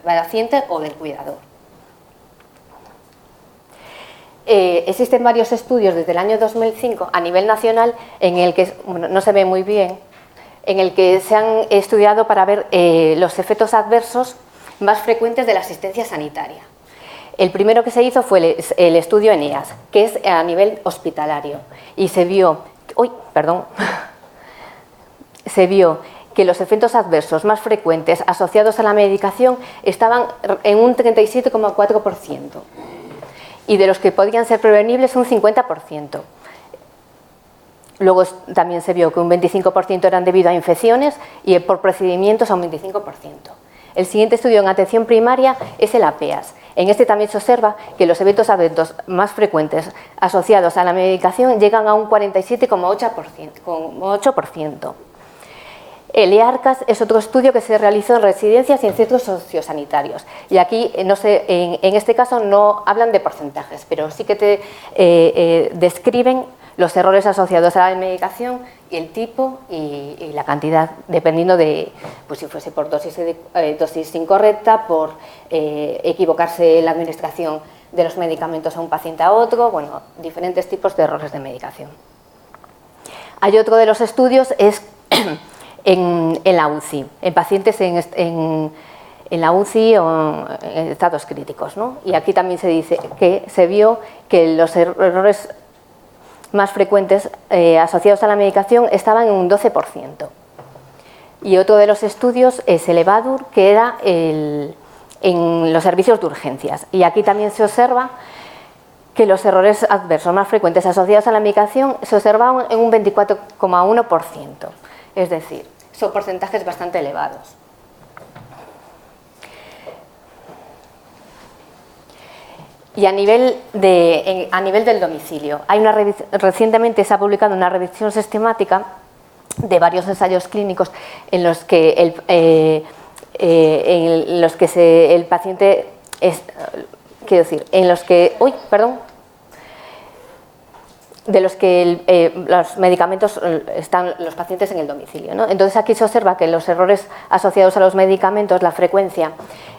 paciente o del cuidador. Existen varios estudios desde el año 2005 a nivel nacional en el que, bueno, no se ve muy bien, en el que se han estudiado para ver los efectos adversos más frecuentes de la asistencia sanitaria. El primero que se hizo fue el estudio ENEAS, que es a nivel hospitalario, y se vio que los efectos adversos más frecuentes asociados a la medicación estaban en un 37,4%. Y de los que podían ser prevenibles un 50%. Luego también se vio que un 25% eran debido a infecciones y por procedimientos a un 25%. El siguiente estudio en atención primaria es el APEAS. En este también se observa que los eventos adversos más frecuentes asociados a la medicación llegan a un 47,8%. El EARCAS es otro estudio que se realizó en residencias y en centros sociosanitarios. Y aquí, no sé, en este caso no hablan de porcentajes, pero sí que te describen los errores asociados a la medicación y el tipo y la cantidad, dependiendo de pues, si fuese por dosis incorrecta, por equivocarse en la administración de los medicamentos a un paciente a otro, bueno, diferentes tipos de errores de medicación. Hay otro de los estudios, es en la UCI, en pacientes en la UCI o en estados críticos, ¿no? Y aquí también se dice que se vio que los errores más frecuentes asociados a la medicación estaban en un 12%. Y otro de los estudios es el EVADUR, que era en los servicios de urgencias. Y aquí también se observa que los errores adversos más frecuentes asociados a la medicación se observaban en un 24,1%. Es decir, son porcentajes bastante elevados. Y a nivel del domicilio, recientemente se ha publicado una revisión sistemática de varios ensayos clínicos en los que el paciente de los que los medicamentos están los pacientes en el domicilio, ¿no? Entonces aquí se observa que los errores asociados a los medicamentos, la frecuencia,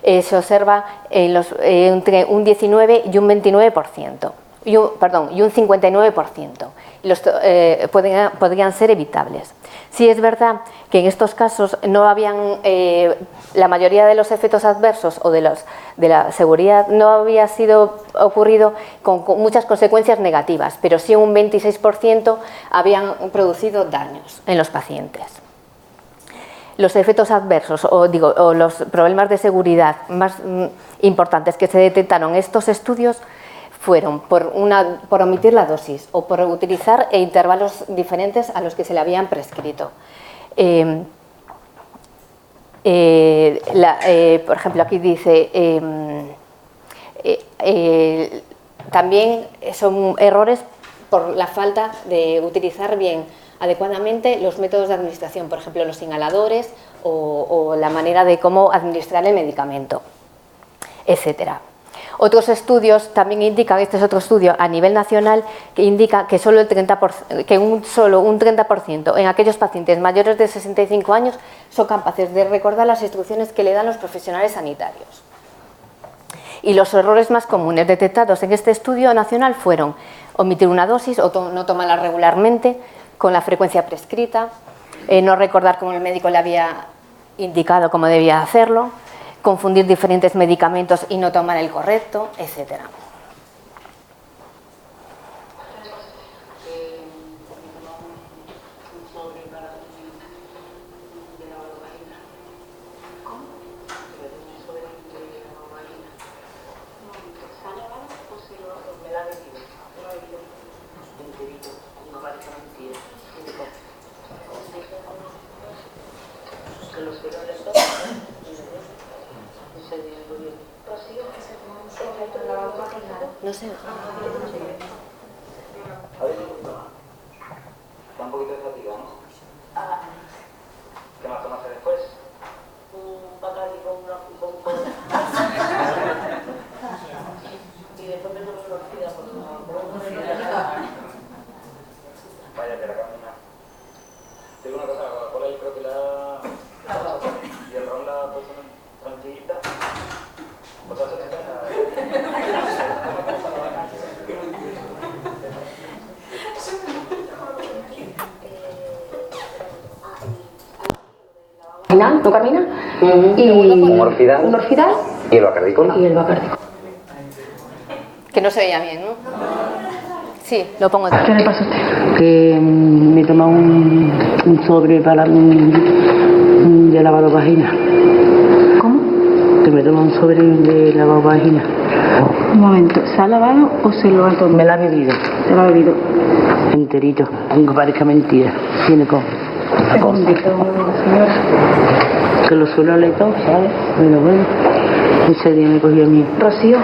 se observa entre un 19 y un 29%, y un 59%. Podrían ser evitables. Sí es verdad que en estos casos no habían, la mayoría de los efectos adversos o de la seguridad no había ocurrido con muchas consecuencias negativas, pero sí un 26% habían producido daños en los pacientes. Los efectos adversos o los problemas de seguridad más importantes que se detectaron en estos estudios fueron por omitir la dosis o por utilizar intervalos diferentes a los que se le habían prescrito. Por ejemplo, aquí dice, también son errores por la falta de utilizar bien adecuadamente los métodos de administración, por ejemplo, los inhaladores o la manera de cómo administrar el medicamento, etcétera. Otros estudios también indican, este es otro estudio a nivel nacional, que indica que solo un 30% en aquellos pacientes mayores de 65 años son capaces de recordar las instrucciones que le dan los profesionales sanitarios. Y los errores más comunes detectados en este estudio nacional fueron omitir una dosis o no tomarla regularmente con la frecuencia prescrita, no recordar cómo el médico le había indicado cómo debía hacerlo, confundir diferentes medicamentos y no tomar el correcto, etcétera. No sé. ¿Está un poquito de fatiga, no? ¿Qué más tomaste después? Un Bacardi con cola. Y después me tomé una orquídea por una Vaya, te la camina. Te digo una cosa, la Coca-Cola yo creo que y el ron la puesto tranquilita. ¿No camina? Y un orfidal. Y el Bacardi Cola. Que no se veía bien, ¿no? Sí, lo pongo. ¿Qué le pasa a usted? Que me toma un sobre para de lavavagina. ¿Cómo? Que me toma un sobre de lavavagina. Un momento, ¿se ha lavado o se lo ha tomado? Me la ha bebido. ¿Se lo ha bebido? Enterito, aunque parezca mentira. Tiene como la cosa. Señora. Que lo suelo leer todo, ¿sabes? Pero bueno, ese día me cogió a mí. Rocío,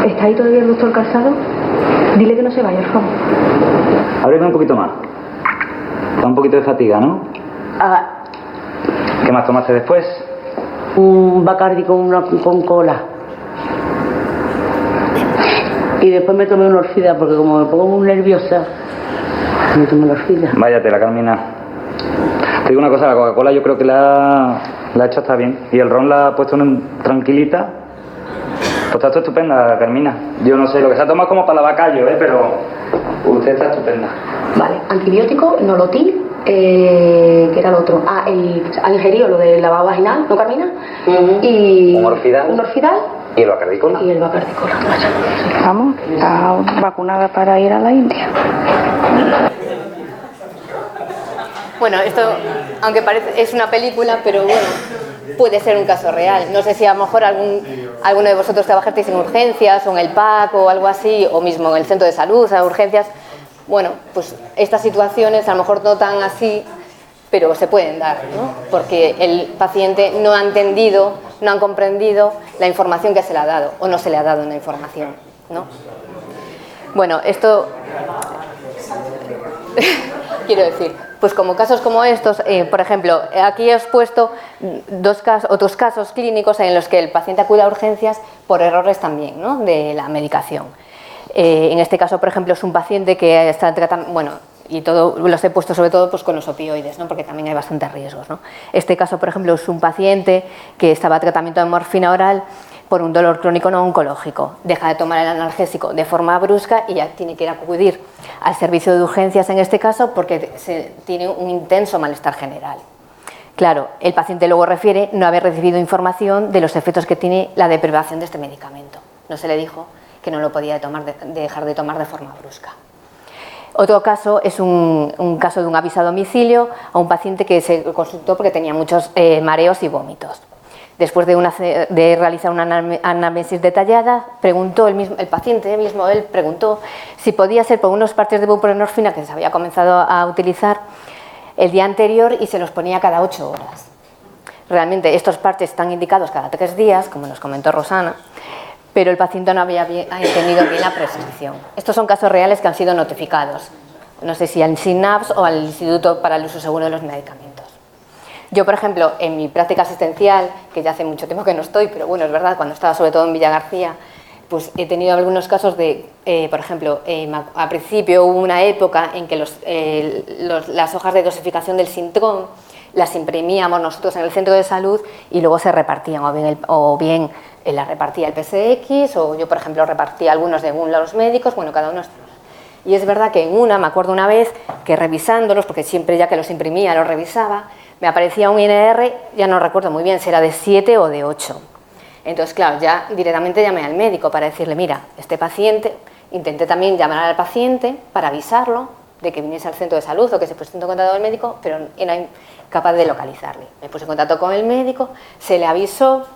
¿está ahí todavía el doctor Calzado? Dile que no se vaya, por favor. Ábreme un poquito más. Está un poquito de fatiga, ¿no? ¿Qué más tomaste después? Un Bacardi con cola. Y después me tomé una orfida, porque como me pongo muy nerviosa, me tomé la orfida. Váyate, la Carmina. Te digo una cosa, la Coca-Cola yo creo que la ha hecho hasta bien. Y el ron la ha puesto tranquilita. Pues está estupenda, Carmina. Yo no sé, lo que se ha tomado como para lavacayo, pero usted está estupenda. Vale, antibiótico, Nolotil ¿qué era lo otro? Ha ingerido lo del lavado vaginal, no camina, y un orfidal y el bacardícola. Vamos, está vacunada para ir a la India. Bueno, esto, aunque parece, es una película, pero bueno, puede ser un caso real. No sé si a lo mejor alguno de vosotros trabajasteis en urgencias o en el PAC o algo así, o mismo en el centro de salud, a urgencias. Bueno, pues estas situaciones a lo mejor no tan así, pero se pueden dar, ¿no? Porque el paciente no ha entendido, no ha comprendido la información que se le ha dado, o no se le ha dado una información, ¿no? Bueno, esto... quiero decir, pues como casos como estos, por ejemplo, aquí os he puesto otros casos clínicos en los que el paciente acude a urgencias por errores también, ¿no?, de la medicación. En este caso, por ejemplo, es un paciente que está tratando, bueno, y todo los he puesto sobre todo pues con los opioides, ¿no?, porque también hay bastantes riesgos, ¿no? Este caso, por ejemplo, es un paciente que estaba en tratamiento de morfina oral por un dolor crónico no oncológico. Deja de tomar el analgésico de forma brusca y ya tiene que ir a acudir al servicio de urgencias en este caso porque tiene un intenso malestar general. Claro, el paciente luego refiere no haber recibido información de los efectos que tiene la deprivación de este medicamento. No se le dijo que no lo podía dejar de tomar de forma brusca. Otro caso es un caso de un aviso a domicilio a un paciente que se consultó porque tenía muchos mareos y vómitos. Después de realizar una anamnesis detallada, preguntó el paciente mismo, él preguntó si podía ser por unos parches de buprenorfina que se había comenzado a utilizar el día anterior y se los ponía cada 8 horas. Realmente estos parches están indicados cada 3 días, como nos comentó Rosana, pero el paciente no había entendido bien la prescripción. Estos son casos reales que han sido notificados, no sé si al SINAPS o al Instituto para el Uso Seguro de los Medicamentos. Yo, por ejemplo, en mi práctica asistencial, que ya hace mucho tiempo que no estoy, pero bueno, es verdad, cuando estaba sobre todo en Villagarcía, pues he tenido algunos casos de, por ejemplo, al principio hubo una época en que las hojas de dosificación del Sintrón las imprimíamos nosotros en el centro de salud y luego se repartían, o bien la repartía el PSX, o yo, por ejemplo, repartía algunos de los médicos, bueno, cada uno. Y es verdad que en me acuerdo una vez que revisándolos, porque siempre ya que los imprimía los revisaba, me aparecía un INR, ya no recuerdo muy bien si era de 7 o de 8. Entonces, claro, ya directamente llamé al médico para decirle, mira, este paciente, intenté también llamar al paciente para avisarlo de que viniese al centro de salud o que se pusiese en contacto con el médico, pero era incapaz de localizarle. Me puse en contacto con el médico, se le avisó.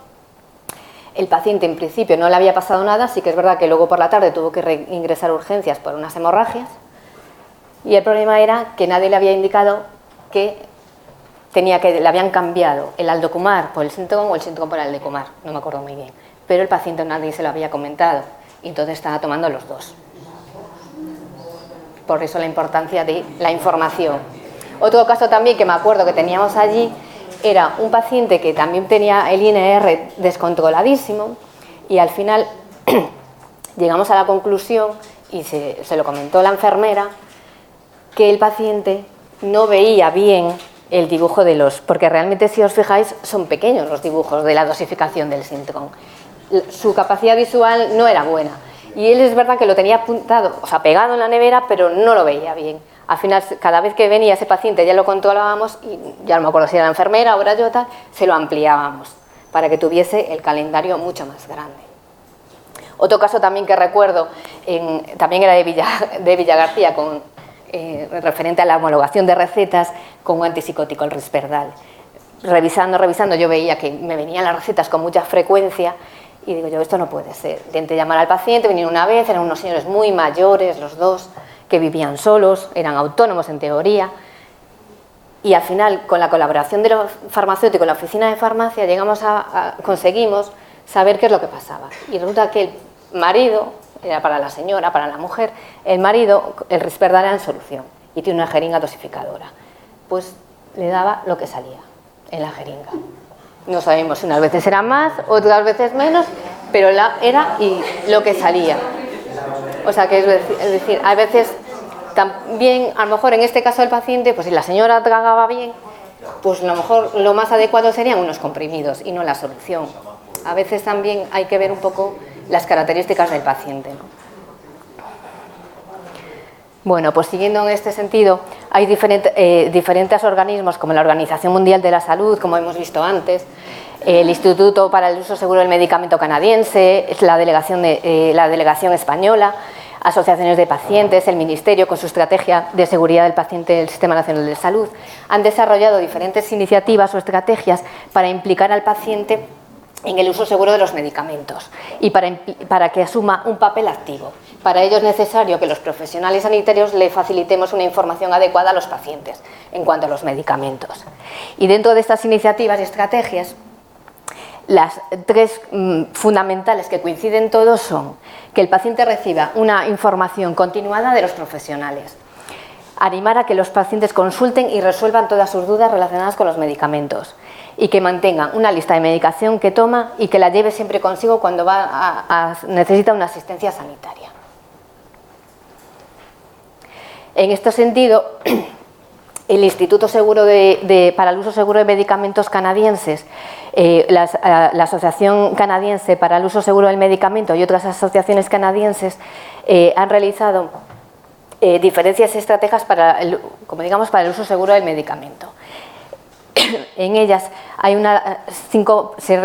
El paciente en principio no le había pasado nada, sí que es verdad que luego por la tarde tuvo que ingresar a urgencias por unas hemorragias y el problema era que nadie le había indicado que le habían cambiado el Aldocumar por el Sintrón o el Sintrón por el Aldecumar, no me acuerdo muy bien, pero el paciente nadie se lo había comentado y entonces estaba tomando los dos. Por eso la importancia de la información. Otro caso también que me acuerdo que teníamos allí era un paciente que también tenía el INR descontroladísimo y al final llegamos a la conclusión, y se lo comentó la enfermera, que el paciente no veía bien el dibujo porque realmente si os fijáis son pequeños los dibujos de la dosificación del Sintrón. Su capacidad visual no era buena y él es verdad que lo tenía apuntado, o sea, pegado en la nevera, pero no lo veía bien. Al final, cada vez que venía ese paciente ya lo controlábamos y ya no me acuerdo si era la enfermera o era yo tal, se lo ampliábamos para que tuviese el calendario mucho más grande. Otro caso también que recuerdo, también era de Villagarcía, referente a la homologación de recetas con un antipsicótico, el Risperdal. Revisando, yo veía que me venían las recetas con mucha frecuencia y digo yo, esto no puede ser. Intenté llamar al paciente, vinieron una vez, eran unos señores muy mayores, los dos, que vivían solos, eran autónomos en teoría, y al final, con la colaboración de los farmacéuticos, la oficina de farmacia, conseguimos saber qué es lo que pasaba. Y resulta que el marido, era para la señora, para la mujer, el marido, el Risperdal era en solución, y tiene una jeringa dosificadora. Pues le daba lo que salía en la jeringa. No sabemos si unas veces era más, otras veces menos, pero era y lo que salía. O sea, que es decir, a veces también, a lo mejor en este caso del paciente, pues si la señora tragaba bien, pues a lo mejor lo más adecuado serían unos comprimidos y no la solución. A veces también hay que ver un poco las características del paciente, ¿no? Bueno, pues siguiendo en este sentido, Hay diferentes organismos, como la Organización Mundial de la Salud, como hemos visto antes, el Instituto para el Uso Seguro del Medicamento canadiense, la delegación española, asociaciones de pacientes, el Ministerio con su estrategia de seguridad del paciente del Sistema Nacional de Salud, han desarrollado diferentes iniciativas o estrategias para implicar al paciente en el uso seguro de los medicamentos y para que asuma un papel activo. Para ello es necesario que los profesionales sanitarios le facilitemos una información adecuada a los pacientes en cuanto a los medicamentos. Y dentro de estas iniciativas y estrategias, las tres fundamentales que coinciden todos son que el paciente reciba una información continuada de los profesionales, animar a que los pacientes consulten y resuelvan todas sus dudas relacionadas con los medicamentos y que mantengan una lista de medicación que toma y que la lleve siempre consigo cuando necesita una asistencia sanitaria. En este sentido, el Instituto Seguro para el Uso Seguro de Medicamentos canadienses, la Asociación Canadiense para el Uso Seguro del Medicamento y otras asociaciones canadienses han realizado diferentes estrategias para el uso seguro del medicamento. En ellas se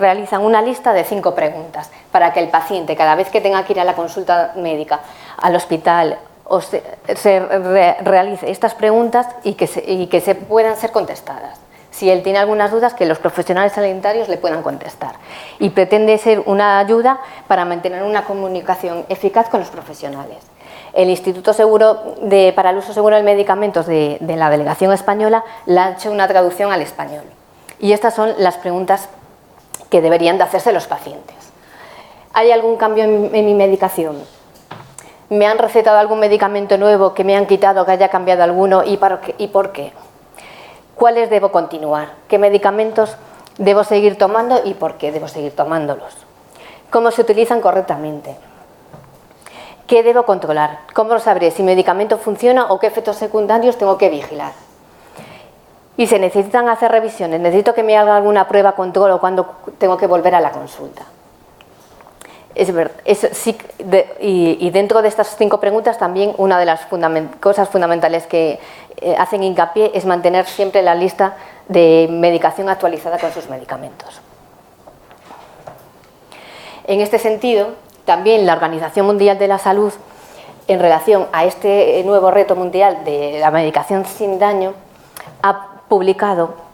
realizan una lista de 5 preguntas para que el paciente, cada vez que tenga que ir a la consulta médica, al hospital, realice estas preguntas y que se puedan ser contestadas. Si él tiene algunas dudas, que los profesionales sanitarios le puedan contestar. Y pretende ser una ayuda para mantener una comunicación eficaz con los profesionales. El Instituto para el Uso Seguro de Medicamentos de la Delegación Española le ha hecho una traducción al español. Y estas son las preguntas que deberían de hacerse los pacientes. ¿Hay algún cambio en mi medicación? ¿Me han recetado algún medicamento nuevo que me han quitado, que haya cambiado alguno y por qué? ¿Cuáles debo continuar? ¿Qué medicamentos debo seguir tomando y por qué debo seguir tomándolos? ¿Cómo se utilizan correctamente? ¿Qué debo controlar? ¿Cómo sabré si mi medicamento funciona o qué efectos secundarios tengo que vigilar? Y se necesitan hacer revisiones. ¿Necesito que me haga alguna prueba control o cuando tengo que volver a la consulta? Es verdad, y dentro de estas 5 preguntas también una de las cosas fundamentales que hacen hincapié es mantener siempre la lista de medicación actualizada con sus medicamentos. En este sentido, también la Organización Mundial de la Salud, en relación a este nuevo reto mundial de la medicación sin daño, ha publicado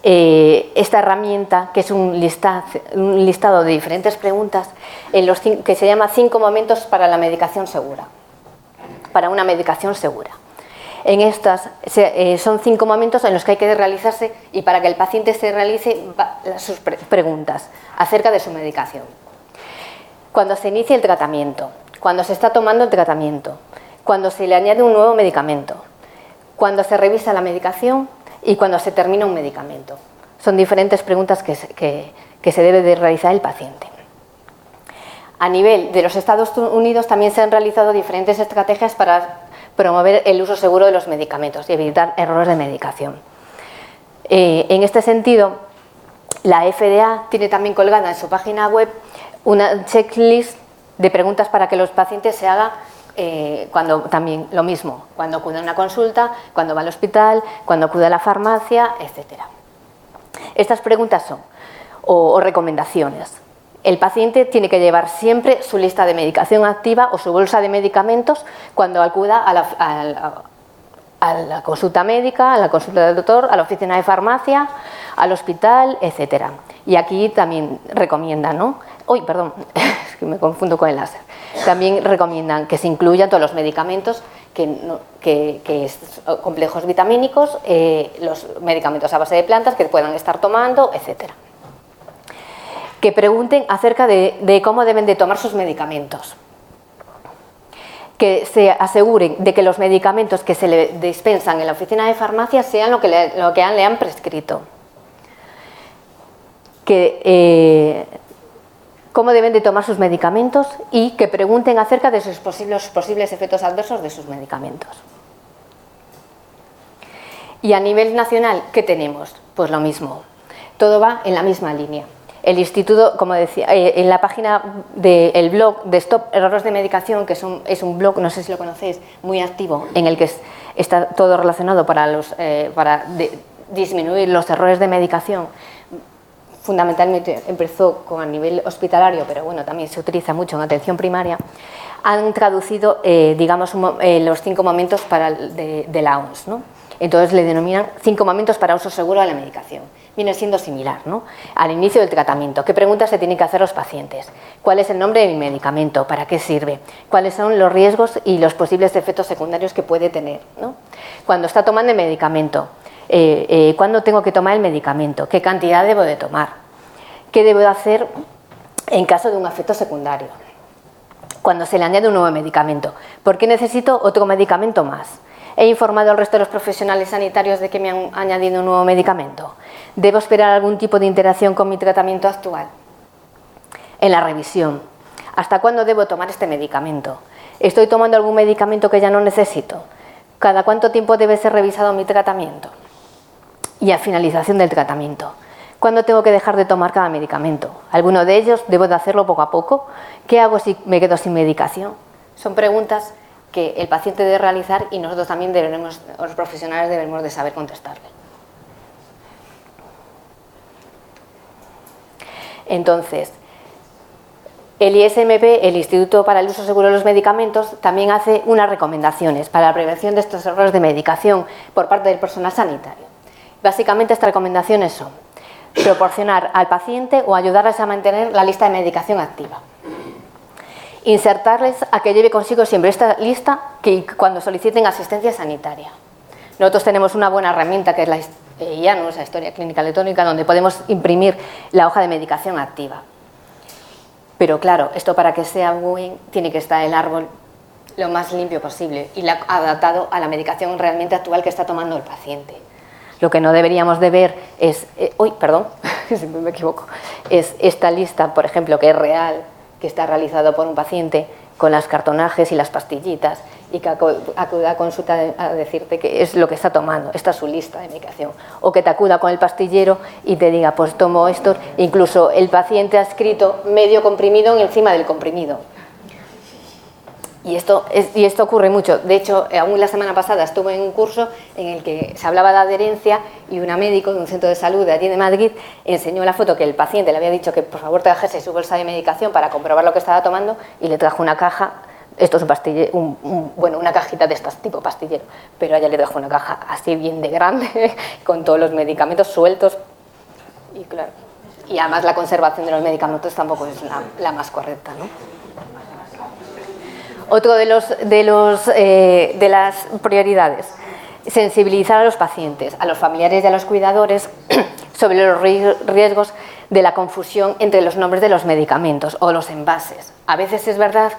esta herramienta, que es un listado de diferentes preguntas que se llama 5 momentos para la medicación segura, para una medicación segura. En estas son 5 momentos en los que hay que realizarse y para que el paciente se realice sus preguntas acerca de su medicación. Cuando se inicia el tratamiento, cuando se está tomando el tratamiento, cuando se le añade un nuevo medicamento, cuando se revisa la medicación y cuando se termina un medicamento. Son diferentes preguntas que se debe de realizar el paciente. A nivel de los Estados Unidos también se han realizado diferentes estrategias para promover el uso seguro de los medicamentos y evitar errores de medicación. En este sentido, la FDA tiene también colgada en su página web una checklist de preguntas para que los pacientes se hagan también lo mismo, cuando acude a una consulta, cuando va al hospital, cuando acude a la farmacia, etc. Estas preguntas son, o recomendaciones. El paciente tiene que llevar siempre su lista de medicación activa o su bolsa de medicamentos cuando acuda a la consulta médica, a la consulta del doctor, a la oficina de farmacia, al hospital, etc. Y aquí también recomiendan, ¿no? Uy, perdón, es que me confundo con el láser. También recomiendan que se incluyan todos los medicamentos, complejos vitamínicos, los medicamentos a base de plantas que puedan estar tomando, etc. Que pregunten acerca de cómo deben de tomar sus medicamentos. Que se aseguren de que los medicamentos que se le dispensan en la oficina de farmacia sean lo que le han prescrito. Cómo deben de tomar sus medicamentos y que pregunten acerca de los posibles efectos adversos de sus medicamentos. Y a nivel nacional, ¿qué tenemos? Pues lo mismo. Todo va en la misma línea. El instituto, como decía, en la página del blog de Stop Errores de Medicación, que es un blog, no sé si lo conocéis, muy activo, en el que está todo relacionado para disminuir los errores de medicación. Fundamentalmente empezó a nivel hospitalario, pero bueno, también se utiliza mucho en atención primaria. Han traducido, digamos, los 5 momentos de la OMS, ¿no? Entonces le denominan 5 momentos para uso seguro de la medicación. Viene siendo similar, ¿no? Al inicio del tratamiento, ¿qué preguntas se tienen que hacer los pacientes? ¿Cuál es el nombre de mi medicamento? ¿Para qué sirve? ¿Cuáles son los riesgos y los posibles efectos secundarios que puede tener, ¿no? Cuando está tomando el medicamento, ¿cuándo tengo que tomar el medicamento? ¿Qué cantidad debo de tomar? ¿Qué debo de hacer en caso de un efecto secundario? Cuando se le añade un nuevo medicamento, ¿por qué necesito otro medicamento más? ¿He informado al resto de los profesionales sanitarios de que me han añadido un nuevo medicamento? ¿Debo esperar algún tipo de interacción con mi tratamiento actual? En la revisión, ¿hasta cuándo debo tomar este medicamento? ¿Estoy tomando algún medicamento que ya no necesito? ¿Cada cuánto tiempo debe ser revisado mi tratamiento? Y a finalización del tratamiento, ¿cuándo tengo que dejar de tomar cada medicamento? ¿Alguno de ellos debo de hacerlo poco a poco? ¿Qué hago si me quedo sin medicación? Son preguntas que el paciente debe realizar y nosotros también los profesionales debemos de saber contestarle. Entonces, el ISMP, el Instituto para el Uso Seguro de los Medicamentos, también hace unas recomendaciones para la prevención de estos errores de medicación por parte del personal sanitario. Básicamente estas recomendaciones son proporcionar al paciente o ayudarles a mantener la lista de medicación activa. Insertarles a que lleve consigo siempre esta lista cuando soliciten asistencia sanitaria. Nosotros tenemos una buena herramienta que es la IANUS, la Historia Clínica Electrónica, donde podemos imprimir la hoja de medicación activa. Pero claro, esto para que sea buen tiene que estar el árbol lo más limpio posible y adaptado a la medicación realmente actual que está tomando el paciente. Lo que no deberíamos de ver es, siempre me equivoco, es esta lista, por ejemplo, que es real, que está realizado por un paciente con las cartonajes y las pastillitas y que acuda a consulta a decirte que es lo que está tomando, esta es su lista de medicación. O que te acuda con el pastillero y te diga, pues tomo esto, incluso el paciente ha escrito medio comprimido encima del comprimido. Y esto ocurre mucho. De hecho, aún la semana pasada estuve en un curso en el que se hablaba de adherencia y una médico de un centro de salud de allí de Madrid enseñó la foto que el paciente le había dicho que por favor trajese su bolsa de medicación para comprobar lo que estaba tomando y le trajo una caja, esto es una cajita de estas tipo pastillero, pero a ella le trajo una caja así bien de grande con todos los medicamentos sueltos y claro, y además la conservación de los medicamentos tampoco es la más correcta, ¿no? Otro de las prioridades, sensibilizar a los pacientes, a los familiares y a los cuidadores sobre los riesgos de la confusión entre los nombres de los medicamentos o los envases. A veces es verdad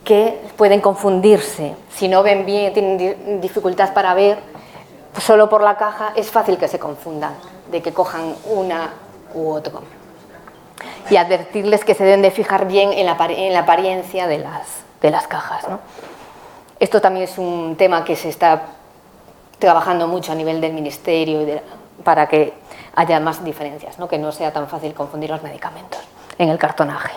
que pueden confundirse, si no ven bien, tienen dificultad para ver, solo por la caja es fácil que se confundan, de que cojan una u otro. Y advertirles que se deben de fijar bien en la apariencia de las cajas, ¿no? Esto también es un tema que se está trabajando mucho a nivel del ministerio para que haya más diferencias, ¿no? Que no sea tan fácil confundir los medicamentos en el cartonaje.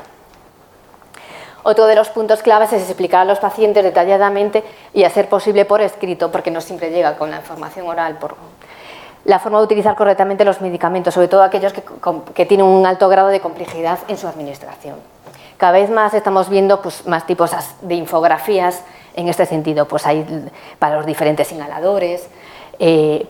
Otro de los puntos claves es explicar a los pacientes detalladamente y hacer posible por escrito, porque no siempre llega con la información oral, por la forma de utilizar correctamente los medicamentos, sobre todo aquellos que tienen un alto grado de complejidad en su administración. Cada vez más estamos viendo más tipos de infografías en este sentido, pues hay para los diferentes inhaladores,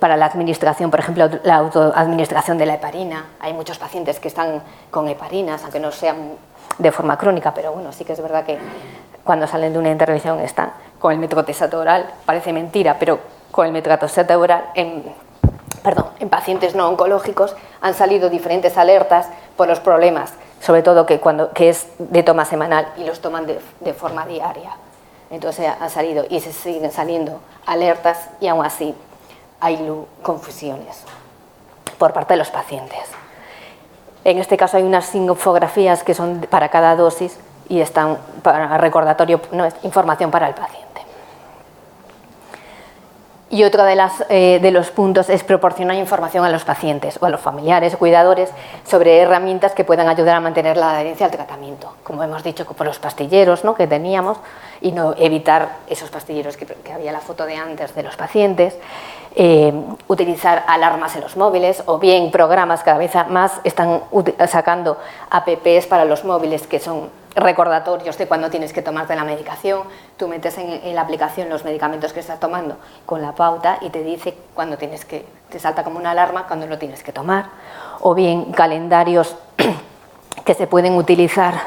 para la administración, por ejemplo, la autoadministración de la heparina. Hay muchos pacientes que están con heparinas, aunque no sean de forma crónica, pero bueno, sí que es verdad que cuando salen de una intervención están con el metotrexato oral, parece mentira, pero con el metotrexato oral en pacientes no oncológicos han salido diferentes alertas por los problemas, sobre todo que es de toma semanal y los toman de forma diaria. Entonces han salido y se siguen saliendo alertas y aún así hay confusiones por parte de los pacientes. En este caso hay unas infografías que son para cada dosis y están para recordatorio, no es información para el paciente. Y otro de los puntos es proporcionar información a los pacientes o a los familiares o cuidadores sobre herramientas que puedan ayudar a mantener la adherencia al tratamiento. Como hemos dicho, por los pastilleros, ¿no?, que teníamos, y no evitar esos pastilleros que había la foto de antes de los pacientes. Utilizar alarmas en los móviles, o bien programas, cada vez más están sacando apps para los móviles que son recordatorios de cuando tienes que tomarte la medicación. Tú metes en la aplicación los medicamentos que estás tomando con la pauta y te dice cuando te salta como una alarma cuando lo tienes que tomar. O bien calendarios que se pueden utilizar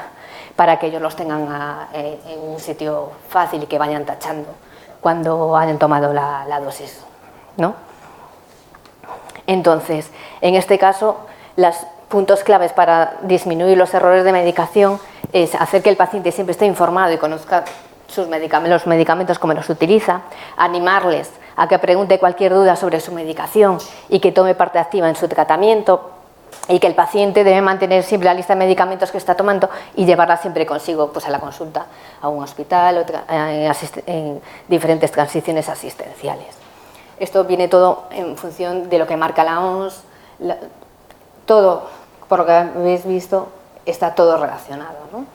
para que ellos los tengan en un sitio fácil y que vayan tachando cuando hayan tomado la dosis, ¿no? Entonces, en este caso, los puntos claves para disminuir los errores de medicación es hacer que el paciente siempre esté informado y conozca los medicamentos, cómo los utiliza, animarles a que pregunte cualquier duda sobre su medicación y que tome parte activa en su tratamiento, y que el paciente debe mantener siempre la lista de medicamentos que está tomando y llevarla siempre consigo, pues, a la consulta, a un hospital, en diferentes transiciones asistenciales. Esto viene todo en función de lo que marca la OMS, todo, por lo que habéis visto, está todo relacionado, ¿no?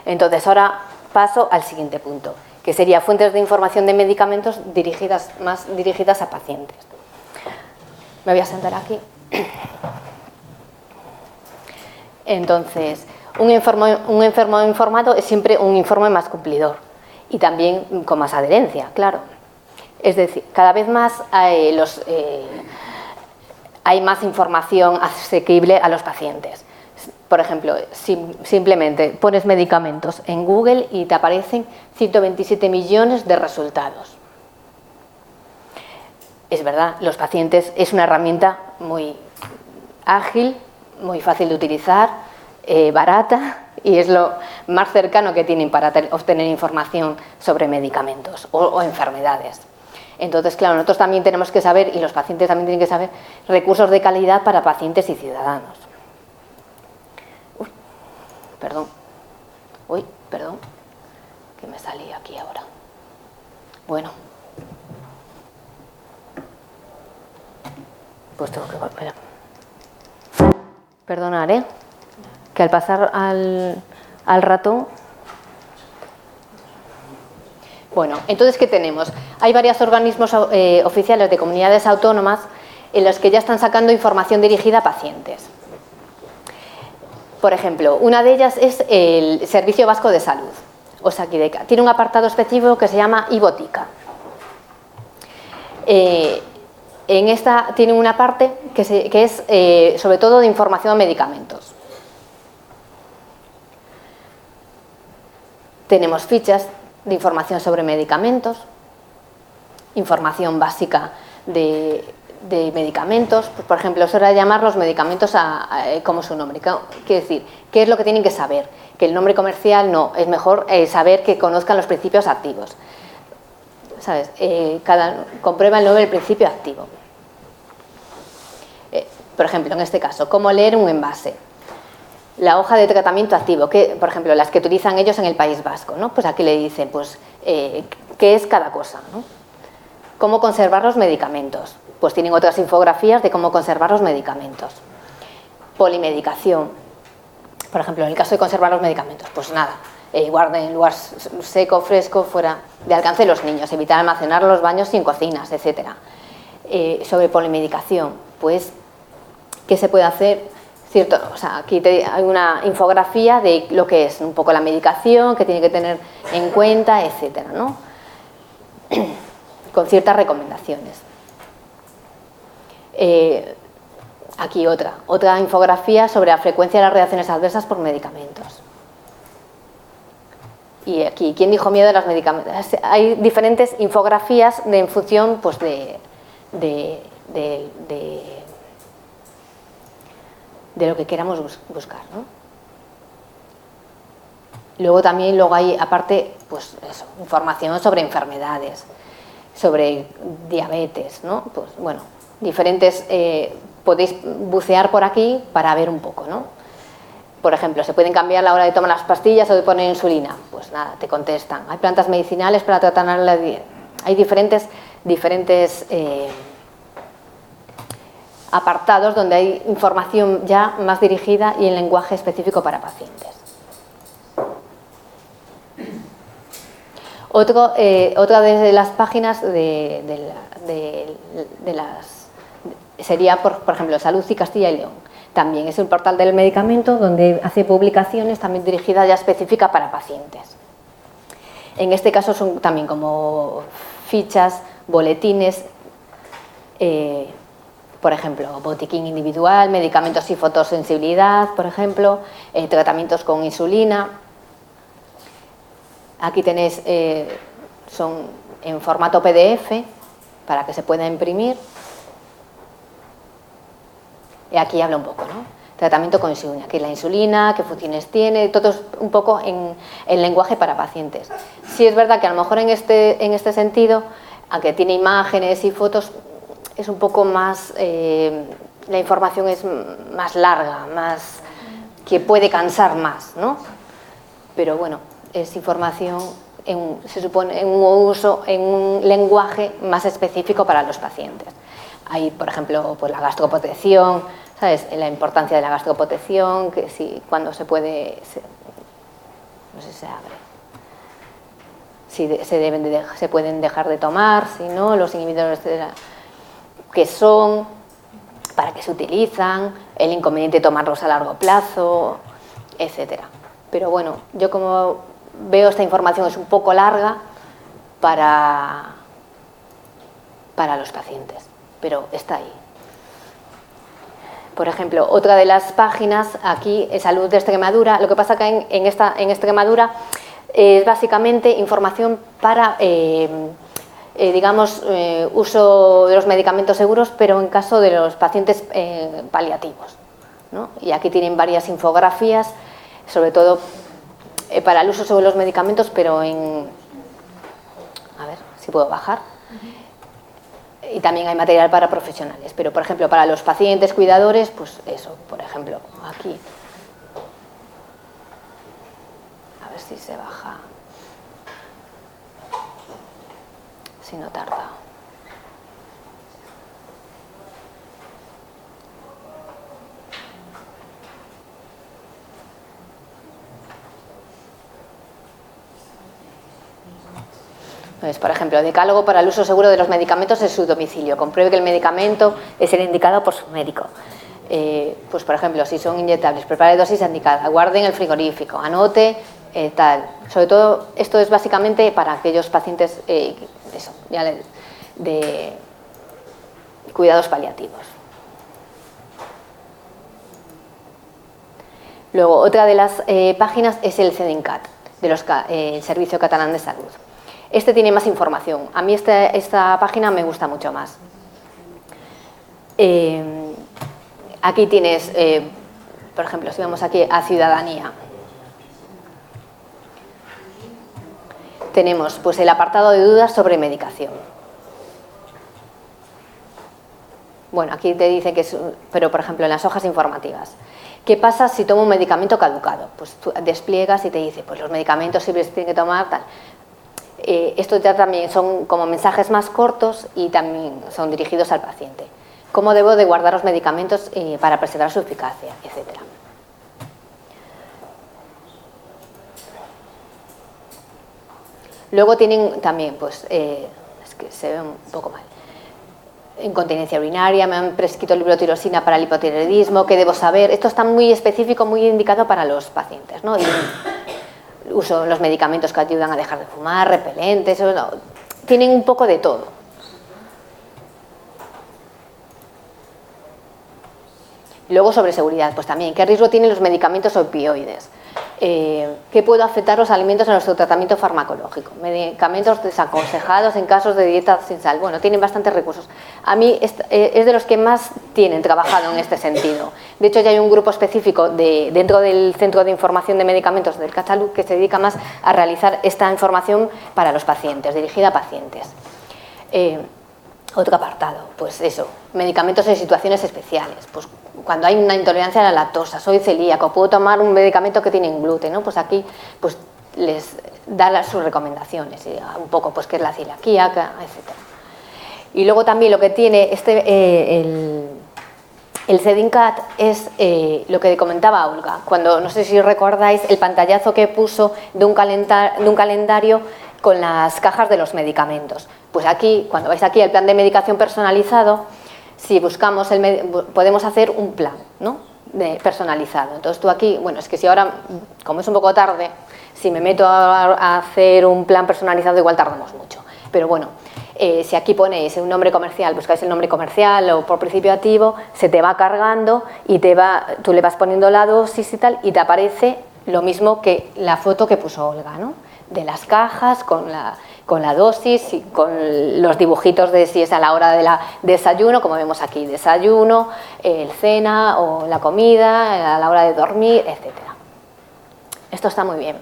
Entonces, ahora paso al siguiente punto, que sería fuentes de información de medicamentos más dirigidas a pacientes. Me voy a sentar aquí. Entonces, un enfermo informado es siempre un informe más cumplidor y también con más adherencia, claro. Es decir, cada vez más hay más información asequible a los pacientes. Por ejemplo, simplemente pones medicamentos en Google y te aparecen 127 millones de resultados. Es verdad, los pacientes es una herramienta muy ágil, muy fácil de utilizar, barata, y es lo más cercano que tienen para obtener información sobre medicamentos o enfermedades. Entonces, claro, nosotros también tenemos que saber, y los pacientes también tienen que saber, recursos de calidad para pacientes y ciudadanos. Perdón, que me salí aquí ahora. Bueno. Pues tengo que volver. Perdonad, que al pasar al ratón... Bueno, entonces, ¿qué tenemos? Hay varios organismos oficiales de comunidades autónomas en los que ya están sacando información dirigida a pacientes. Por ejemplo, una de ellas es el Servicio Vasco de Salud, Osakideca. Tiene un apartado específico que se llama iBotica. En esta tiene una parte que es sobre todo de información a medicamentos. Tenemos fichas de información sobre medicamentos, información básica de medicamentos. Pues, por ejemplo, es hora de llamar los medicamentos como su nombre. Quiere decir, ¿qué es lo que tienen que saber? Que el nombre comercial no, es mejor saber que conozcan los principios activos. ¿Sabes? Comprueba el nombre del principio activo. Por ejemplo, en este caso, ¿cómo leer un envase? La hoja de tratamiento activo, que, por ejemplo, las que utilizan ellos en el País Vasco, ¿no? Pues aquí le dicen, pues, qué es cada cosa, ¿no? ¿Cómo conservar los medicamentos? Pues tienen otras infografías de cómo conservar los medicamentos. Polimedicación. Por ejemplo, en el caso de conservar los medicamentos, pues nada, guarden en lugar seco, fresco, fuera de alcance de los niños, evitar almacenar los baños y en cocinas, etc. Sobre polimedicación, pues, ¿qué se puede hacer? Aquí hay una infografía de lo que es un poco la medicación, que tiene que tener en cuenta, etc., ¿no? Con ciertas recomendaciones. Aquí otra infografía sobre la frecuencia de las reacciones adversas por medicamentos. Y aquí, ¿quién dijo miedo a los medicamentos? Hay diferentes infografías en función, pues, de lo que queramos buscar, ¿no? Luego hay, aparte, pues eso, información sobre enfermedades, sobre diabetes, ¿no? Pues bueno, diferentes, podéis bucear por aquí para ver un poco, ¿no? Por ejemplo, ¿se pueden cambiar la hora de tomar las pastillas o de poner insulina? Pues nada, te contestan. Hay plantas medicinales para tratar la dieta. Hay diferentes apartados donde hay información ya más dirigida y en lenguaje específico para pacientes. Otra de las páginas sería, por ejemplo, Salud y Castilla y León. También es un portal del medicamento donde hace publicaciones también dirigidas ya específicas para pacientes. En este caso son también como fichas, boletines, por ejemplo, botiquín individual, medicamentos y fotosensibilidad, por ejemplo, tratamientos con insulina. Aquí tenéis, son en formato PDF para que se pueda imprimir. Y aquí habla un poco, ¿no? Tratamiento con insulina, qué es la insulina, qué funciones tiene, todo es un poco en lenguaje para pacientes. Sí es verdad que a lo mejor en este sentido, aunque tiene imágenes y fotos, es un poco más, la información es más larga, más que puede cansar más, ¿no? Pero bueno, es información, se supone, en un uso, en un lenguaje más específico para los pacientes. Hay, por ejemplo, pues la gastroprotección, ¿sabes? La importancia de la gastroprotección, que si, cuando se puede, no sé si se abre, si se pueden dejar de tomar, si no, los inhibidores que son, para qué se utilizan, el inconveniente de tomarlos a largo plazo, etcétera. Pero bueno, yo como veo esta información es un poco larga para los pacientes, pero está ahí. Por ejemplo, otra de las páginas aquí es Salud de Extremadura. Lo que pasa que en Extremadura es básicamente información para, digamos, uso de los medicamentos seguros, pero en caso de los pacientes paliativos, ¿no? Y aquí tienen varias infografías, sobre todo para el uso sobre los medicamentos, pero en... A ver si puedo bajar. Y también hay material para profesionales, pero por ejemplo para los pacientes cuidadores, pues eso, por ejemplo, aquí. A ver si se baja. Si no tarda. Pues, por ejemplo, decálogo para el uso seguro de los medicamentos en su domicilio. Compruebe que el medicamento es el indicado por su médico. Pues, por ejemplo, si son inyectables, prepare dosis indicada, guarde en el frigorífico, anote, tal. Sobre todo, esto es básicamente para aquellos pacientes de cuidados paliativos. Luego, otra de las páginas es el CEDINCAT, el Servicio Catalán de Salud. Este tiene más información. A mí esta página me gusta mucho más. Aquí tienes, por ejemplo, si vamos aquí a Ciudadanía, tenemos pues el apartado de dudas sobre medicación. Bueno, aquí te dice que es, pero por ejemplo en las hojas informativas. ¿Qué pasa si tomo un medicamento caducado? Pues tú despliegas y te dice, pues los medicamentos siempre se tienen que tomar tal. Estos ya también son como mensajes más cortos y también son dirigidos al paciente. ¿Cómo debo de guardar los medicamentos para preservar su eficacia, etcétera? Luego tienen también, pues, es que se ve un poco mal. Incontinencia urinaria, me han prescrito levotirosina para el hipotiroidismo, ¿qué debo saber? Esto está muy específico, muy indicado para los pacientes, ¿no? Y uso los medicamentos que ayudan a dejar de fumar, repelentes, tienen un poco de todo. Y luego sobre seguridad, pues también, ¿qué riesgo tienen los medicamentos opioides? ¿Qué puede afectar los alimentos en nuestro tratamiento farmacológico? Medicamentos desaconsejados en casos de dieta sin sal. Bueno, tienen bastantes recursos. A mí es de los que más tienen trabajado en este sentido. De hecho, ya hay un grupo específico dentro del Centro de Información de Medicamentos del CatSalut que se dedica más a realizar esta información para los pacientes, dirigida a pacientes. Otro apartado, pues eso, medicamentos en situaciones especiales. Pues cuando hay una intolerancia a la lactosa, soy celíaco, puedo tomar un medicamento que tiene gluten, ¿no? Pues aquí pues les da sus recomendaciones, un poco pues qué es la celiaquía, etc. Y luego también lo que tiene el CEDINCAT es lo que comentaba Olga, cuando, no sé si recordáis, el pantallazo que puso de un calendario con las cajas de los medicamentos. Pues aquí, cuando vais aquí al plan de medicación personalizado, si buscamos, podemos hacer un plan, ¿no? Personalizado. Entonces tú aquí, bueno, es que si ahora, como es un poco tarde, si me meto a hacer un plan personalizado igual tardamos mucho. Pero bueno, si aquí ponéis un nombre comercial, buscáis el nombre comercial o por principio activo, se te va cargando y tú le vas poniendo la dosis y tal, y te aparece lo mismo que la foto que puso Olga, ¿no? De las cajas con la dosis y con los dibujitos de si es a la hora de desayuno, como vemos aquí, desayuno, el cena o la comida, a la hora de dormir, etc. Esto está muy bien.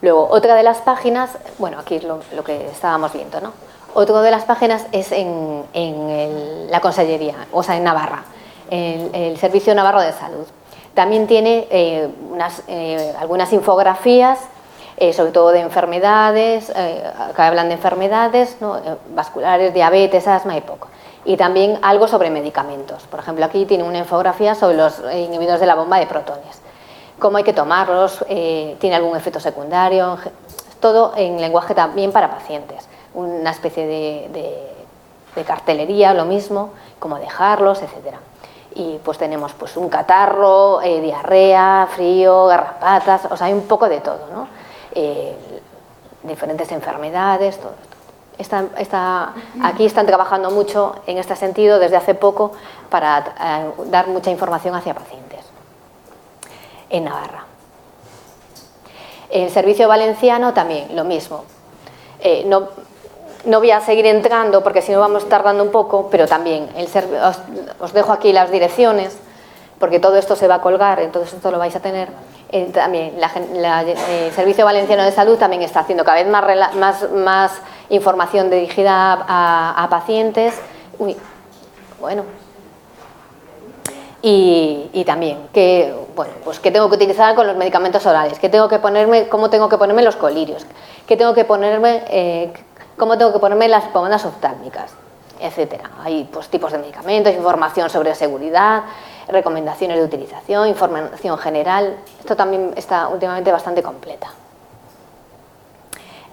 Luego, otra de las páginas, bueno, aquí es lo que estábamos viendo, ¿no? Otra de las páginas es en la Consellería, o sea, en Navarra, el Servicio Navarro de Salud. También tiene algunas infografías, sobre todo de enfermedades, que hablan de enfermedades, ¿no? Vasculares, diabetes, asma y poco. Y también algo sobre medicamentos. Por ejemplo, aquí tiene una infografía sobre los inhibidores de la bomba de protones. Cómo hay que tomarlos, tiene algún efecto secundario, todo en lenguaje también para pacientes. Una especie de cartelería, lo mismo, cómo dejarlos, etc. Y pues tenemos pues un catarro, diarrea, frío, garrapatas, o sea, hay un poco de todo, ¿no? Diferentes enfermedades, todo esto. Aquí están trabajando mucho en este sentido desde hace poco para dar mucha información hacia pacientes. En Navarra. El Servicio Valenciano también, lo mismo. No voy a seguir entrando porque si no vamos tardando un poco, pero también os dejo aquí las direcciones porque todo esto se va a colgar, entonces esto lo vais a tener. También el Servicio Valenciano de Salud también está haciendo cada vez más información dirigida a pacientes. Y también pues qué tengo que utilizar con los medicamentos orales, cómo tengo que ponerme los colirios, cómo tengo que ponerme las pomadas oftálmicas, etcétera. Hay pues tipos de medicamentos, información sobre seguridad, recomendaciones de utilización, información general. Esto también está últimamente bastante completa.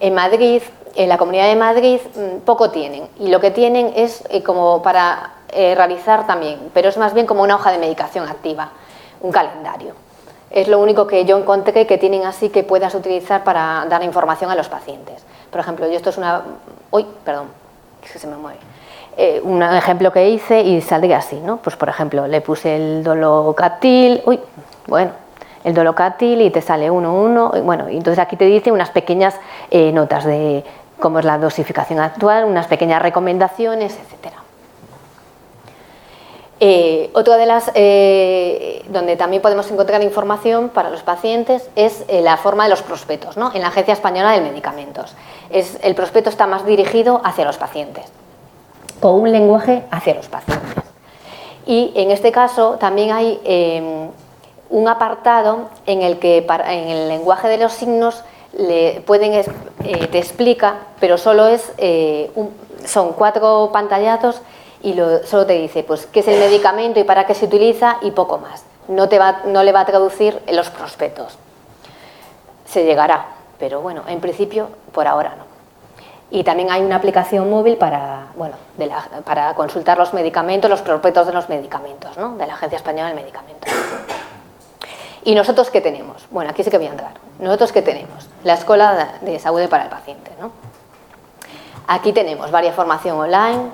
En Madrid, en la Comunidad de Madrid, poco tienen, y lo que tienen es como para realizar también, pero es más bien como una hoja de medicación activa, un calendario. Es lo único que yo encontré que tienen así que puedas utilizar para dar información a los pacientes. Por ejemplo, yo esto es una... Uy, perdón, es que se me mueve. Un ejemplo que hice y saldría así, ¿no? Pues por ejemplo, le puse el dolocatil, el dolocatil y te sale 1,1, bueno, y entonces aquí te dice unas pequeñas notas de cómo es la dosificación actual, unas pequeñas recomendaciones, etcétera. Otra de las donde también podemos encontrar información para los pacientes es la forma de los prospectos, ¿no? En la Agencia Española de Medicamentos. El prospecto está más dirigido hacia los pacientes, con un lenguaje hacia los pacientes. Y en este caso también hay un apartado en el que en el lenguaje de los signos te explica, pero solo son 4 pantallazos y solo te dice pues qué es el medicamento y para qué se utiliza y poco más. No le va a traducir en los prospectos. Se llegará, pero bueno, en principio por ahora no. Y también hay una aplicación móvil para consultar los medicamentos, los prospectos de los medicamentos, ¿no? De la Agencia Española del Medicamento. ¿Y nosotros qué tenemos? Bueno, aquí sí que voy a entrar. ¿Nosotros qué tenemos? La Escuela de Salud para el Paciente, ¿no? Aquí tenemos varias formación online,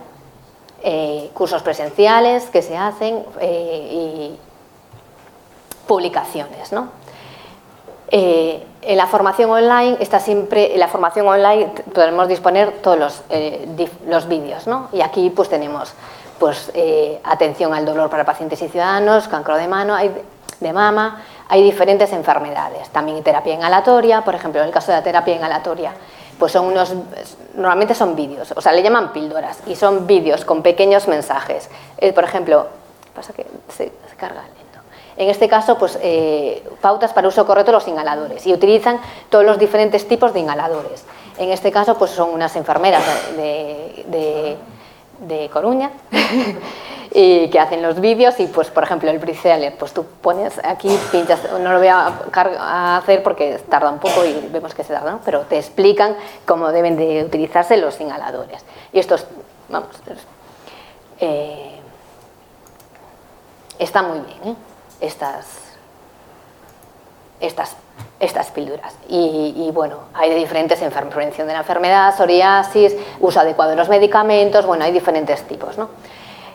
cursos presenciales que se hacen y publicaciones, ¿no? En la formación online podemos disponer todos los vídeos, ¿no? Y aquí pues tenemos atención al dolor para pacientes y ciudadanos, cancro de mama, hay diferentes enfermedades, también terapia inhalatoria, por ejemplo, en el caso de la terapia inhalatoria Pues son normalmente son vídeos, o sea, le llaman píldoras, y son vídeos con pequeños mensajes. Por ejemplo, pasa que se carga lento. En este caso, pues pautas para uso correcto de los inhaladores, y utilizan todos los diferentes tipos de inhaladores. En este caso, pues son unas enfermeras de Coruña y que hacen los vídeos, y pues por ejemplo el Briseler, pues tú pones aquí, pinchas, no lo voy a hacer porque tarda un poco y vemos que se tarda, ¿no? Pero te explican cómo deben de utilizarse los inhaladores. Y estos, vamos, está muy bien, estas píldoras. Y bueno, hay de diferentes enfermedades: prevención de la enfermedad, psoriasis, uso adecuado de los medicamentos, bueno, hay diferentes tipos, ¿no?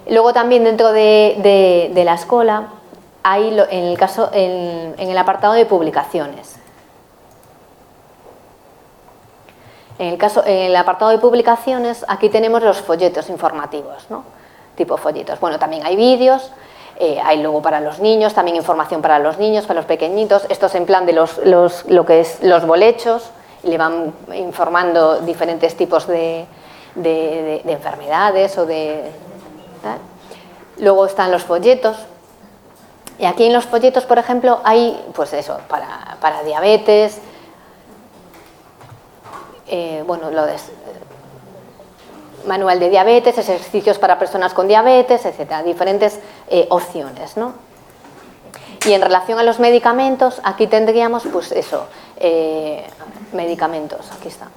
Luego también dentro de la escuela hay en el apartado de publicaciones. En el apartado de publicaciones, aquí tenemos los folletos informativos, ¿no? Tipo folletos. Bueno, también hay vídeos. Hay luego para los niños, también información para los niños, para los pequeñitos. Estos en plan de lo que es los bolechos, y le van informando diferentes tipos de enfermedades o de... ¿eh? Luego están los folletos. Y aquí en los folletos, por ejemplo, hay, pues eso, para diabetes, bueno, manual de diabetes, ejercicios para personas con diabetes, etcétera, diferentes opciones, ¿no? Y en relación a los medicamentos, aquí tendríamos, pues eso, medicamentos, aquí está.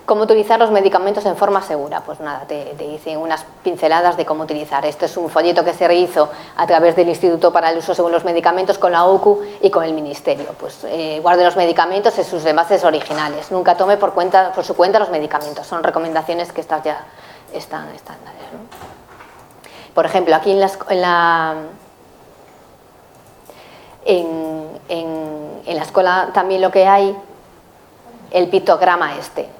¿Cómo utilizar los medicamentos en forma segura? Pues nada, te dicen unas pinceladas de cómo utilizar. Este es un folleto que se hizo a través del Instituto para el Uso Según los Medicamentos con la OCU y con el Ministerio. Pues guarde los medicamentos en sus envases originales. Nunca tome por su cuenta los medicamentos. Son recomendaciones que estas ya están estándares, ¿no? Por ejemplo, aquí en la escuela también lo que hay, el pictograma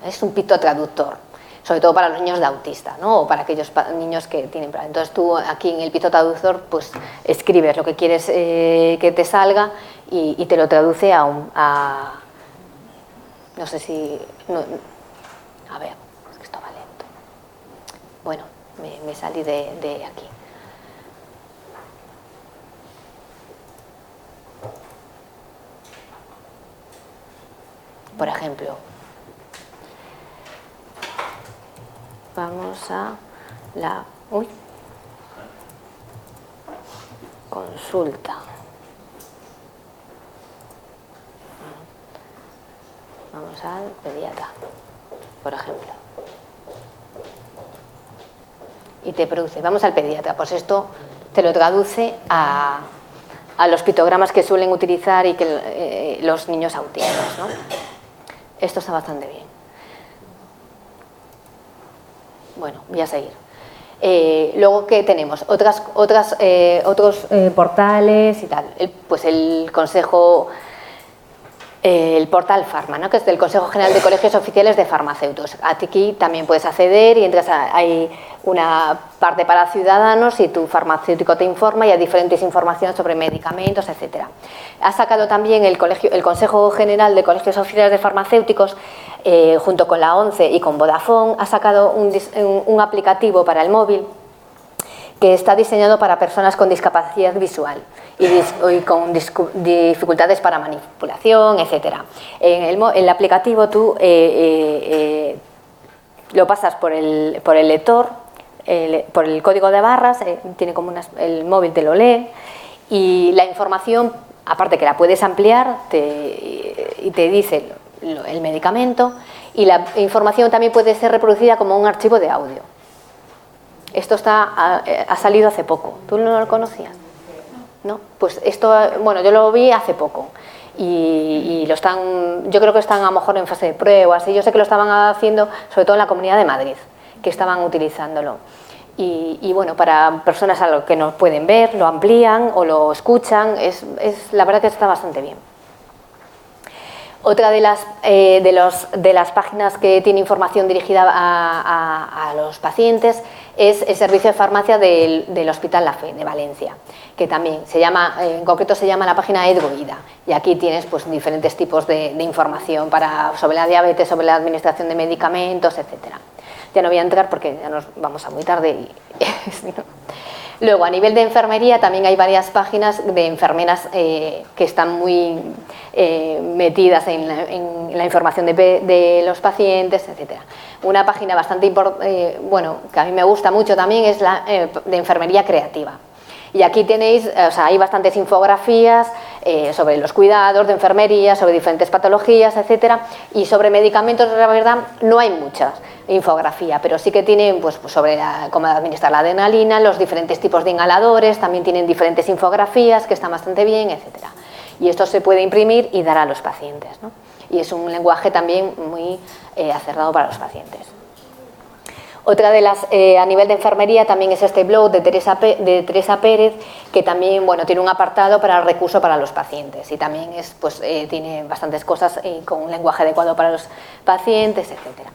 es un pictotraductor, sobre todo para los niños de autista, ¿no? O para aquellos niños que tienen... Entonces tú aquí en el pictotraductor pues escribes lo que quieres que te salga y te lo traduce a no sé si... No, a ver, es que esto va lento. Bueno, me salí de aquí. Por ejemplo, vamos a la consulta. Vamos al pediatra, por ejemplo. Y te produce, vamos al pediatra, pues esto te lo traduce a los pictogramas que suelen utilizar y que los niños autistas, ¿no? Esto está bastante bien. Bueno, voy a seguir. Luego, ¿qué tenemos? Otros portales y tal. Pues el Consejo, el portal Farma, ¿no? Que es del Consejo General de Colegios Oficiales de Farmacéuticos. Aquí también puedes acceder y entras hay una parte para ciudadanos y tu farmacéutico te informa y hay diferentes informaciones sobre medicamentos, etcétera. Ha sacado también el Consejo General de Colegios Oficiales de Farmacéuticos, junto con la ONCE y con Vodafone, ha sacado un aplicativo para el móvil que está diseñado para personas con discapacidad visual y con dificultades para manipulación, etcétera. En el aplicativo tú lo pasas por el lector, por el código de barras, tiene como el móvil te lo lee, y la información, aparte que la puedes ampliar, y te dice el medicamento, y la información también puede ser reproducida como un archivo de audio. Esto ha salido hace poco. ¿Tú no lo conocías? ¿No? Pues esto, bueno, yo lo vi hace poco. Y yo creo que están a lo mejor en fase de pruebas, y yo sé que lo estaban haciendo sobre todo en la Comunidad de Madrid, que estaban utilizándolo. Y bueno, para personas a lo que no pueden ver, lo amplían o lo escuchan, la verdad que está bastante bien. Otra de las páginas que tiene información dirigida a los pacientes es el servicio de farmacia del Hospital La Fe de Valencia, que también se llama, en concreto se llama la página Edgoida, y aquí tienes pues diferentes tipos de información sobre la diabetes, sobre la administración de medicamentos, etcétera. Ya no voy a entrar porque ya nos vamos a muy tarde y ¿no? Luego, a nivel de enfermería, también hay varias páginas de enfermeras que están muy metidas en la información de los pacientes, etc. Una página bastante importante, bueno, que a mí me gusta mucho también, es la de enfermería creativa. Y aquí tenéis, o sea, hay bastantes infografías sobre los cuidados de enfermería, sobre diferentes patologías, etcétera, y sobre medicamentos, la verdad, no hay muchas infografía, pero sí que tienen pues sobre cómo administrar la adrenalina, los diferentes tipos de inhaladores, también tienen diferentes infografías que están bastante bien, etcétera. Y esto se puede imprimir y dar a los pacientes, ¿no? Y es un lenguaje también muy acertado para los pacientes. Otra de las, a nivel de enfermería, también es este blog de Teresa Pérez, que también, bueno, tiene un apartado para el recurso para los pacientes y también es, pues, tiene bastantes cosas con un lenguaje adecuado para los pacientes, etcétera.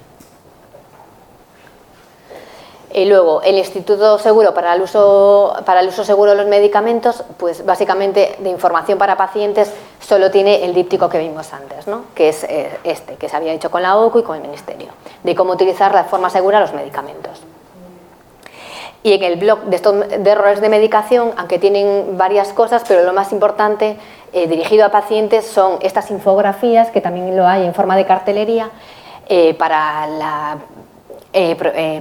Y luego, el Instituto Seguro para el uso seguro de los medicamentos, pues básicamente de información para pacientes solo tiene el díptico que vimos antes, ¿no? Que es este, que se había hecho con la OCU y con el Ministerio, de cómo utilizar de forma segura los medicamentos. Y en el blog de errores de medicación, aunque tienen varias cosas, pero lo más importante, dirigido a pacientes, son estas infografías, que también lo hay en forma de cartelería, para la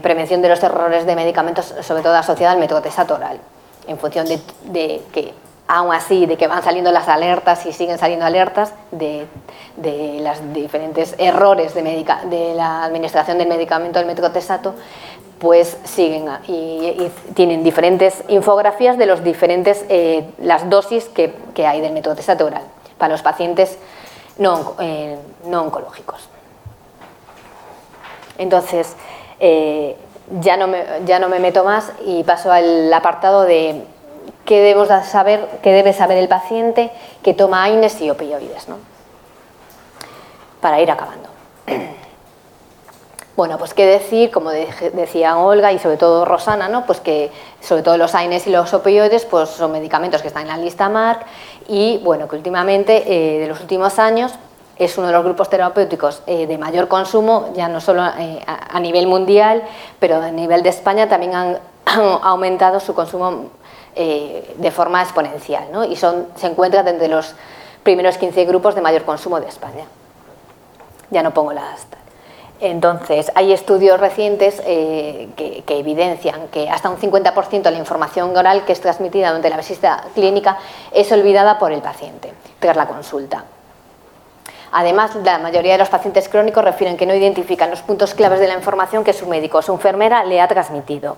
prevención de los errores de medicamentos, sobre todo asociada al metotrexato oral, en función de que, aún así, de que van saliendo las alertas y siguen saliendo alertas de los diferentes errores de la administración del medicamento del metotrexato, pues siguen y tienen diferentes infografías de los diferentes, las dosis que hay del metotrexato oral para los pacientes no oncológicos. Entonces, ya no me meto más y paso al apartado de qué debe saber el paciente que toma AINES y opioides, ¿no? Para ir acabando. Bueno, pues qué decir, como decía Olga y sobre todo Rosana, ¿no? Pues que sobre todo los AINES y los opioides pues son medicamentos que están en la lista MARC y bueno, que últimamente, de los últimos años, es uno de los grupos terapéuticos de mayor consumo, ya no solo a nivel mundial, pero a nivel de España también han aumentado su consumo de forma exponencial, ¿no? Y se encuentran entre los primeros 15 grupos de mayor consumo de España. Ya no pongo las... Entonces, hay estudios recientes que evidencian que hasta un 50% de la información oral que es transmitida durante la visita clínica es olvidada por el paciente tras la consulta. Además, la mayoría de los pacientes crónicos refieren que no identifican los puntos claves de la información que su médico o su enfermera le ha transmitido.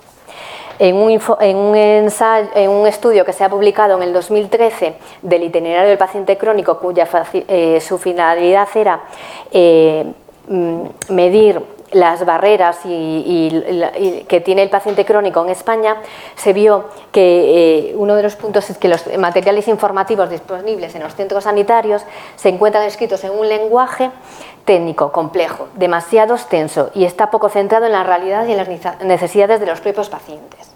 En un estudio que se ha publicado en el 2013 del itinerario del paciente crónico, cuya su finalidad era medir las barreras que tiene el paciente crónico en España, se vio que uno de los puntos es que los materiales informativos disponibles en los centros sanitarios se encuentran escritos en un lenguaje técnico, complejo, demasiado extenso y está poco centrado en la realidad y en las necesidades de los propios pacientes.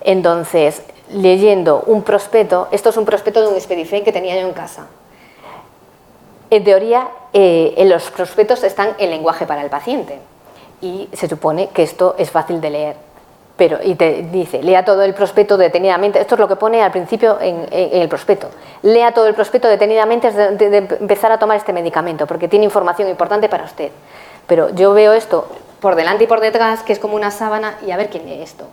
Entonces, leyendo un prospecto, esto es un prospecto de un Expedifen que tenía yo en casa. En teoría, los prospectos están en lenguaje para el paciente y se supone que esto es fácil de leer, y te dice, lea todo el prospecto detenidamente. Esto es lo que pone al principio en el prospecto. Lea todo el prospecto detenidamente antes de empezar a tomar este medicamento, porque tiene información importante para usted. Pero yo veo esto por delante y por detrás, que es como una sábana, y a ver quién lee esto.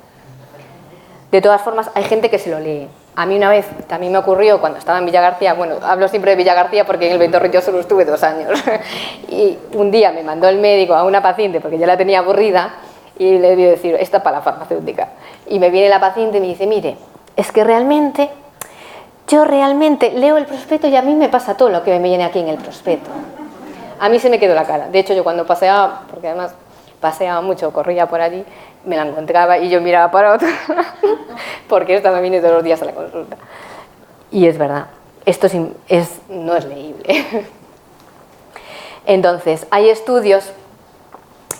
De todas formas, hay gente que se lo lee. A mí una vez también me ocurrió cuando estaba en Villagarcía, bueno, hablo siempre de Villagarcía porque en el Ventorrillo yo solo estuve 2 años, y un día me mandó el médico a una paciente porque ya la tenía aburrida y le debió decir, esta es para la farmacéutica. Y me viene la paciente y me dice, mire, es que yo realmente leo el prospecto y a mí me pasa todo lo que me viene aquí en el prospecto. A mí se me quedó la cara. De hecho, yo cuando paseaba, porque además paseaba mucho, corría por allí, me la encontraba y yo miraba para otro porque esta me viene todos los días a la consulta. Y es verdad, esto no es leíble. Entonces, hay estudios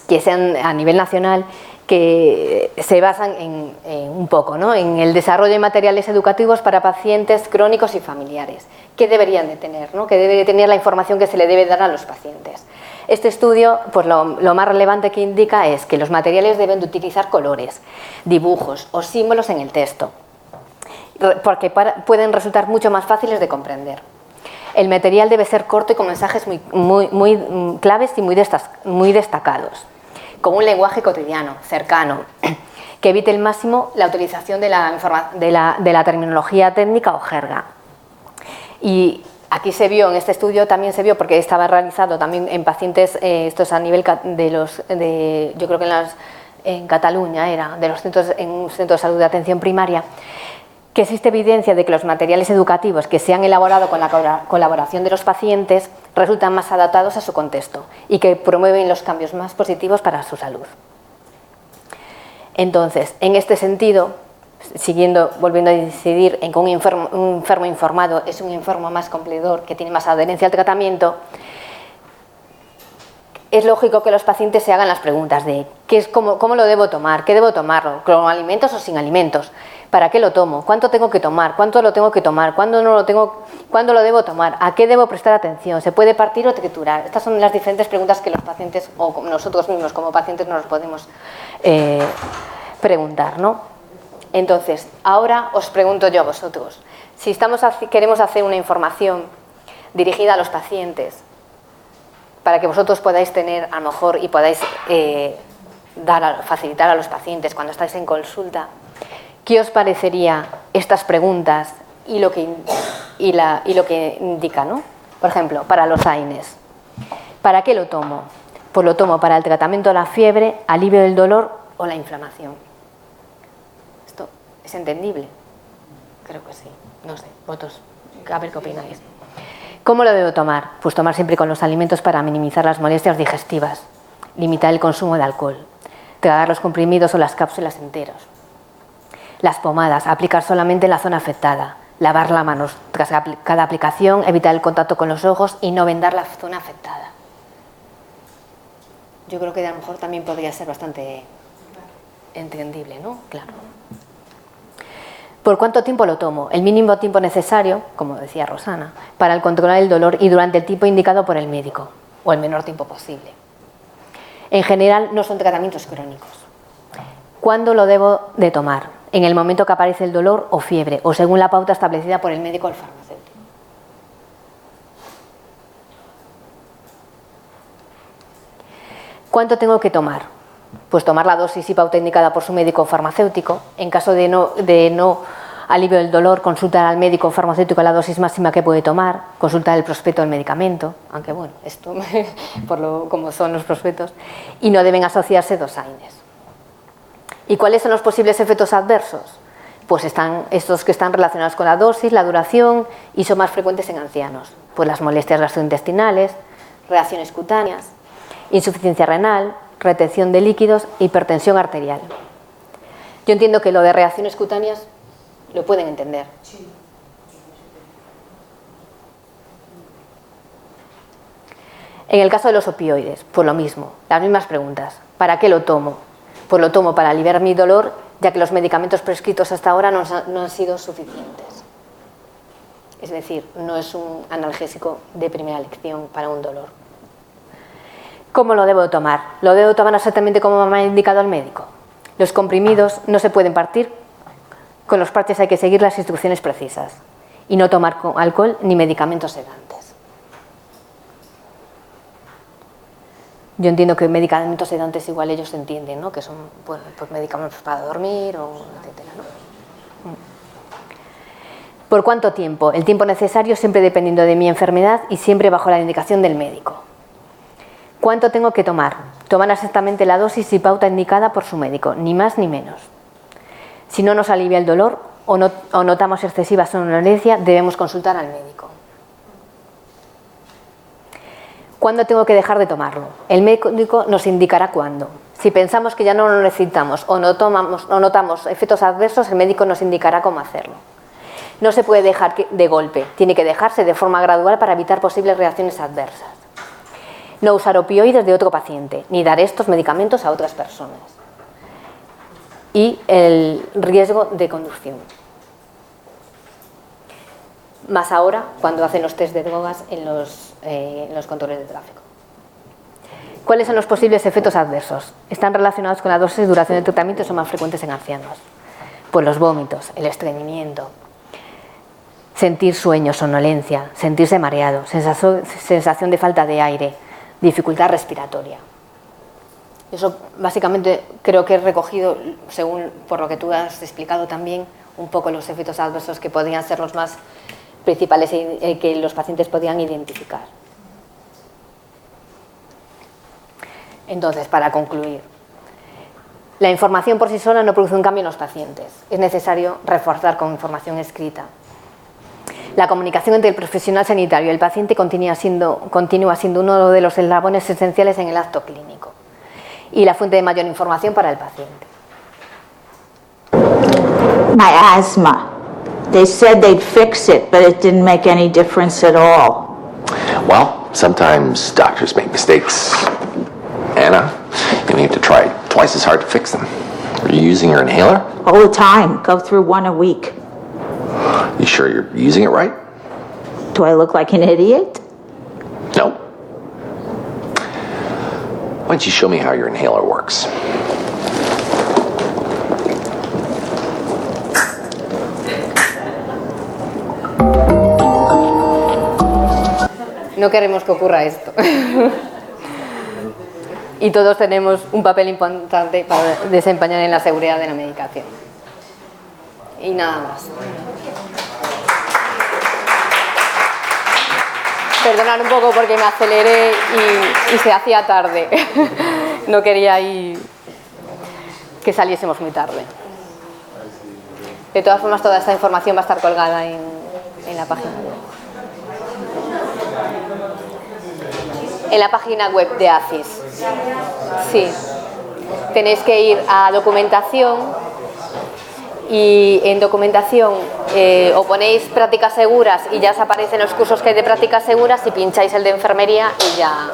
que sean a nivel nacional que se basan en un poco, ¿no?, en el desarrollo de materiales educativos para pacientes crónicos y familiares. ¿Qué deberían de tener, ¿no?, qué debe tener la información que se le debe dar a los pacientes? Este estudio, pues lo más relevante que indica es que los materiales deben de utilizar colores, dibujos o símbolos en el texto, porque pueden resultar mucho más fáciles de comprender. El material debe ser corto y con mensajes muy claves y muy destacados, con un lenguaje cotidiano, cercano, que evite el máximo la utilización de la terminología técnica o jerga. Y aquí se vio, en este estudio también se vio, porque estaba realizado también en pacientes, esto es a nivel yo creo que en Cataluña era, en un centro de salud de atención primaria, que existe evidencia de que los materiales educativos que se han elaborado con la colaboración de los pacientes resultan más adaptados a su contexto y que promueven los cambios más positivos para su salud. Entonces, en este sentido, volviendo a incidir en que un enfermo informado es un enfermo más cumplidor, que tiene más adherencia al tratamiento, es lógico que los pacientes se hagan las preguntas de ¿cómo lo debo tomar? ¿Qué debo tomarlo? ¿Con alimentos o sin alimentos? ¿Para qué lo tomo? ¿Cuánto tengo que tomar? ¿Cuánto lo tengo que tomar? ¿Cuándo lo debo tomar? ¿A qué debo prestar atención? ¿Se puede partir o triturar? Estas son las diferentes preguntas que los pacientes, o nosotros mismos como pacientes, nos podemos preguntar, ¿no? Entonces, ahora os pregunto yo a vosotros, si queremos hacer una información dirigida a los pacientes, para que vosotros podáis tener, a lo mejor, y podáis facilitar a los pacientes cuando estáis en consulta, ¿qué os parecería estas preguntas y lo que indica, ¿no? Por ejemplo, para los AINES, ¿para qué lo tomo? Pues lo tomo para el tratamiento de la fiebre, alivio del dolor o la inflamación. ¿Esto es entendible? Creo que sí. No sé, vosotros, a ver qué opináis. ¿Cómo lo debo tomar? Pues tomar siempre con los alimentos para minimizar las molestias digestivas, limitar el consumo de alcohol, tragar los comprimidos o las cápsulas enteros. Las pomadas, aplicar solamente en la zona afectada, lavar las manos tras cada aplicación, evitar el contacto con los ojos y no vendar la zona afectada. Yo creo que a lo mejor también podría ser bastante entendible, ¿no? Claro. ¿Por cuánto tiempo lo tomo? El mínimo tiempo necesario, como decía Rosana, para controlar el dolor y durante el tiempo indicado por el médico, o el menor tiempo posible. En general, no son tratamientos crónicos. ¿Cuándo lo debo de tomar? En el momento que aparece el dolor o fiebre, o según la pauta establecida por el médico o el farmacéutico. ¿Cuánto tengo que tomar? Pues tomar la dosis y pauta indicada por su médico o farmacéutico. En caso de no alivio del dolor, consultar al médico o farmacéutico la dosis máxima que puede tomar, consultar el prospecto del medicamento, aunque bueno, esto como son los prospectos, y no deben asociarse dos AINES. ¿Y cuáles son los posibles efectos adversos? Pues están estos que están relacionados con la dosis, la duración y son más frecuentes en ancianos. Pues las molestias gastrointestinales, reacciones cutáneas, insuficiencia renal, retención de líquidos, hipertensión arterial. Yo entiendo que lo de reacciones cutáneas lo pueden entender. Sí. En el caso de los opioides, pues lo mismo, las mismas preguntas. ¿Para qué lo tomo? Pues lo tomo para aliviar mi dolor, ya que los medicamentos prescritos hasta ahora no han sido suficientes. Es decir, no es un analgésico de primera elección para un dolor. ¿Cómo lo debo tomar? Lo debo tomar exactamente como me ha indicado el médico. Los comprimidos no se pueden partir, con los parches hay que seguir las instrucciones precisas y no tomar alcohol ni medicamentos sedantes. Yo entiendo que medicamentos sedantes igual ellos entienden, ¿no? Que son pues medicamentos para dormir, etcétera, ¿no? ¿Por cuánto tiempo? El tiempo necesario siempre dependiendo de mi enfermedad y siempre bajo la indicación del médico. ¿Cuánto tengo que tomar? Tomar exactamente la dosis y pauta indicada por su médico, ni más ni menos. Si no nos alivia el dolor o notamos excesiva somnolencia, debemos consultar al médico. ¿Cuándo tengo que dejar de tomarlo? El médico nos indicará cuándo. Si pensamos que ya no lo necesitamos o notamos efectos adversos, el médico nos indicará cómo hacerlo. No se puede dejar de golpe, tiene que dejarse de forma gradual para evitar posibles reacciones adversas. No usar opioides de otro paciente, ni dar estos medicamentos a otras personas. y el riesgo de conducción. Más ahora cuando hacen los test de drogas en los controles de tráfico. ¿Cuáles son los posibles efectos adversos? Están relacionados con la dosis y duración del tratamiento y son más frecuentes en ancianos. Pues los vómitos, el estreñimiento, sentir sueño, somnolencia, sentirse mareado, sensación de falta de aire, dificultad respiratoria. Eso básicamente creo que he recogido, según por lo que tú has explicado también, un poco los efectos adversos que podrían ser los más principales que los pacientes podían identificar. Entonces, para concluir, la información por sí sola no produce un cambio en los pacientes. Es necesario reforzar con información escrita. La comunicación entre el profesional sanitario y el paciente continúa siendo uno de los eslabones esenciales en el acto clínico y la fuente de mayor información para el paciente. My asthma. They said they'd fix it, but it didn't make any difference at all. Well, sometimes doctors make mistakes, Anna, and you have to try twice as hard to fix them. Are you using your inhaler? All the time. Go through one a week. You sure you're using it right? Do I look like an idiot? No. Why don't you show me how your inhaler works? No queremos que ocurra esto. Y todos tenemos un papel importante para desempeñar en la seguridad de la medicación. Y nada más. Perdonad un poco porque me aceleré y se hacía tarde. No quería que saliésemos muy tarde. De todas formas, toda esta información va a estar colgada en la página web. En la página web de ACIS. Sí. Tenéis que ir a documentación y en documentación o ponéis prácticas seguras y ya os aparecen los cursos que hay de prácticas seguras y pincháis el de enfermería y ya